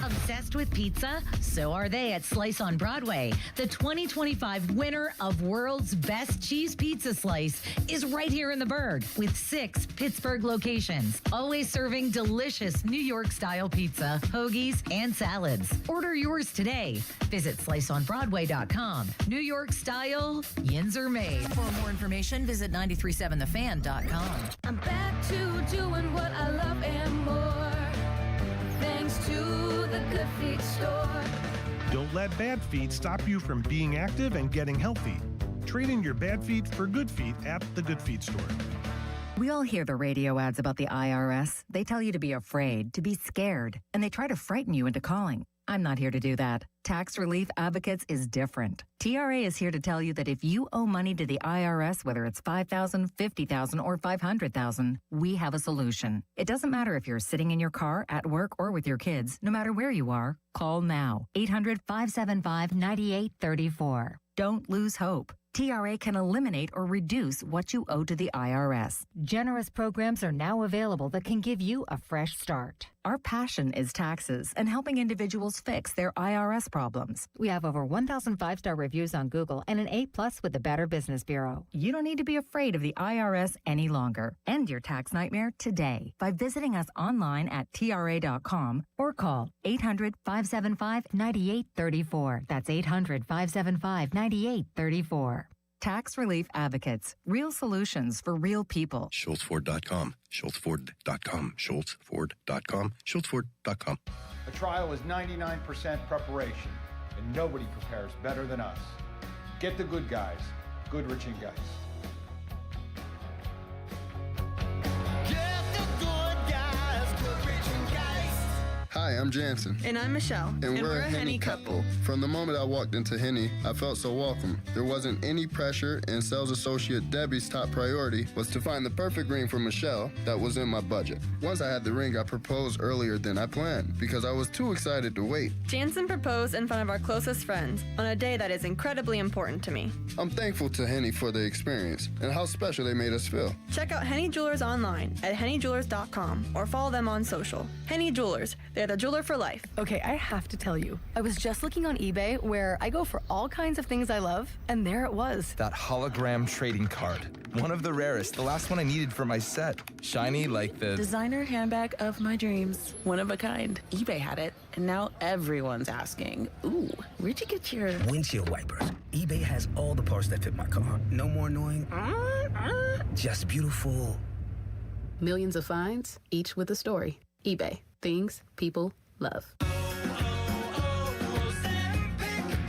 [SPEAKER 18] Obsessed with pizza? So are they at Slice on Broadway. The 2025 winner of World's Best Cheese Pizza Slice is right here in the Burgh with 6 Pittsburgh locations, always serving delicious New York-style pizza, hoagies, and salads. Order yours today. Visit sliceonbroadway.com. New York style, yins are made. For more information, visit 937thefan.com.
[SPEAKER 14] I'm back to doing what I love and more. Thanks to the Good Feet store.
[SPEAKER 20] Don't let bad feet stop you from being active and getting healthy. Trade in your bad feet for good feet at the Good Feet store.
[SPEAKER 21] We all hear the radio ads about the IRS. They tell you to be afraid, to be scared, and they try to frighten you into calling. I'm not here to do that. Tax Relief Advocates is different. TRA is here to tell you that if you owe money to the IRS, whether it's $5,000, $50,000, or $500,000, we have a solution. It doesn't matter if you're sitting in your car, at work, or with your kids. No matter where you are, call now. 800-575-9834. Don't lose hope. TRA can eliminate or reduce what you owe to the IRS.
[SPEAKER 18] Generous programs are now available that can give you a fresh start.
[SPEAKER 21] Our passion is taxes and helping individuals fix their IRS problems.
[SPEAKER 18] We have over 1,000 5-star reviews on Google and an A+ with the Better Business Bureau.
[SPEAKER 21] You don't need to be afraid of the IRS any longer. End your tax nightmare today by visiting us online at TRA.com or call 800-575-9834. That's 800-575-9834. Tax Relief Advocates. Real solutions for real people.
[SPEAKER 1] SchultzFord.com. SchultzFord.com. SchultzFord.com. SchultzFord.com.
[SPEAKER 2] A trial is 99% preparation, and nobody prepares better than us. Get the good guys, Goodrich and Geist.
[SPEAKER 3] Hi, I'm Jansen.
[SPEAKER 11] And I'm Michelle.
[SPEAKER 3] And we're a Henny couple. From the moment I walked into Henny, I felt so welcome. There wasn't any pressure, and sales associate Debbie's top priority was to find the perfect ring for Michelle that was in my budget. Once I had the ring, I proposed earlier than I planned because I was too excited to wait.
[SPEAKER 11] Jansen proposed in front of our closest friends on a day that is incredibly important to me.
[SPEAKER 3] I'm thankful to Henny for the experience and how special they made us feel.
[SPEAKER 11] Check out Henny Jewelers online at hennyjewelers.com or follow them on social. Henny Jewelers. They're the jeweler for life.
[SPEAKER 19] Okay, I have to tell you, I was just looking on eBay where I go for all kinds of things I love, and there it was.
[SPEAKER 22] That hologram trading card. One of the rarest, the last one I needed for my set. Shiny like the
[SPEAKER 23] designer handbag of my dreams. One of a kind. eBay had it, and now everyone's asking, ooh, where'd you get your
[SPEAKER 25] windshield wipers? eBay has all the parts that fit my car. No more annoying, just beautiful.
[SPEAKER 23] Millions of finds, each with a story. eBay. Things people love.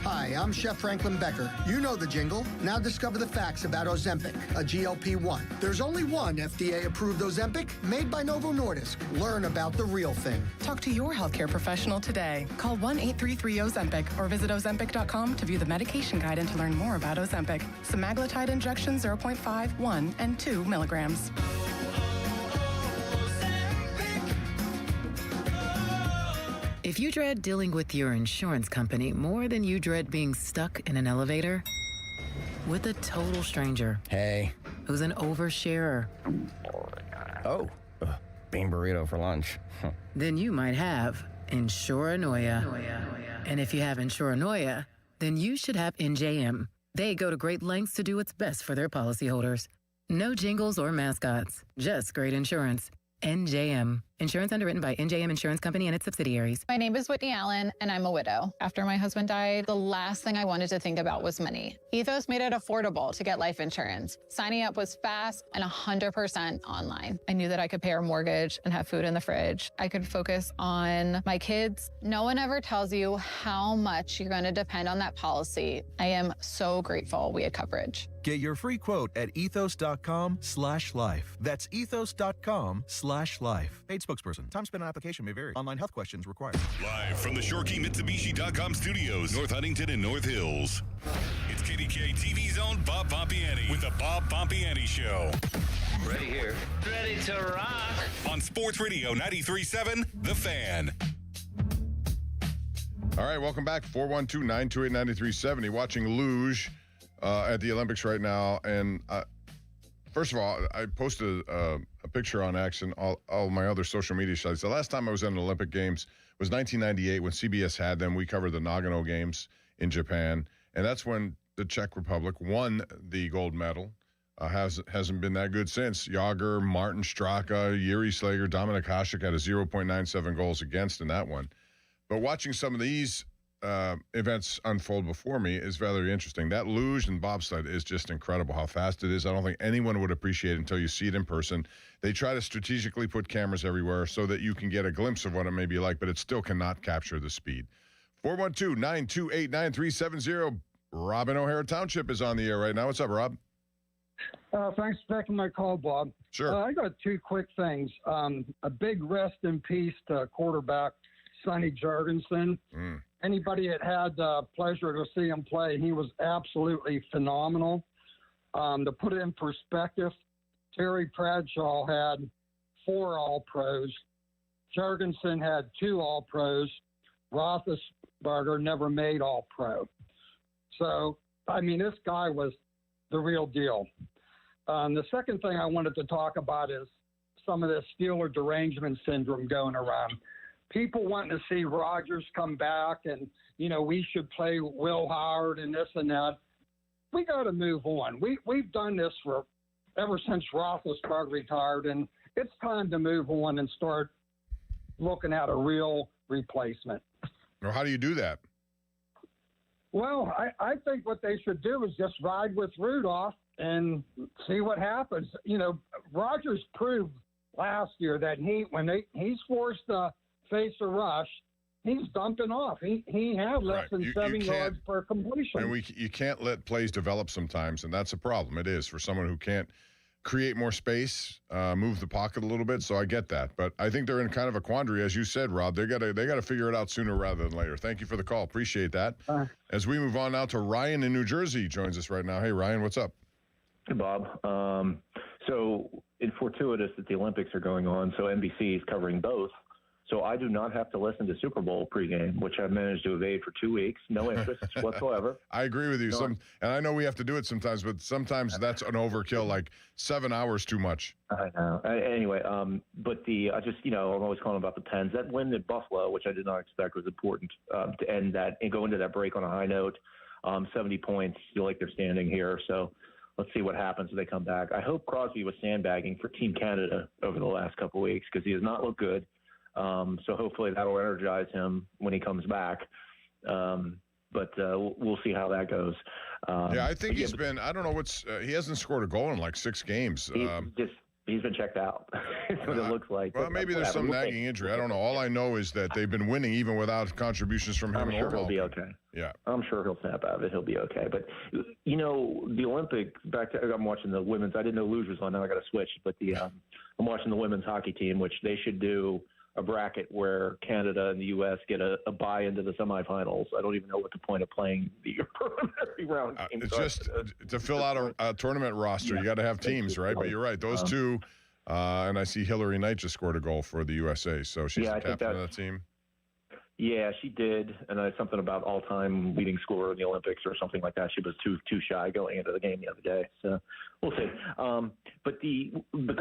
[SPEAKER 29] Hi, I'm Chef Franklin Becker. You know the jingle. Now discover the facts about Ozempic, a GLP-1. There's only one FDA-approved Ozempic made by Novo Nordisk. Learn about the real thing.
[SPEAKER 30] Talk to your healthcare professional today. Call 1-833-OZEMPIC or visit Ozempic.com to view the medication guide and to learn more about Ozempic. Semaglutide injection 0.5, 1, and 2 milligrams.
[SPEAKER 31] If you dread dealing with your insurance company more than you dread being stuck in an elevator with a total stranger,
[SPEAKER 32] hey,
[SPEAKER 31] who's an oversharer,
[SPEAKER 32] bean burrito for lunch,
[SPEAKER 31] then you might have Insuranoia. And if you have Insuranoia, then you should have NJM. They go to great lengths to do what's best for their policyholders. No jingles or mascots, just great insurance. NJM. Insurance underwritten by NJM Insurance Company and its subsidiaries.
[SPEAKER 33] My name is Whitney Allen, and I'm a widow. After my husband died, the last thing I wanted to think about was money. Ethos made it affordable to get life insurance. Signing up was fast and 100% online. I knew that I could pay our mortgage and have food in the fridge. I could focus on my kids. No one ever tells you how much you're going to depend on that policy. I am so grateful we had coverage.
[SPEAKER 34] Get your free quote at ethos.com/life. That's ethos.com/life. Paid spokesperson. Time spent on application may vary. Online health questions required.
[SPEAKER 9] Live from the ShoreKeyMitsubishi.com studios, North Huntington and North Hills. It's KDK TV's own Bob Pompiani with the Bob Pompiani Show.
[SPEAKER 35] Ready here. Ready to rock.
[SPEAKER 9] On Sports Radio 93.7, The Fan.
[SPEAKER 24] All right, welcome back. 412-928-9370. Watching luge at the Olympics right now. And first of all, I posted a picture on X and all my other social media sites. The last time I was at an Olympic Games was 1998 when CBS had them. We covered the Nagano Games in Japan. And that's when the Czech Republic won the gold medal. Hasn't been that good since. Jager, Martin Straka, Yuri Slager, Dominik Hasek had a 0.97 goals against in that one. But watching some of these events unfold before me is very interesting. That luge and bobsled is just incredible how fast it is. I don't think anyone would appreciate it until you see it in person. They try to strategically put cameras everywhere so that you can get a glimpse of what it may be like, but it still cannot capture the speed. 412-928-9370. Rob in O'Hara Township is on the air right now. What's up, Rob?
[SPEAKER 36] Thanks for taking my call, Bob.
[SPEAKER 24] Sure.
[SPEAKER 36] I got two quick things. A big rest in peace to quarterback Sonny Jurgensen. Anybody that had the pleasure to see him play, he was absolutely phenomenal. To put it in perspective, Terry Bradshaw had 4 All-Pros. Jurgensen had 2 All-Pros. Roethlisberger never made All-Pro. So, I mean, this guy was the real deal. The second thing I wanted to talk about is some of this Steeler derangement syndrome going around. People wanting to see Rodgers come back and, you know, we should play Will Howard and this and that. We got to move on. We've done this for ever since Roethlisberger retired, and it's time to move on and start looking at a real replacement.
[SPEAKER 24] Well, how do you do that?
[SPEAKER 36] Well, I think what they should do is just ride with Rudolph and see what happens. You know, Rodgers proved last year that when he's forced to face a rush, he's dumping off. He had less than 7 yards per completion.
[SPEAKER 24] And you can't let plays develop sometimes, and that's a problem. It is for someone who can't create more space, move the pocket a little bit. So I get that, but I think they're in kind of a quandary, as you said, Rob. They got to figure it out sooner rather than later. Thank you for the call. Appreciate that. As we move on now to Ryan in New Jersey, joins us right now. Hey, Ryan, what's up?
[SPEAKER 4] Hey, Bob. So it's fortuitous that the Olympics are going on, so NBC is covering both. So I do not have to listen to Super Bowl pregame, which I've managed to evade for 2 weeks. No interest whatsoever.
[SPEAKER 24] I agree with you. And I know we have to do it sometimes, but sometimes that's an overkill, like 7 hours too much.
[SPEAKER 4] I know. Anyway, but I just, I'm always calling about the Pens. That win at Buffalo, which I did not expect, was important to end that and go into that break on a high note. 70 points, feel like they're standing here. So let's see what happens when they come back. I hope Crosby was sandbagging for Team Canada over the last couple of weeks because he has not looked good. So hopefully that'll energize him when he comes back. But we'll see how that goes.
[SPEAKER 24] I think he's been, I don't know he hasn't scored a goal in like 6 games.
[SPEAKER 4] He's been checked out. That's what it looks like.
[SPEAKER 24] Well, maybe there's some nagging injury. I don't know. All I know is that they've been winning even without contributions from him.
[SPEAKER 4] I'm sure he'll be okay.
[SPEAKER 24] Yeah.
[SPEAKER 4] I'm sure he'll snap out of it. He'll be okay. But, the Olympics, I'm watching the women's. I didn't know Luge was on. Now I got to switch. But I'm watching the women's hockey team, which they should do a bracket where Canada and the U.S. get a bye into the semifinals. I don't even know what the point of playing the preliminary round games
[SPEAKER 24] It's just to fill out a tournament roster. You got to have teams, right? But you're right. Those two, and I see Hillary Knight just scored a goal for the USA, so she's the captain of that team.
[SPEAKER 4] Yeah, she did, and it's something about all-time leading scorer in the Olympics or something like that. She was too shy going into the game the other day, so we'll see. But the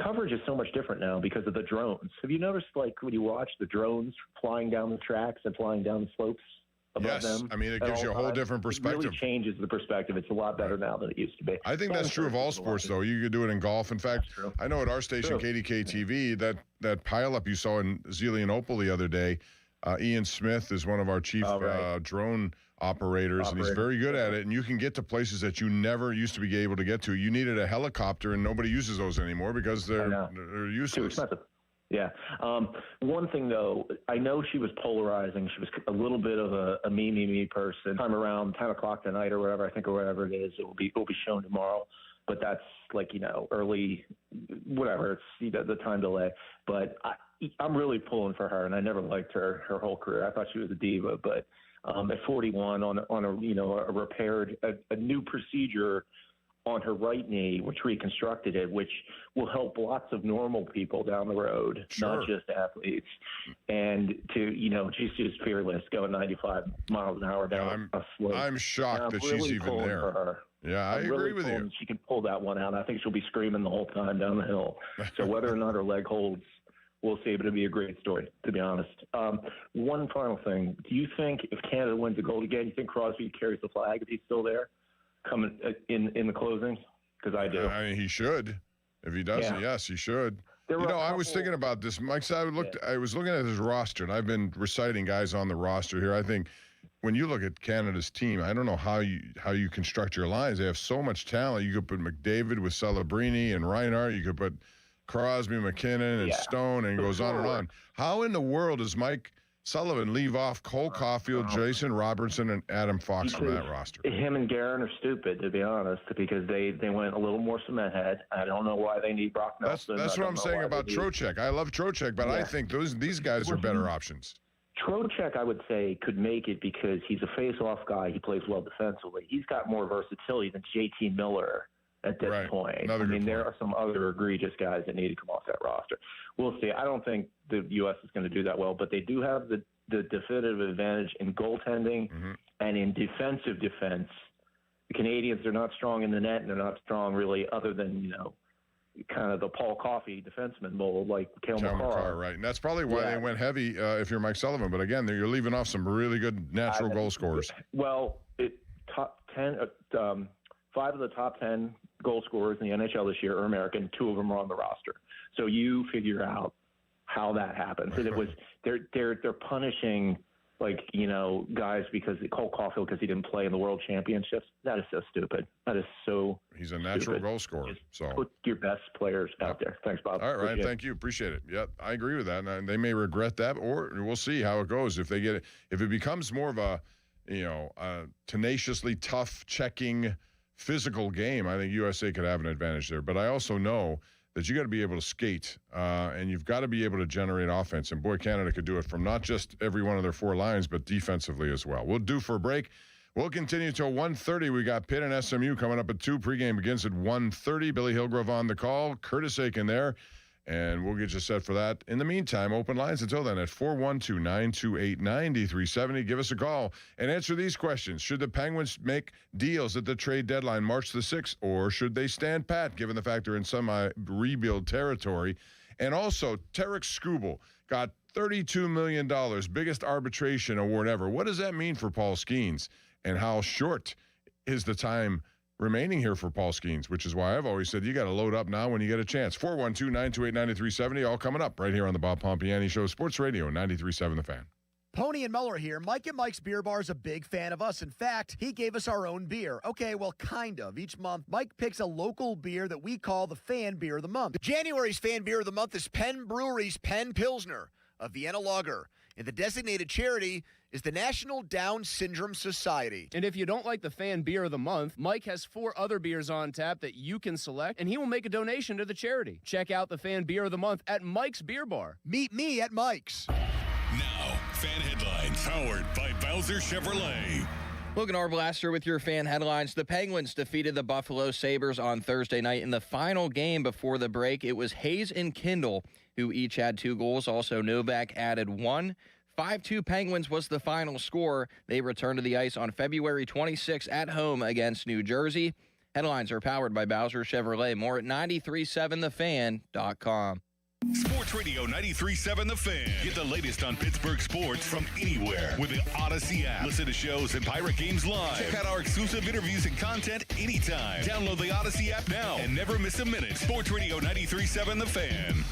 [SPEAKER 4] coverage is so much different now because of the drones. Have you noticed, like, when you watch the drones flying down the tracks and flying down the slopes above them?
[SPEAKER 24] I mean, it gives you a whole different perspective.
[SPEAKER 4] It really changes the perspective. It's a lot better now than it used to be.
[SPEAKER 24] I think that's true of all sports, though. You could do it in golf. In fact, I know at our station, KDK-TV, that pileup you saw in Zelienople the other day, Ian Smith is one of our chief drone operators, and he's very good at it. And you can get to places that you never used to be able to get to. You needed a helicopter, and nobody uses those anymore because they're useless.
[SPEAKER 4] Too expensive. Yeah. One thing, though, I know she was polarizing. She was a little bit of a me person. Time around 10 o'clock tonight or whatever, or whatever it is, it will be shown tomorrow. But that's like, early, whatever. It's the time delay. But I'm really pulling for her, and I never liked her whole career. I thought she was a diva, but at 41 on a repaired, a new procedure on her right knee, which reconstructed it, which will help lots of normal people down the road, not just athletes. And she's just fearless, going 95 miles an hour down a slope.
[SPEAKER 24] I'm shocked that she's even there.
[SPEAKER 4] For her.
[SPEAKER 24] Yeah, I agree with you.
[SPEAKER 4] She can pull that one out. I think she'll be screaming the whole time down the hill. So whether or not her leg holds, we'll see, but it'll be a great story, to be honest. One final thing. Do you think if Canada wins the gold again, you think Crosby carries the flag if he's still there coming in the closing? Because I do.
[SPEAKER 24] I mean, he should. If he doesn't, yes, he should. I was thinking about this. Mike said I was looking at his roster, and I've been reciting guys on the roster here. I think when you look at Canada's team, I don't know how you construct your lines. They have so much talent. You could put McDavid with Celebrini and Reinhart. You could put Crosby, McKinnon, and Stone, and goes on and on. How in the world does Mike Sullivan leave off Cole Caulfield, Jason Robertson, and Adam Fox from that roster?
[SPEAKER 4] Him and Guerin are stupid, to be honest, because they went a little more cement head. I don't know why they need Brock Nelson.
[SPEAKER 24] That's what I'm saying about Trocheck. I love Trocheck, but I think these guys are better options.
[SPEAKER 4] Trocheck, I would say, could make it because he's a face-off guy. He plays well defensively. He's got more versatility than JT Miller at this point. There are some other egregious guys that need to come off that roster. We'll see. I don't think the U.S. is going to do that well, but they do have the definitive advantage in goaltending and in defensive defense. The Canadians are not strong in the net, and they're not strong really other than, kind of the Paul Coffey defenseman mold like Cale Makar.
[SPEAKER 24] Right. And that's probably why they went heavy if you're Mike Sullivan. But again, you're leaving off some really good natural goal scorers.
[SPEAKER 4] Well, top 10, 5 of the top 10 goal scorers in the NHL this year are American. 2 of them are on the roster. So you figure out how that happens. And it was they're punishing guys because Cole Caulfield because he didn't play in the World Championships. That is so stupid. That is so. He's a natural goal scorer. So put your best players out there. Thanks, Bob.
[SPEAKER 24] All right, Ryan. Thank you. Appreciate it. Yeah, I agree with that. And they may regret that, or we'll see how it goes. If it becomes more of a tenaciously tough checking physical game, I think USA could have an advantage there. But I also know that you got to be able to skate and you've got to be able to generate offense. And boy, Canada could do it from not just every one of their 4 lines, but defensively as well. We'll do for a break. We'll continue till 1:30. We got Pitt and SMU coming up at 2. Pregame begins at 1:30. Billy Hillgrove on the call. Curtis Aiken there. And we'll get you set for that. In the meantime, open lines until then at 412-928-9370. Give us a call and answer these questions. Should the Penguins make deals at the trade deadline March the 6th, or should they stand pat given the fact they're in semi-rebuild territory? And also, Tarek Skubal got $32 million, biggest arbitration award ever. What does that mean for Paul Skeens? And how short is the time remaining here for Paul Skeens, which is why I've always said you got to load up now when you get a chance. 412-928-9370, all coming up right here on the Bob Pompiani Show, Sports Radio 93.7 The Fan.
[SPEAKER 5] Pony and Muller here. Mike and Mike's Beer Bar is a big fan of us. In fact, he gave us our own beer. Okay, well, kind of. Each month, Mike picks a local beer that we call the Fan Beer of the Month. January's Fan Beer of the Month is Penn Brewery's Penn Pilsner, a Vienna lager. And the designated charity is the National Down Syndrome Society.
[SPEAKER 6] And if you don't like the Fan Beer of the Month, Mike has 4 other beers on tap that you can select, and he will make a donation to the charity. Check out the Fan Beer of the Month at Mike's Beer Bar.
[SPEAKER 5] Meet me at Mike's.
[SPEAKER 9] Now, fan headlines powered by Bowser Chevrolet.
[SPEAKER 7] Logan Arblaster with your fan headlines. The Penguins defeated the Buffalo Sabres on Thursday night in the final game before the break. It was Hayes and Kindle who each had 2 goals. Also, Novak added 1. 5-2 Penguins was the final score. They return to the ice on February 26 at home against New Jersey. Headlines are powered by Bowser Chevrolet. More at 937thefan.com.
[SPEAKER 9] Sports Radio 93.7 The Fan. Get the latest on Pittsburgh sports from anywhere with the Odyssey app. Listen to shows and Pirate Games live. Check out our exclusive interviews and content anytime. Download the Odyssey app now and never miss a minute. Sports Radio 93.7 The Fan.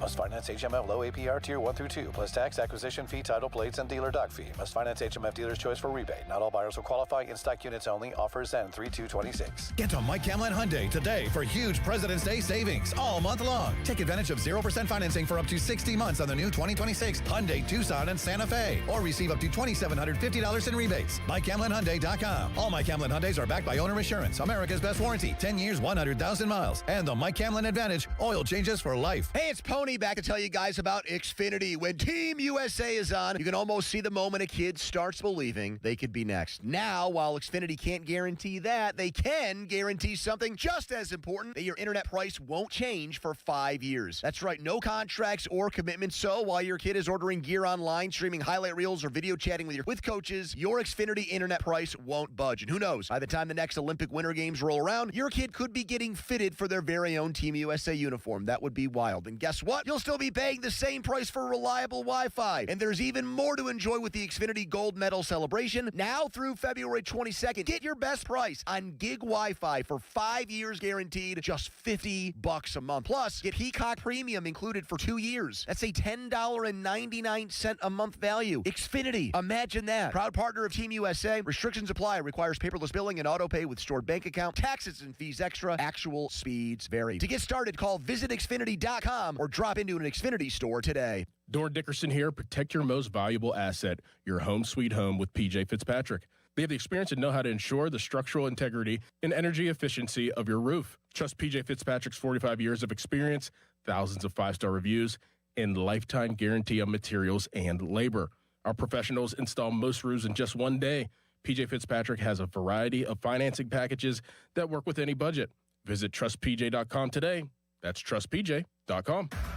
[SPEAKER 8] Must finance HMF low APR tier 1 through 2, plus tax, acquisition fee, title plates, and dealer dock fee. Must finance HMF dealer's choice for rebate. Not all buyers will qualify. In-stock units only. Offers end 3/2/26.
[SPEAKER 10] Get to Mike Camlin Hyundai today for huge President's Day savings all month long. Take advantage of 0% financing for up to 60 months on the new 2026 Hyundai Tucson and Santa Fe, or receive up to $2,750 in rebates. MikeCamlinHyundai.com. All Mike Camlin Hyundais are backed by owner assurance, America's best warranty, 10 years, 100,000 miles, and the Mike Camlin Advantage, oil changes for life.
[SPEAKER 5] Hey, it's Pony back to tell you guys about Xfinity. When Team USA is on, you can almost see the moment a kid starts believing they could be next. Now, while Xfinity can't guarantee that, they can guarantee something just as important, that your internet price won't change for 5 years. That's right, no contracts or commitments. So while your kid is ordering gear online, streaming highlight reels, or video chatting with coaches, your Xfinity internet price won't budge. And who knows, by the time the next Olympic Winter Games roll around, your kid could be getting fitted for their very own Team USA uniform. That would be wild. And guess what? You'll still be paying the same price for reliable Wi-Fi. And there's even more to enjoy with the Xfinity Gold Medal celebration. Now through February 22nd, get your best price on gig Wi-Fi for 5 years guaranteed, just $50 a month. Plus, get Peacock Premium included for 2 years. That's a $10.99 a month value. Xfinity, imagine that. Proud partner of Team USA. Restrictions apply. Requires paperless billing and auto pay with stored bank account. Taxes and fees extra. Actual speeds vary. To get started, call visitxfinity.com or drop into an Xfinity store today.
[SPEAKER 12] Dor Dickerson here. Protect your most valuable asset, your home sweet home, with PJ Fitzpatrick. They have the experience and know how to ensure the structural integrity and energy efficiency of your roof. Trust PJ Fitzpatrick's 45 years of experience, thousands of 5-star reviews, and lifetime guarantee on materials and labor. Our professionals install most roofs in just one day. PJ Fitzpatrick has a variety of financing packages that work with any budget. Visit trustpj.com today. That's trustpj.com.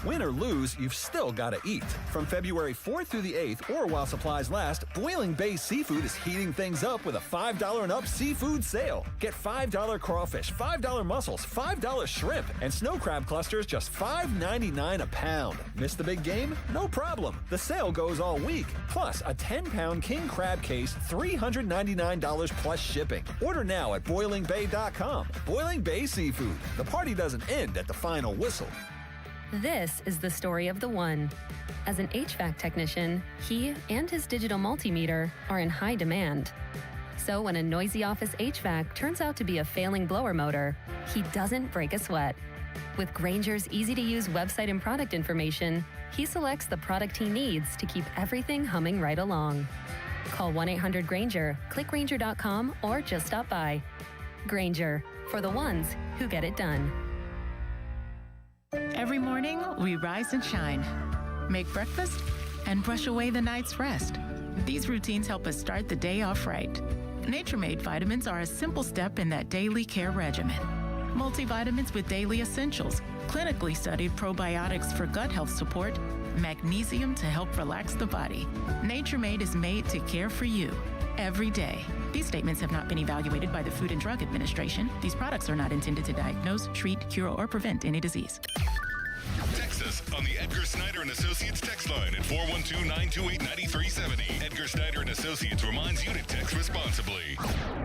[SPEAKER 34] Win or lose, you've still got to eat. From February 4th through the 8th, or while supplies last, Boiling Bay Seafood is heating things up with a $5 and up seafood sale. Get $5 crawfish, $5 mussels, $5 shrimp, and snow crab clusters just $5.99 a pound. Miss the big game? No problem. The sale goes all week. Plus, a 10-pound king crab case, $399 plus shipping. Order now at boilingbay.com. Boiling Bay Seafood. The party doesn't end at the final whistle.
[SPEAKER 1] This is the story of the one. As an HVAC technician, he and his digital multimeter are in high demand. So when a noisy office HVAC turns out to be a failing blower motor, he doesn't break a sweat. With Grainger's easy-to-use website and product information, he selects the product he needs to keep everything humming right along. Call 1-800-GRAINGER, click Grainger.com, or just stop by. Grainger, for the ones who get it done.
[SPEAKER 23] Every morning, we rise and shine, make breakfast, and brush away the night's rest. These routines help us start the day off right. Nature-Made vitamins are a simple step in that daily care regimen. Multivitamins with daily essentials, clinically studied probiotics for gut health support, magnesium to help relax the body. Nature-Made is made to care for you every day. These statements have not been evaluated by the Food and Drug Administration. These products are not intended to diagnose, treat, cure, or prevent any disease.
[SPEAKER 9] Text us on the Edgar Snyder and Associates text line at 412-928-9370. Edgar Snyder and Associates reminds you to text responsibly.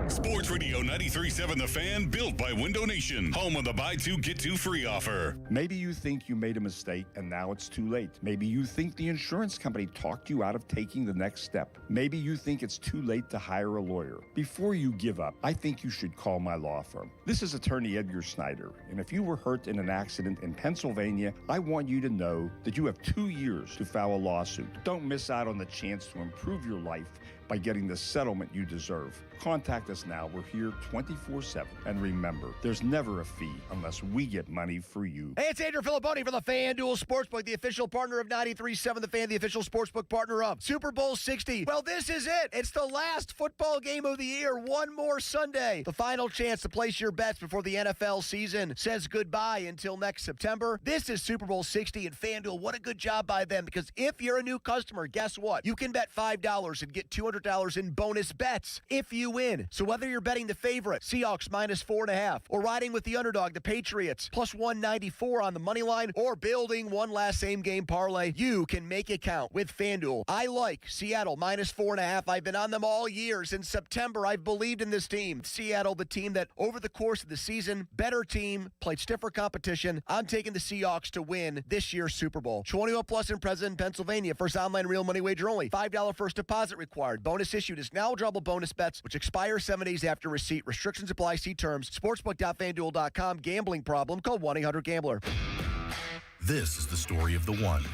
[SPEAKER 9] Sports Radio 93.7 The Fan, built by Window Nation, home of the buy two, get two free offer.
[SPEAKER 2] Maybe you think you made a mistake and now it's too late. Maybe you think the insurance company talked you out of taking the next step. Maybe you think it's too late to hire a lawyer. Before you give up, I think you should call my law firm. This is attorney Edgar Snyder, and if you were hurt in an accident in Pennsylvania, I want you to know that you have 2 years to file a lawsuit. Don't miss out on the chance to improve your life by getting the settlement you deserve. Contact us now. We're here 24/7. And remember, there's never a fee unless we get money for you.
[SPEAKER 5] Hey, it's Andrew Filipponi from the FanDuel Sportsbook, the official partner of 93.7 The Fan, the official sportsbook partner of Super Bowl 60. Well, this is it. It's the last football game of the year. One more Sunday. The final chance to place your bets before the NFL season says goodbye until next September. This is Super Bowl 60 and FanDuel. What a good job by them, because if you're a new customer, guess what? You can bet $5 and get $200 in bonus bets if you win. So whether you're betting the favorite, Seahawks -4.5, or riding with the underdog, the Patriots, +194 on the money line, or building one last same-game parlay, you can make it count with FanDuel. I like Seattle -4.5. I've been on them all year. Since September, I've believed in this team. Seattle, the team that over the course of the season, better team, played stiffer competition. I'm taking the Seahawks to win this year's Super Bowl. 21 plus and present in Pennsylvania. First online real money wager only. $5 first deposit required. Bonus issued is now double bonus bets, which expire 7 days after receipt. Restrictions apply. See terms. Sportsbook.fanduel.com. Gambling problem? Call 1-800-GAMBLER.
[SPEAKER 3] This is the story of the one.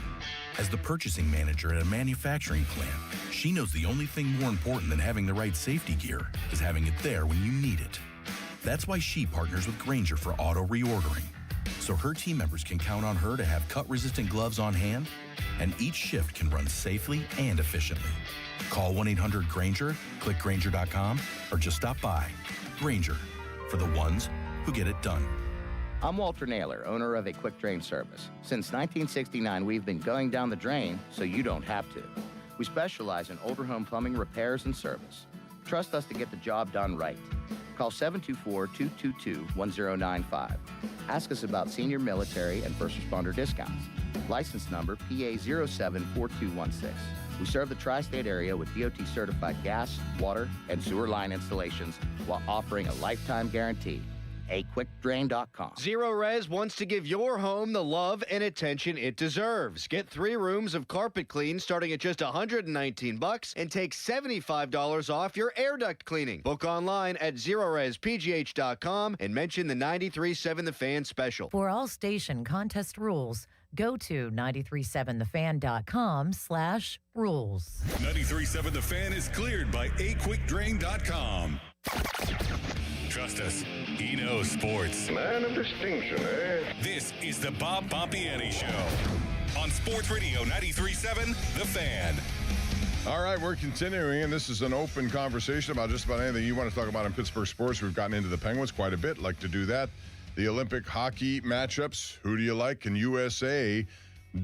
[SPEAKER 3] As the purchasing manager at a manufacturing plant, she knows the only thing more important than having the right safety gear is having it there when you need it. That's why she partners with Grainger for auto reordering, so her team members can count on her to have cut-resistant gloves on hand, and each shift can run safely and efficiently. Call 1-800-GRAINGER, click Grainger.com, or just stop by. Grainger, for the ones who get it done.
[SPEAKER 11] I'm Walter Naylor, owner of a quick drain service. Since 1969, we've been going down the drain so you don't have to. We specialize in older home plumbing repairs and service. Trust us to get the job done right. Call 724-222-1095. Ask us about senior military and first responder discounts. License number PA074216. We serve the tri-state area with DOT-certified gas, water, and sewer line installations while offering a lifetime guarantee. AQuickDrain.com.
[SPEAKER 13] Zero Res wants to give your home the love and attention it deserves. Get 3 rooms of carpet clean starting at just $119 and take $75 off your air duct cleaning. Book online at ZeroResPGH.com and mention the 93.7 The Fan special.
[SPEAKER 14] For all station contest rules, go to 937thefan.com/rules.
[SPEAKER 9] 93.7 The Fan is cleared by AQuickDrain.com. Trust us, he knows sports.
[SPEAKER 24] Man of distinction, eh?
[SPEAKER 9] This is the Bob Pompiani Show on Sports Radio 93.7 The Fan.
[SPEAKER 24] All right, we're continuing, and this is an open conversation about just about anything you want to talk about in Pittsburgh sports. We've gotten into the Penguins quite a bit, like to do that. The Olympic hockey matchups, who do you like? Can USA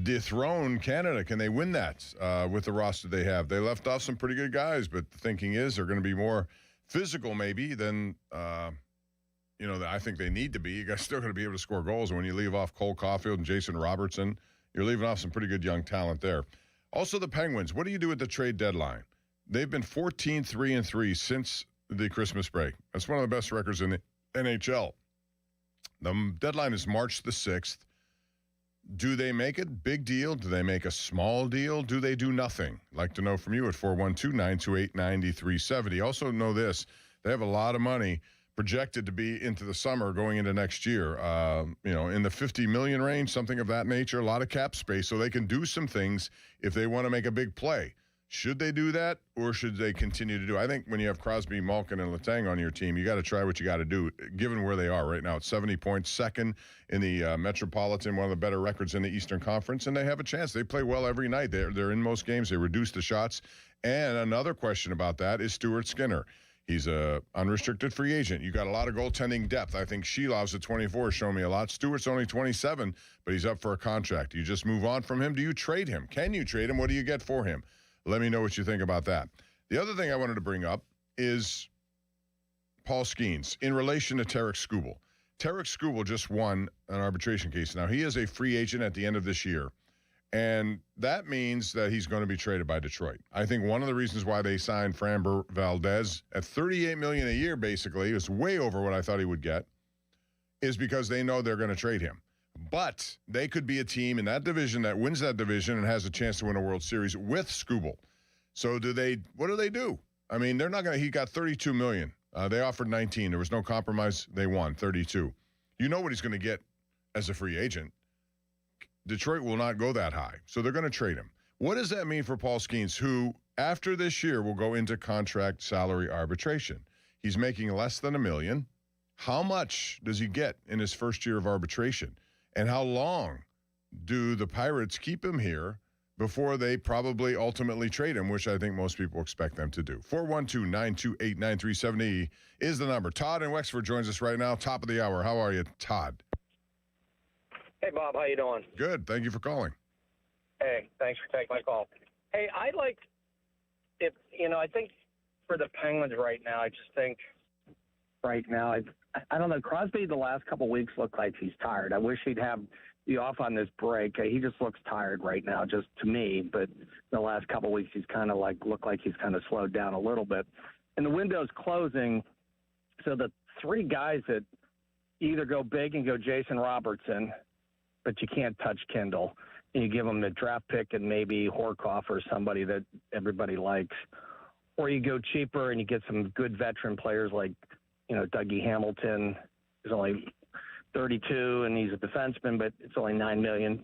[SPEAKER 24] dethrone Canada? Can they win that with the roster they have? They left off some pretty good guys, but the thinking is they're going to be more physical maybe than, I think they need to be. You guys still going to be able to score goals. When you leave off Cole Caulfield and Jason Robertson, you're leaving off some pretty good young talent there. Also, the Penguins, what do you do at the trade deadline? They've been 14-3-3 since the Christmas break. That's one of the best records in the NHL. The deadline is March the 6th. Do they make it big deal? Do they make a small deal? Do they do nothing? I'd like to know from you at 412-928-9370. Also know this, they have a lot of money projected to be into the summer going into next year, in the $50 million range, something of that nature, a lot of cap space, so they can do some things if they want to make a big play. Should they do that, or should they continue to do? I think when you have Crosby, Malkin, and Letang on your team, you got to try what you got to do, given where they are right now. It's 70 points, second in the Metropolitan, one of the better records in the Eastern Conference, and they have a chance. They play well every night. They're in most games. They reduce the shots. And another question about that is Stuart Skinner. He's a unrestricted free agent. You got a lot of goaltending depth. I think Shelov's at 24 showing me a lot. Stewart's only 27, but he's up for a contract. Do you just move on from him? Do you trade him? Can you trade him? What do you get for him? Let me know what you think about that. The other thing I wanted to bring up is Paul Skeens in relation to Tarek Skubal. Tarek Skubal just won an arbitration case. Now, he is a free agent at the end of this year, and that means that he's going to be traded by Detroit. I think one of the reasons why they signed Framber Valdez at $38 million a year, basically, it's way over what I thought he would get, is because they know they're going to trade him. But they could be a team in that division that wins that division and has a chance to win a World Series with Skubal. So what do they do? I mean, they're not going to, he got $32 million. They offered 19. There was no compromise. They won 32. You know what he's going to get as a free agent. Detroit will not go that high. So they're going to trade him. What does that mean for Paul Skeens, who after this year will go into contract salary arbitration? He's making less than $1 million. How much does he get in his first year of arbitration? And how long do the Pirates keep him here before they probably ultimately trade him, which I think most people expect them to do? 412-928-9370 is the number. Todd in Wexford joins us right now, top of the hour. How are you, Todd?
[SPEAKER 15] Hey, Bob. How you doing?
[SPEAKER 24] Good. Thank you for calling.
[SPEAKER 15] Hey, thanks for taking my call. Hey, I think for the Penguins right now, I don't know. Crosby the last couple of weeks looked like he's tired. I wish he'd have the off on this break. He just looks tired right now, just to me. But the last couple of weeks, he's kind of looked like he's kind of slowed down a little bit. And the window's closing, so the three guys that either go big and go Jason Robertson, but you can't touch Kendall. And you give him the draft pick and maybe Horkoff or somebody that everybody likes. Or you go cheaper and you get some good veteran players like, Dougie Hamilton is only 32 and he's a defenseman, but it's only $9 million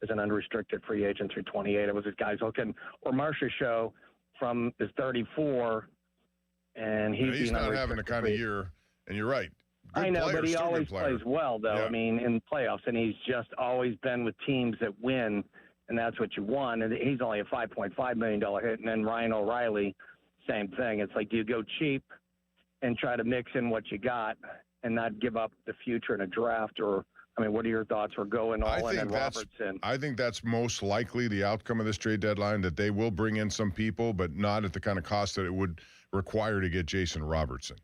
[SPEAKER 15] as an unrestricted free agent through 28. It was his guys looking, or Marcia Show is 34, and he's
[SPEAKER 24] not having the kind of year. And you're right. Good
[SPEAKER 15] I know,
[SPEAKER 24] player,
[SPEAKER 15] but he always plays well, though.
[SPEAKER 24] Yeah.
[SPEAKER 15] I mean, in playoffs, and he's just always been with teams that win, and that's what you want. And he's only a $5.5 million hit, and then Ryan O'Reilly, same thing. It's like, do you go cheap and try to mix in what you got and not give up the future in a draft? Or, what are your thoughts? Or going all in and Robertson?
[SPEAKER 24] I think that's most likely the outcome of this trade deadline, that they will bring in some people, but not at the kind of cost that it would require to get Jason Robertson.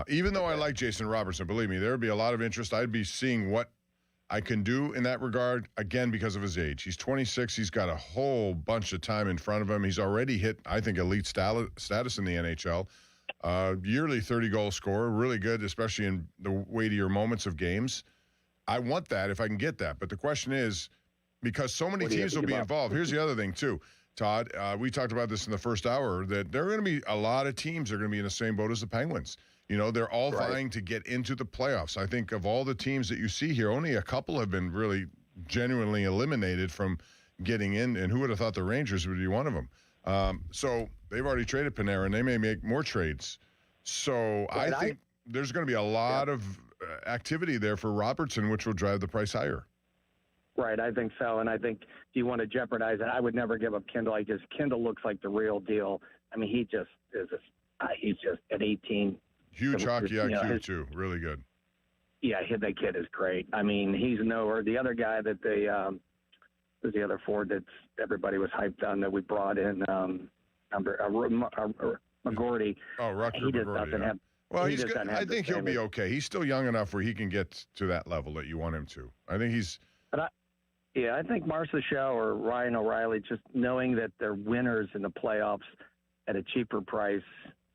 [SPEAKER 24] Even though I like Jason Robertson, believe me, there would be a lot of interest. I'd be seeing what I can do in that regard, again, because of his age. He's 26. He's got a whole bunch of time in front of him. He's already hit, I think, elite status in the NHL. Yearly 30-goal scorer, really good, especially in the weightier moments of games. I want that if I can get that. But the question is, because so many teams will be involved. Here's the other thing, too, Todd. We talked about this in the first hour, that there are going to be a lot of teams that are going to be in the same boat as the Penguins. They're all vying to get into the playoffs. I think of all the teams that you see here, only a couple have been really genuinely eliminated from getting in. And who would have thought the Rangers would be one of them? So they've already traded Panarin, and they may make more trades. So I think there's going to be a lot of activity there for Robertson, which will drive the price higher.
[SPEAKER 15] Right, I think so, and I think if you want to jeopardize it, I would never give up Kendall. Kendall looks like the real deal. I mean, he just is. He's just at 18.
[SPEAKER 24] Huge hockey IQ too, really good.
[SPEAKER 15] Yeah, that kid is great. I mean, he's nowhere. The other guy that they was the other forward that everybody was hyped on that we brought in, McGordy.
[SPEAKER 24] Oh, Rucker
[SPEAKER 15] He just
[SPEAKER 24] McGordy.
[SPEAKER 15] doesn't have.
[SPEAKER 24] Well,
[SPEAKER 15] he just doesn't have
[SPEAKER 24] I think he'll be okay. He's still young enough where he can get to that level that you want him to. I think he's.
[SPEAKER 15] But I think Marcia Shaw or Ryan O'Reilly, just knowing that they're winners in the playoffs at a cheaper price,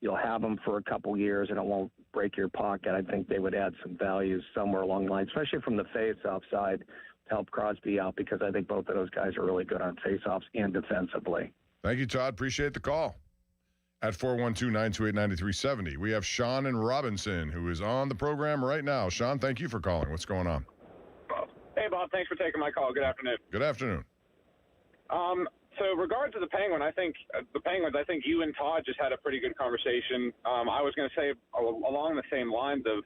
[SPEAKER 15] you'll have them for a couple years and it won't break your pocket. I think they would add some value somewhere along the line, especially from the face-off side, to help Crosby out, because I think both of those guys are really good on face-offs and defensively.
[SPEAKER 24] Thank you, Todd. Appreciate the call. At 412-928-9370, we have Sean and Robinson, who is on the program right now. Sean, thank you for calling. What's going on?
[SPEAKER 16] Hey, Bob. Thanks for taking my call. Good afternoon.
[SPEAKER 24] Good afternoon.
[SPEAKER 16] So, regard to the Penguins, I think you and Todd just had a pretty good conversation. I was going to say along the same lines of,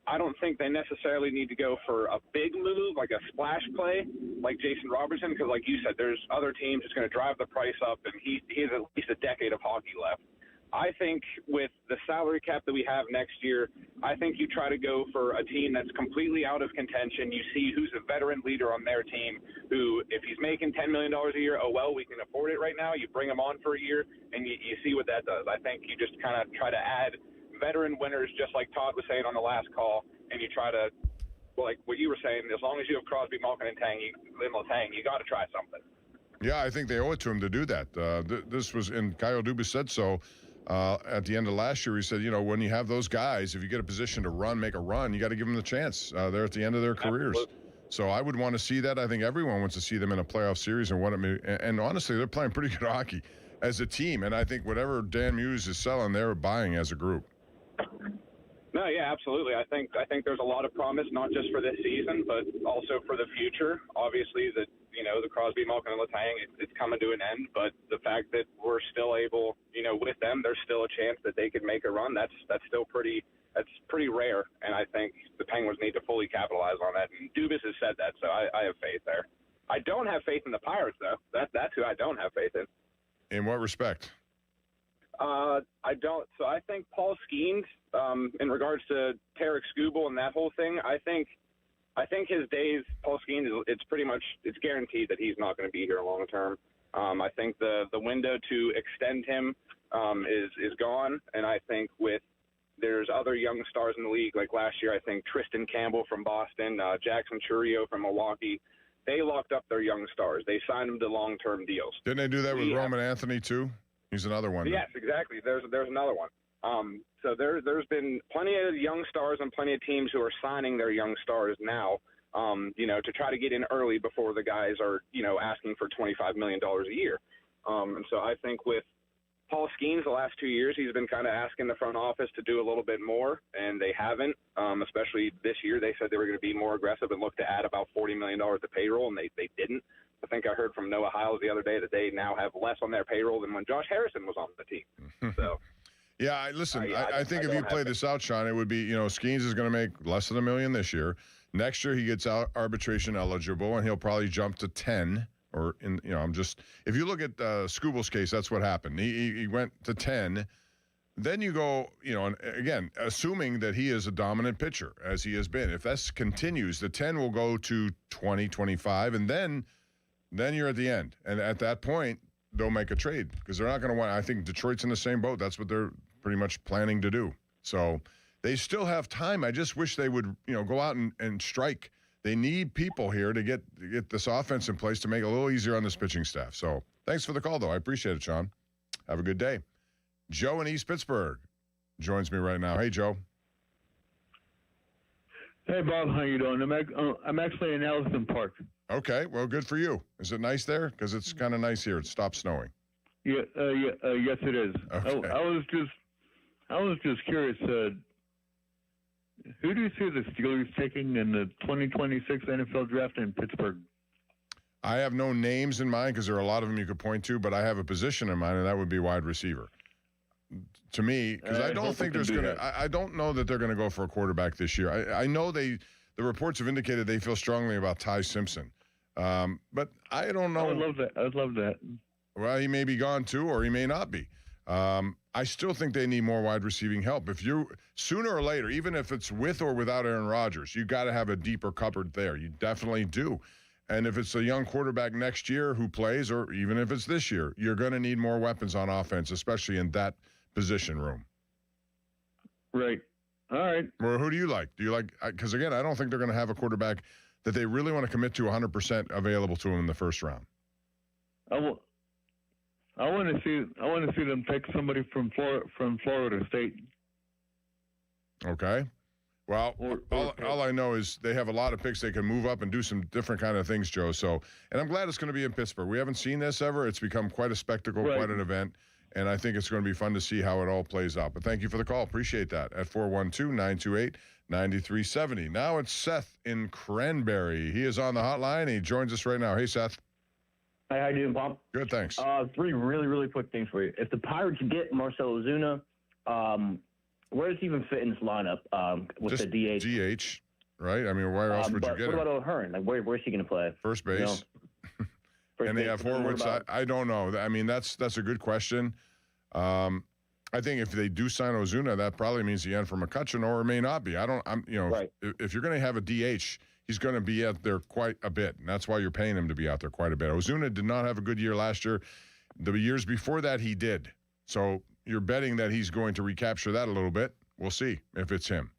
[SPEAKER 16] I don't think they necessarily need to go for a big move, like a splash play, like Jason Robertson, because like you said, there's other teams that's going to drive the price up, and he has at least a decade of hockey left. I think with the salary cap that we have next year, I think you try to go for a team that's completely out of contention. You see who's a veteran leader on their team who, if he's making $10 million a year, oh, well, we can afford it right now. You bring him on for a year, and you see what that does. I think you just kind of try to add veteran winners, just like Todd was saying on the last call, and you try to, like what you were saying, as long as you have Crosby, Malkin, and Letang, you got to try something.
[SPEAKER 24] Yeah, I think they owe it to him to do that. This was, and Kyle Dubas said so. At the end of last year, he said, when you have those guys, if you get a position to make a run, you got to give them the chance. They're at the end of their careers.
[SPEAKER 16] Absolutely.
[SPEAKER 24] So I would want to see that. I think everyone wants to see them in a playoff series and what it may. And honestly, they're playing pretty good hockey as a team. And I think whatever Dan Muse is selling, they're buying as a group.
[SPEAKER 16] No, yeah, absolutely. I think there's a lot of promise, not just for this season, but also for the future. Obviously, the Crosby, Malkin, and Letang, it's coming to an end. But the fact that we're still able, with them, there's still a chance that they could make a run. That's still pretty rare. And I think the Penguins need to fully capitalize on that. And Dubas has said that, so I have faith there. I don't have faith in the Pirates, though. That's who I don't have faith in.
[SPEAKER 24] In what respect?
[SPEAKER 16] I don't. So I think Paul Skeens, in regards to Tarek Skubal and that whole thing, I think his days, Paul Skeens, it's guaranteed that he's not going to be here long term. I think the window to extend him is gone, and I think there's other young stars in the league. Like last year, I think Tristan Campbell from Boston, Jackson Chourio from Milwaukee. They locked up their young stars. They signed them to long-term deals.
[SPEAKER 24] Didn't they do that with Roman Anthony too? He's another one.
[SPEAKER 16] Yes, exactly. There's another one. So there's been plenty of young stars and plenty of teams who are signing their young stars now, to try to get in early before the guys are, asking for $25 million a year. And so I think with Paul Skeens the last 2 years, he's been kind of asking the front office to do a little bit more, and they haven't. Especially this year, they said they were going to be more aggressive and look to add about $40 million to payroll, and they didn't. I think I heard from Noah Hiles the other day that they now have less on their payroll than when Josh Harrison was on the team. So,
[SPEAKER 24] yeah, I think if you play this out, Sean, it would be, Skeens is going to make less than $1 million this year. Next year, he gets out arbitration eligible, and he'll probably jump to 10. Or if you look at Skubal's case, that's what happened. He went to 10. Then you go, and again, assuming that he is a dominant pitcher as he has been. If that continues, the 10 will go to 20, 25, and then you're at the end. And at that point, they'll make a trade because they're not going to want. I think Detroit's in the same boat. That's what they're pretty much planning to do. So they still have time. I just wish they would, go out and strike. They need people here to get this offense in place to make it a little easier on this pitching staff. So thanks for the call, though. I appreciate it, Sean. Have a good day. Joe in East Pittsburgh joins me right now. Hey, Joe.
[SPEAKER 17] Hey, Bob. How you doing? I'm actually in Ellison Park.
[SPEAKER 24] Okay. Well, good for you. Is it nice there? Because it's kind of nice here. It stopped snowing.
[SPEAKER 17] Yeah. Yes, it is.
[SPEAKER 24] Okay.
[SPEAKER 17] I was just curious. Who do you see the Steelers taking in the 2026 NFL draft in Pittsburgh?
[SPEAKER 24] I have no names in mind because there are a lot of them you could point to, but I have a position in mind, and that would be wide receiver. To me, because I don't think there's going to – I don't know that they're going to go for a quarterback this year. I know the reports have indicated they feel strongly about Ty Simpson. But I don't know.
[SPEAKER 17] I would love that. I would love that.
[SPEAKER 24] Well, he may be gone too, or he may not be. I still think they need more wide receiving help. If you sooner or later, even if it's with or without Aaron Rodgers, you got to have a deeper cupboard there. You definitely do. And if it's a young quarterback next year who plays, or even if it's this year, you're going to need more weapons on offense, especially in that position room.
[SPEAKER 17] Right. All right.
[SPEAKER 24] Well, who do you like? Do you like? Because again, I don't think they're going to have a quarterback that they really want to commit to 100% available to them in the first round.
[SPEAKER 17] I want to see them take somebody from Florida State.
[SPEAKER 24] Okay. Well, all I know is they have a lot of picks. They can move up and do some different kind of things, Joe. So, and I'm glad it's going to be in Pittsburgh. We haven't seen this ever. It's become quite a spectacle, quite an event, and I think it's going to be fun to see how it all plays out. But thank you for the call. Appreciate that. At 412-928-9370. Now it's Seth in Cranberry. He is on the hotline. He joins us right now. Hey, Seth.
[SPEAKER 18] Hey, how you doing, Pomp?
[SPEAKER 24] Good, thanks.
[SPEAKER 18] 3 really, really quick things for you. If the Pirates get Marcell Ozuna, where does he even fit in this lineup with
[SPEAKER 24] just
[SPEAKER 18] the DH?
[SPEAKER 24] DH, right? I mean, where else would you get
[SPEAKER 18] what
[SPEAKER 24] him?
[SPEAKER 18] about O'Hearn? Like, where's he going to play?
[SPEAKER 24] First base.
[SPEAKER 18] You know?
[SPEAKER 24] And they have forwards. I don't know. I mean, that's a good question. I think if they do sign Ozuna, that probably means the end for McCutchen, or it may not be. If you're going to have a DH, he's going to be out there quite a bit, and that's why you're paying him to be out there quite a bit. Ozuna did not have a good year last year. The years before that, he did. So you're betting that he's going to recapture that a little bit. We'll see if it's him.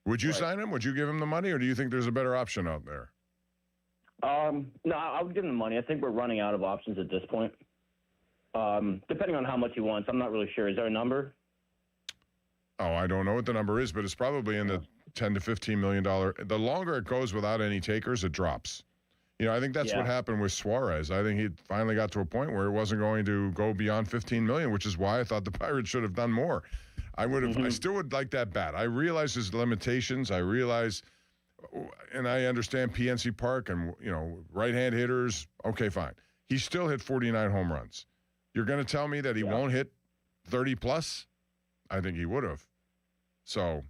[SPEAKER 24] Would you sign him? Would you give him the money, or do you think there's a better option out there?
[SPEAKER 18] No, I would give him the money. I think we're running out of options at this point. Depending on how much he wants, I'm not really sure. Is there a number?
[SPEAKER 24] Oh, I don't know what the number is, but it's probably in the $10 to $15 million. The longer it goes without any takers, it drops. I think that's what happened with Suarez. I think he finally got to a point where it wasn't going to go beyond $15 million, which is why I thought the Pirates should have done more. I still would like that bat. I realize his limitations. I realize, and I understand PNC Park and, right-hand hitters. Okay, fine. He still hit 49 home runs. You're going to tell me that he won't hit 30 plus? I think he would have. So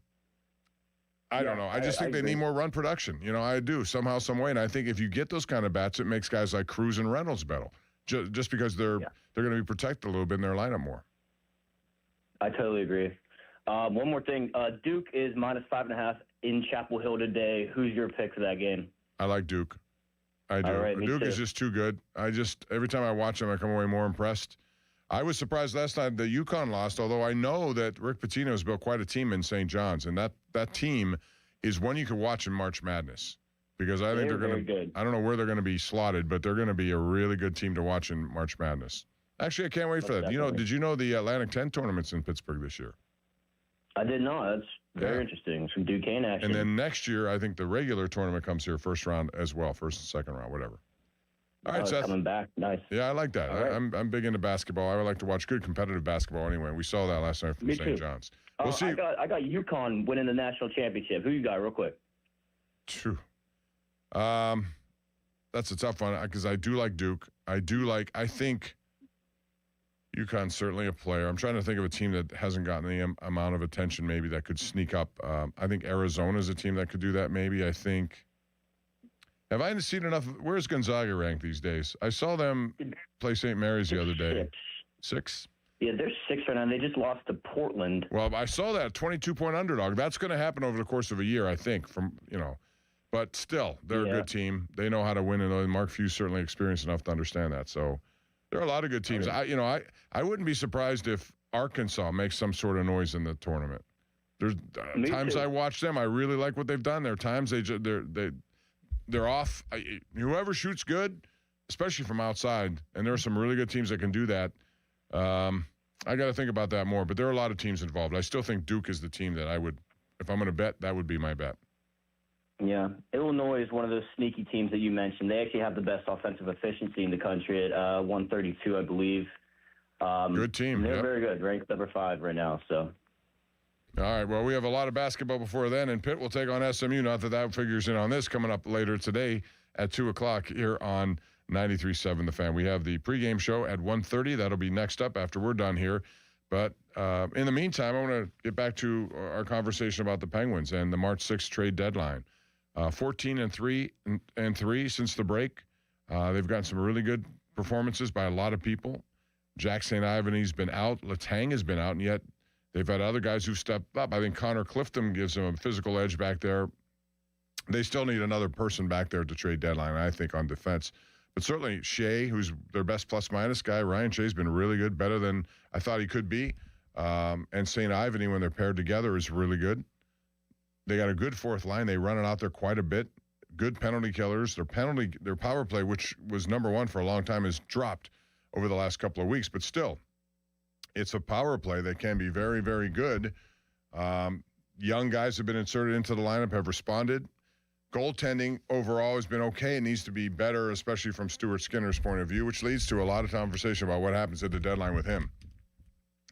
[SPEAKER 24] I don't know. I just think they need more run production. I do somehow, some way. And I think if you get those kind of bats, it makes guys like Cruz and Reynolds better, just because they're going to be protected a little bit in their lineup more.
[SPEAKER 18] I totally agree. One more thing. Duke is -5.5 in Chapel Hill today. Who's your pick for that game?
[SPEAKER 24] I like Duke. I do.
[SPEAKER 18] All right,
[SPEAKER 24] Duke is just too good. Every time I watch him, I come away more impressed. I was surprised last night that UConn lost, although I know that Rick Pitino has built quite a team in St. John's, and that team is one you could watch in March Madness, because I think they're going to – I don't know where they're going to be slotted, but they're going to be a really good team to watch in March Madness. Actually, I can't wait for that. Did you know the Atlantic 10 tournament's in Pittsburgh this year?
[SPEAKER 18] I did not. That's very interesting. Some Duquesne action.
[SPEAKER 24] And then next year, I think the regular tournament comes here first round as well, first and second round, whatever. All right, Seth.
[SPEAKER 18] Coming back. Nice.
[SPEAKER 24] Yeah, I like that. Right. I'm big into basketball. I would like to watch good competitive basketball anyway. We saw that last night from St. John's. We'll see.
[SPEAKER 18] I got UConn winning the national championship. Who you got, real quick?
[SPEAKER 24] True. That's a tough one because I do like Duke. I think UConn's certainly a player. I'm trying to think of a team that hasn't gotten the amount of attention maybe that could sneak up. I think Arizona's a team that could do that maybe. I think. Have I seen enough? Where's Gonzaga ranked these days? I saw them play St. Mary's the other day. 6?
[SPEAKER 15] Yeah, they're 6 right now. They just lost to Portland.
[SPEAKER 24] Well, I saw that 22-point underdog. That's going to happen over the course of a year, I think. But still, they're a good team. They know how to win, and Mark Few's certainly experienced enough to understand that. So there are a lot of good teams. I wouldn't be surprised if Arkansas makes some sort of noise in the tournament. There's times I watch them. I really like what they've done. There are times they're off. Whoever shoots good, especially from outside, and there are some really good teams that can do that. I got to think about that more, but there are a lot of teams involved. I still think Duke is the team that I would, if I'm going to bet, that would be my bet.
[SPEAKER 15] Yeah. Illinois is one of those sneaky teams that you mentioned. They actually have the best offensive efficiency in the country at 132, I believe.
[SPEAKER 24] Good team.
[SPEAKER 15] They're very good, ranked number 5 right now. So.
[SPEAKER 24] All right, well, we have a lot of basketball before then, and Pitt will take on SMU. Not that figures in on this, coming up later today at 2 o'clock here on 93.7 The Fan. We have the pregame show at 1:30. That'll be next up after we're done here. But in the meantime, I want to get back to our conversation about the Penguins and the March 6th trade deadline. 14-3 since the break. They've gotten some really good performances by a lot of people. Jack St. Ivany's been out. Letang has been out, and yet they've had other guys who've stepped up. I think Connor Clifton gives them a physical edge back there. They still need another person back there to trade deadline, I think, on defense. But certainly Shea, who's their best plus-minus guy, Ryan Shea's been really good, better than I thought he could be. And St. Ivany, when they're paired together, is really good. They got a good fourth line. They run it out there quite a bit. Good penalty killers. Their power play, which was number one for a long time, has dropped over the last couple of weeks. But still, it's a power play that can be very, very good. Young guys have been inserted into the lineup, have responded. Goaltending overall has been okay. It needs to be better, especially from Stuart Skinner's point of view, which leads to a lot of conversation about what happens at the deadline with him.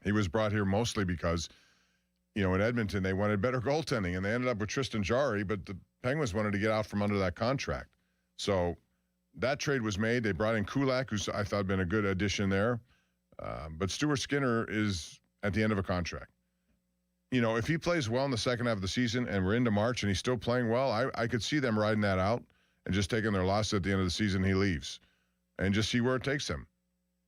[SPEAKER 24] He was brought here mostly because, in Edmonton, they wanted better goaltending, and they ended up with Tristan Jarry, but the Penguins wanted to get out from under that contract. So that trade was made. They brought in Kulak, who's I thought been a good addition there. But Stuart Skinner is at the end of a contract. If he plays well in the second half of the season and we're into March and he's still playing well, I could see them riding that out and just taking their loss at the end of the season. He leaves and just see where it takes him.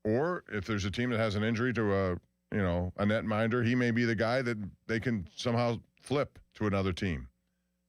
[SPEAKER 24] Or if there's a team that has an injury to a netminder, he may be the guy that they can somehow flip to another team.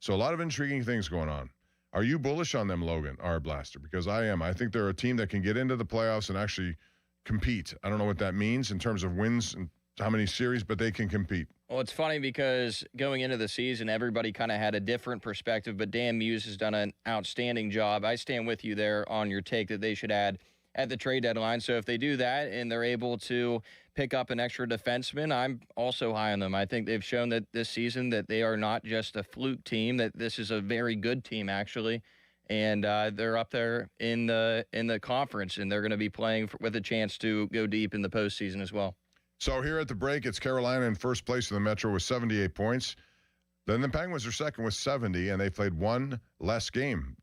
[SPEAKER 24] So a lot of intriguing things going on. Are you bullish on them, Logan, our Blaster? Because I am. I think they're a team that can get into the playoffs and actually compete. I don't know what that means in terms of wins and how many series, but they can compete.
[SPEAKER 7] Well, it's funny because going into the season, everybody kind of had a different perspective, but Dan Muse has done an outstanding job. I stand with you there on your take that they should add at the trade deadline. So if they do that and they're able to pick up an extra defenseman, I'm also high on them. I think they've shown that this season that they are not just a fluke team, that this is a very good team, actually. And they're up there in the conference, and they're going to be playing with a chance to go deep in the postseason as well.
[SPEAKER 24] So here at the break, it's Carolina in first place in the Metro with 78 points. Then the Penguins are second with 70, and they played one less game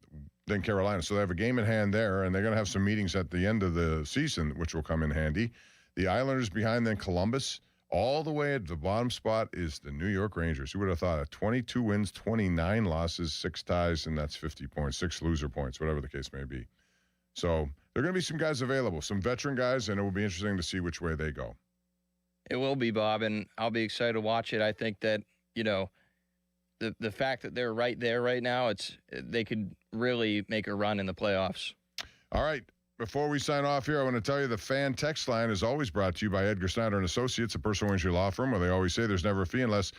[SPEAKER 24] than Carolina. So they have a game in hand there, and they're going to have some meetings at the end of the season, which will come in handy. The Islanders behind then Columbus. All the way at the bottom spot is the New York Rangers. Who would have thought? 22 wins, 29 losses, 6 ties, and that's 50 points, 6 loser points, whatever the case may be. So there are going to be some guys available, some veteran guys, and it will be interesting to see which way they go.
[SPEAKER 7] It will be, Bob, and I'll be excited to watch it. I think that, the fact that they're right there right now, they could really make a run in the playoffs.
[SPEAKER 24] All right. Before we sign off here, I want to tell you the fan text line is always brought to you by Edgar Snyder and Associates, a personal injury law firm, where they always say there's never a fee unless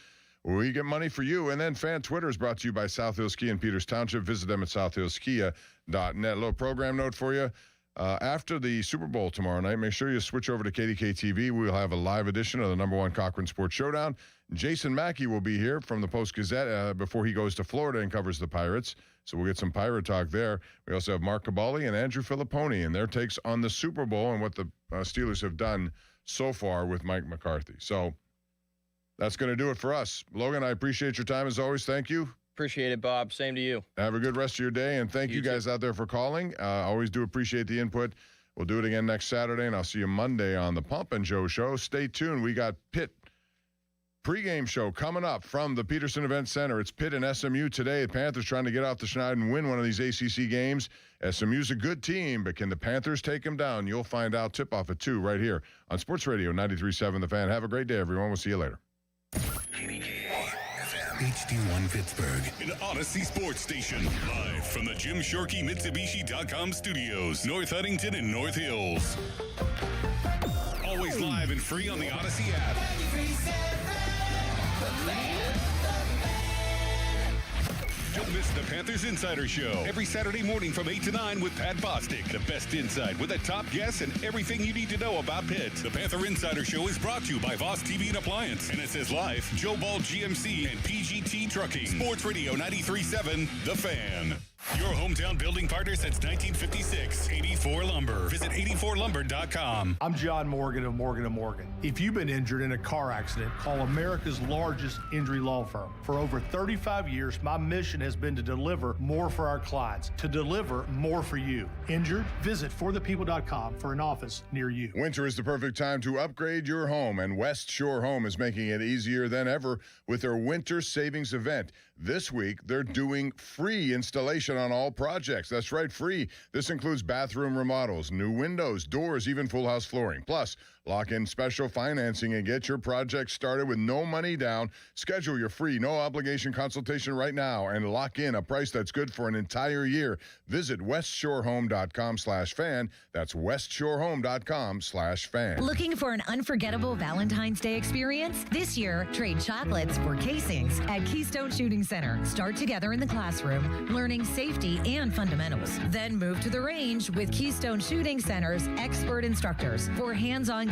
[SPEAKER 24] we get money for you. And then fan Twitter is brought to you by South Hills Kia in Peters Township. Visit them at southhillskia.net. Little program note for you. After the Super Bowl tomorrow night, make sure you switch over to KDK TV. We'll have a live edition of the #1 Cochran Sports Showdown. Jason Mackey will be here from the Post-Gazette before he goes to Florida and covers the Pirates. So we'll get some Pirate talk there. We also have Mark Cabali and Andrew Filipponi and their takes on the Super Bowl and what the Steelers have done so far with Mike McCarthy. So that's going to do it for us. Logan, I appreciate your time as always. Thank you.
[SPEAKER 7] Appreciate it, Bob. Same to you.
[SPEAKER 24] Have a good rest of your day, and thank you guys out there for calling. Always do appreciate the input. We'll do it again next Saturday, and I'll see you Monday on the Pump and Joe Show. Stay tuned. We got Pitt pregame show coming up from the Peterson Event Center. It's Pitt and SMU today. The Panthers trying to get off the schneid and win one of these ACC games. SMU's a good team, but can the Panthers take them down? You'll find out. Tip-off at 2 right here on Sports Radio 93.7 The Fan. Have a great day, everyone. We'll see you later.
[SPEAKER 9] HD1 Pittsburgh, an Odyssey sports station, live from the Jim Shorkey Mitsubishi.com studios, North Huntington and North Hills. Always live and free on the Odyssey app. Don't miss the Panthers Insider Show every Saturday morning from 8 to 9 with Pat Bostic. The best insight with the top guests and everything you need to know about Pitt. The Panther Insider Show is brought to you by Voss TV and Appliance, NSS Life, Joe Ball GMC, and PGT Trucking. Sports Radio 93.7 The Fan. Your hometown building partner since 1956. 84 Lumber. Visit 84lumber.com.
[SPEAKER 4] I'm John Morgan of Morgan & Morgan. If you've been injured in a car accident, call America's largest injury law firm. For over 35 years, my mission has been to deliver deliver more for our clients, to deliver more for you. Injured? Visit forthepeople.com for an office near you.
[SPEAKER 24] Winter is the perfect time to upgrade your home, and West Shore Home is making it easier than ever with their winter savings event. This week, they're doing free installation on all projects. That's right, free. This includes bathroom remodels, new windows, doors, even full house flooring. Plus, lock in special financing and get your project started with no money down. Schedule your free, no obligation consultation right now and lock in a price that's good for an entire year. Visit westshorehome.com/fan. That's westshorehome.com/fan.
[SPEAKER 6] Looking for an unforgettable Valentine's Day experience? This year, trade chocolates for casings at Keystone Shooting Center. Start together in the classroom, learning safety and fundamentals. Then move to the range with Keystone Shooting Center's expert instructors for hands-on guidance